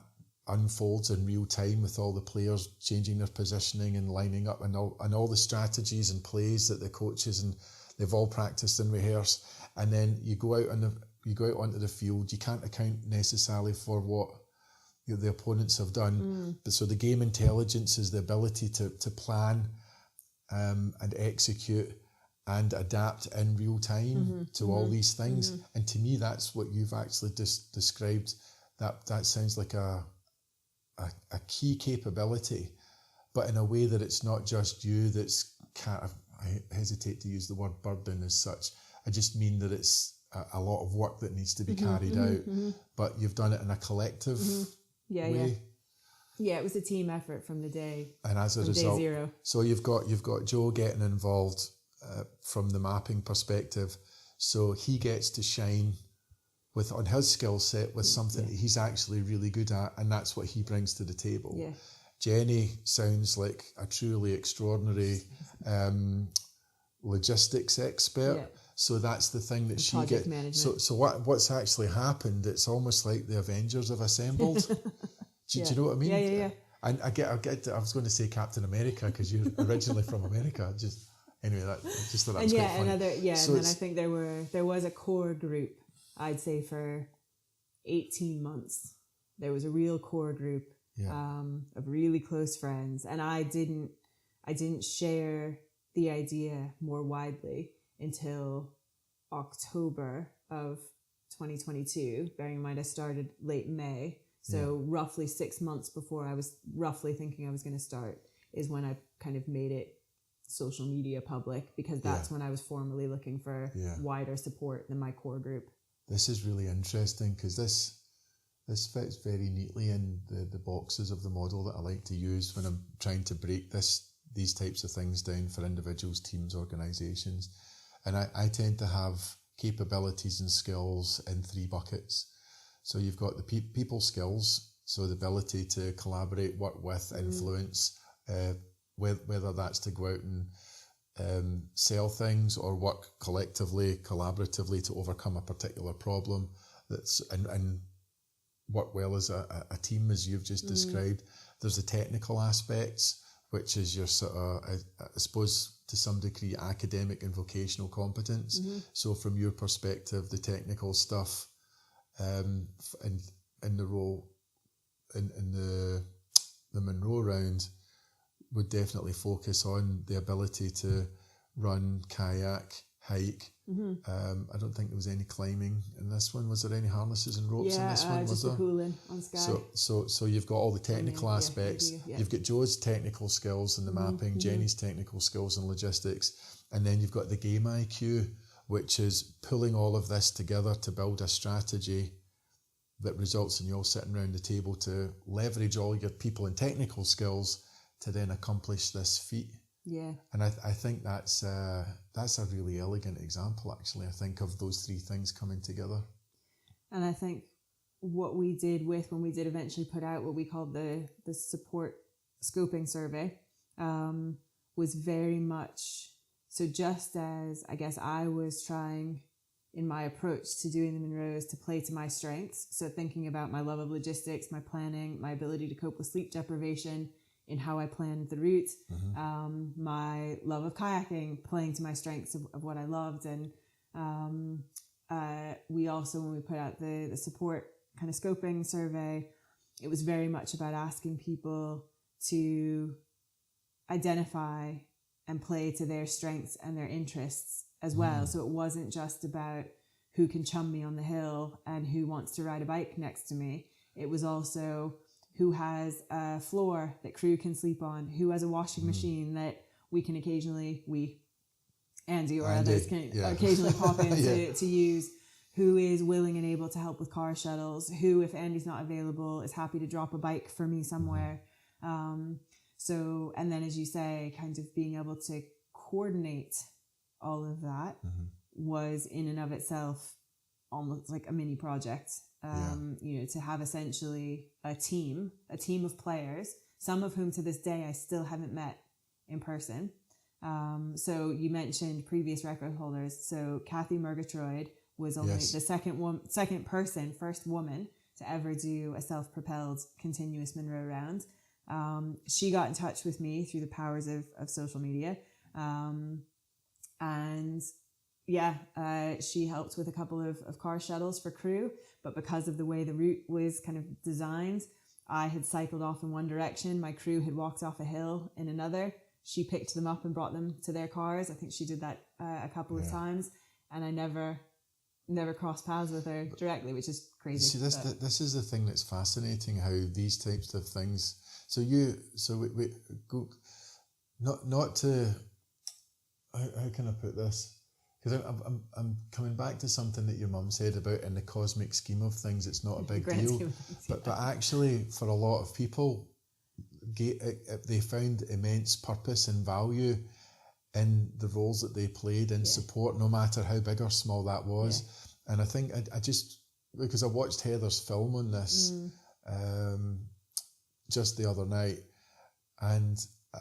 unfolds in real time with all the players changing their positioning and lining up, and all the strategies and plays that the coaches and they've all practiced and rehearsed. And then you go out onto the field. You can't account necessarily for what the opponents have done. But so the game intelligence is the ability to plan and execute and adapt in real time to all these things. And to me, that's what you've actually described. That sounds like a key capability, but in a way that it's not just you that's I hesitate to use the word burden as such. I just mean that it's a lot of work that needs to be carried out, but you've done it in a collective way.
Yeah, it was a team effort from the day. And
as a result,
day zero.
So you've got Joe getting involved from the mapping perspective. So he gets to shine on his skill set with something that he's actually really good at, and that's what he brings to the table. Yeah. Jenny sounds like a truly extraordinary logistics expert. Yeah. So that's the thing that she gets. So what's actually happened? It's almost like the Avengers have assembled. Do you know what I mean?
Yeah.
And I was going to say Captain America because you're originally from America. Anyway, that was quite funny.
And then I think there was a core group. I'd say for 18 months, there was a real core group of really close friends, and I didn't share the idea more widely until October of 2022. Bearing in mind, I started late May, so roughly 6 months before I was roughly thinking I was going to start is when I kind of made it social media public, because that's when I was formally looking for wider support than my core group.
This is really interesting because this fits very neatly in the boxes of the model that I like to use when I'm trying to break this these types of things down for individuals, teams, organisations. And I tend to have capabilities and skills in 3 buckets. So you've got the people skills, so the ability to collaborate, work with, influence, whether that's to go out and sell things or work collectively, collaboratively to overcome a particular problem and work well as a team, as you've just described. There's the technical aspects, which is your sort of, I suppose, to some degree, academic and vocational competence. So from your perspective, the technical stuff in the role in the Munro round would definitely focus on the ability to run, kayak, hike. I don't think there was any climbing in this one. Was there any harnesses and ropes in this one?
Yeah, just the pooling on Skye.
So you've got all the technical aspects. You've got Joe's technical skills in the mapping, Jenny's technical skills and logistics, and then you've got the game IQ, which is pulling all of this together to build a strategy that results in you all sitting around the table to leverage all your people and technical skills to then accomplish this feat.
Yeah.
And I think that's a really elegant example, actually, I think, of those 3 things coming together.
And I think what we did when we did eventually put out what we called the support scoping survey was very much, so just as I guess I was trying in my approach to doing the Munros to play to my strengths, so thinking about my love of logistics, my planning, my ability to cope with sleep deprivation, in how I planned the route, my love of kayaking, playing to my strengths of what I loved. And we also, when we put out the support kind of scoping survey, it was very much about asking people to identify and play to their strengths and their interests as well. So it wasn't just about who can chum me on the hill and who wants to ride a bike next to me. It was also who has a floor that crew can sleep on, who has a washing machine that we can occasionally, Andy or others can occasionally pop in to use, who is willing and able to help with car shuttles, who, if Andy's not available, is happy to drop a bike for me somewhere. So, and then as you say, kind of being able to coordinate all of that was in and of itself almost like a mini project. You know, to have essentially a team of players, some of whom to this day I still haven't met in person. So you mentioned previous record holders. So Kathy Murgatroyd was only the first woman to ever do a self-propelled continuous Munro round. She got in touch with me through the powers of social media. She helped with a couple of car shuttles for crew, but because of the way the route was kind of designed, I had cycled off in one direction, my crew had walked off a hill in another. She picked them up and brought them to their cars. I think she did that a couple of times, and I never crossed paths with her directly, which is crazy.
See, this is the thing that's fascinating, how these types of things. We go not to. How can I put this? Because I'm coming back to something that your mum said about in the cosmic scheme of things, it's not a big deal. But actually, for a lot of people, they found immense purpose and value in the roles that they played in support, no matter how big or small that was. And I think I just, because I watched Heather's film on this just the other night, and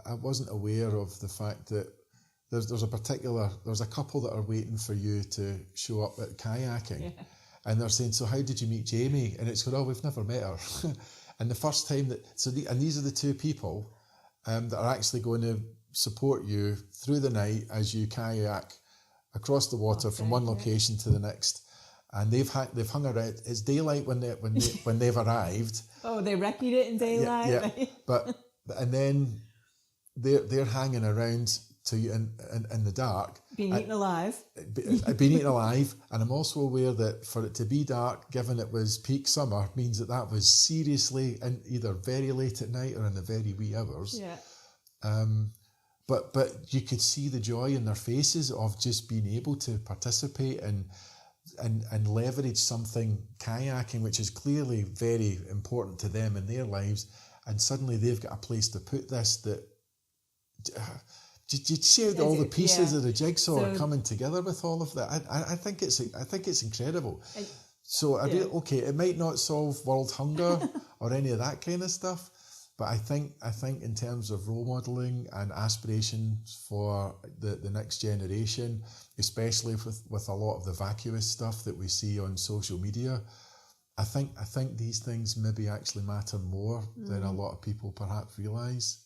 I wasn't aware of the fact that there's a couple that are waiting for you to show up at kayaking, and they're saying, so how did you meet Jamie? And it's going, oh, we've never met her. And the first time these are the 2 people that are actually going to support you through the night as you kayak across the water from one location to the next. And they've hung around. It's daylight when they've arrived.
Oh, they recce'd it in daylight.
Yeah. And then they're hanging around to you in the dark.
Being eaten alive.
Being eaten alive. And I'm also aware that for it to be dark, given it was peak summer, means that was seriously in either very late at night or in the very wee hours. Yeah. But you could see the joy in their faces of just being able to participate and leverage something kayaking, which is clearly very important to them in their lives. And suddenly they've got a place to put this that Did you see how all the pieces of the jigsaw are coming together with all of that? I think it's incredible. So okay, it might not solve world hunger or any of that kind of stuff, but I think in terms of role modelling and aspirations for the next generation, especially with a lot of the vacuous stuff that we see on social media, I think these things maybe actually matter more than a lot of people perhaps realise.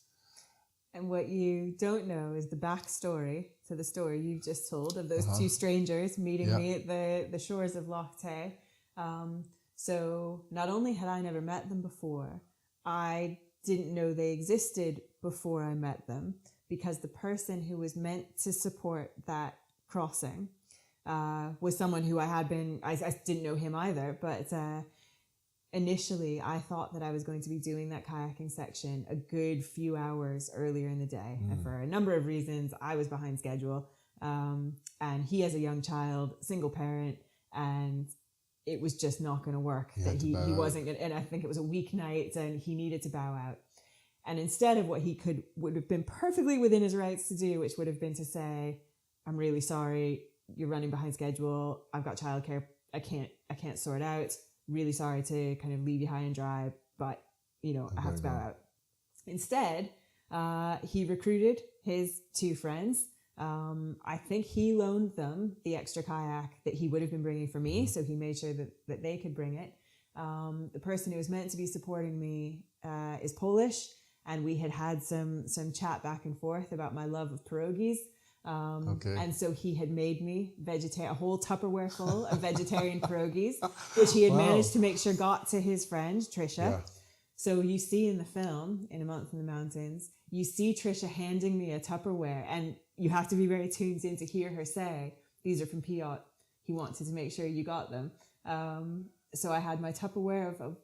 And what you don't know is the backstory to the story you've just told of those two strangers meeting me at the shores of 𝗥𝗰𝗲𝗄𝗃. So not only had I never met them before, I didn't know they existed before I met them, because the person who was meant to support that crossing was someone who I didn't know him either, but initially I thought that I was going to be doing that kayaking section a good few hours earlier in the day. And for a number of reasons, I was behind schedule. And he has a young child, single parent, and it was just not going to work. He wasn't going to, and I think it was a weeknight and he needed to bow out. And instead of what he would have been perfectly within his rights to do, which would have been to say, I'm really sorry, you're running behind schedule, I've got childcare, I can't sort out, really sorry to kind of leave you high and dry, but I have to bow out. Instead, he recruited his two friends. I think he loaned them the extra kayak that he would have been bringing for me, so he made sure that they could bring it. The person who was meant to be supporting me is Polish, and we had some chat back and forth about my love of pierogies. And so he had made me a whole Tupperware full of vegetarian pierogies, which he had managed to make sure got to his friend 𝗔𝗿𝗃.
Yeah.
So you see in the film, In a Month in the Mountains, you see 𝗔𝗃 handing me a Tupperware, and you have to be very tuned in to hear her say, these are from 𝗃𝗺. He wanted to make sure you got them. So I had my Tupperware of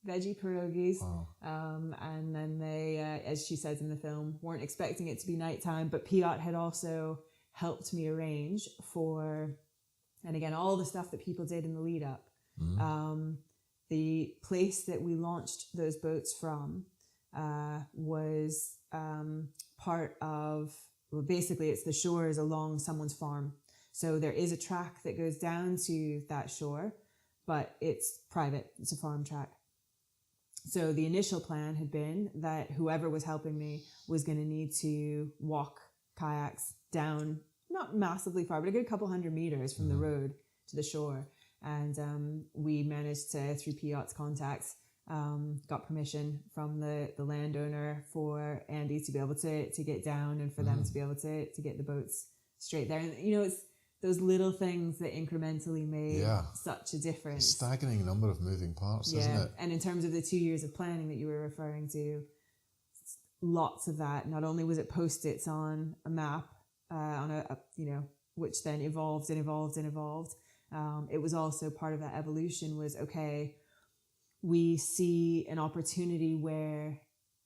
veggie pierogies. And then they, as she says in the film, weren't expecting it to be nighttime, but 𝗃𝗺 had also helped me arrange for, and again, all the stuff that people did in the lead up. The place that we launched those boats from was part of, well, basically it's the shores along someone's farm. So there is a track that goes down to that shore, but it's private, it's a farm track. So the initial plan had been that whoever was helping me was going to need to walk kayaks down, not massively far, but a good couple 100 meters from the road to the shore. And we managed to, through 𝗃𝗺's contacts, got permission from the landowner for Andy to be able to get down and for them to be able to get the boats straight there. And, it's those little things that incrementally made such a difference.
A staggering number of moving parts, isn't it?
And in terms of the 2 years of planning that you were referring to, lots of that. Not only was it Post-its on a map, which then evolved and evolved and evolved. It was also part of that evolution was, okay, we see an opportunity where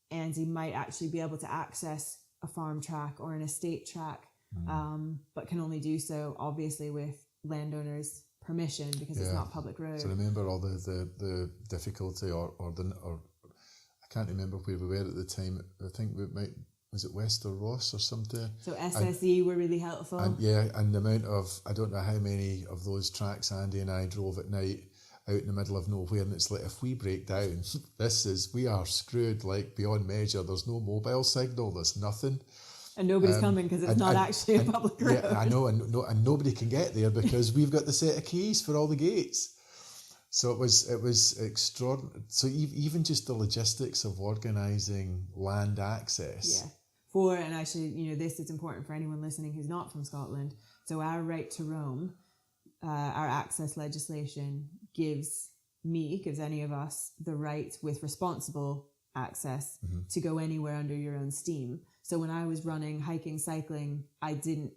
Andy might actually be able to access a farm track or an estate track, but can only do so obviously with landowners' permission because it's not public road.
So remember all the difficulty or I can't remember where we were at the time. I think was it West or Ross or something?
So SSE were really helpful.
And the amount of, I don't know how many of those tracks Andy and I drove at night out in the middle of nowhere, and it's like, if we break down, we are screwed like beyond measure. There's no mobile signal, there's nothing.
And nobody's coming because it's not actually a public road.
Yeah, I know, and nobody can get there because we've got the set of keys for all the gates. So it was extraordinary. So even just the logistics of organising land access.
Yeah. And actually, this is important for anyone listening who's not from Scotland. So our right to roam, our access legislation gives any of us the right with responsible access to go anywhere under your own steam. So when I was running, hiking, cycling, I didn't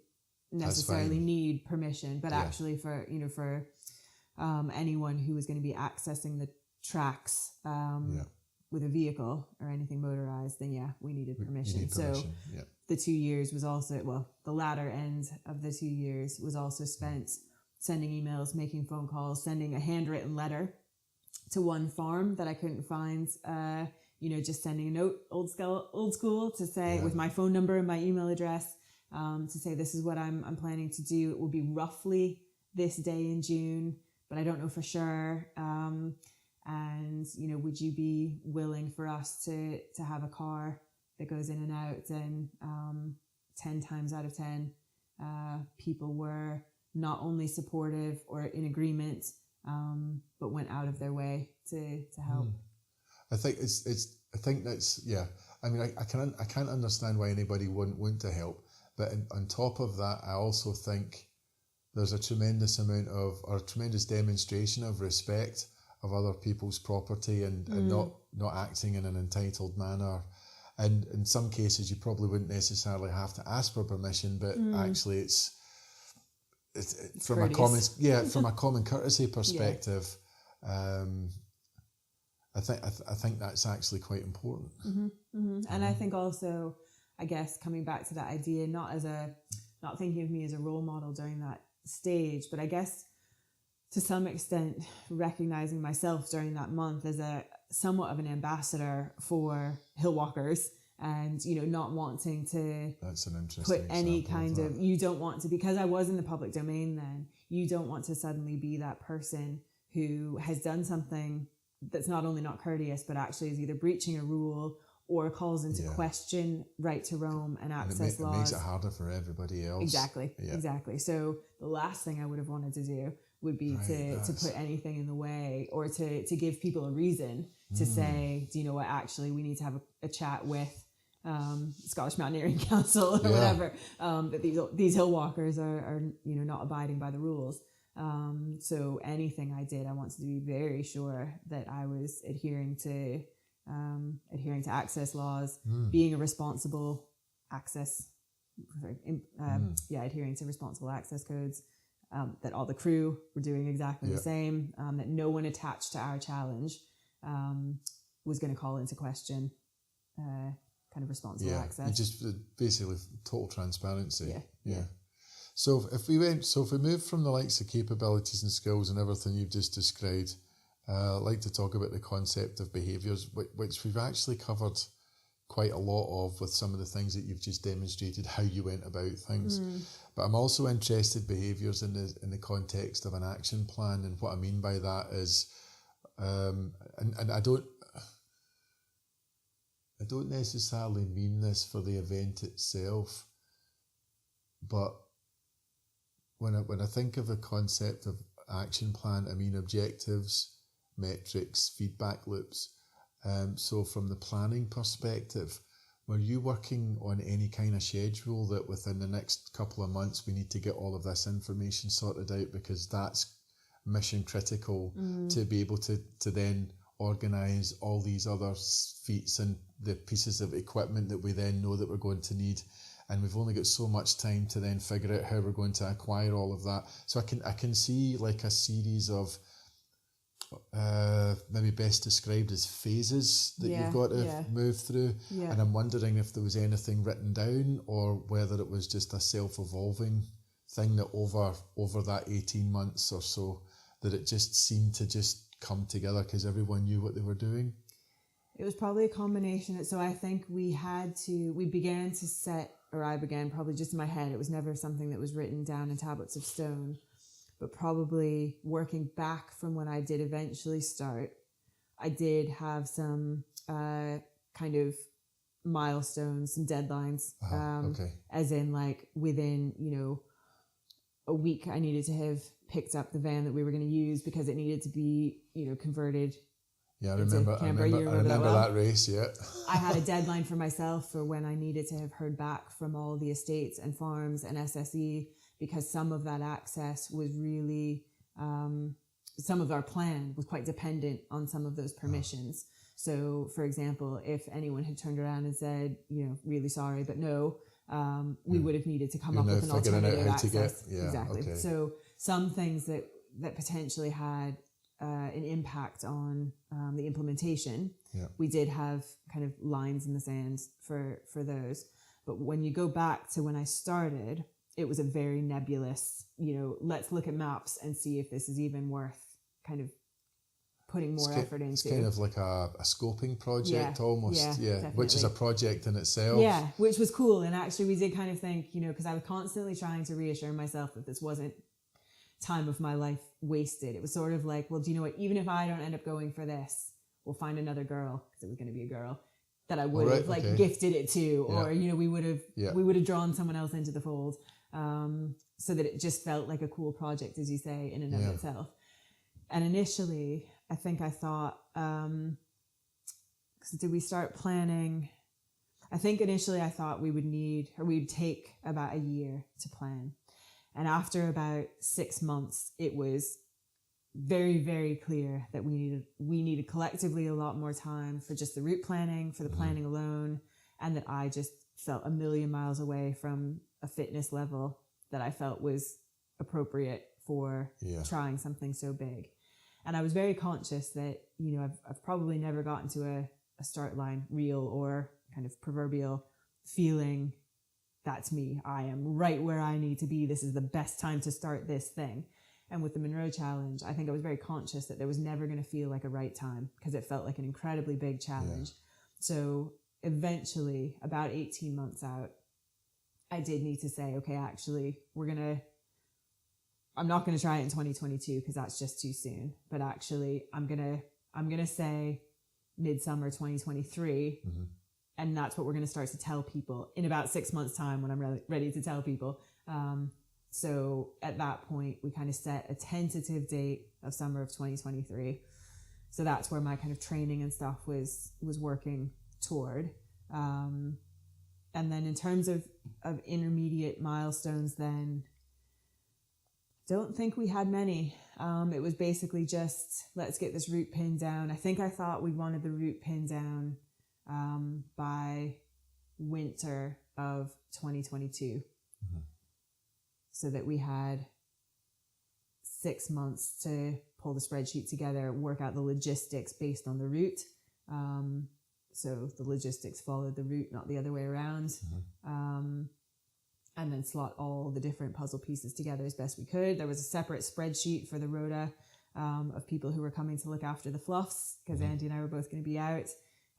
necessarily need permission, but actually for anyone who was going to be accessing the tracks with a vehicle or anything motorized, then we needed permission. So the 2 years was also, the latter end of the 2 years was also spent sending emails, making phone calls, sending a handwritten letter to one farm that I couldn't find just sending a note, old school, to say with my phone number and my email address, to say this is what I'm planning to do. It will be roughly this day in June, but I don't know for sure. And would you be willing for us to have a car that goes in and out? And 10 times out of 10, people were not only supportive or in agreement, but went out of their way to help.
I think I think that's I mean, I can't understand why anybody wouldn't want to help, but on top of that, I also think there's a tremendous demonstration of respect of other people's property and not acting in an entitled manner. And in some cases, you probably wouldn't necessarily have to ask for permission, but actually it's from a common courtesy perspective. I think that's actually quite important.
And I think also, I guess, coming back to that idea, not thinking of me as a role model during that stage, but I guess to some extent recognizing myself during that month as a somewhat of an ambassador for hill walkers, and not wanting to
that's an interesting
put any kind of you don't want to, because I was in the public domain then, you don't want to suddenly be that person who has done something that's not only not courteous, but actually is either breaching a rule or calls into question right to roam and access laws.
It makes it harder for everybody else.
Exactly. So the last thing I would have wanted to do would be to put anything in the way, or to give people a reason to say, do you know what, actually we need to have a chat with Scottish Mountaineering Council or whatever, that these hill walkers are not abiding by the rules. So anything I did, I wanted to be very sure that I was adhering to access laws, being a responsible access, adhering to responsible access codes, that all the crew were doing exactly the same, that no one attached to our challenge was going to call into question kind of responsible access.
Just basically total transparency. So if we move from the likes of capabilities and skills and everything you've just described, I'd like to talk about the concept of behaviours, which we've actually covered quite a lot of with some of the things that you've just demonstrated, how you went about things. But I'm also interested behaviours in the context of an action plan, and what I mean by that is, and I don't necessarily mean this for the event itself, but when I think of the concept of action plan, I mean objectives, metrics, feedback loops. So from the planning perspective, were you working on any kind of schedule that within the next couple of months we need to get all of this information sorted out, because that's mission critical to be able to then organise all these other feats and the pieces of equipment that we then know that we're going to need, and we've only got so much time to then figure out how we're going to acquire all of that. So I can see like a series of maybe best described as phases that you've got to move through, and I'm wondering if there was anything written down or whether it was just a self-evolving thing that over that 18 months or so that it just seemed to just come together because everyone knew what they were doing.
It was probably a combination. So I think I began probably just in my head. It was never something that was written down in tablets of stone, but probably working back from when I did eventually start, I did have some kind of milestones, some deadlines, as in like within, a week I needed to have picked up the van that we were going to use because it needed to be, converted.
Yeah, I remember that race,
I had a deadline for myself for when I needed to have heard back from all the estates and farms and SSE, because some of that access was really, some of our plan was quite dependent on some of those permissions. So, for example, if anyone had turned around and said, really sorry, but no, we would have needed to come up with an alternative access. Exactly. Okay. So some things that potentially had an impact on the implementation, we did have kind of lines in the sand for those. But when you go back to when I started, it was a very nebulous, let's look at maps and see if this is even worth kind of putting more effort into.
It's kind of like a scoping project almost, which is a project in itself.
Yeah, which was cool. And actually we did kind of think, because I was constantly trying to reassure myself that this wasn't time of my life wasted. It was sort of like, well, do you know what? Even if I don't end up going for this, we'll find another girl, because it was going to be a girl, that I would have gifted it to, or, we would have drawn someone else into the fold. So that it just felt like a cool project, as you say, in and of itself. And initially, I think I thought, did we start planning? I think initially I thought we'd take about a year to plan. And after about 6 months, it was very, very clear that we needed collectively a lot more time for just the route planning, for the planning alone, and that I just felt a million miles away from a fitness level that I felt was appropriate for trying something so big. And I was very conscious that, I've probably never gotten to a start line real or kind of proverbial feeling, that's me. I am right where I need to be. This is the best time to start this thing. And with the Munro Challenge, I think I was very conscious that there was never going to feel like a right time, because it felt like an incredibly big challenge. So eventually, about 18 months out, I did need to say, okay, actually, I'm not going to try it in 2022 because that's just too soon. But actually, I'm going to say midsummer 2023. And that's what we're going to start to tell people in about 6 months' time, when I'm ready to tell people. So at that point, we kind of set a tentative date of summer of 2023. So that's where my kind of training and stuff was working toward. And then in terms of intermediate milestones, then don't think we had many. It was basically just, let's get this route pinned down. I think I thought we wanted the route pinned down by winter of 2022. So that we had 6 months to pull the spreadsheet together, work out the logistics based on the route. So the logistics followed the route, not the other way around. And then slot all the different puzzle pieces together as best we could. There was a separate spreadsheet for the rota of people who were coming to look after the fluffs, because Andy and I were both going to be out.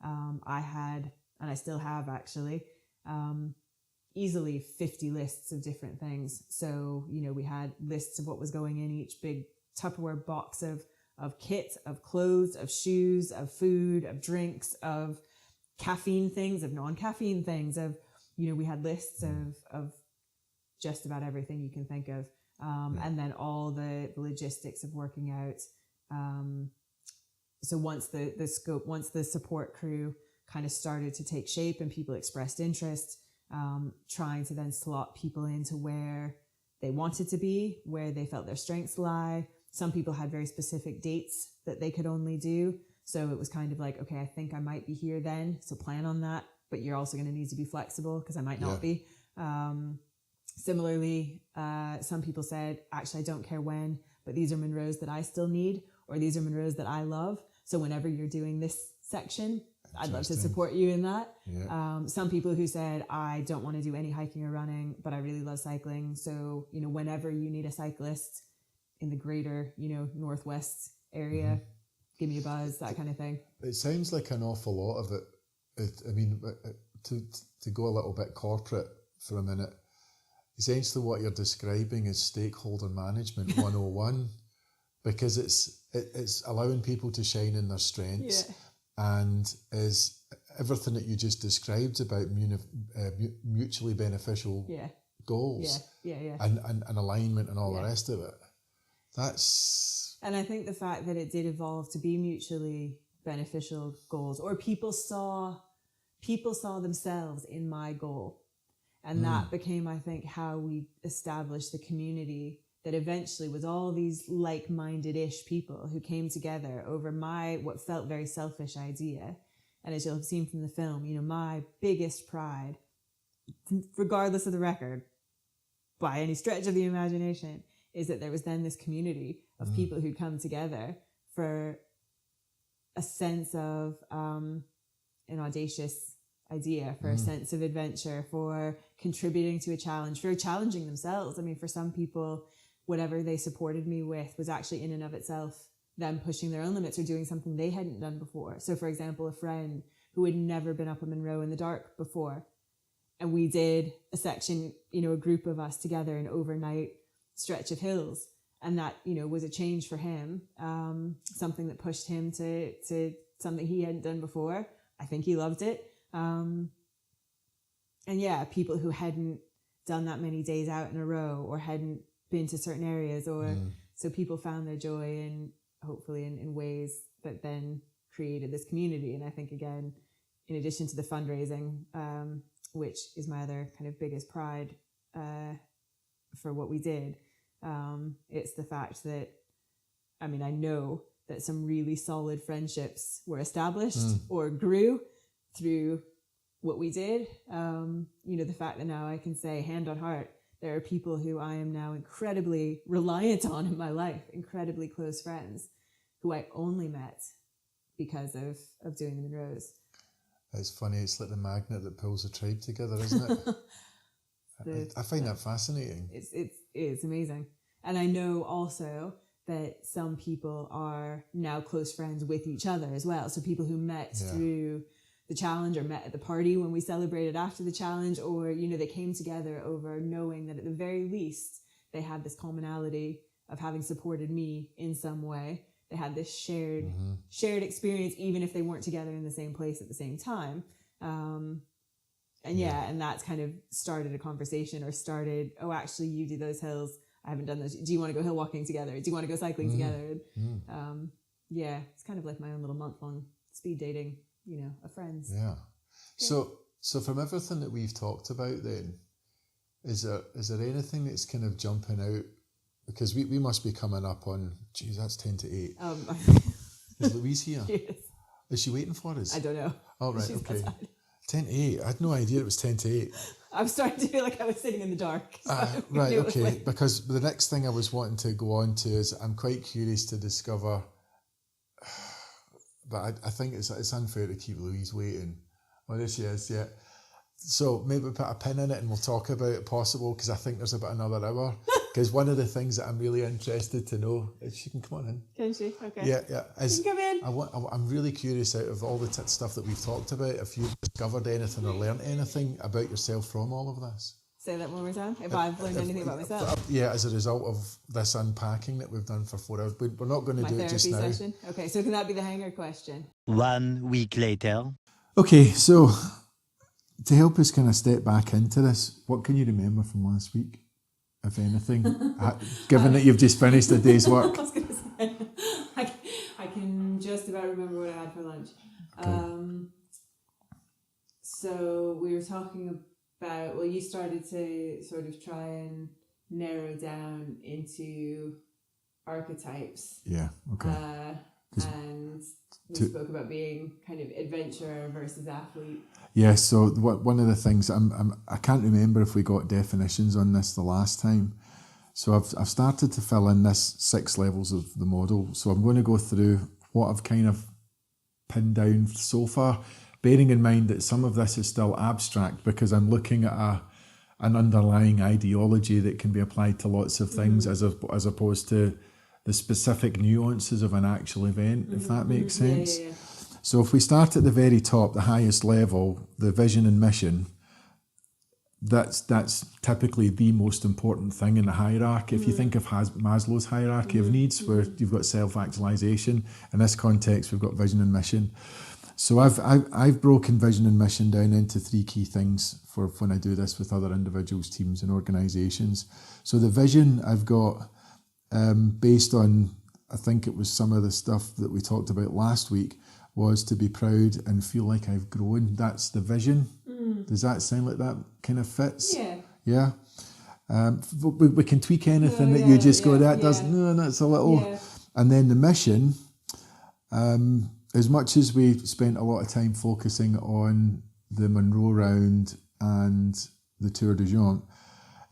I had, and I still have actually, easily 50 lists of different things. So, we had lists of what was going in each big Tupperware box of kit, of clothes, of shoes, of food, of drinks, of caffeine things, of non-caffeine things, of, we had lists of just about everything you can think of. And then all the logistics of working out. So once the scope, once the support crew kind of started to take shape and people expressed interest, trying to then slot people into where they wanted to be, where they felt their strengths lie. Some people had very specific dates that they could only do. So it was kind of like, okay, I think I might be here then, so plan on that. But you're also going to need to be flexible because I might not be. Similarly, some people said, actually, I don't care when, but these are Munros that I still need, or these are Munros that I love. So whenever you're doing this section, I'd love to support you in that. Some people who said, I don't want to do any hiking or running, but I really love cycling. So, whenever you need a cyclist in the greater, Northwest area, give me a buzz, that kind of thing.
It sounds like an awful lot of it. To go a little bit corporate for a minute, essentially what you're describing is stakeholder management 101, because it's allowing people to shine in their strengths, and is everything that you just described about mutually beneficial goals and alignment and all the rest of it. And
I think the fact that it did evolve to be mutually beneficial goals, or people saw themselves in my goal. And that became, I think, how we established the community that eventually was all these like-minded-ish people who came together over what felt very selfish idea. And as you'll have seen from the film, my biggest pride, regardless of the record, by any stretch of the imagination, is that there was then this community of people who come together for a sense of an audacious idea, for a sense of adventure, for contributing to a challenge, for challenging themselves. I mean, for some people, whatever they supported me with was actually in and of itself them pushing their own limits or doing something they hadn't done before. So for example, a friend who had never been up a Munro in the dark before, and we did a section, a group of us together, an overnight stretch of hills. And that, was a change for him, something that pushed him to something he hadn't done before. I think he loved it. And yeah, people who hadn't done that many days out in a row or hadn't been to certain areas, or so people found their joy in, hopefully in ways that then created this community. And I think, again, in addition to the fundraising, which is my other kind of biggest pride for what we did, it's the fact that, I know that some really solid friendships were established or grew through what we did. The fact that now I can say, hand on heart, there are people who I am now incredibly reliant on in my life, incredibly close friends, who I only met because of doing the Munros.
It's funny, it's like the magnet that pulls a tribe together, isn't it? I find that fascinating.
It's amazing. And I know also that some people are now close friends with each other as well. So people who met through the challenge or met at the party when we celebrated after the challenge, or, they came together over knowing that at the very least they had this commonality of having supported me in some way. They had this shared experience, even if they weren't together in the same place at the same time. And that's kind of started a conversation, or started, oh, actually, you do those hills. I haven't done those. Do you want to go hill walking together? Do you want to go cycling together? It's kind of like my own little month-long speed dating, of friends.
Yeah. So from everything that we've talked about then, is there anything that's kind of jumping out? Because we must be coming up on, geez, that's 8:10. Is Louise here?
Yes.
Is she waiting for us?
I don't know.
Oh, right,
She's
okay.
outside.
8:10. I had no idea it was 8:10.
I'm starting to feel like I was sitting in the dark. So
right, okay. Because the next thing I was wanting to go on to is, I'm quite curious to discover, but I think it's unfair to keep Louise waiting. Oh, there she is, yeah. So maybe put a pin in it and we'll talk about it possible, because I think there's about another hour. Because one of the things that I'm really interested to know is, she can come on in.
Can she? Okay.
Yeah.
She can come in.
I'm really curious, out of all the stuff that we've talked about, if you've discovered anything or learnt anything about yourself from all of this.
Say that one more time. If I've learned anything about myself.
Yeah, as a result of this unpacking that we've done for 4 hours. We're not going to do it just now.
My therapy session. Okay, so can that be the hanger question?
1 week later.
Okay, so to help us kind of step back into this, what can you remember from last week, if anything, given that you've just finished a day's work?
I was going to say, I can just about remember what I had for lunch. Okay. So we were talking about, well, you started to sort of try and narrow down into archetypes.
Yeah, okay.
And we spoke about being kind of adventurer versus athlete.
Yeah, so one of the things, I can't remember if we got definitions on this the last time. So I've started to fill in this 6 levels of the model. So I'm going to go through what I've kind of pinned down so far, bearing in mind that some of this is still abstract, because I'm looking at an underlying ideology that can be applied to lots of things, as opposed to the specific nuances of an actual event, if that makes sense. Yeah. So if we start at the very top, the highest level, the vision and mission, that's typically the most important thing in the hierarchy. If you think of Maslow's hierarchy of needs, where you've got self-actualization, in this context we've got vision and mission. So I've broken vision and mission down into 3 key things for when I do this with other individuals, teams and organisations. So the vision I've got, based on, I think it was some of the stuff that we talked about last week, was to be proud and feel like I've grown. That's the vision. Does that sound like that kind of fits? Yeah. We can tweak anything that you just go, that doesn't, no, that's a little. Yeah. And then the mission, as much as we spent a lot of time focusing on the Munro round and the Tour de Jante,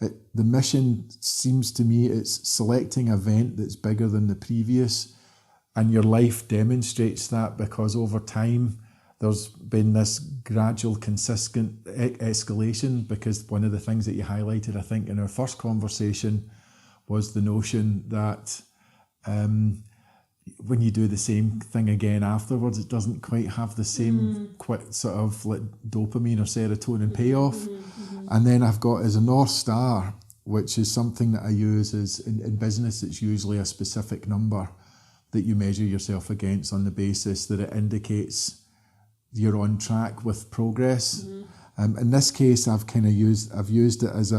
the mission seems to me it's selecting an event that's bigger than the previous, and your life demonstrates that, because over time there's been this gradual, consistent escalation. Because one of the things that you highlighted, I think, in our first conversation was the notion that
when you do the same thing again afterwards, it doesn't quite have the same quite sort of like dopamine or serotonin payoff. And then I've got as a North Star, which is something that I use is in business, it's usually a specific number that you measure yourself against on the basis that it indicates you're on track with progress. In this case, I've used it as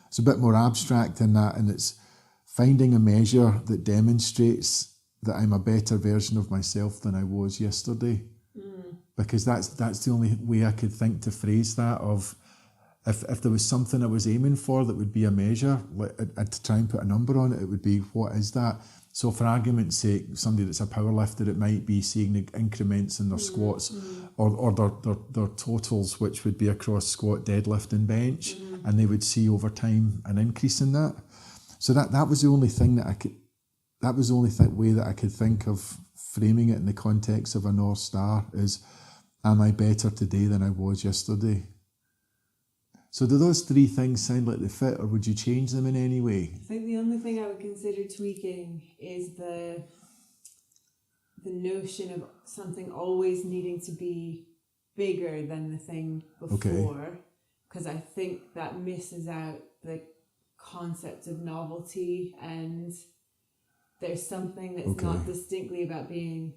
it's a bit more abstract than that, and it's finding a measure that demonstrates that I'm a better version of myself than I was yesterday. Because that's the only way I could think to phrase that. Of if there was something I was aiming for that would be a measure, to try and put a number on it, it would be, what is that? So for argument's sake, somebody that's a powerlifter, it might be seeing the increments in their squats or their totals, which would be across squat, deadlift and bench, and they would see over time an increase in that. So that was the only thing that was the only way that I could think of framing it in the context of a North Star is, am I better today than I was yesterday? So do those three things sound like they fit, or would you change them in any way?
I think the only thing I would consider tweaking is the notion of something always needing to be bigger than the thing before, because I think that misses out the concept of novelty, and there's something that's not distinctly about being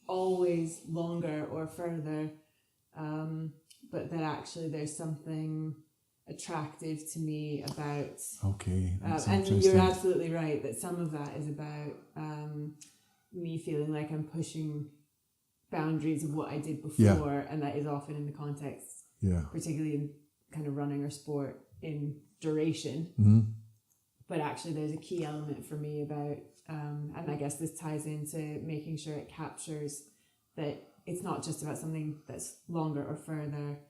always longer or further, but that actually there's something attractive to me about.
That's
and
interesting.
you're absolutely right that some of that is about me feeling like I'm pushing boundaries of what I did before, and that is often in the context, particularly in kind of running or sport, in duration. But actually there's a key element for me about, and I guess this ties into making sure it captures that it's not just about something that's longer or further.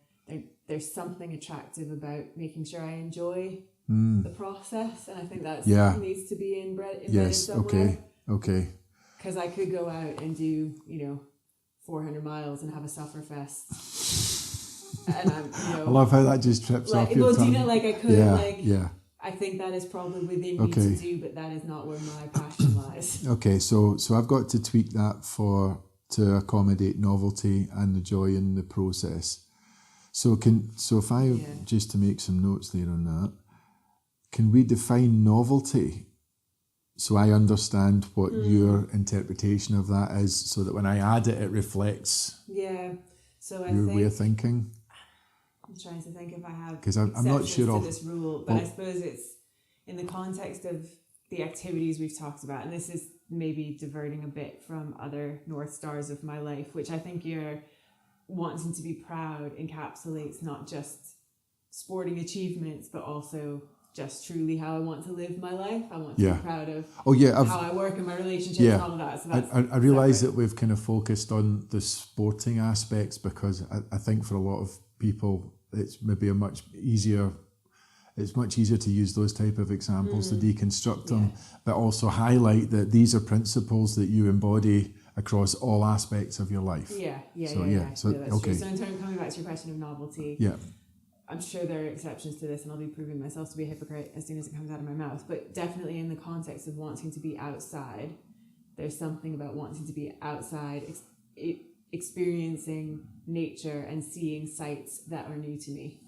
There's something attractive about making sure I enjoy the process, and I think that needs to be embedded somewhere. Because I could go out and do 400 miles and have a suffer fest, and I
love how that just trips off your tongue.
I could I think that is probably within me to do, but that is not where my passion lies.
So I've got to tweak that to accommodate novelty and the joy in the process. So if I just to make some notes there on that, can we define novelty so I understand what your interpretation of that is, so that when I add it, it reflects your way of thinking?
I'm trying to think if I have,
because I'm not sure
of this rule, but I suppose it's in the context of the activities we've talked about, and this is maybe diverting a bit from other North Stars of my life, which I think you're wanting to be proud encapsulates not just sporting achievements, but also just truly how I want to live my life. I want to be proud of how I work and my relationships and all of that. So
I realise that we've kind of focused on the sporting aspects, because I think for a lot of people it's maybe much easier to use those type of examples to deconstruct them, but also highlight that these are principles that you embody across all aspects of your life.
So that's true. So in terms, coming back to your question of novelty, I'm sure there are exceptions to this, and I'll be proving myself to be a hypocrite as soon as it comes out of my mouth, but definitely in the context of wanting to be outside, there's something about wanting to be outside, experiencing nature and seeing sights that are new to me.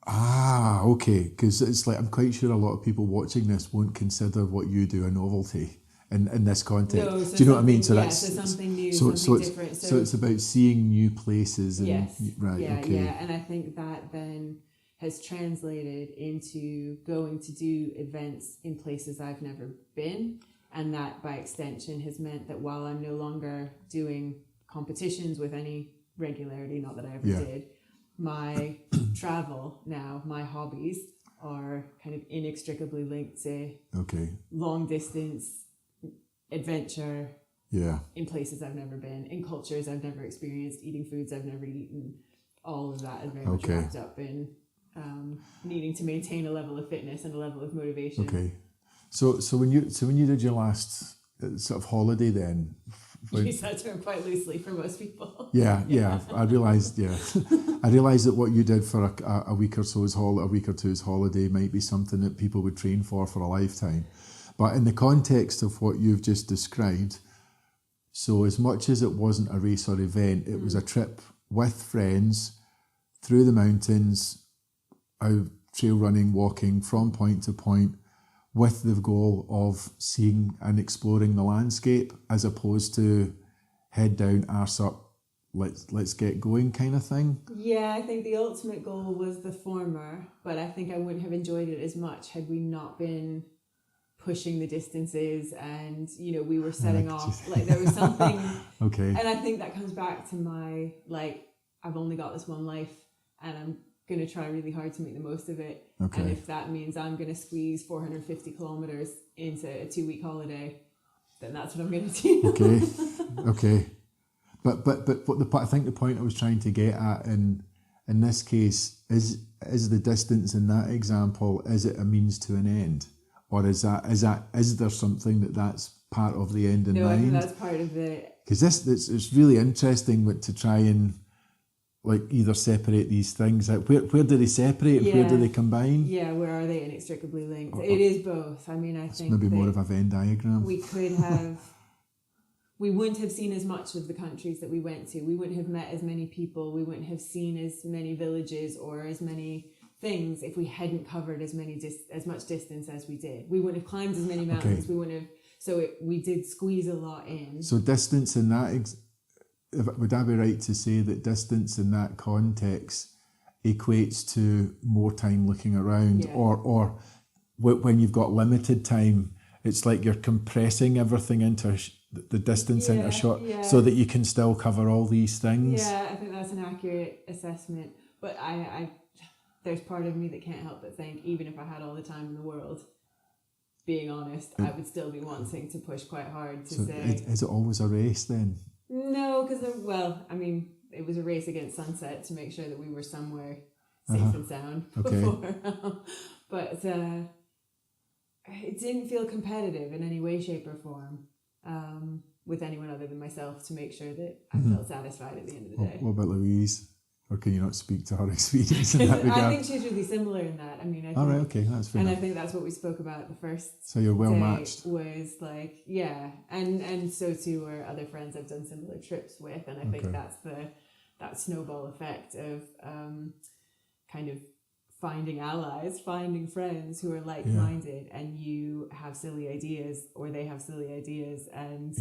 Because it's like, I'm quite sure a lot of people watching this won't consider what you do a novelty in this context.
No, so
do you know what I mean?
So something new, something different.
So it's about seeing new places. And,
and I think that then has translated into going to do events in places I've never been, and that by extension has meant that while I'm no longer doing competitions with any regularity, not that I ever did, my travel now, my hobbies are kind of inextricably linked to long distance adventure in places I've never been, in cultures I've never experienced, eating foods I've never eaten. All of that is very much wrapped up in needing to maintain a level of fitness and a level of motivation.
So when you did your last sort of holiday then,
you use that term quite loosely for most people.
I realised that what you did for a week or two's holiday might be something that people would train for a lifetime. But in the context of what you've just described, so as much as it wasn't a race or event, it was a trip with friends through the mountains, out trail running, walking from point to point, with the goal of seeing and exploring the landscape, as opposed to head down, arse up, let's get going kind of thing.
Yeah, I think the ultimate goal was the former, but I think I wouldn't have enjoyed it as much had we not been pushing the distances, and we were setting off, like there was something.
Okay.
And I think that comes back to my, like, I've only got this one life and I'm going to try really hard to make the most of it.
Okay.
And if that means I'm going to squeeze 450 kilometers into a 2-week holiday, then that's what I'm going to do.
Okay. But I think the point I was trying to get at in this case is the distance in that example, is it a means to an end? Or is there something that's part of the end in mind?
No, I think that's part of it.
Because it's really interesting to try and like either separate these things out. Where do they separate and where do they combine?
Yeah, where are they inextricably linked? It is both. I mean, I think
maybe more of a Venn diagram.
We could have. We wouldn't have seen as much of the countries that we went to. We wouldn't have met as many people. We wouldn't have seen as many villages or as many things if we hadn't covered as much distance as we did. We wouldn't have climbed as many mountains.
Okay.
We wouldn't have. We did squeeze a lot in.
So distance in that, would I be right to say that distance in that context equates to more time looking around, or when you've got limited time, it's like you're compressing everything into the distance into a short, so that you can still cover all these things.
Yeah, I think that's an accurate assessment. But I there's part of me that can't help but think, even if I had all the time in the world, being honest, I would still be wanting to push quite hard to say...
Is it always a race then?
No, because, it was a race against sunset to make sure that we were somewhere safe and sound before. But it didn't feel competitive in any way, shape or form with anyone other than myself, to make sure that I felt satisfied at the end of the day.
What about Louise? Or can you not speak to her experience in that regard?
I think she's really similar in that. I think,
all right, okay, that's fair enough.
I think that's what we spoke about the first.
So you're well
day
matched.
Was like, yeah, and so too are other friends I've done similar trips with, and I think that's that snowball effect of kind of finding allies, finding friends who are like-minded, and you have silly ideas or they have silly ideas, and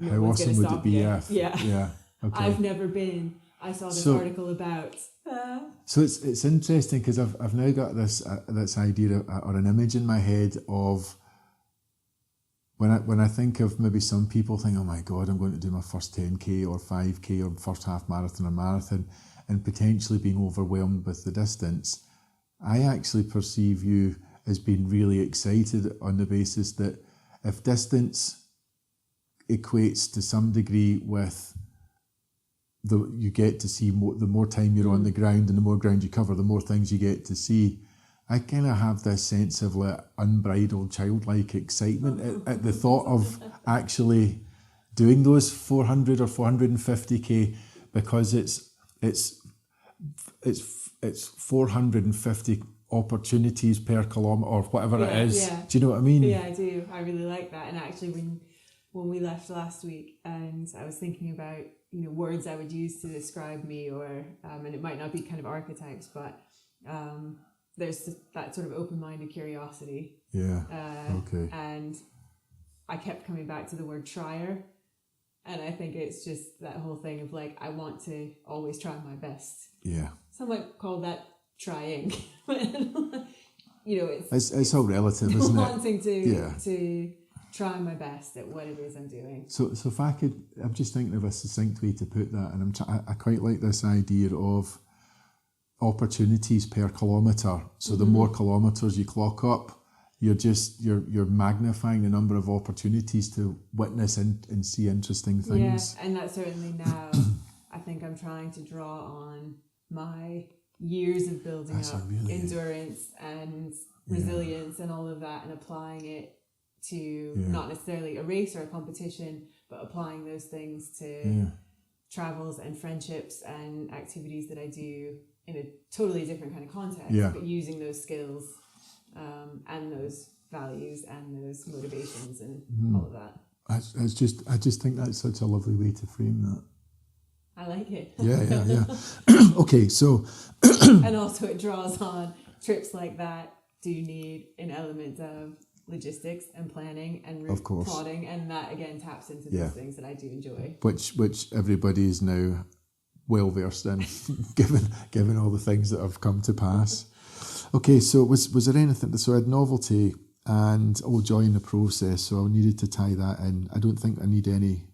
how awesome would it be if?
Yeah.
Okay.
I've never been. I saw this article about.
So it's interesting because I've now got this idea or an image in my head of when I think of maybe some people think, oh my God, I'm going to do my first 10k or 5k or first half marathon or marathon, and potentially being overwhelmed with the distance. I actually perceive you as being really excited on the basis that if distance equates to some degree with you get to see more, the more time you're on the ground and the more ground you cover, the more things you get to see. I kind of have this sense of like unbridled childlike excitement at the thought of actually doing those 400 or 450k, because it's 450 opportunities per kilometre or whatever it is.
Yeah.
Do you know what I mean?
Yeah, I do. I really like that. And actually, when we left last week, and I was thinking about words I would use to describe me, or and it might not be kind of archetypes, but there's that sort of open-minded curiosity.
Yeah. Okay.
And I kept coming back to the word trier, and I think it's just that whole thing of like, I want to always try my best.
Yeah.
Some might call that trying.
It's all relative, isn't it?
Wanting to try my best at what it is I'm doing.
So if I could, I'm just thinking of a succinct way to put that, and I quite like this idea of opportunities per kilometre. So the more kilometres you clock up, you're magnifying the number of opportunities to witness and see interesting things.
Yeah, and that's certainly now, I think I'm trying to draw on my years of building up endurance and resilience and all of that, and applying it to not necessarily a race or a competition, but applying those things to travels and friendships and activities that I do in a totally different kind of context, but using those skills and those values and those motivations and all of that.
I just think that's such a lovely way to frame that.
I like it.
Yeah. Okay, so...
And also it draws on trips like that do need an element of logistics and planning and route plotting, and that again taps into those things that I do enjoy.
Which everybody is now well versed in, given all the things that have come to pass. Okay, so was there anything? So I had novelty and joy in the process. So I needed to tie that in. I don't think I need any.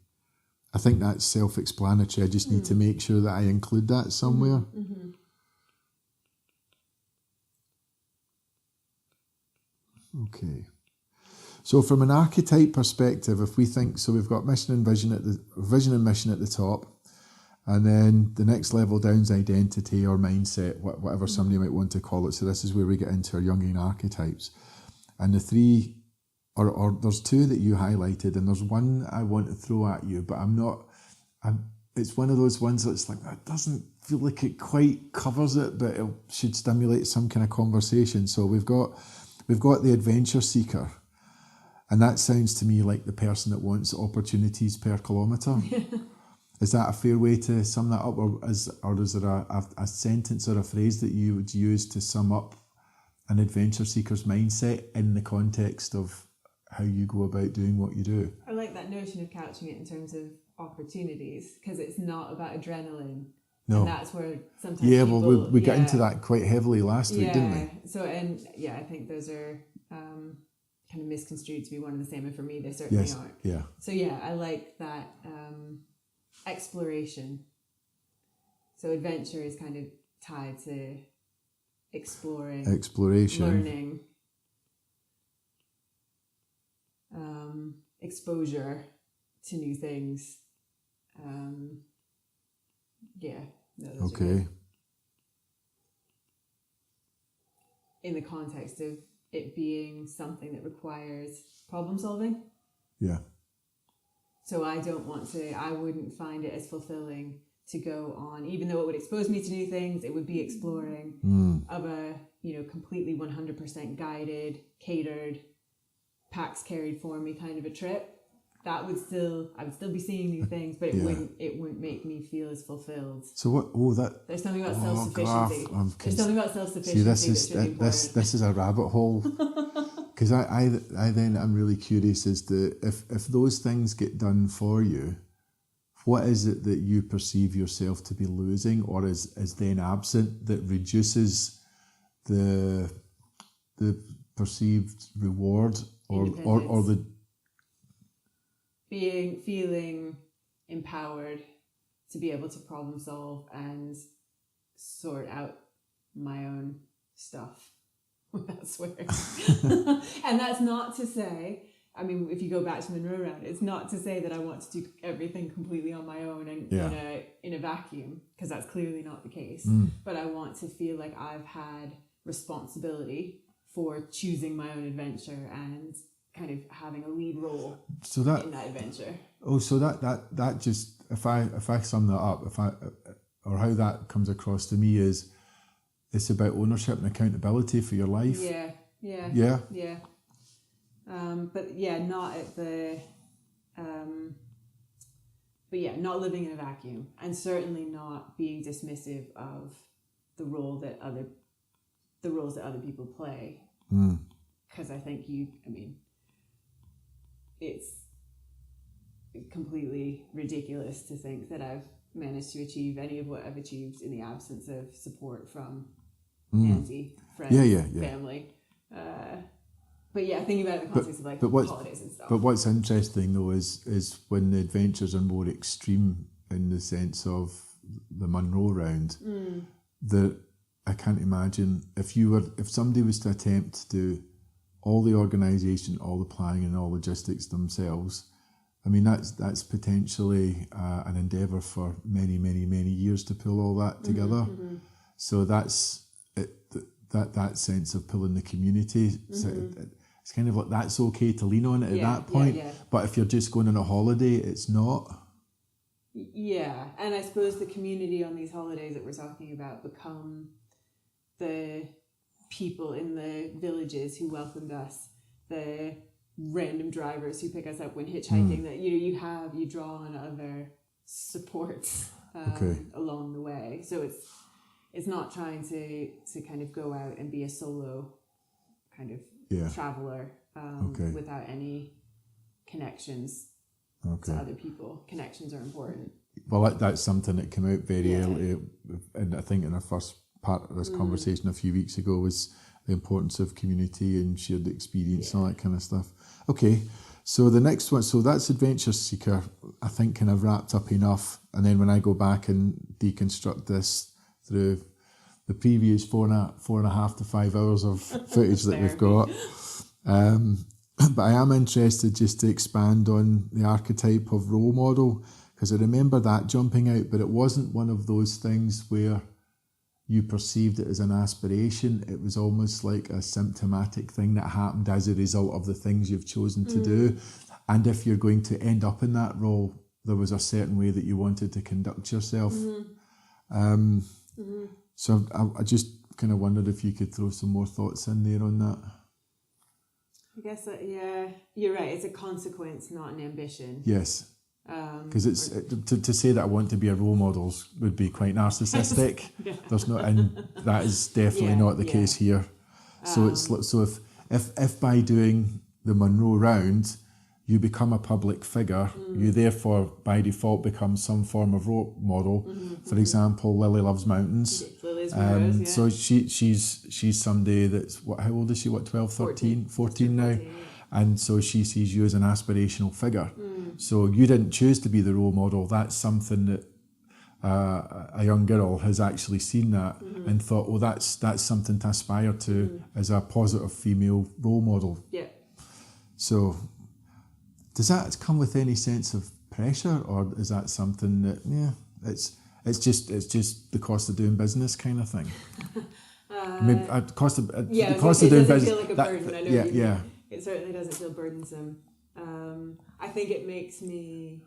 I think that's self-explanatory. I just need to make sure that I include that somewhere.
Mm-hmm.
Okay. So from an archetype perspective, if we think, so we've got vision and mission at the top, and then the next level down is identity or mindset, whatever somebody might want to call it. So this is where we get into our Jungian archetypes. And the three, or there's two that you highlighted, and there's one I want to throw at you, but it's one of those ones that's like, that doesn't feel like it quite covers it, but it should stimulate some kind of conversation. So we've got the adventure seeker. And that sounds to me like the person that wants opportunities per kilometre. Is that a fair way to sum that up? Or is there a sentence or a phrase that you would use to sum up an adventure seeker's mindset in the context of how you go about doing what you do?
I like that notion of couching it in terms of opportunities, because it's not about adrenaline. No. And that's where sometimes people,
we got into that quite heavily last week, didn't we?
So, I think those are kind of misconstrued to be one and the same, and for me they certainly aren't.
Yeah.
So I like that exploration. So adventure is kind of tied to exploration, learning, exposure to new things.
Okay.
In the context of it being something that requires problem solving.
Yeah.
So I wouldn't find it as fulfilling to go on, even though it would expose me to new things, it would be exploring of a, completely 100% guided, catered, packs carried for me kind of a trip. I would still be seeing new things, but it wouldn't make me feel as fulfilled.
So what?
There's something about self-sufficiency. There's something about self-sufficiency.
See,
that's really important.
This is a rabbit hole. Because I'm really curious as to if those things get done for you, what is it that you perceive yourself to be losing, or is then absent, that reduces the perceived reward or the
feeling empowered to be able to problem solve and sort out my own stuff. That's weird. And that's not to say, if you go back to Monroe Round, it's not to say that I want to do everything completely on my own and in a vacuum, because that's clearly not the case. But I want to feel like I've had responsibility for choosing my own adventure and kind of having a lead role in that adventure.
Oh, so that just, if I sum that up, or how that comes across to me is, it's about ownership and accountability for your life.
Yeah. Not at the, not living in a vacuum, and certainly not being dismissive of the roles that other people play. Because I think it's completely ridiculous to think that I've managed to achieve any of what I've achieved in the absence of support from auntie, friends, family. Thinking about it in the context of holidays and stuff.
But what's interesting though is when the adventures are more extreme in the sense of the Monroe Round, that I can't imagine if somebody was to attempt to do all the organisation, all the planning and all logistics themselves, that's potentially an endeavour for many, many, many years to pull all that together. So that's it, that sense of pulling the community. So it's kind of like, that's okay to lean on it at that point. But if you're just going on a holiday, it's not.
Yeah, and I suppose the community on these holidays that we're talking about become the people in the villages who welcomed us the random drivers who pick us up when hitchhiking, that you draw on other supports along the way. So it's not trying to kind of go out and be a solo kind of traveler without any connections to other people. Connections are important.
Well, that's something that came out very early, and I think in our first part of this conversation a few weeks ago was the importance of community and shared experience and all that kind of stuff. Okay, so the next one, so that's Adventure Seeker, I think kind of wrapped up enough. And then when I go back and deconstruct this through the previous 4.5 to 5 hours of footage that we've got, but I am interested just to expand on the archetype of role model, because I remember that jumping out, but it wasn't one of those things where you perceived it as an aspiration. It was almost like a symptomatic thing that happened as a result of the things you've chosen to do. And if you're going to end up in that role, there was a certain way that you wanted to conduct yourself. So I just kind of wondered if you could throw some more thoughts in there on that.
I guess you're right. It's a consequence, not an ambition.
Yes. Because it's to say that I want to be a role model would be quite narcissistic. There's not, and that is definitely not the case here. So if by doing the Munro round you become a public figure, you therefore by default become some form of role model. For example, Lily loves mountains.
Lily's Munros,
So she's somebody that's how old is she? 12, 13, 14 now. And so she sees you as an aspirational figure. So you didn't choose to be the role model. That's something that a young girl has actually seen that and thought, oh, that's something to aspire to as a positive female role model.
Yeah.
So does that come with any sense of pressure, or is that something that it's just the cost of doing business kind of thing? The cost of doing business. Feel like a burden. I know
it certainly doesn't feel burdensome. I think it makes me,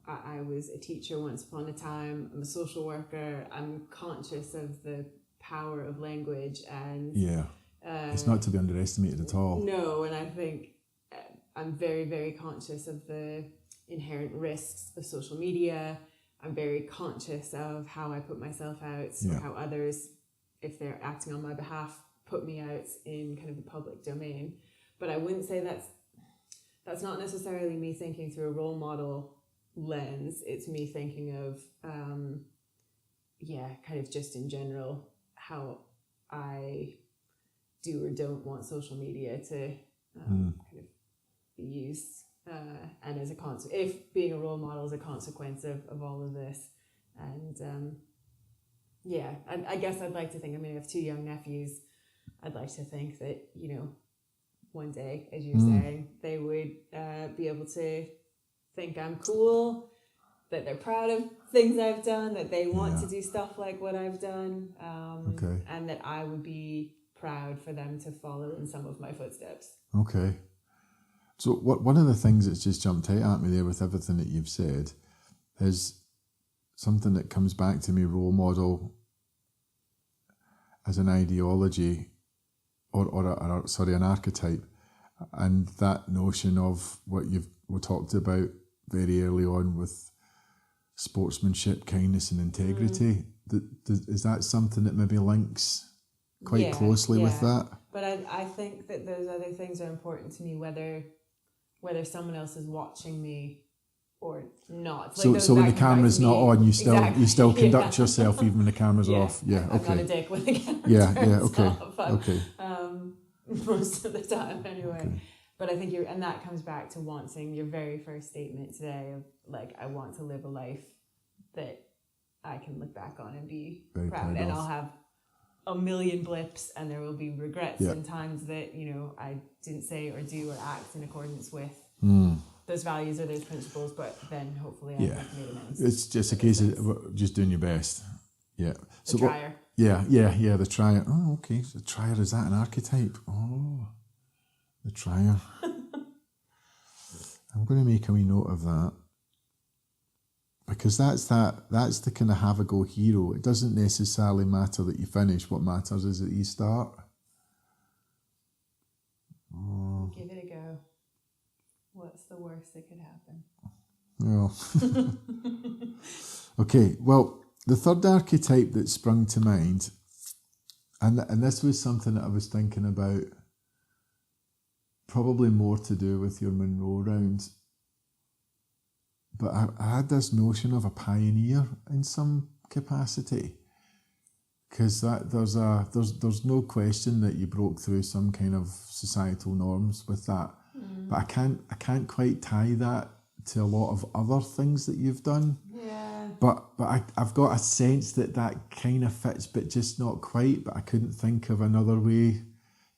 I was a teacher once upon a time. I'm a social worker. I'm conscious of the power of language, and
it's not to be underestimated at all.
No, and I think I'm very, very conscious of the inherent risks of social media. I'm very conscious of how I put myself out, or how others, if they're acting on my behalf, put me out in kind of the public domain. But I wouldn't say that's not necessarily me thinking through a role model lens. It's me thinking of, kind of just in general, how I do or don't want social media to kind of be used. And as a if being a role model is a consequence of all of this. And I guess I'd like to think, I have 2 young nephews. I'd like to think that, one day, as you're saying, they would be able to think I'm cool, that they're proud of things I've done, that they want to do stuff like what I've done, and that I would be proud for them to follow in some of my footsteps.
Okay. So one of the things that's just jumped out at me there with everything that you've said is something that comes back to me, role model as an ideology, an archetype, and that notion of what we talked about very early on with sportsmanship, kindness and integrity. Is that something that maybe links quite closely with that?
But I think that those other things are important to me, whether someone else is watching me or not.
So when the camera's not on, you still conduct yourself even when the camera's off. Yeah, okay.
I'm not a dick when the camera's
okay.
Most of the time, anyway. Okay. But I think and that comes back to wanting your very first statement today of I want to live a life that I can look back on and be very proud. And I'll have a million blips, and there will be regrets and times that I didn't say or do or act in accordance with those values or those principles, but then hopefully I've made amends.
It's just a case of just doing your best. Yeah.
So the trier.
The trier. Oh, okay. So the trier, is that an archetype? Oh, the trier. I'm going to make a wee note of that, because that's the kind of have a go hero. It doesn't necessarily matter that you finish. What matters is that you start.
Give worst that could happen?
Well, okay. Well, the third archetype that sprung to mind, and this was something that I was thinking about, probably more to do with your Munro round. But I had this notion of a pioneer in some capacity, because there's no question that you broke through some kind of societal norms with that. But I can't quite tie that to a lot of other things that you've done.
Yeah.
But I've got a sense that kind of fits, but just not quite. But I couldn't think of another way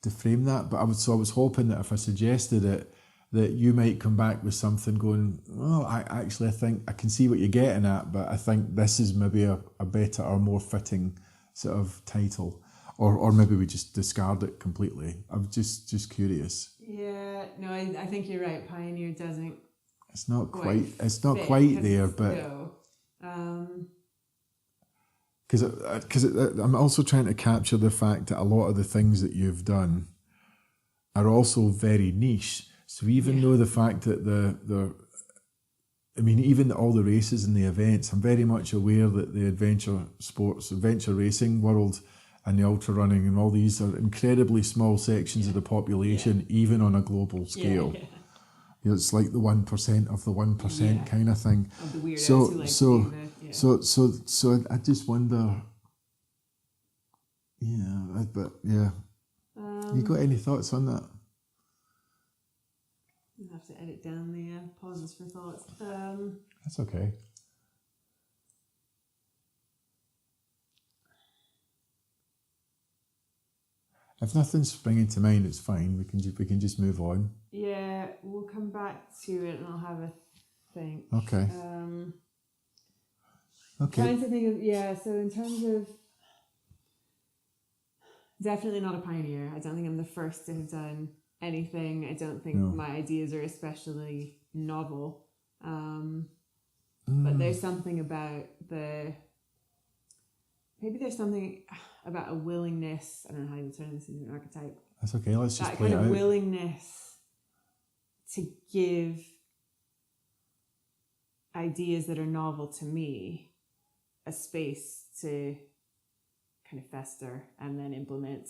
to frame that. But I was hoping that if I suggested it, that you might come back with something going, well, I think I can see what you're getting at, but I think this is maybe a better or more fitting sort of title. Or maybe we just discard it completely. I'm just curious.
Yeah, no, I think you're right. Pioneer doesn't.
It's not quite
fit,
there, but because I'm also trying to capture the fact that a lot of the things that you've done are also very niche. So even though the fact that even all the races and the events, I'm very much aware that the adventure racing world and the ultra running and all these are incredibly small sections of the population, even on a global scale. Yeah. You know, it's like the 1% of the 1% kind of thing.
Of the weirdos
so I just wonder. Yeah, you got any thoughts on that?
I'll have to edit down the pauses for thoughts.
That's okay. If nothing's springing to mind, it's fine. We can just move on.
Yeah, we'll come back to it, and I'll have a think.
Okay.
Trying to think of So in terms of, definitely not a pioneer. I don't think I'm the first to have done anything. I don't think my ideas are especially novel. But there's something about maybe there's something about a willingness. I don't know how you turn this into an archetype.
That's okay. Let's just play
that
it
kind of
out.
willingness to give ideas that are novel to me a space to kind of fester and then implement.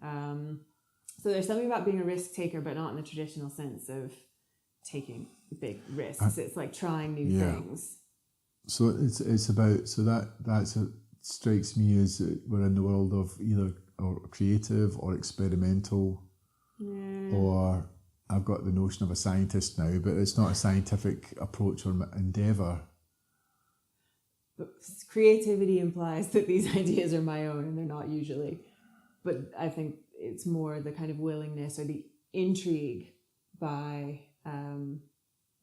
So there's something about being a risk taker, but not in the traditional sense of taking big risks. It's like trying new things.
So it's about that strikes me as we're in the world of either or creative or experimental, or I've got the notion of a scientist now, but it's not a scientific approach or endeavour.
But creativity implies that these ideas are my own, and they're not usually. But I think it's more the kind of willingness or the intrigue by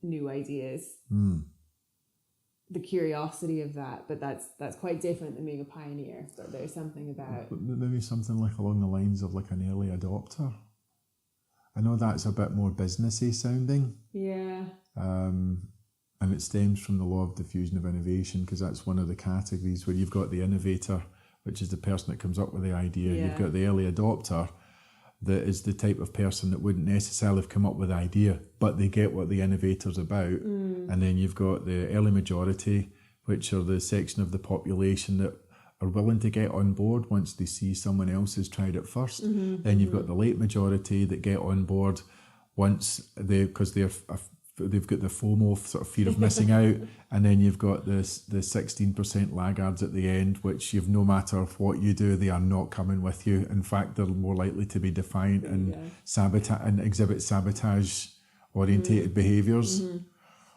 new ideas. The curiosity of that, but that's quite different than being a pioneer. So there's something about
maybe something like along the lines of like an early adopter. I know that's a bit more businessy sounding.
Yeah.
And it stems from the law of diffusion of innovation, because that's one of the categories where you've got the innovator, which is the person that comes up with the idea.
Yeah.
You've got the early adopter, that is the type of person that wouldn't necessarily have come up with the idea, but they get what the innovator's about. And then you've got the early majority, which are the section of the population that are willing to get on board once they see someone else has tried it first. Then you've got the late majority that get on board once because they've got the FOMO, sort of fear of missing out, and then you've got the 16% laggards at the end, which no matter what you do, they are not coming with you. In fact, they're more likely to be defiant and sabotage and exhibit sabotage orientated behaviours,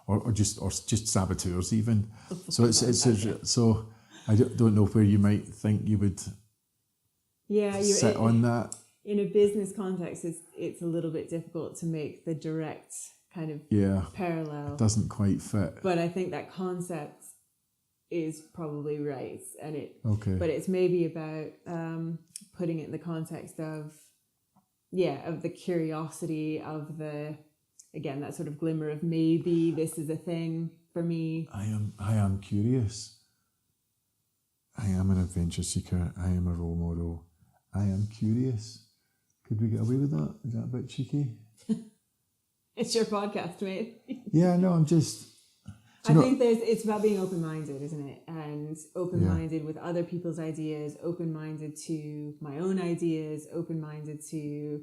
or just saboteurs even. So so I don't know where you might think you would sit on that.
In a business context, it's a little bit difficult to make the direct kind of parallel.
It doesn't quite fit.
But I think that concept is probably right,
but
it's maybe about putting it in the context of the curiosity of that sort of glimmer of maybe this is a thing for me.
I am curious. I am an adventure seeker. I am a role model. I am curious. Could we get away with that? Is that a bit cheeky?
It's your podcast, mate.
Yeah, no, I'm just...
I think it's about being open-minded, isn't it? And open-minded with other people's ideas, open-minded to my own ideas, open-minded to,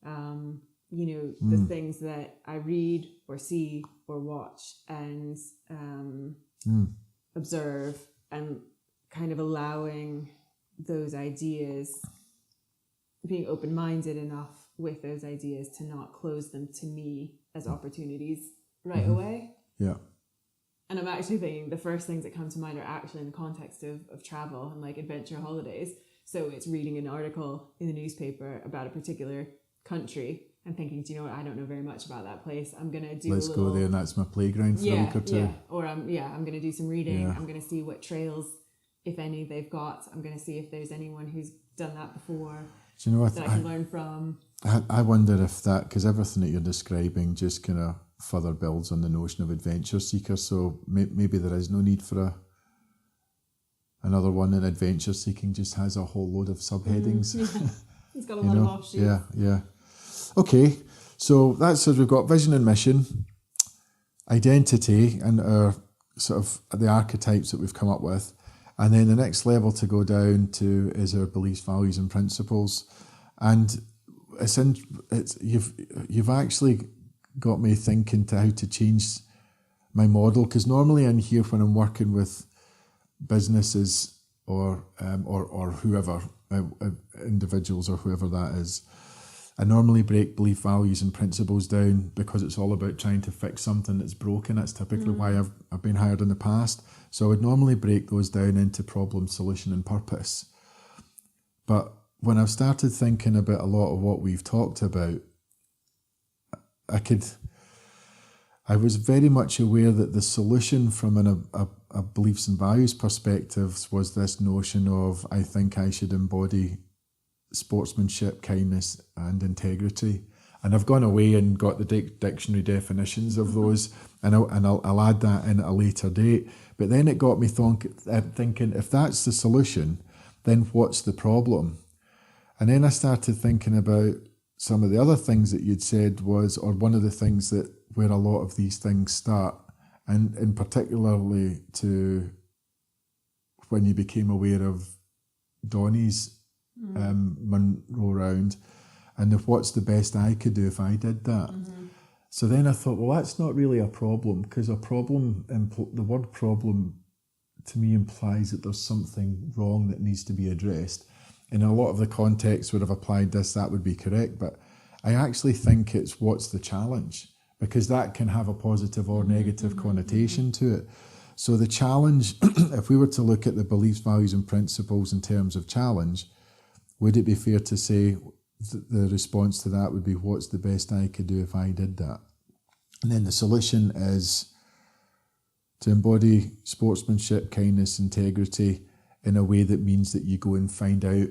the things that I read or see or watch and observe, and kind of allowing those ideas, being open-minded enough with those ideas to not close them to me as opportunities right away.
Yeah.
And I'm actually thinking the first things that come to mind are actually in the context of travel and like adventure holidays. So it's reading an article in the newspaper about a particular country and thinking, do you know what, I don't know very much about that place. I'm going to do
Let's go there and that's my playground for a week or two.
Yeah. Or I'm going to do some reading. I'm going to see what trails, if any, they've got. I'm going to see if there's anyone who's done that before
do you know what,
that I can learn from.
I wonder if that, because everything that you're describing just kind of further builds on the notion of adventure seeker, so maybe there is no need for another one, and adventure seeking just has a whole load of subheadings.
It's got a lot of offshoots.
Yeah. Okay, so that's it. We've got vision and mission, identity, and our sort of the archetypes that we've come up with, and then the next level to go down to is our beliefs, values, and principles. And you've actually got me thinking to how to change my model, because normally in here when I'm working with businesses or whoever, individuals or whoever that is, I normally break belief, values and principles down because it's all about trying to fix something that's broken. That's typically why I've been hired in the past. So I would normally break those down into problem, solution and purpose. But when I've started thinking about a lot of what we've talked about, I was very much aware that the solution from a beliefs and values perspective was this notion of, I think I should embody sportsmanship, kindness and integrity. And I've gone away and got the dictionary definitions of those, and I'll add that in at a later date. But then it got me thinking, if that's the solution, then what's the problem? And then I started thinking about some of the other things that you'd said was, or one of the things that where a lot of these things start, and in particularly to when you became aware of Donnie's Munro round, and if what's the best I could do if I did that. So then I thought, well, that's not really a problem, because a problem, the word problem to me implies that there's something wrong that needs to be addressed. In a lot of the contexts where I've applied this, that would be correct, but I actually think it's what's the challenge, because that can have a positive or negative connotation to it. So the challenge, if we were to look at the beliefs, values and principles in terms of challenge, would it be fair to say the response to that would be, what's the best I could do if I did that? And then the solution is to embody sportsmanship, kindness, integrity in a way that means that you go and find out.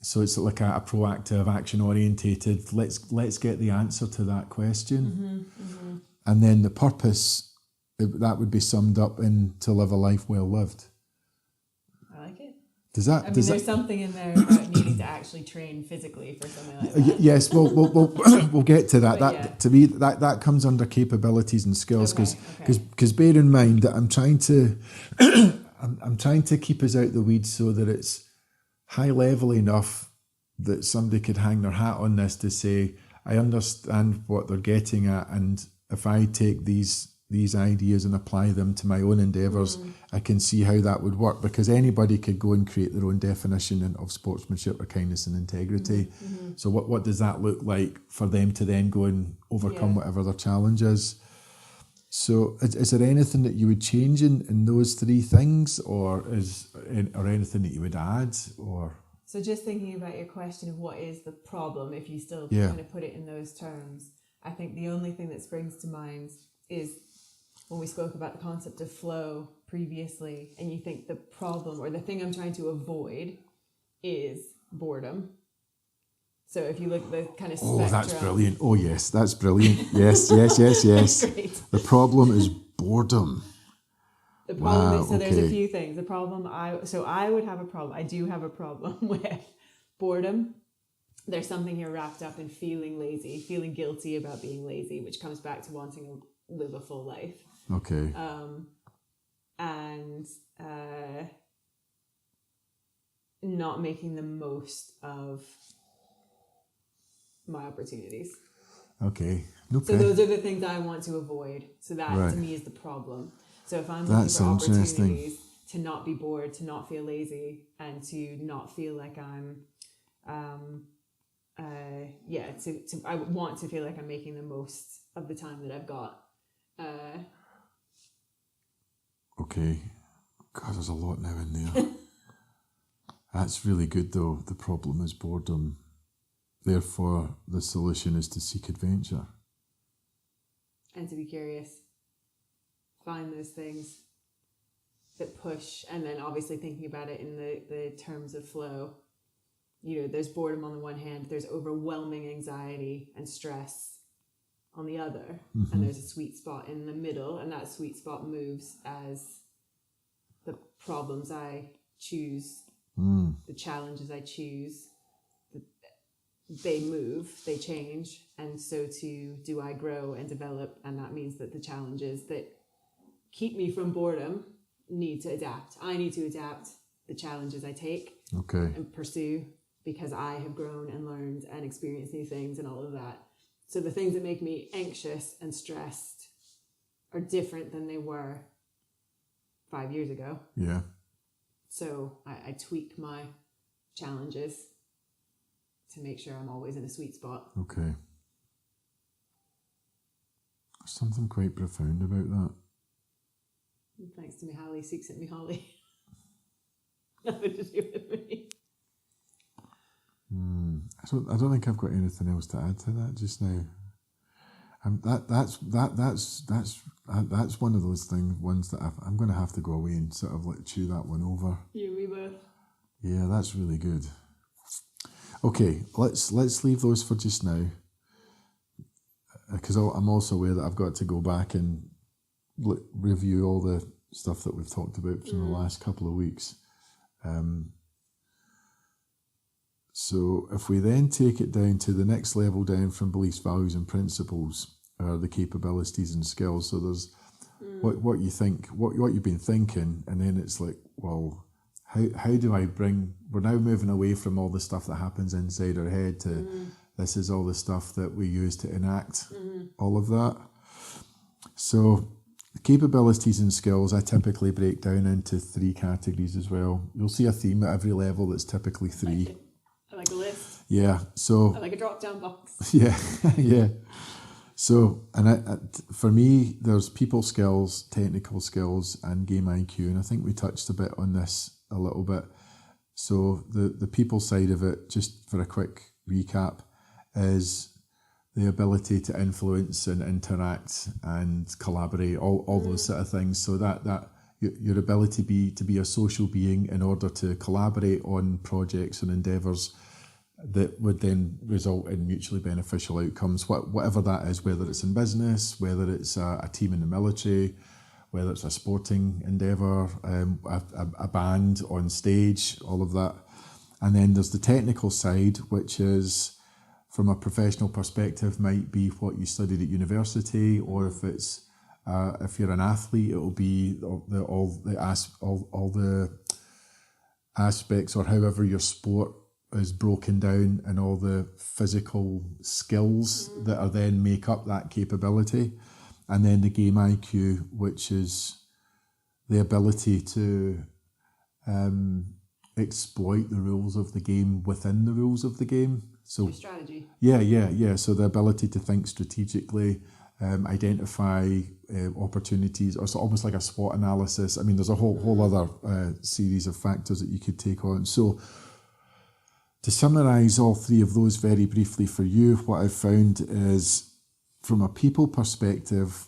So it's like a proactive, action orientated, let's get the answer to that question. And then the purpose, that would be summed up in to live a life well lived.
I like it.
There's
something in there about needing to actually train physically for something like that.
Yes, we'll get to that. To me, that comes under capabilities and skills, because bear in mind that I'm trying to keep us out the weeds so that it's high level enough that somebody could hang their hat on this to say, I understand what they're getting at, and if I take these ideas and apply them to my own endeavours, I can see how that would work, because anybody could go and create their own definition of sportsmanship or kindness and integrity. So what does that look like for them to then go and overcome whatever their challenge is? So is there anything that you would change in those three things, or anything that you would add? Or
so just thinking about your question of what is the problem, if you still kind of put it in those terms, I think the only thing that springs to mind is when we spoke about the concept of flow previously, and you think the problem or the thing I'm trying to avoid is boredom. So if you look at the kind of spectrum...
Oh, that's brilliant. Oh, yes, that's brilliant. Yes. The problem is boredom.
The problem is, there's a few things. The problem, I would have a problem. I do have a problem with boredom, there's something here wrapped up in feeling lazy, feeling guilty about being lazy, which comes back to wanting to live a full life.
Okay.
And not making the most of my opportunities.
Okay.
So those are the things I want to avoid. So that to me is the problem. So if I'm looking for opportunities to not be bored, to not feel lazy, and to not feel like I'm, I want to feel like I'm making the most of the time that I've got.
Okay. God, there's a lot now in there. That's really good though. The problem is boredom. Therefore, the solution is to seek adventure.
And to be curious. Find those things that push, and then obviously thinking about it in the terms of flow. You know, there's boredom on the one hand, there's overwhelming anxiety and stress on the other, and there's a sweet spot in the middle, and that sweet spot moves as the problems I choose, the challenges I choose, they move, they change, and so too do I grow and develop, and that means that the challenges that keep me from boredom need to adapt. I need to adapt the challenges I take and pursue, because I have grown and learned and experienced new things and all of that. So the things that make me anxious and stressed are different than they were 5 years ago.
Yeah.
So I tweak my challenges to make sure I'm always in a sweet spot.
Okay. There's something quite profound about that.
Thanks to 𝗪cie 𝗶𝗲𝗕𝗿𝗄. Nothing to do with me.
I don't think I've got anything else to add to that just now. That's one of those ones that I'm going to have to go away and sort of like chew that one over.
You and me both.
Yeah, that's really good. Okay, let's leave those for just now, because I'm also aware that I've got to go back and review all the stuff that we've talked about from the last couple of weeks. So if we then take it down to the next level down from beliefs, values and principles, are the capabilities and skills. So there's what you think, what you've been thinking, and then it's like, well, how do I we're now moving away from all the stuff that happens inside our head to this is all the stuff that we use to enact all of that. So capabilities and skills I typically break down into 3 categories as well. You'll see a theme at every level that's typically 3.
I like a list.
Yeah, so
I like a drop-down box.
Yeah, yeah. So, and for me, there's people skills, technical skills, and game IQ, and I think we touched a bit on this a little bit. So the people side of it, just for a quick recap, is the ability to influence and interact and collaborate, all those sort of things. So that your ability to be a social being in order to collaborate on projects and endeavours that would then result in mutually beneficial outcomes, whatever that is, whether it's in business, whether it's a team in the military, whether it's a sporting endeavour, a band on stage, all of that. And then there's the technical side, which is, from a professional perspective, might be what you studied at university, or if it's if you're an athlete, it'll be all the aspects, or however your sport is broken down, and all the physical skills that are then make up that capability. And then the game IQ, which is the ability to exploit the rules of the game within the rules of the game. So
strategy.
Yeah. So the ability to think strategically, identify opportunities, or it's almost like a SWOT analysis. I mean, there's a whole other series of factors that you could take on. So to summarise all 3 of those very briefly for you, what I've found is, from a people perspective,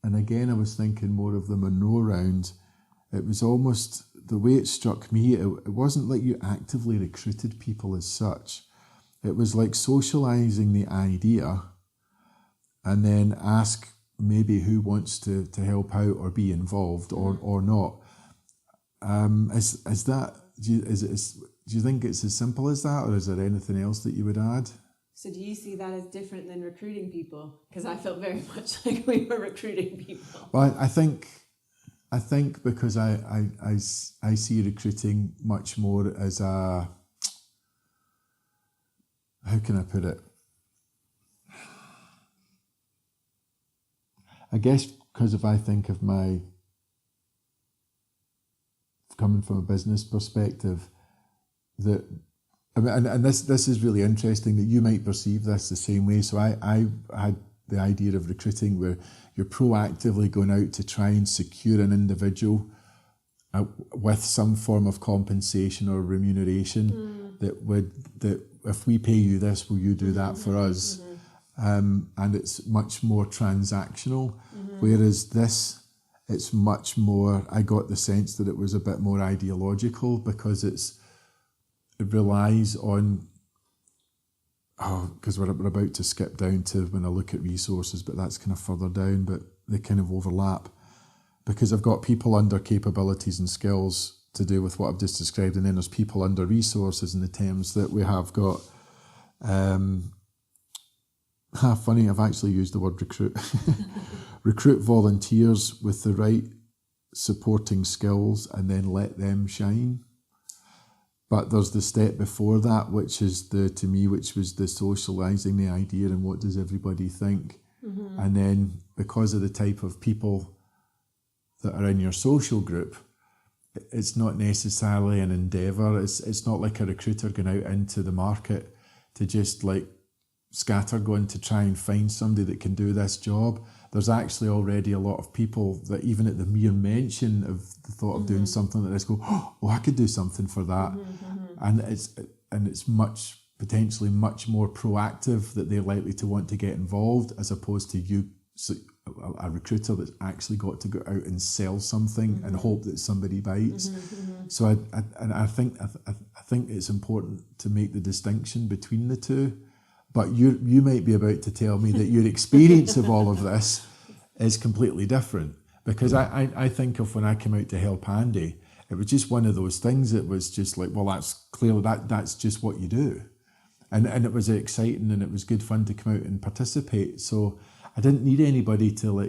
and again I was thinking more of the Monroe round, it was almost, the way it struck me, it wasn't like you actively recruited people as such. It was like socialising the idea and then ask maybe who wants to help out or be involved or not. Do you think it's as simple as that, or is there anything else that you would add?
So do you see that as different than recruiting people? Because I felt very much like we were recruiting people.
Well, I think because I see recruiting much more as a, how can I put it? I guess because if I think of coming from a business perspective, that, I mean, and this is really interesting that you might perceive this the same way. So I had the idea of recruiting where you're proactively going out to try and secure an individual with some form of compensation or remuneration that if we pay you this, will you do that for us? And it's much more transactional, whereas this, it's much more, I got the sense that it was a bit more ideological because it relies on, because we're about to skip down to when I look at resources, but that's kind of further down, but they kind of overlap. Because I've got people under capabilities and skills to do with what I've just described, and then there's people under resources in the terms that we have got. Funny, I've actually used the word recruit. Recruit volunteers with the right supporting skills and then let them shine. But there's the step before that, which is which was the socialising the idea and what does everybody think. And then because of the type of people that are in your social group, it's not necessarily an endeavour. It's not like a recruiter going out into the market to just like scattergun to try and find somebody that can do this job. There's actually already a lot of people that even at the mere mention of the thought of doing something like this go, oh, I could do something for that. And it's potentially much more proactive that they're likely to want to get involved as opposed to a recruiter that's actually got to go out and sell something and hope that somebody bites. So I think it's important to make the distinction between the two. But you might be about to tell me that your experience of all of this is completely different. Because I think of when I came out to 𝗘𝗵𝗀𝗵, it was just one of those things that was just like, well, that's clearly that's just what you do. And it was exciting and it was good fun to come out and participate. So I didn't need anybody to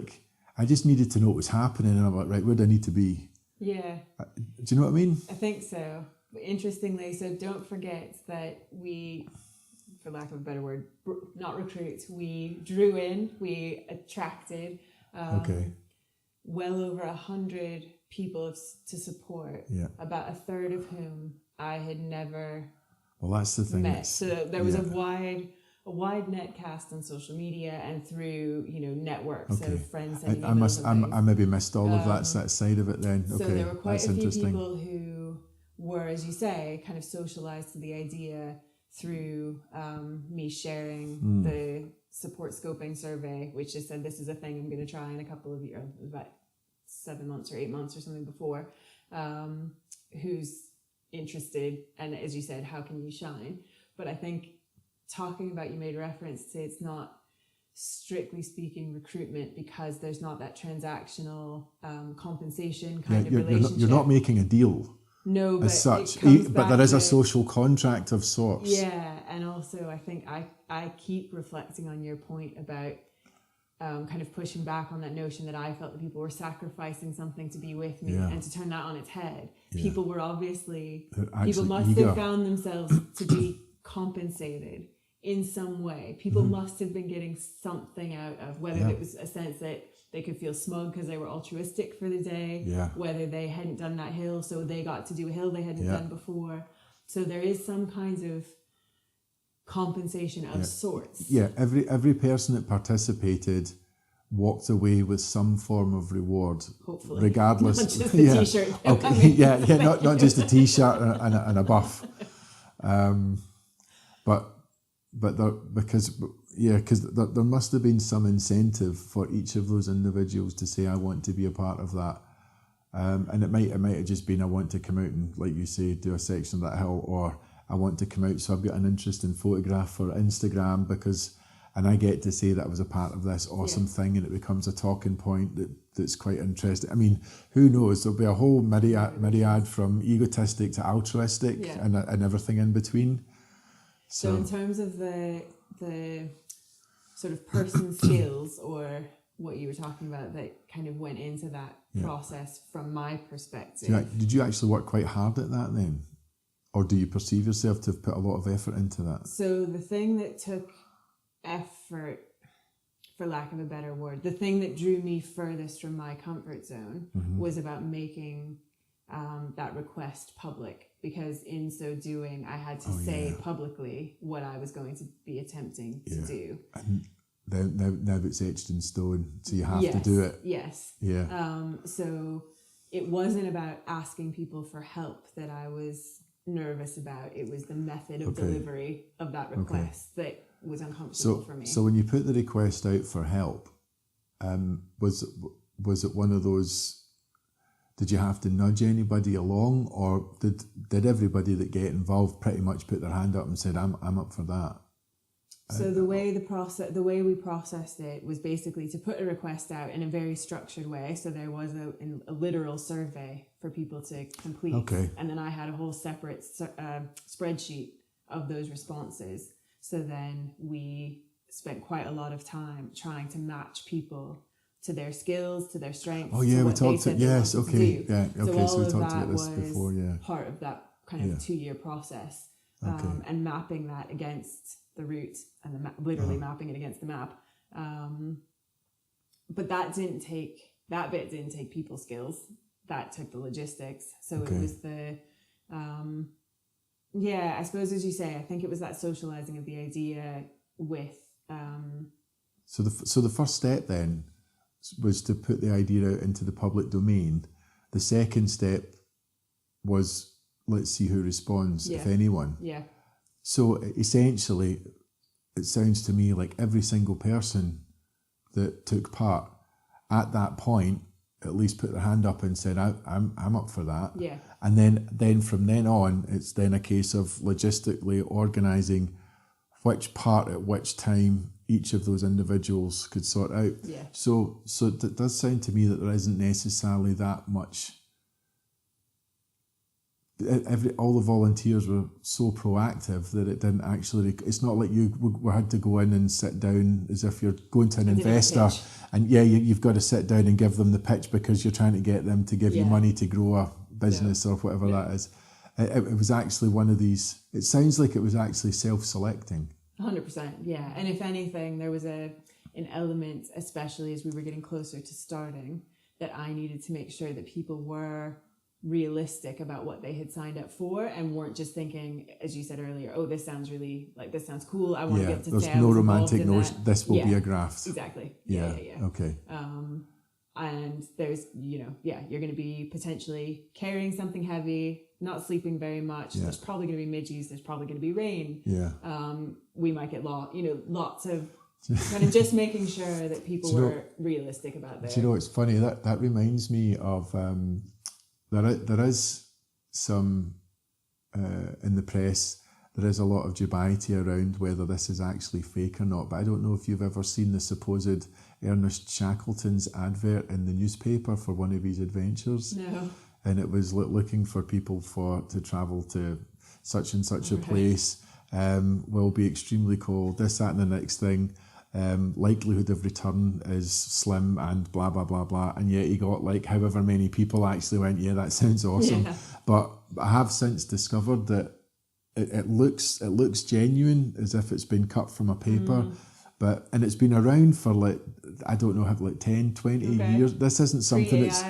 I just needed to know what was happening. And I'm like, right, where do I need to be?
Yeah.
Do you know what I mean?
I think so. Interestingly, so don't forget that we, for lack of a better word, not recruits, we drew in, we attracted well over 100 people to support, about a third of whom I had never
that's the thing
met. So there was a wide net cast on social media and through networks of friends.
I maybe missed all of that side of it then.
So there were quite a few people who were, as you say, kind of socialized to the idea through me sharing the support scoping survey, which just said this is a thing I'm going to try in a couple of years, about 7 months or 8 months or something before, who's interested, and as you said, how can you shine? But I think talking about, you made reference to, it's not strictly speaking recruitment because there's not that transactional compensation kind of relationship.
You're not making a deal.
No, but
as such,
but
there is a social contract of sorts.
Yeah, and also I think I keep reflecting on your point about kind of pushing back on that notion that I felt that people were sacrificing something to be with me, and to turn that on its head. People were people must have found themselves to be compensated in some way. People must have been getting something out of, whether it was a sense that they could feel smug because they were altruistic for the day, whether they hadn't done that hill, so they got to do a hill they hadn't done before. So there is some kinds of compensation of sorts. Yeah,
every person that participated walked away with some form of reward.
Hopefully.
Regardless.
Not just the t-shirt.
Not just a t-shirt and a buff. But because there must have been some incentive for each of those individuals to say, I want to be a part of that. And it might have just been, I want to come out and, like you say, do a section of that hill, or I want to come out, so I've got an interesting photograph for Instagram because and I get to say that I was a part of this awesome thing, and it becomes a talking point that's quite interesting. I mean, who knows? There'll be a whole myriad from egotistic to altruistic and everything in between.
So in terms of the sort of person skills, or what you were talking about that kind of went into that process from my perspective.
Did you actually work quite hard at that then? Or do you perceive yourself to have put a lot of effort into that?
So the thing that took effort, for lack of a better word, the thing that drew me furthest from my comfort zone was about making that request public, because in so doing I had to say publicly what I was going to be attempting to do.
And now it's etched in stone, so you have to do it.
Yes.
Yeah.
So it wasn't about asking people for help that I was nervous about. It was the method of delivery of that request that was uncomfortable for me.
So when you put the request out for help, was it one of those? Did you have to nudge anybody along, or did everybody that get involved pretty much put their hand up and said, "I'm up for that"?
So the way we processed it was basically to put a request out in a very structured way. So there was a literal survey for people to complete, and then I had a whole separate spreadsheet of those responses. So then we spent quite a lot of time trying to match people to their skills, to their strengths.
Oh yeah,
we
talked to
yes,
okay, yeah, okay.
So
we talked about this
was
before,
part of that kind of 2-year process, and mapping that against the route and literally mapping it against the map. But that bit didn't take people skills. That took the logistics. So it was the, I suppose, as you say, I think it was that socializing of the idea with.
So the first step then was to put the idea out into the public domain. The second step was, let's see who responds, if anyone.
Yeah.
So essentially, it sounds to me like every single person that took part at that point at least put their hand up and said, I'm up for that.
Yeah.
And then from then on, it's then a case of logistically organising which part at which time each of those individuals could sort out.
Yeah.
So it does sound to me that there isn't necessarily that much. All the volunteers were so proactive that it didn't actually. It's not like you had to go in and sit down as if you're going to an investor, and you've got to sit down and give them the pitch because you're trying to get them to give you money to grow a business or whatever that is. It was actually one of these. It sounds like it was actually self-selecting.
100%, yeah. And if anything, there was an element, especially as we were getting closer to starting, that I needed to make sure that people were realistic about what they had signed up for and weren't just thinking, as you said earlier, oh, this sounds cool. I want to be able to
there's
say
no
I was
romantic notion.
That.
This will be a graft.
Exactly.
Yeah. Okay.
And there's, you're going to be potentially carrying something heavy, not sleeping very much. There's probably going to be midges. There's probably going to be rain.
Yeah.
We might get lots of kind of just making sure that people were realistic about that.
It's funny that reminds me of there is some in the press. There is a lot of dubiety around whether this is actually fake or not. But I don't know if you've ever seen the supposed Ernest Shackleton's advert in the newspaper for one of his adventures.
No.
And it was looking for people to travel to such and such a place. Will be extremely cold. This, that, and the next thing. Likelihood of return is slim and blah blah blah blah. And yet he got like however many people actually went, yeah, that sounds awesome. Yeah. But I have since discovered that it looks genuine, as if it's been cut from a paper. And it's been around for like, I don't know, like 10, 20 years. This isn't something that's...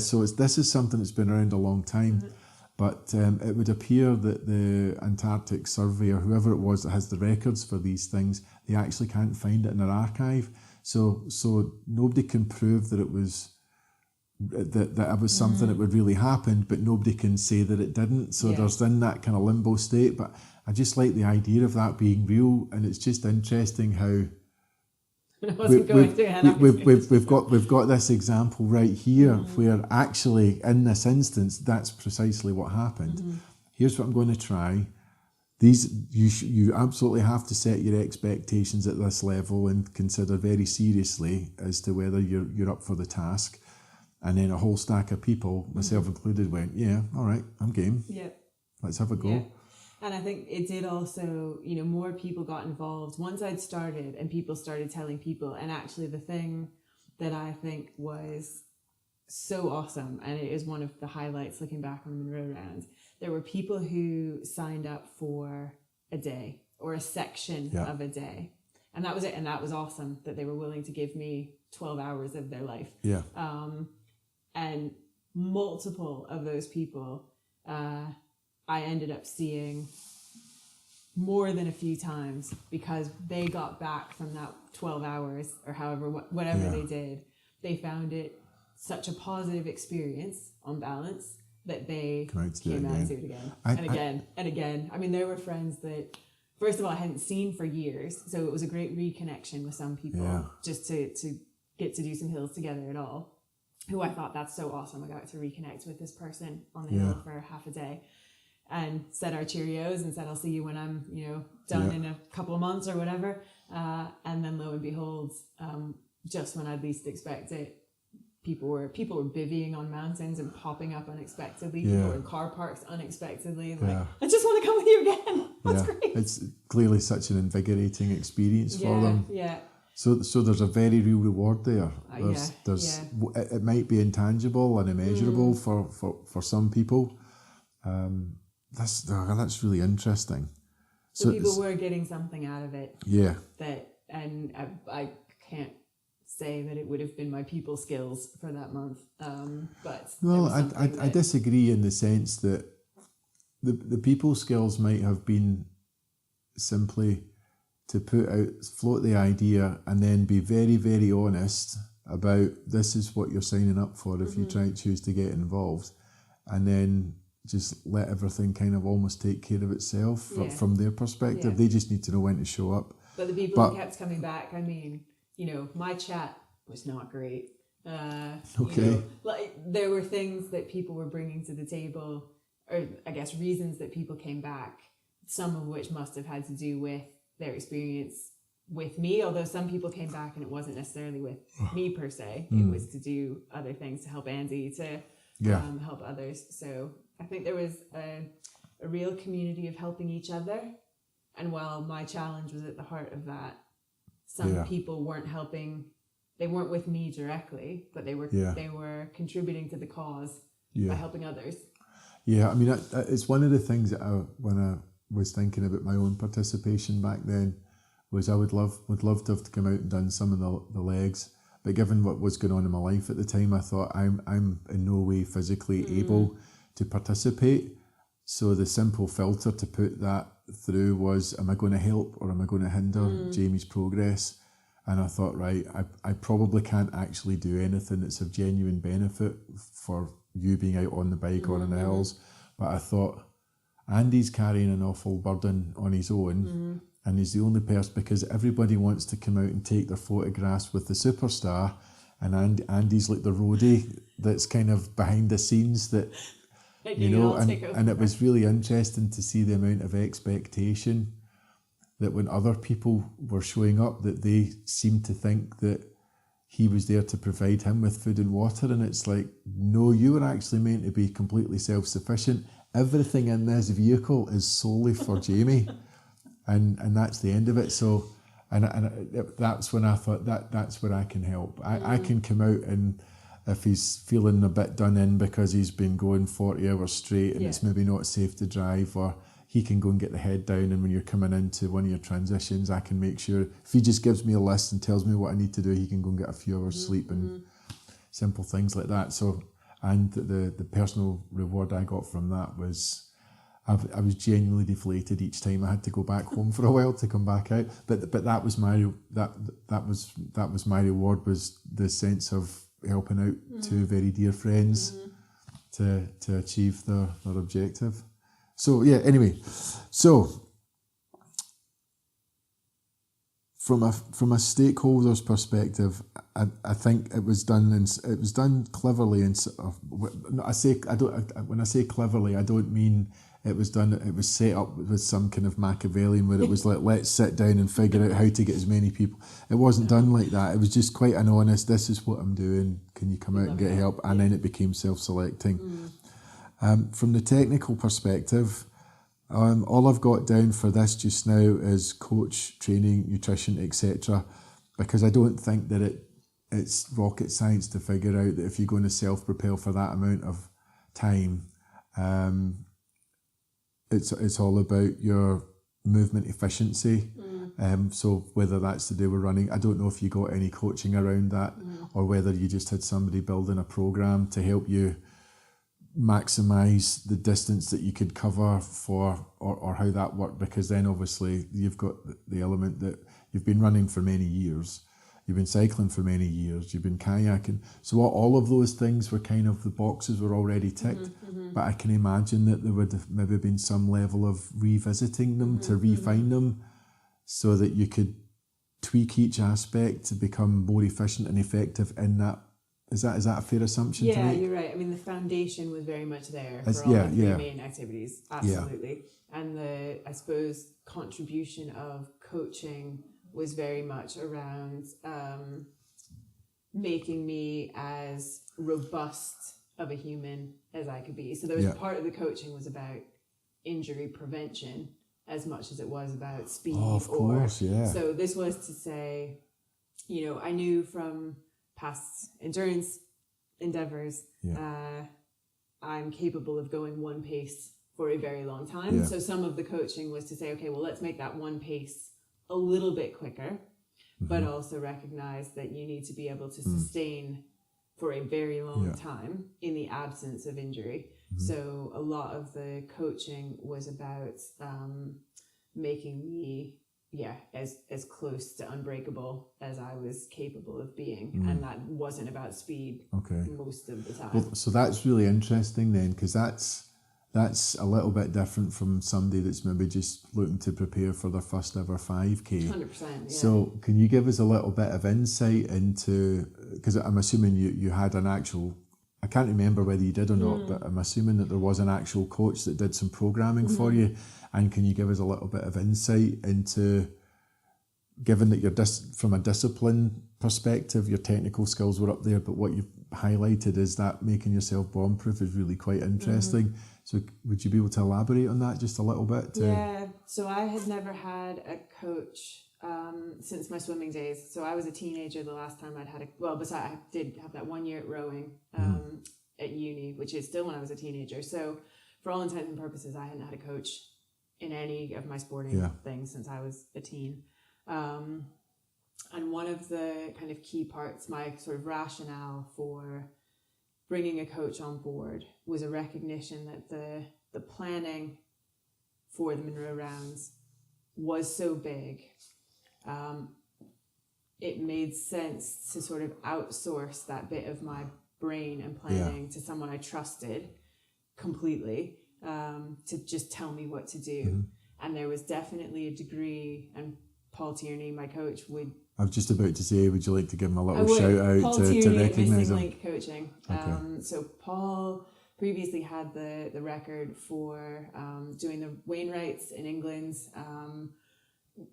So this is something that's been around a long time. But it would appear that the Antarctic survey, or whoever it was that has the records for these things, they actually can't find it in their archive. So nobody can prove that it was something that would really happen, but nobody can say that it didn't. So there's in that kind of limbo state. But I just like the idea of that being real, and it's just interesting how we've got this example right here where actually in this instance that's precisely what happened. Here's what I'm going to try. you absolutely have to set your expectations at this level and consider very seriously as to whether you're up for the task. And then a whole stack of people, myself included, went, yeah, all right, I'm game.
Yeah.
Let's have a go.
Yeah. And I think it did also, more people got involved once I'd started and people started telling people. And actually the thing that I think was so awesome, and it is one of the highlights looking back on the Monroe round, there were people who signed up for a day or a section of a day. And that was it. And that was awesome that they were willing to give me 12 hours of their life.
Yeah.
And multiple of those people, I ended up seeing more than a few times because they got back from that 12 hours or however, whatever they did. They found it such a positive experience on balance that they came out and do it again and again. I mean, there were friends that, first of all, I hadn't seen for years. So it was a great reconnection with some people just to get to do some hills together at all, who I thought, that's so awesome. I got to reconnect with this person on the hill for half a day. And said our cheerios and said, I'll see you when I'm, done in a couple of months or whatever. And then lo and behold, just when I'd least expect it, people were bivvying on mountains and popping up unexpectedly. People were in car parks unexpectedly. Like, I just want to come with you again. That's great.
It's clearly such an invigorating experience for them.
Yeah.
So there's a very real reward there. It might be intangible and immeasurable for some people. That's really interesting.
So people were getting something out of it.
Yeah.
And I can't say that it would have been my people skills for that month. But
I disagree in the sense that the people skills might have been simply to float the idea and then be very, very honest about this is what you're signing up for if you choose to get involved, and then just let everything kind of almost take care of itself from their perspective. They just need to know when to show up.
But the people who kept coming back, I mean, my chat was not great. There were things that people were bringing to the table, or I guess reasons that people came back, some of which must have had to do with their experience with me, although some people came back and it wasn't necessarily with me per se. It was to do other things to help Andy, to help others. So I think there was a real community of helping each other. And while my challenge was at the heart of that, some people weren't helping. They weren't with me directly, but they were contributing to the cause by helping others.
Yeah, I mean, it's one of the things that when I was thinking about my own participation back then, was I would love to have come out and done some of the legs. But given what was going on in my life at the time, I thought I'm in no way physically able to participate. So the simple filter to put that through was, am I going to help or am I going to hinder Jamie's progress? And I thought, right, I probably can't actually do anything that's of genuine benefit for you being out on the bike or in the hills. But I thought, Andy's carrying an awful burden on his own, and he's the only person, because everybody wants to come out and take their photographs with the superstar, and Andy's like the roadie that's kind of behind the scenes that, and it was really interesting to see the amount of expectation that when other people were showing up, that they seemed to think that he was there to provide him with food and water. And it's like, no, you were actually meant to be completely self-sufficient. Everything in this vehicle is solely for Jamie. And that's the end of it. So, and that's when I thought that's where I can help. I can come out, and if he's feeling a bit done in because he's been going 40 hours straight and it's maybe not safe to drive, or he can go and get the head down, and when you're coming into one of your transitions, I can make sure, if he just gives me a list and tells me what I need to do, he can go and get a few hours sleep and simple things like that. So, and the personal reward I got from that was, I was genuinely deflated each time I had to go back home for a while to come back out. But that was my my reward, was the sense of helping out two very dear friends to achieve their objective. So yeah, anyway, so from a stakeholder's perspective, I think it was done cleverly. And when I say cleverly, I don't mean it was done. It was set up with some kind of Machiavellian where it was like, let's sit down and figure out how to get as many people. It wasn't done like that. It was just quite an honest, this is what I'm doing. Can you come out and get help? And then it became self-selecting. From the technical perspective, all I've got down for this just now is coach, training, nutrition, etc. Because I don't think that it's rocket science to figure out that if you're going to self-propel for that amount of time, it's all about your movement efficiency. So whether that's to do with running, I don't know if you got any coaching around that, or whether you just had somebody building a program to help you maximize the distance that you could cover for, or how that worked, because then obviously you've got the element that you've been running for many years, you've been cycling for many years, you've been kayaking, so all of those things were kind of, the boxes were already ticked. But I can imagine that there would have maybe been some level of revisiting them to refine them so that you could tweak each aspect to become more efficient and effective in that. Is that a fair assumption to make?
Yeah, you're right. I mean, the foundation was very much there for all of the main activities. Absolutely. Yeah. And I suppose, contribution of coaching was very much around making me as robust of a human as I could be. So there was part of the coaching was about injury prevention as much as it was about speed.
Oh, of course, yeah.
So this was to say, I knew from past endurance endeavors, I'm capable of going one pace for a very long time. Yeah. So some of the coaching was to say, okay, well, let's make that one pace a little bit quicker, but also recognize that you need to be able to sustain for a very long time in the absence of injury. So a lot of the coaching was about making me as close to unbreakable as I was capable of being. And that wasn't about speed most of the time.
Well, so that's really interesting then, because that's a little bit different from somebody that's maybe just looking to prepare for their first ever 5K.
100%, yeah.
So can you give us a little bit of insight into, because I'm assuming you had an actual, I can't remember whether you did or not, but I'm assuming that there was an actual coach that did some programming for you. And can you give us a little bit of insight into, given that you're from a discipline perspective, your technical skills were up there, but what you've highlighted is that making yourself bomb-proof is really quite interesting. So would you be able to elaborate on that just a little bit?
Yeah, so I had never had a coach since my swimming days. So I was a teenager the last time I'd had I did have that 1 year at rowing at uni, which is still when I was a teenager. So for all intents and purposes, I hadn't had a coach in any of my sporting things since I was a teen. And one of the kind of key parts, my sort of rationale for bringing a coach on board, was a recognition that the planning for the Munro rounds was so big. It made sense to sort of outsource that bit of my brain and planning to someone I trusted completely, to just tell me what to do. And there was definitely a degree, and Paul Tierney, my coach,
I was just about to say, would you like to give him a little shout out
Paul
to
Tierney
recognise him?
Link Coaching. So Paul previously had the record for doing the Wainwrights in England,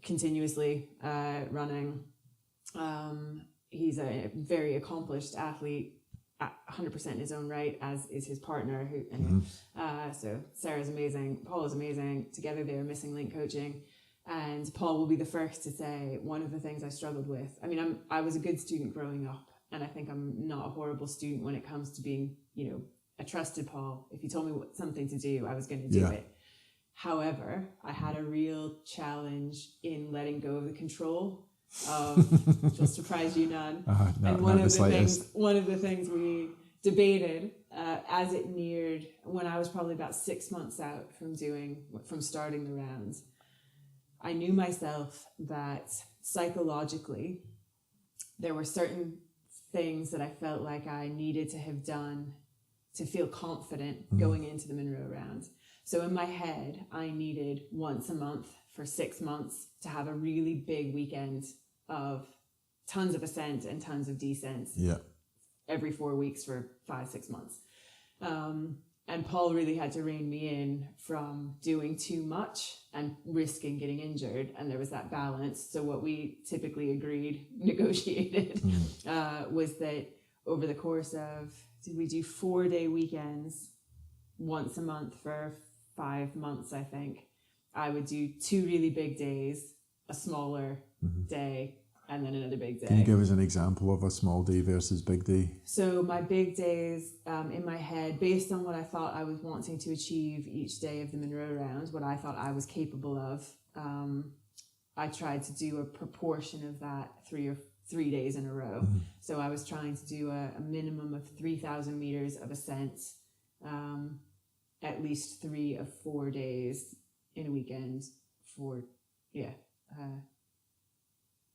continuously running. He's a very accomplished athlete, 100% in his own right, as is his partner. So Sarah's amazing, Paul is amazing. Together they are Missing Link Coaching. And Paul will be the first to say, one of the things I struggled with, I was a good student growing up, and I think I'm not a horrible student when it comes to being, a trusted Paul. If you told me something to do, I was going to do it. However, I had a real challenge in letting go of the control of, which will surprise you none. And one of the things we debated as it neared, when I was probably about 6 months out from starting the rounds, I knew myself that psychologically there were certain things that I felt like I needed to have done to feel confident going into the Munro rounds. So in my head, I needed once a month for 6 months to have a really big weekend of tons of ascent and tons of descents every 4 weeks for 5-6 months. And Paul really had to rein me in from doing too much and risking getting injured. And there was that balance. So what we typically negotiated, was that over the course of, did we do 4-day weekends once a month for 5 months, I think. I would do 2 really big days, a smaller day, and then another big day.
Can you give us an example of a small day versus big day?
So my big days, in my head, based on what I thought I was wanting to achieve each day of the Munro round, what I thought I was capable of, I tried to do a proportion of that 3 days in a row. So I was trying to do a minimum of 3,000 meters of ascent, at least 3 of 4 days in a weekend for,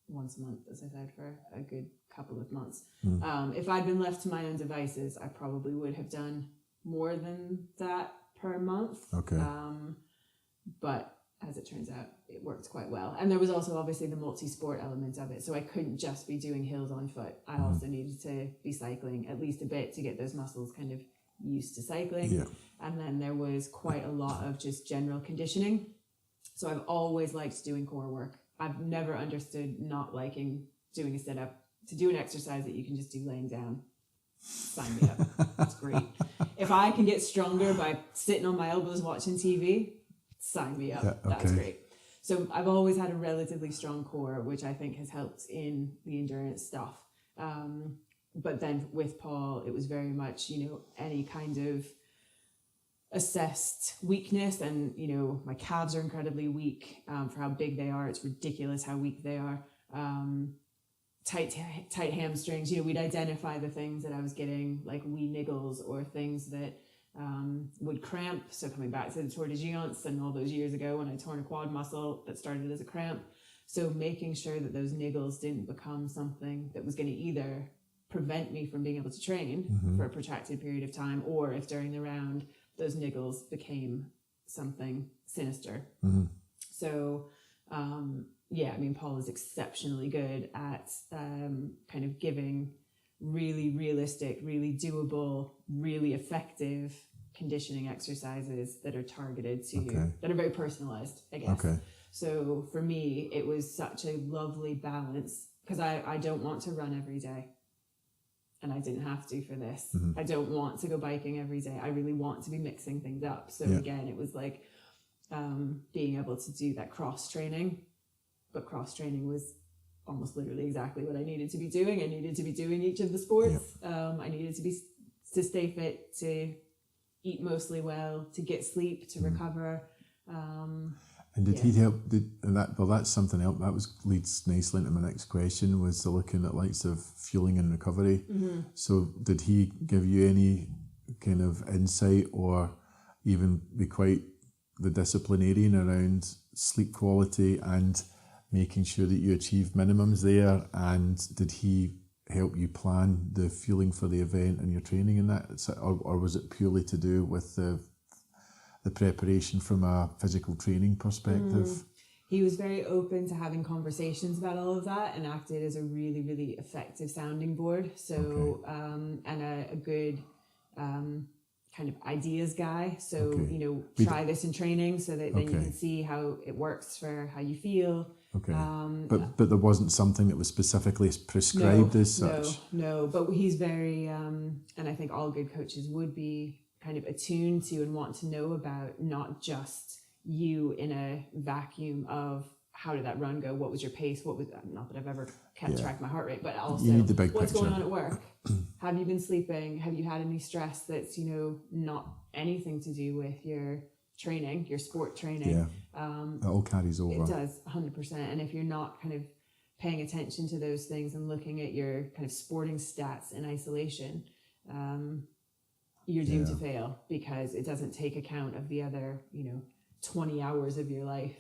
once a month, as I said, for a good couple of months. If I'd been left to my own devices, I probably would have done more than that per month.
Okay.
But as it turns out, it worked quite well. And there was also obviously the multi-sport element of it. So I couldn't just be doing hills on foot. I also needed to be cycling at least a bit to get those muscles kind of used to cycling.
Yeah.
And then there was quite a lot of just general conditioning. So I've always liked doing core work. I've never understood not liking doing a sit-up. To do an exercise that you can just do laying down, sign me up. It's great. If I can get stronger by sitting on my elbows watching TV, sign me up.
Yeah, okay.
That's great. So I've always had a relatively strong core, which I think has helped in the endurance stuff. But then with Paul, it was very much, any kind of assessed weakness, and my calves are incredibly weak for how big they are. It's ridiculous how weak they are. Tight hamstrings. We'd identify the things that I was getting, like wee niggles or things that would cramp. So coming back to the 𝗘𝗿𝗃𝗃𝗃 and all those years ago when I torn a quad muscle that started as a cramp. So making sure that those niggles didn't become something that was going to either prevent me from being able to train for a protracted period of time, or if during the round those niggles became something sinister. So, Paul is exceptionally good at kind of giving really realistic, really doable, really effective conditioning exercises that are targeted to you, that are very personalized, I guess.
Okay.
So for me, it was such a lovely balance, because I don't want to run every day. And I didn't have to for this. I don't want to go biking every day. I really want to be mixing things up. So again, it was like being able to do that cross training. But cross training was almost literally exactly what I needed to be doing. I needed to be doing each of the sports. I needed to stay fit, to eat mostly well, to get sleep, to recover.
And did he help? That's something else. That leads nicely into my next question, was the looking at likes of fueling and recovery. So did he give you any kind of insight, or even be quite the disciplinarian around sleep quality and making sure that you achieve minimums there? And did he help you plan the fueling for the event and your training in that? Or was it purely to do with the preparation from a physical training perspective?
He was very open to having conversations about all of that, and acted as a really, really effective sounding board. So, and a good kind of ideas guy. So, try this in training so that then you can see how it works for how you feel.
Okay. But there wasn't something that was specifically prescribed as such?
No, but he's very, and I think all good coaches would be kind of attuned to and want to know about not just you in a vacuum of how did that run go, what was your pace, what was, not that I've ever kept track of my heart rate, but also what's going on at work. Have you been sleeping? Have you had any stress that's not anything to do with your training, your sport training?
It all carries over.
It does, 100%. And if you're not kind of paying attention to those things and looking at your kind of sporting stats in isolation, you're doomed to fail, because it doesn't take account of the other 20 hours of your life.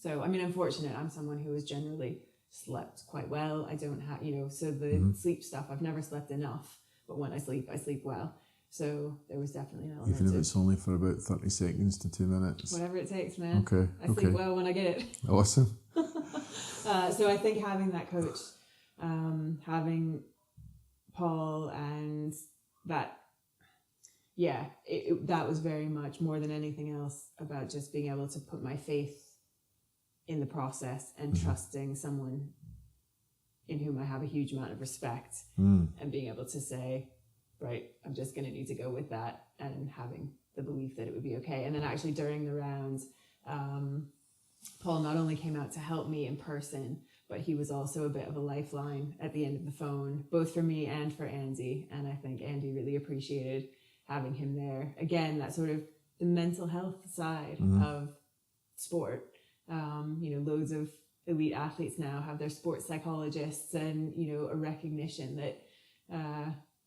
So I'm fortunate. I'm someone who has generally slept quite well. I don't have so the sleep stuff, I've never slept enough, but when I sleep well. So there was definitely an element,
even if it's only for about 30 seconds to 2 minutes.
Whatever it takes, man. I sleep well when I get it.
Awesome.
So I think having that coach, having Paul, and that that was very much, more than anything else, about just being able to put my faith in the process and trusting someone in whom I have a huge amount of respect, and being able to say, right, I'm just going to need to go with that, and having the belief that it would be okay. And then actually during the rounds, Paul not only came out to help me in person, but he was also a bit of a lifeline at the end of the phone, both for me and for Andy. And I think Andy really appreciated having him there. Again, that sort of the mental health side of sport. Loads of elite athletes now have their sports psychologists, and, a recognition that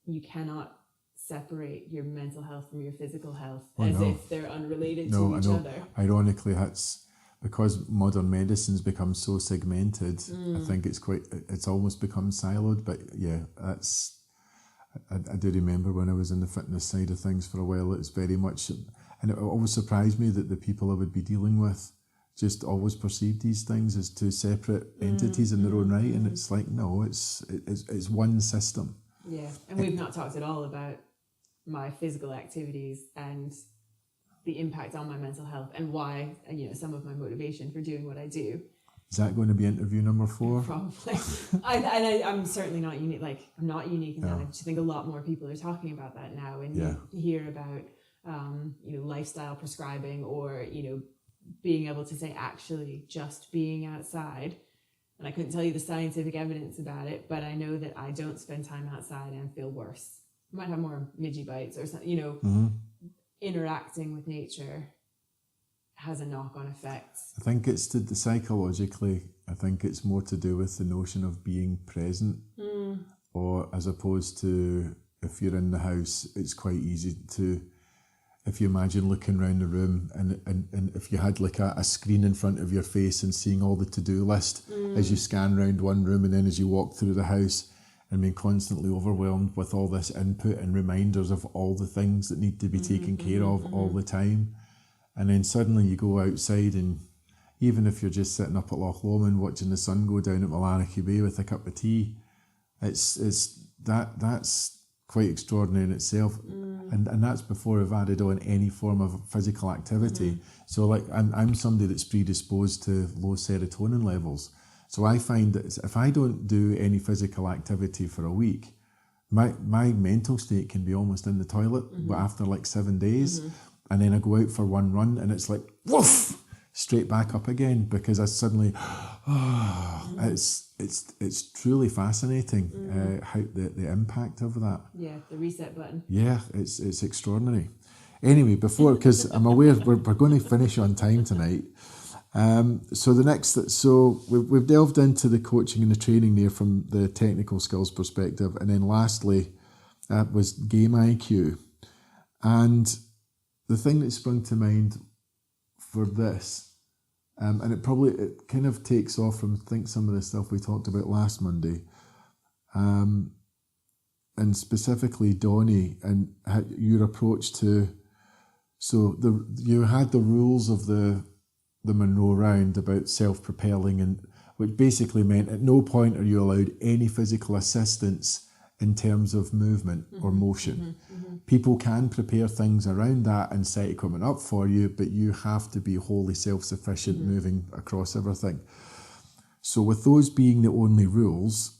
you cannot separate your mental health from your physical health if they're unrelated to each other.
Ironically, that's because modern medicine's become so segmented. I think it's almost become siloed. But yeah, I do remember when I was in the fitness side of things for a while, it's very much, and it always surprised me that the people I would be dealing with just always perceived these things as two separate entities in their own right, and it's like, no, it's one system.
Yeah, and we've not talked at all about my physical activities and the impact on my mental health, and why, some of my motivation for doing what I do.
Is that going to be interview number 4?
Probably. I'm certainly not unique. Like, I'm not unique in that. I just think a lot more people are talking about that now, and you hear about, lifestyle prescribing, or, being able to say, actually, just being outside. And I couldn't tell you the scientific evidence about it, but I know that I don't spend time outside and feel worse. I might have more midgy bites or something, interacting with nature has a knock-on effect.
I think it's psychologically, I think it's more to do with the notion of being present, or as opposed to, if you're in the house, it's quite easy to, if you imagine looking around the room, and if you had like a screen in front of your face and seeing all the to-do list as you scan around one room, and then as you walk through the house, and being constantly overwhelmed with all this input and reminders of all the things that need to be taken care of all the time. And then suddenly you go outside, and even if you're just sitting up at Loch Lomond watching the sun go down at 𝗪𝗁 𝗶𝗶𝗄 with a cup of tea, that's quite extraordinary in itself. And that's before I've added on any form of physical activity. So like I'm somebody that's predisposed to low serotonin levels. So I find that if I don't do any physical activity for a week, my mental state can be almost in the toilet after like 7 days. And then I go out for one run, and it's like, woof, straight back up again, because I suddenly, it's truly fascinating how the impact of that.
Yeah, the reset button.
Yeah, it's extraordinary. Anyway, because I'm aware we're going to finish on time tonight. So we've delved into the coaching and the training there from the technical skills perspective, and then lastly, was game IQ. And the thing that sprung to mind for this, and it kind of takes off from, I think, some of the stuff we talked about last Monday, and specifically Donnie and your approach to, you had the rules of the Munro round about self-propelling, and which basically meant at no point are you allowed any physical assistance in terms of movement or motion. People can prepare things around that and set equipment up for you, but you have to be wholly self-sufficient moving across everything. So with those being the only rules,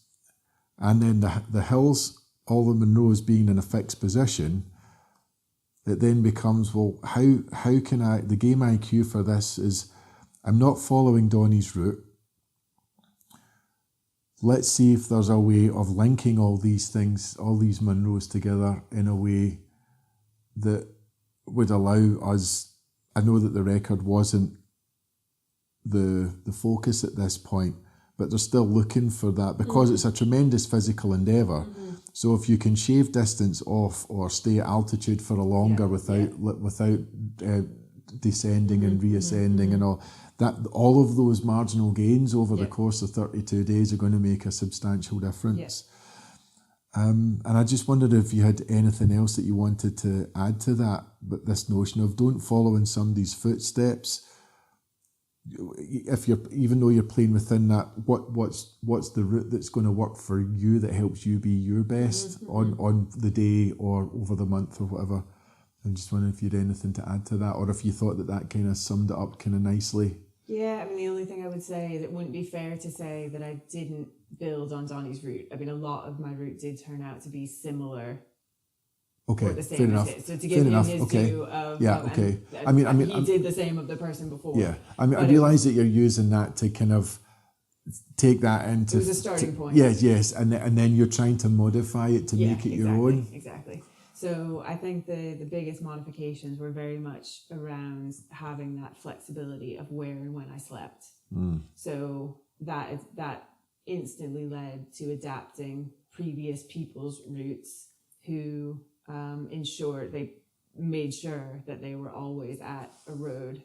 and then the hills, all the Munros being in a fixed position, it then becomes, well, how can the game IQ for this is, I'm not following Donnie's route. Let's see if there's a way of linking all these things, all these Munros together in a way that would allow us, I know that the record wasn't the focus at this point, but they're still looking for that, because it's a tremendous physical endeavour. So if you can shave distance off or stay at altitude for a longer without descending and reascending and all that, all of those marginal gains over the course of 32 days are going to make a substantial difference. And I just wondered if you had anything else that you wanted to add to that, but this notion of don't follow in somebody's footsteps. If even though you're playing within that, what's the route that's going to work for you that helps you be your best on the day or over the month or whatever? I'm just wondering if you had anything to add to that, or if you thought that kind of summed it up kind of nicely.
Yeah, I mean, the only thing I would say is it wouldn't be fair to say that I didn't build on Donnie's route. I mean, a lot of my route did turn out to be similar.
Okay,
or the same
fair enough.
as his. So to give him his
okay.
due of,
Okay.
I mean, he did the same of the person before.
Yeah, I mean, I realise that you're using that to kind of take that into.
It was a starting point.
Yes, and then you're trying to modify it to make it your own.
Exactly. So I think the biggest modifications were very much around having that flexibility of where and when I slept. So that instantly led to adapting previous people's routes who they made sure that they were always at a road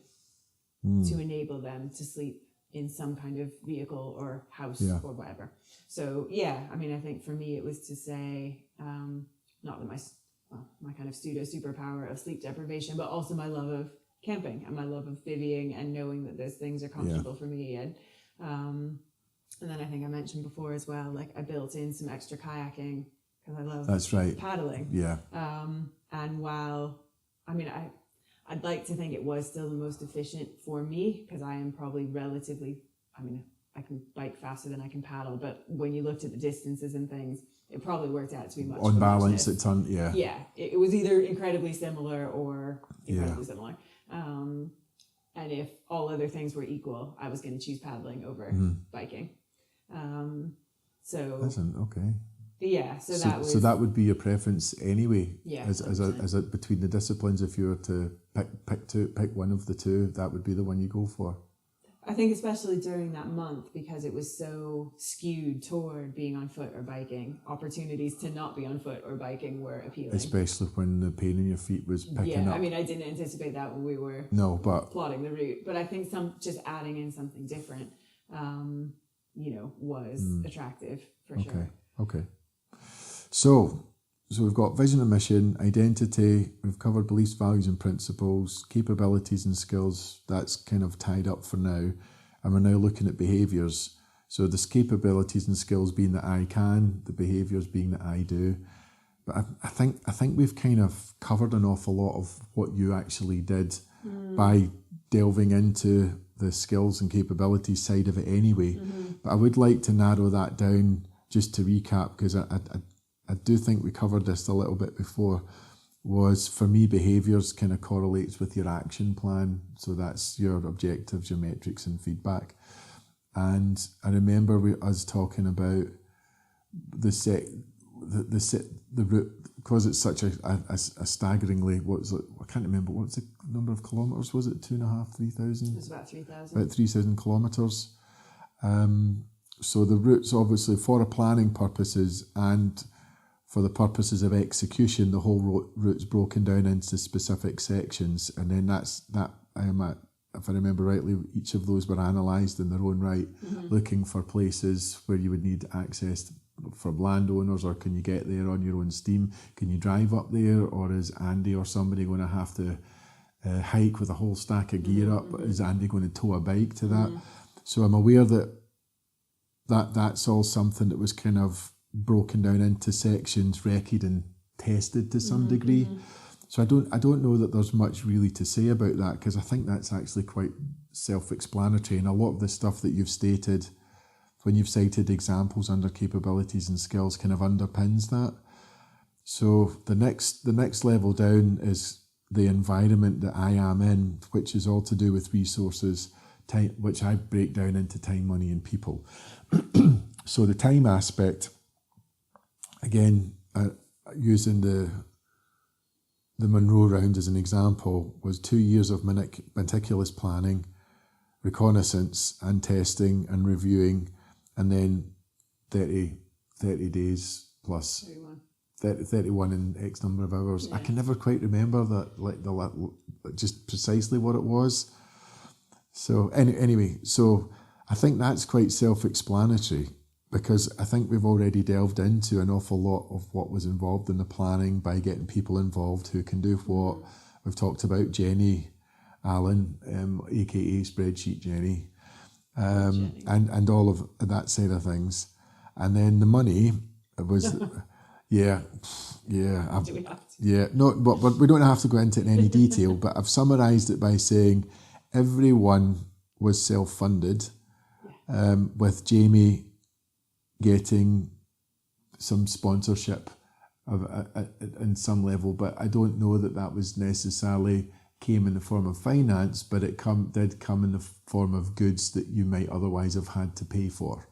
to enable them to sleep in some kind of vehicle or house or whatever. So I mean, I think for me it was to say, not that my kind of pseudo superpower of sleep deprivation, but also my love of camping and my love of bivvying and knowing that those things are comfortable for me. And then I think I mentioned before as well, like I built in some extra kayaking because I love paddling. Yeah. And while, I mean, I'd like to think it was still the most efficient for me because I am probably I can bike faster than I can paddle, but when you looked at the distances and things, it probably worked out to be much
on balance.
It was either incredibly similar or incredibly similar. And if all other things were equal, I was going to choose paddling over biking. So
okay.
Yeah, so
that would be your preference anyway.
Yeah,
as a between the disciplines, if you were to pick one of the two, that would be the one you go for.
I think especially during that month, because it was so skewed toward being on foot or biking, opportunities to not be on foot or biking were appealing.
Especially when the pain in your feet was picking up.
I mean, I didn't anticipate that when we were plotting the route, but I think just adding in something different, was attractive for sure.
Okay. So we've got vision and mission, identity, we've covered beliefs, values and principles, capabilities and skills. That's kind of tied up for now. And we're now looking at behaviours. So the capabilities and skills being that I can, the behaviours being that I do. But I think we've kind of covered an awful lot of what you actually did by delving into the skills and capabilities side of it anyway. But I would like to narrow that down just to recap, because I do think we covered this a little bit before, was for me behaviours kind of correlates with your action plan. So that's your objectives, your metrics and feedback. And I remember us talking about the route, because it's such a staggeringly, I can't remember, what's the number of kilometres? Was it 2,500, 3,000?
It was about 3,000.
About 3,000 kilometres. So the route's obviously for planning purposes and for the purposes of execution, the whole route's broken down into specific sections, and then if I remember rightly, each of those were analysed in their own right, looking for places where you would need access for landowners, or can you get there on your own steam? Can you drive up there, or is Andy or somebody going to have to hike with a whole stack of gear up? Is Andy going to tow a bike to that? So I'm aware that's all something that was kind of broken down into sections, recce'd and tested to some degree. So I don't know that there's much really to say about that, because I think that's actually quite self-explanatory, and a lot of the stuff that you've stated when you've cited examples under capabilities and skills kind of underpins that. So the next level down is the environment that I am in, which is all to do with resources, time, which I break down into time, money and people. So the time aspect, again, using the Munro round as an example, was 2 years of meticulous planning, reconnaissance and testing and reviewing, and then 30 days plus 31 in X number of hours. I can never quite remember that, just precisely what it was. So anyway, so I think that's quite self-explanatory, because I think we've already delved into an awful lot of what was involved in the planning by getting people involved who can do what. We've talked about Jenny Allen, aka Spreadsheet Jenny, and all of that side of things. And then the money was, Yeah.
Do we have to?
Yeah. No, but we don't have to go into it in any detail, but I've summarised it by saying everyone was self-funded, with Jamie getting some sponsorship in some level, but I don't know that was necessarily came in the form of finance, but it did come in the form of goods that you might otherwise have had to pay for.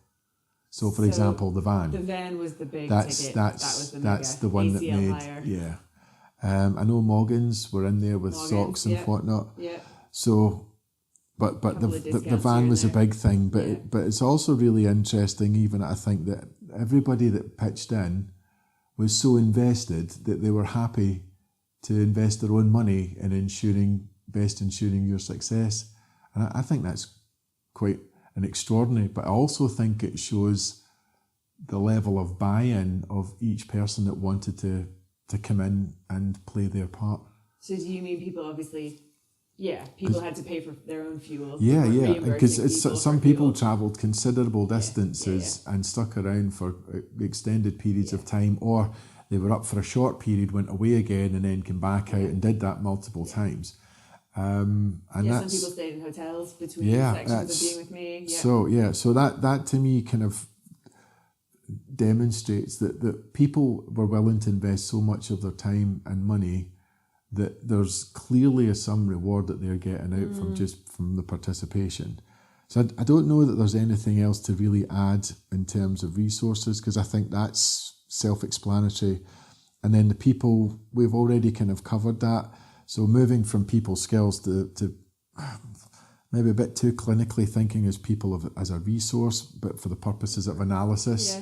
So, for example, the van.
The van was the big ticket.
That's the one that made
hire.
Yeah. I know Moggins were in there with socks and whatnot.
Yeah.
So, but the van was a big thing. But it's also really interesting. Even I think that everybody that pitched in was so invested that they were happy to invest their own money in ensuring your success. And I think that's quite an extraordinary, but I also think it shows the level of buy-in of each person that wanted to come in and play their part.
So do you mean people obviously, people had to pay for their own fuel?
Yeah, because some people travelled considerable distances and stuck around for extended periods of time, or they were up for a short period, went away again, and then came back out and did that multiple times. And
some people stayed in hotels between sections of being with me.
So that to me kind of demonstrates that people were willing to invest so much of their time and money that there's clearly some reward that they're getting out from the participation. So I don't know that there's anything else to really add in terms of resources, because I think that's self-explanatory. And then the people, we've already kind of covered that. So moving from people skills to maybe a bit too clinically thinking as people as a resource, but for the purposes of analysis,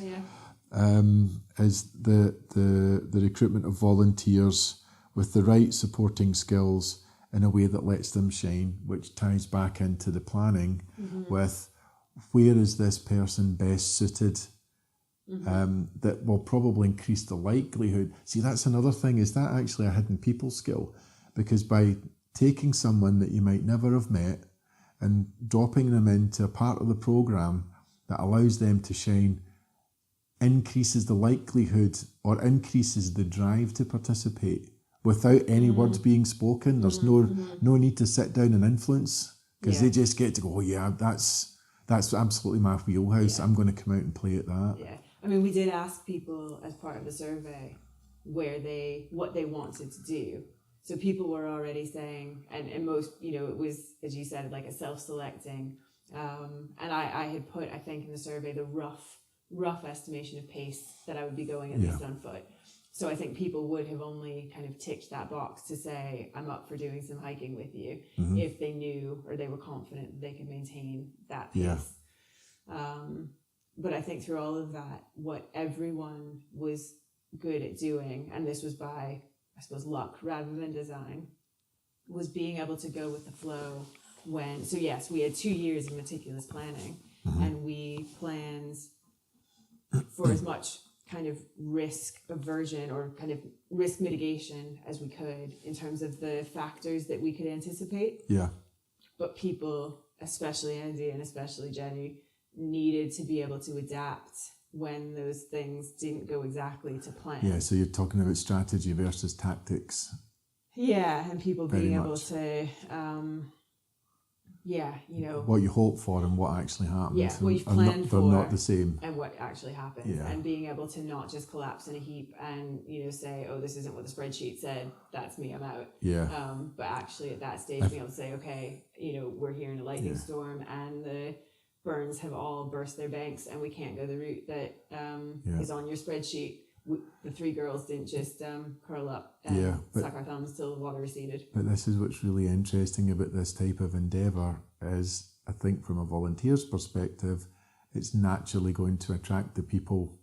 is the recruitment of volunteers with the right supporting skills in a way that lets them shine, which ties back into the planning with where is this person best suited. That will probably increase the likelihood. See, that's another thing, is that actually a hidden people skill? Because by taking someone that you might never have met and dropping them into a part of the program that allows them to shine, increases the likelihood or increases the drive to participate without any words being spoken. There's no need to sit down and influence, because they just get to go, that's absolutely my wheelhouse. I'm going to come out and play at that.
Yeah. I mean, we did ask people as part of the survey what they wanted to do. So people were already saying, and most, it was, as you said, like a self-selecting. And I had put, I think, in the survey, the rough estimation of pace that I would be going at least on foot. So I think people would have only kind of ticked that box to say, I'm up for doing some hiking with you, if they knew or they were confident that they could maintain that pace. But I think through all of that, what everyone was good at doing, and this was by, I suppose, luck rather than design, was being able to go with the flow when, so yes, we had 2 years of meticulous planning, and we planned for as much kind of risk aversion or kind of risk mitigation as we could in terms of the factors that we could anticipate.
Yeah.
But people, especially Andy and especially Jenny, needed to be able to adapt when those things didn't go exactly to plan.
Yeah, so you're talking about strategy versus tactics.
Yeah, and people being able to,
what you hope for and what actually happens.
Yeah, what you've planned for.
They're not the same.
And what actually happens.
Yeah.
And being able to not just collapse in a heap and, say, oh, this isn't what the spreadsheet said, that's me, I'm out.
Yeah.
But actually at that stage, being able to say, okay, we're here in a lightning storm and the burns have all burst their banks and we can't go the route that is on your spreadsheet. The three girls didn't just curl up and suck our thumbs till the water receded. But
this is what's really interesting about this type of endeavour is, I think from a volunteer's perspective, it's naturally going to attract the people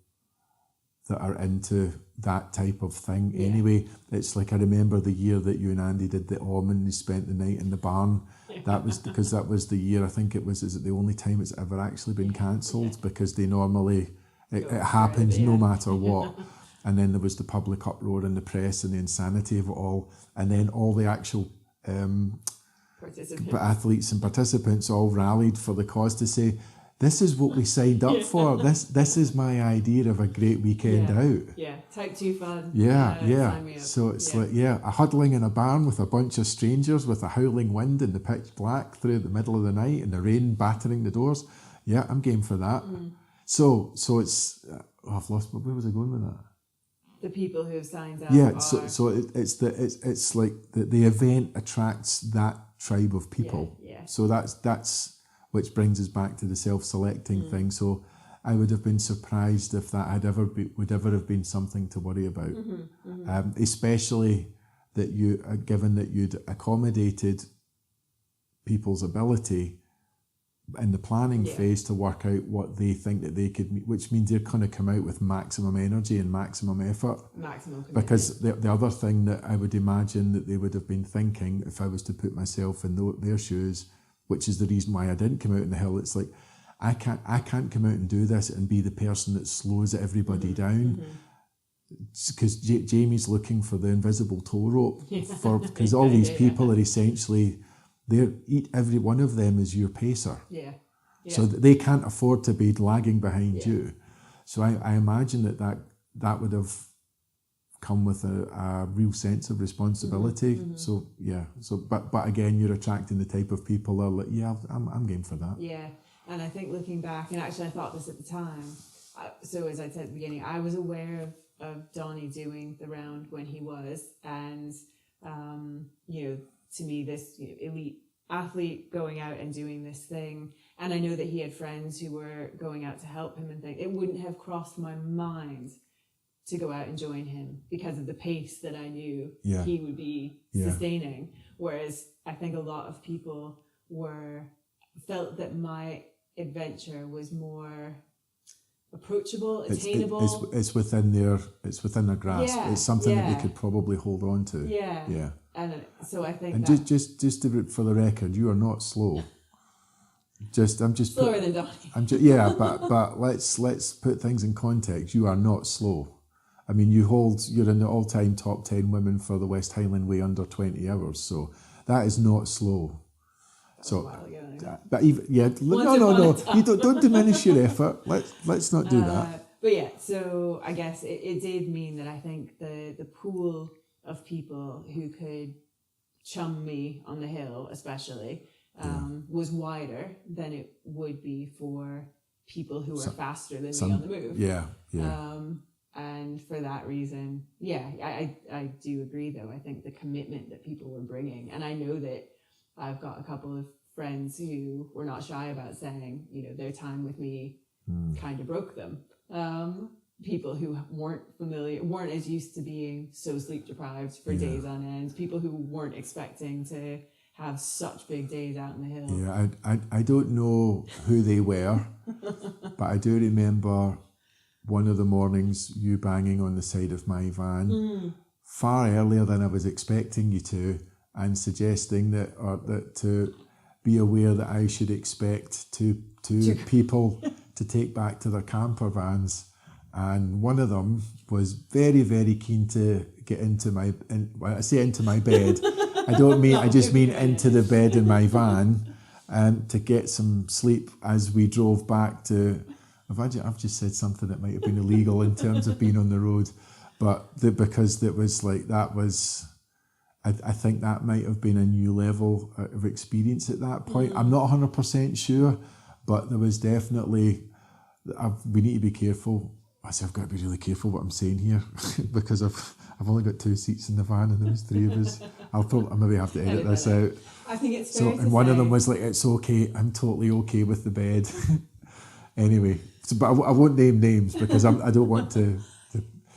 that are into that type of thing anyway. It's like, I remember the year that you and Andy did the and you spent the night in the barn. That was because that was the year, I think is it the only time it's ever actually been cancelled, because they normally, it happens no matter what. And then there was the public uproar in the press and the insanity of it all. And then all the actual athletes and participants all rallied for the cause to say, this is what we signed up for. This is my idea of a great weekend out.
Yeah, type 2 fun.
Yeah.
Sign me up.
So it's like, a huddling in a barn with a bunch of strangers with a howling wind and the pitch black through the middle of the night and the rain battering the doors. Yeah, I'm game for that. So it's, I've lost, where was I going with that?
The people who have signed up.
Yeah, it's like the event attracts that tribe of people.
Yeah.
So that's which brings us back to the self-selecting thing. So I would have been surprised if that would ever have been something to worry about, especially that given that you'd accommodated people's ability in the planning phase to work out what they think that they could meet, which means they're going to come out with maximum energy and maximum effort.
Maximum commitment.
Because the other thing that I would imagine that they would have been thinking, if I was to put myself in their shoes, which is the reason why I didn't come out in the hill, it's like, I can't come out and do this and be the person that slows everybody down. Because Jamie's looking for the invisible tow rope, because all these people are essentially, every one of them is your pacer.
Yeah.
So they can't afford to be lagging behind you. So I imagine that would have come with a real sense of responsibility. So but again, you're attracting the type of people that are like, I'm game for that.
Yeah, and I think looking back, and actually I thought this at the time, so as I said at the beginning, I was aware of Donnie doing the round when he was, and to me, this elite athlete going out and doing this thing, and I know that he had friends who were going out to help him and things. It wouldn't have crossed my mind to go out and join him because of the pace that I knew he would be sustaining. Whereas I think a lot of people felt that my adventure was more approachable, attainable.
It's within their grasp. It's something that they could probably hold on to. Yeah.
And so I think
and just for the record, you are not slow. I'm just
slower than Donnie.
But let's put things in context. You are not slow. I mean, you're in the all-time top 10 women for the West Highland Way under 20 hours. So that is not slow. So, but even no. You don't diminish your effort. Let's not do that.
But so I guess it did mean that I think the pool of people who could chum me on the hill, especially, was wider than it would be for people who are faster than me on the move.
Yeah.
And for that reason, I do agree, though. I think the commitment that people were bringing, and I know that I've got a couple of friends who were not shy about saying, their time with me kind of broke them. People who weren't as used to being so sleep deprived for days on end, people who weren't expecting to have such big days out in the hill.
Yeah, I don't know who they were, but I do remember one of the mornings you banging on the side of my van far earlier than I was expecting you to, and suggesting that to be aware that I should expect two people to take back to their camper vans. And one of them was very, very keen to get when I say into my bed, I just mean into the bed in my van, to get some sleep as we drove back to. I've just said something that might have been illegal in terms of being on the road, but because it was like that was. I think that might have been a new level of experience at that point. I'm not 100% sure, but there was definitely. We need to be careful. I've got to be really careful what I'm saying here because I've only got 2 seats in the van and there was 3 of us. I maybe have to edit this out.
I think it's fair
and one of them was like, "It's okay. I'm totally okay with the bed." Anyway, but I won't name names because I don't want to.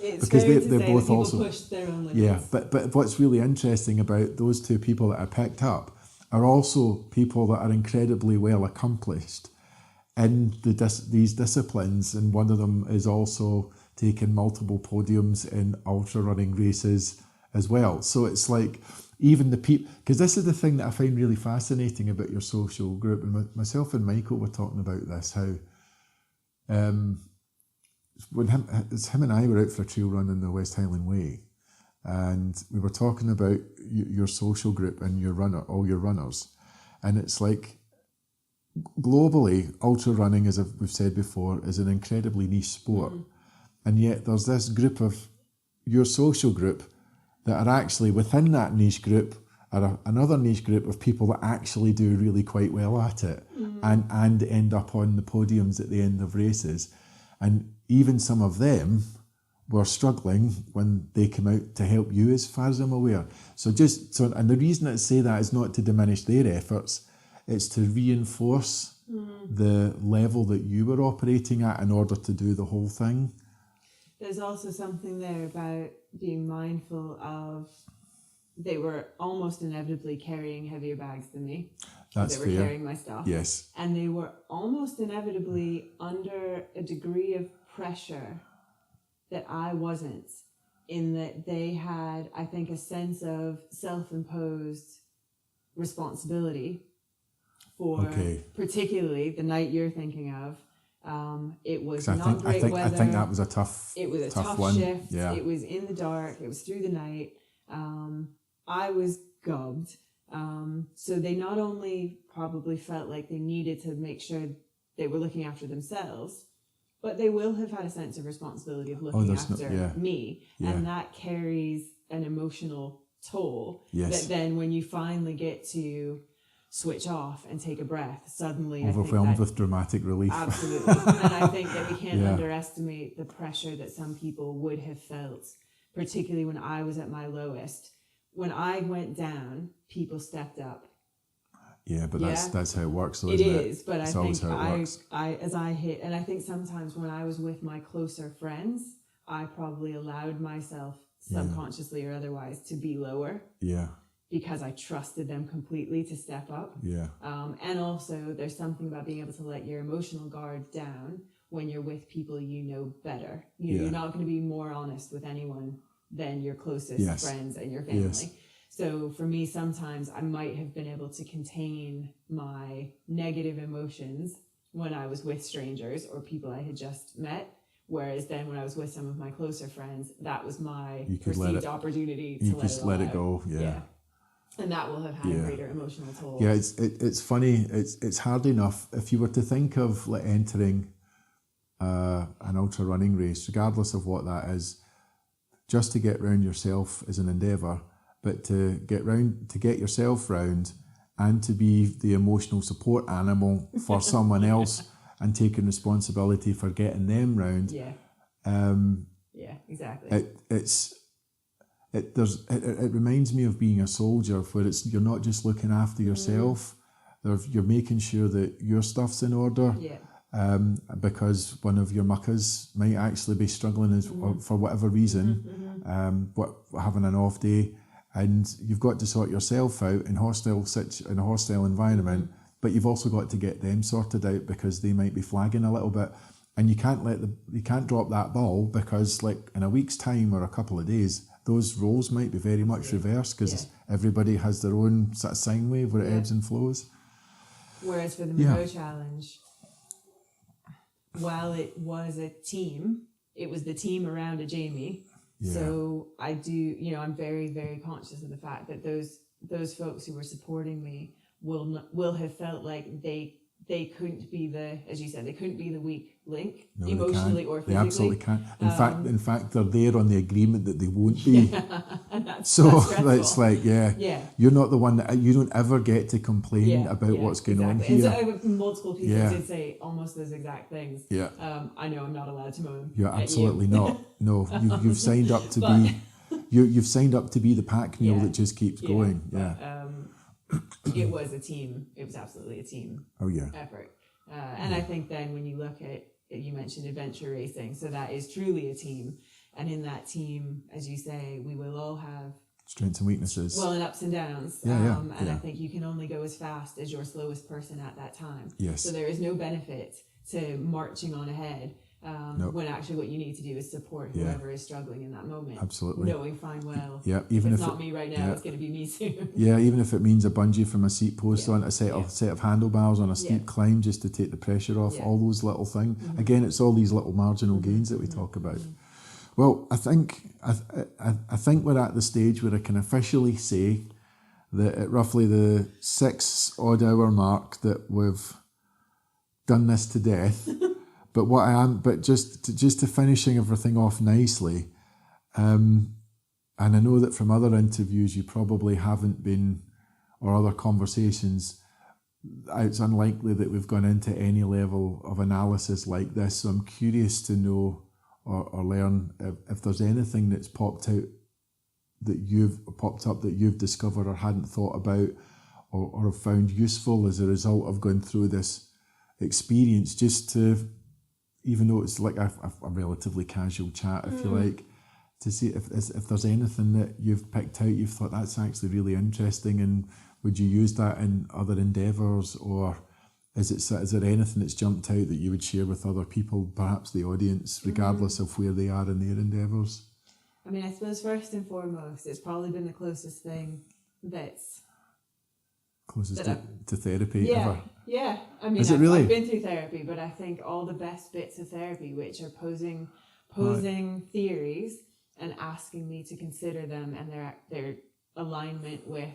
It's
because
fair
they're
to say
both
that
also
pushed their own limits.
Yeah, but what's really interesting about those 2 people that I picked up are also people that are incredibly well accomplished in these disciplines, and one of them is also taking multiple podiums in ultra running races as well. So it's like even the people, because this is the thing that I find really fascinating about your social group, and myself and Michael were talking about this, how when him and I were out for a trail run in the West Highland Way, and we were talking about your social group and all your runners, and it's like globally, ultra running, as we've said before, is an incredibly niche sport. And yet there's this group of your social group that are actually within that niche group are another niche group of people that actually do really quite well at it and end up on the podiums at the end of races. And even some of them were struggling when they came out to help you, as far as I'm aware. And the reason I say that is not to diminish their efforts, it's to reinforce the level that you were operating at in order to do the whole thing.
There's also something there about being mindful of, they were almost inevitably carrying heavier bags than me.
That's
they were
fair.
carrying my stuff.
Yes.
And they were almost inevitably under a degree of pressure that I wasn't, in that they had, I think, a sense of self-imposed responsibility for particularly the night you're thinking of. It was not great weather.
I think that was a tough
It was a tough
one.
shift.
Yeah.
It was in the dark. It was through the night. I was gobbed. So they not only probably felt like they needed to make sure they were looking after themselves, but they will have had a sense of responsibility of looking after me. Yeah. And that carries an emotional toll. Yes. That then when you finally get to switch off and take a breath, suddenly
overwhelmed with dramatic relief.
Absolutely. And I think that we can't underestimate the pressure that some people would have felt, particularly when I was at my lowest. When I went down, people stepped up.
Yeah, but that's how it works, though,
it
isn't it?
Is, but
it's
I
always
think
how it works.
as I hit, and I think sometimes when I was with my closer friends, I probably allowed myself subconsciously or otherwise to be lower. Yeah. Because I trusted them completely to step up. Yeah. And also, there's something about being able to let your emotional guard down when you're with people you know better. You're not going to be more honest with anyone than your closest friends and your family. Yes. So for me, sometimes I might have been able to contain my negative emotions when I was with strangers or people I had just met. Whereas then when I was with some of my closer friends, that was my perceived opportunity to let it go. Yeah. And that will have had a greater emotional toll.
Yeah, it's funny. It's hard enough if you were to think of like entering an ultra running race, regardless of what that is, just to get round yourself is an endeavour. But to get yourself round and to be the emotional support animal for someone else and taking responsibility for getting them round.
Yeah. Exactly.
It reminds me of being a soldier, where you're not just looking after yourself, you're making sure that your stuff's in order. Yeah. Because one of your muckers might actually be struggling for whatever reason, having an off day, and you've got to sort yourself out in a hostile environment, but you've also got to get them sorted out because they might be flagging a little bit, and you can't drop that ball, because like in a week's time or a couple of days, those roles might be very much reversed, because everybody has their own sort of sine wave where it ebbs and flows.
Whereas for the Monroe Challenge, while it was a team, it was the team around a Jamie. Yeah. So I do, I'm very, very conscious of the fact that those folks who were supporting me will have felt like they couldn't be as you said, they couldn't be the weak link emotionally or physically.
They absolutely can't. In fact, they're there on the agreement that they won't be. And that's it's like, you're not the one that, you don't ever get to complain about what's going on here.
And so multiple people did say almost those exact things. Yeah. I know I'm not allowed to moan.
You're absolutely not. No, you've signed up to be. You've signed up to be the pack mule that just keeps going. Yeah.
It was a team. It was absolutely a team effort. And I think then when you look at, you mentioned adventure racing, so that is truly a team. And in that team, as you say, we will all have
strengths and weaknesses.
Well, and ups and downs. And I think you can only go as fast as your slowest person at that time. Yes. So there is no benefit to marching on ahead. When actually what you need to do is support whoever is struggling in that moment.
Absolutely.
Knowing fine well,
even
if
it's
not me right now, it's going to be me soon.
Even if it means a bungee from a seat post on a set of handlebars on a steep climb just to take the pressure off, all those little things. Mm-hmm. Again, it's all these little marginal gains that we talk about. Well, I think we're at the stage where I can officially say that at roughly the 6 odd hour mark that we've done this to death. But just to finishing everything off nicely, and I know that from other interviews you probably haven't been, or other conversations, it's unlikely that we've gone into any level of analysis like this. So I'm curious to know or learn if there's anything that's popped up that you've discovered or hadn't thought about or have found useful as a result of going through this experience, just to, even though it's like a relatively casual chat, if you like, to see if there's anything that you've picked out, you've thought that's actually really interesting, and would you use that in other endeavours, or is there anything that's jumped out that you would share with other people, perhaps the audience, regardless of where they are in their endeavours?
I mean, I suppose first and foremost, it's probably been the closest thing that's...
Closest to therapy ever?
Yeah. I mean,
Is it really?
I've been through therapy, but I think all the best bits of therapy, which are posing theories and asking me to consider them and their alignment with,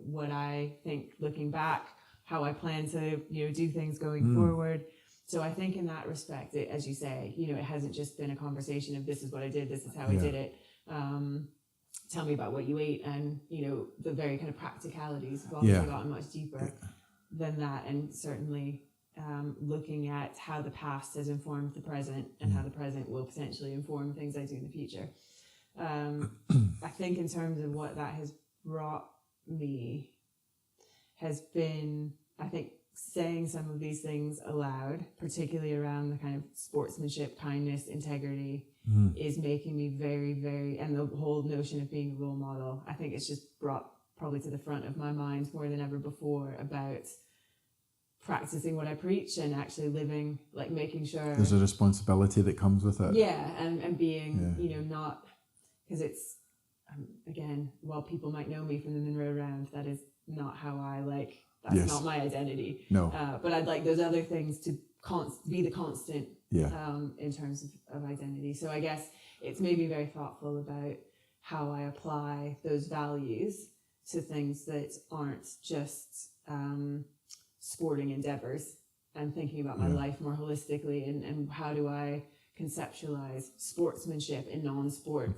what I think looking back, how I plan to, do things going forward. So I think in that respect, as you say, it hasn't just been a conversation of this is what I did, this is how I did it. Tell me about what you ate, and, the very kind of practicalities have obviously gotten much deeper than that. And certainly looking at how the past has informed the present and how the present will potentially inform things I do in the future. I think in terms of what that has brought me has been, I think, saying some of these things aloud, particularly around the kind of sportsmanship, kindness, integrity, is making me very, very, and the whole notion of being a role model, I think it's just brought probably to the front of my mind more than ever before about practicing what I preach and actually living, like making sure...
There's a responsibility that comes with it.
Yeah, and being, not... Because it's, again, while people might know me from the Munro round, that is not how I that's not my identity.
No.
But I'd like those other things to be the constant in terms of identity. So I guess it's made me very thoughtful about how I apply those values to things that aren't just sporting endeavours, and thinking about my life more holistically, and how do I conceptualize sportsmanship in non-sport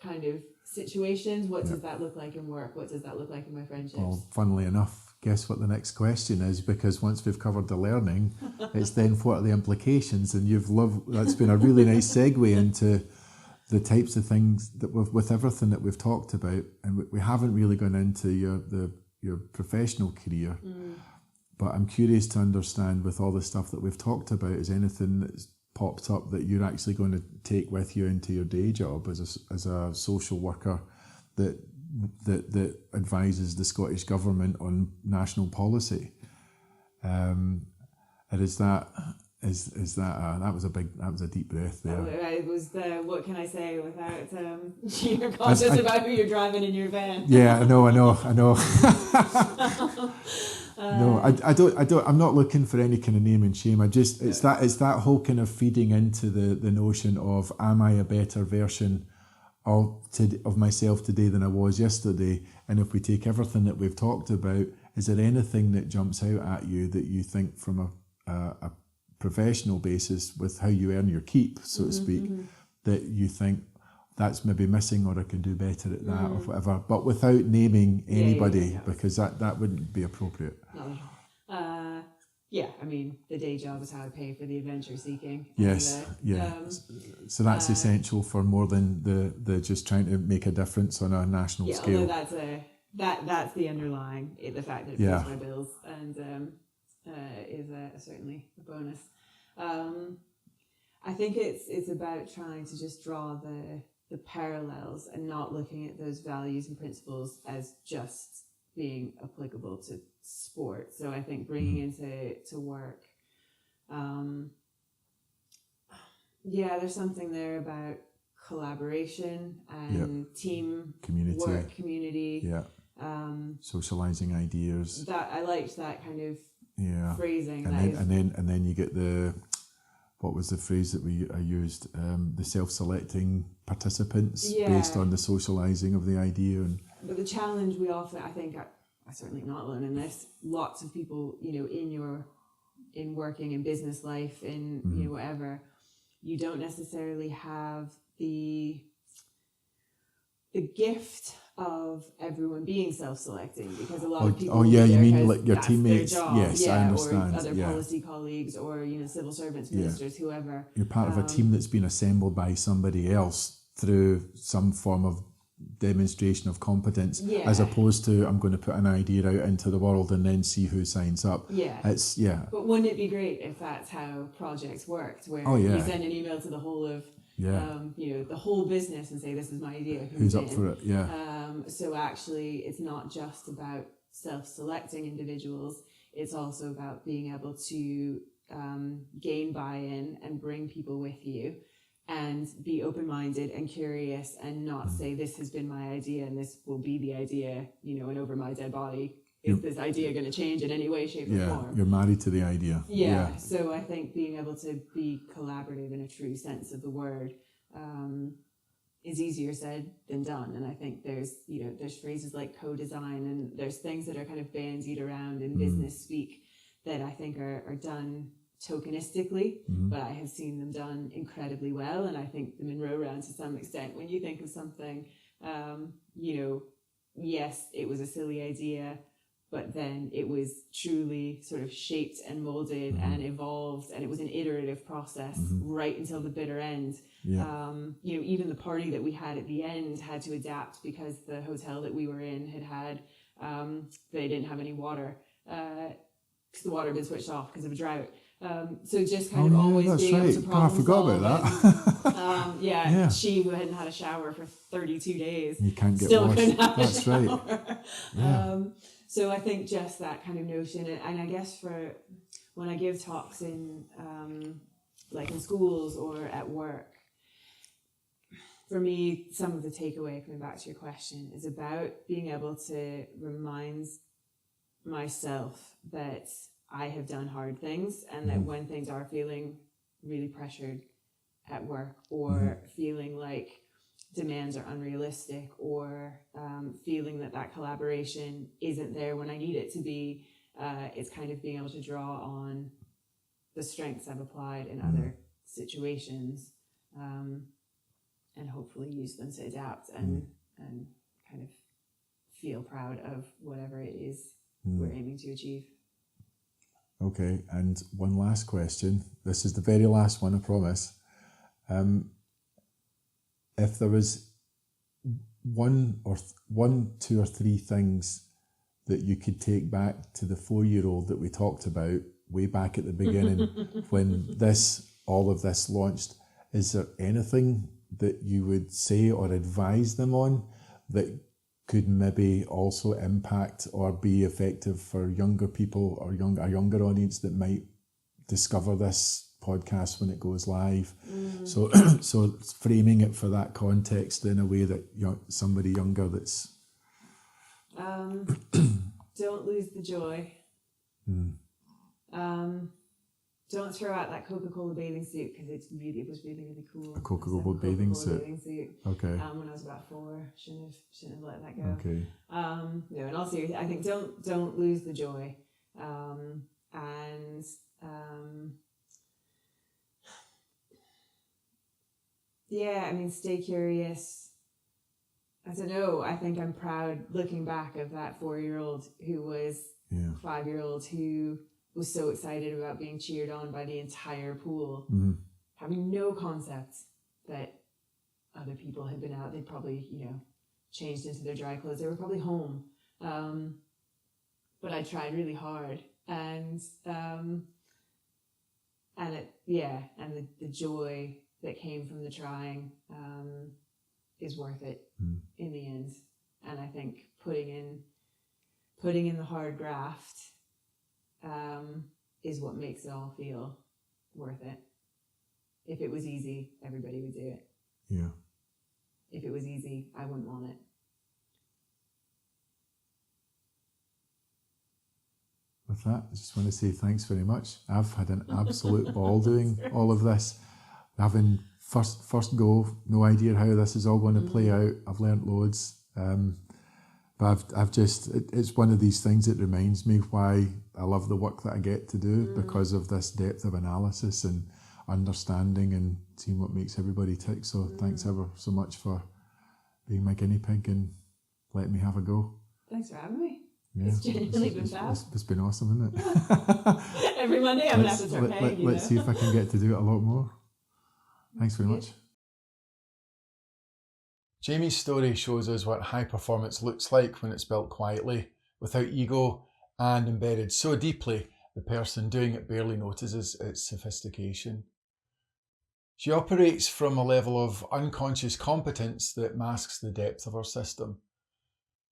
kind of situations. What does that look like in work? What does that look like in my friendships?
Well, funnily enough, guess what the next question is, because once we've covered the learning, it's then what are the implications, and that's been a really nice segue into the types of things that with everything that we've talked about, and we haven't really gone into your professional career, but I'm curious to understand, with all the stuff that we've talked about, is anything that's popped up that you're actually going to take with you into your day job as a social worker that advises the Scottish Government on national policy, and that was a deep breath there.
It was what can I say without you're conscious about who you're driving in your van.
Yeah, I know. No, I don't. I'm not looking for any kind of name and shame. It's that whole kind of feeding into the notion of, am I a better version of myself today than I was yesterday? And if we take everything that we've talked about, is there anything that jumps out at you that you think, from a professional basis, with how you earn your keep, so to speak, that you think that's maybe missing, or I can do better at that, or whatever, but without naming anybody, because that wouldn't be appropriate.
No. I mean, the day job is how I pay for the adventure seeking.
Yes, so that's essential for more than the just trying to make a difference on a national scale.
Although that's the underlying, the fact that it pays my bills, and is certainly a bonus. I think it's about trying to just draw the parallels and not looking at those values and principles as just being applicable to sport. So I think bringing into work, there's something there about collaboration and team work, community.
Socializing ideas.
That I liked that kind of phrasing.
And then you get what was the phrase that I used? The self-selecting participants based on the socializing of the idea.
But the challenge we often, I think, I'm certainly not alone in this, lots of people, in your in working in business life, in you know, whatever, you don't necessarily have the gift of everyone being self-selecting, because a lot of people
you mean
like
your teammates?
Job,
yes, I understand.
Or other policy colleagues, or you know, civil servants, ministers, whoever.
You're part of a team that's been assembled by somebody else through some form of demonstration of competence, as opposed to I'm going to put an idea out into the world and then see who signs up. But
wouldn't it be great if that's how projects worked, where you send an email to the whole of you know, the whole business and say, this is my idea,
who's up for it?
So actually it's not just about self-selecting individuals, it's also about being able to gain buy-in and bring people with you, and be open-minded and curious, and not say, this has been my idea and this will be the idea, you know, and over my dead body, is this idea going to change in any way, shape or form?
You're married to the idea.
So I think being able to be collaborative in a true sense of the word is easier said than done. And I think there's, you know, there's phrases like co-design, and there's things that are kind of bandied around in business speak that I think are done tokenistically, but I have seen them done incredibly well. And I think the Munro round, to some extent, when you think of something, you know, yes, it was a silly idea, but then it was truly sort of shaped and molded and evolved, and it was an iterative process right until the bitter end. You know, even the party that we had at the end had to adapt because the hotel that we were in had they didn't have any water, because the water had been switched off because of a drought. So just kind of always being able to problem
I forgot
solve.
about that.
She who hadn't had a shower for 32 days.
You can't get
still
washed.
couldn't have
That's
a shower.
right.
So I think just that kind of notion, and I guess for when I give talks in like in schools or at work, for me, some of the takeaway, coming back to your question, is about being able to remind myself that I have done hard things, and that when things are feeling really pressured at work, or feeling like demands are unrealistic, or feeling that collaboration isn't there when I need it to be, it's kind of being able to draw on the strengths I've applied in other situations, and hopefully use them to adapt and kind of feel proud of whatever it is we're aiming to achieve.
Okay, and one last question. This is the very last one, I promise. If there was one, two, or three things that you could take back to the 4-year-old that we talked about way back at the beginning when all of this launched, is there anything that you would say or advise them on that could maybe also impact or be effective for younger people or a younger audience that might discover this podcast when it goes live? So framing it for that context in a way that somebody younger that's
don't lose the joy. Don't throw out that Coca-Cola bathing suit, because it was really cool.
A Coca-Cola bathing suit. Okay.
When I was about 4, shouldn't have let that go.
Okay.
No, in all seriousness, I think don't lose the joy, stay curious. I don't know. I think I'm proud looking back of that 4-year-old who was 5-year-old who was so excited about being cheered on by the entire pool, having no concept that other people had been out. They'd probably, changed into their dry clothes. They were probably home. But I tried really hard, and the joy that came from the trying is worth it in the end. And I think putting in the hard graft is what makes it all feel worth it. If it was easy, everybody would do it.
Yeah.
If it was easy, I wouldn't want it.
With that, I just want to say thanks very much. I've had an absolute ball doing all of this. Having first go, no idea how this is all going to play out. I've learnt loads. But it's one of these things that reminds me why I love the work that I get to do, because of this depth of analysis and understanding and seeing what makes everybody tick. So thanks ever so much for being my guinea pig and letting me have a go.
Thanks for having me.
Yeah,
it's genuinely been fab.
It's been awesome, isn't it?
Every Monday I'm going to have to start paying,
let's see if I can get to do it a lot more. Thanks very much.
Jamie's story shows us what high performance looks like when it's built quietly, without ego, and embedded so deeply the person doing it barely notices its sophistication. She operates from a level of unconscious competence that masks the depth of her system.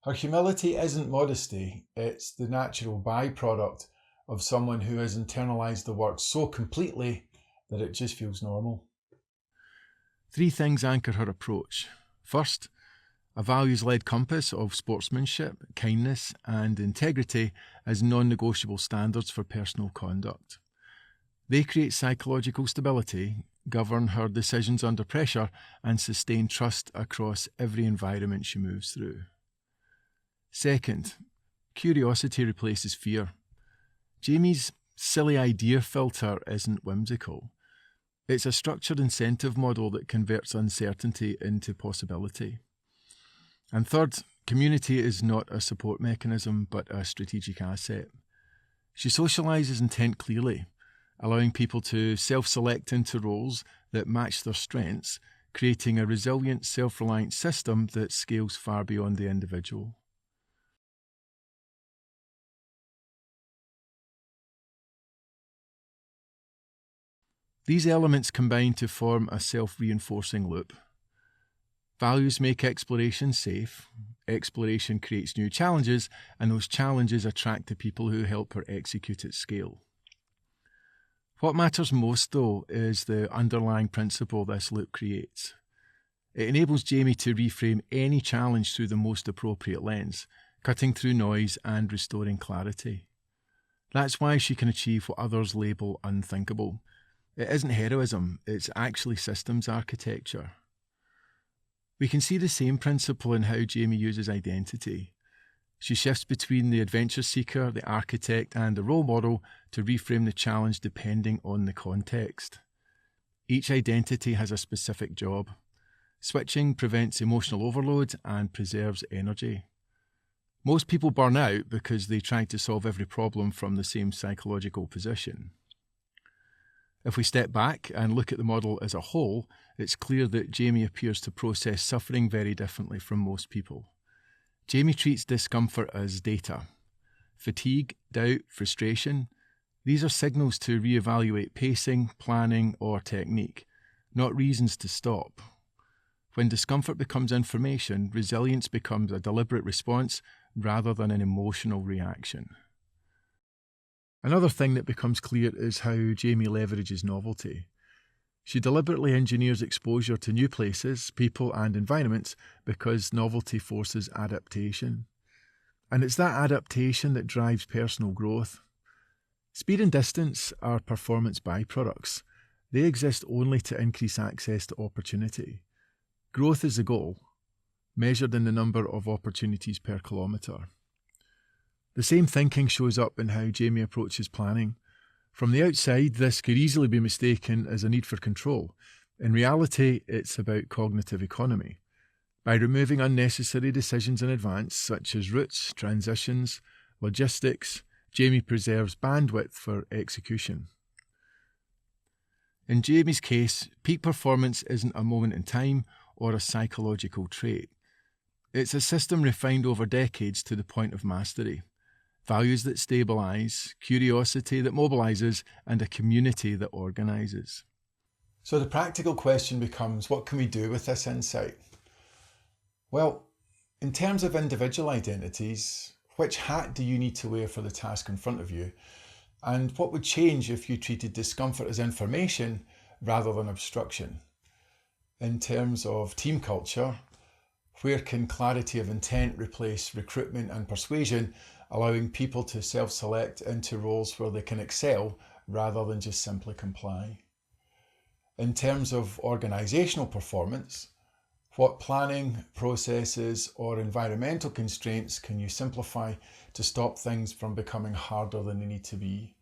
Her humility isn't modesty, it's the natural byproduct of someone who has internalized the work so completely that it just feels normal. 3 things anchor her approach. First, a values-led compass of sportsmanship, kindness, and integrity as non-negotiable standards for personal conduct. They create psychological stability, govern her decisions under pressure, and sustain trust across every environment she moves through. Second, curiosity replaces fear. Jamie's silly idea filter isn't whimsical. It's a structured incentive model that converts uncertainty into possibility. And third, community is not a support mechanism, but a strategic asset. She socialises intent clearly, allowing people to self-select into roles that match their strengths, creating a resilient, self-reliant system that scales far beyond the individual. These elements combine to form a self-reinforcing loop. Values make exploration safe, exploration creates new challenges, and those challenges attract the people who help her execute at scale. What matters most, though, is the underlying principle this loop creates. It enables Jamie to reframe any challenge through the most appropriate lens, cutting through noise and restoring clarity. That's why she can achieve what others label unthinkable. It isn't heroism, it's actually systems architecture. We can see the same principle in how Jamie uses identity. She shifts between the adventure seeker, the architect, and the role model to reframe the challenge depending on the context. Each identity has a specific job. Switching prevents emotional overload and preserves energy. Most people burn out because they try to solve every problem from the same psychological position. If we step back and look at the model as a whole, it's clear that Jamie appears to process suffering very differently from most people. Jamie treats discomfort as data. Fatigue, doubt, frustration, these are signals to reevaluate pacing, planning, or technique, not reasons to stop. When discomfort becomes information, resilience becomes a deliberate response rather than an emotional reaction. Another thing that becomes clear is how Jamie leverages novelty. She deliberately engineers exposure to new places, people, and environments because novelty forces adaptation. And it's that adaptation that drives personal growth. Speed and distance are performance byproducts. They exist only to increase access to opportunity. Growth is the goal, measured in the number of opportunities per kilometre. The same thinking shows up in how Jamie approaches planning. From the outside, this could easily be mistaken as a need for control. In reality, it's about cognitive economy. By removing unnecessary decisions in advance, such as routes, transitions, logistics, Jamie preserves bandwidth for execution. In Jamie's case, peak performance isn't a moment in time or a psychological trait. It's a system refined over decades to the point of mastery. Values that stabilise, curiosity that mobilises, and a community that organises. So the practical question becomes, what can we do with this insight? Well, in terms of individual identities, which hat do you need to wear for the task in front of you? And what would change if you treated discomfort as information rather than obstruction? In terms of team culture, where can clarity of intent replace recruitment and persuasion, allowing people to self-select into roles where they can excel rather than just simply comply? In terms of organisational performance, What planning, processes, or environmental constraints can you simplify to stop things from becoming harder than they need to be?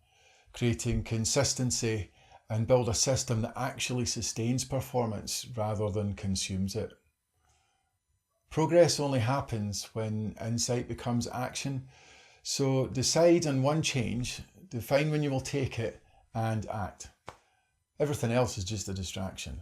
Creating consistency and build a system that actually sustains performance rather than consumes it. Progress only happens when insight becomes action. So decide on one change, define when you will take it, and act. Everything else is just a distraction.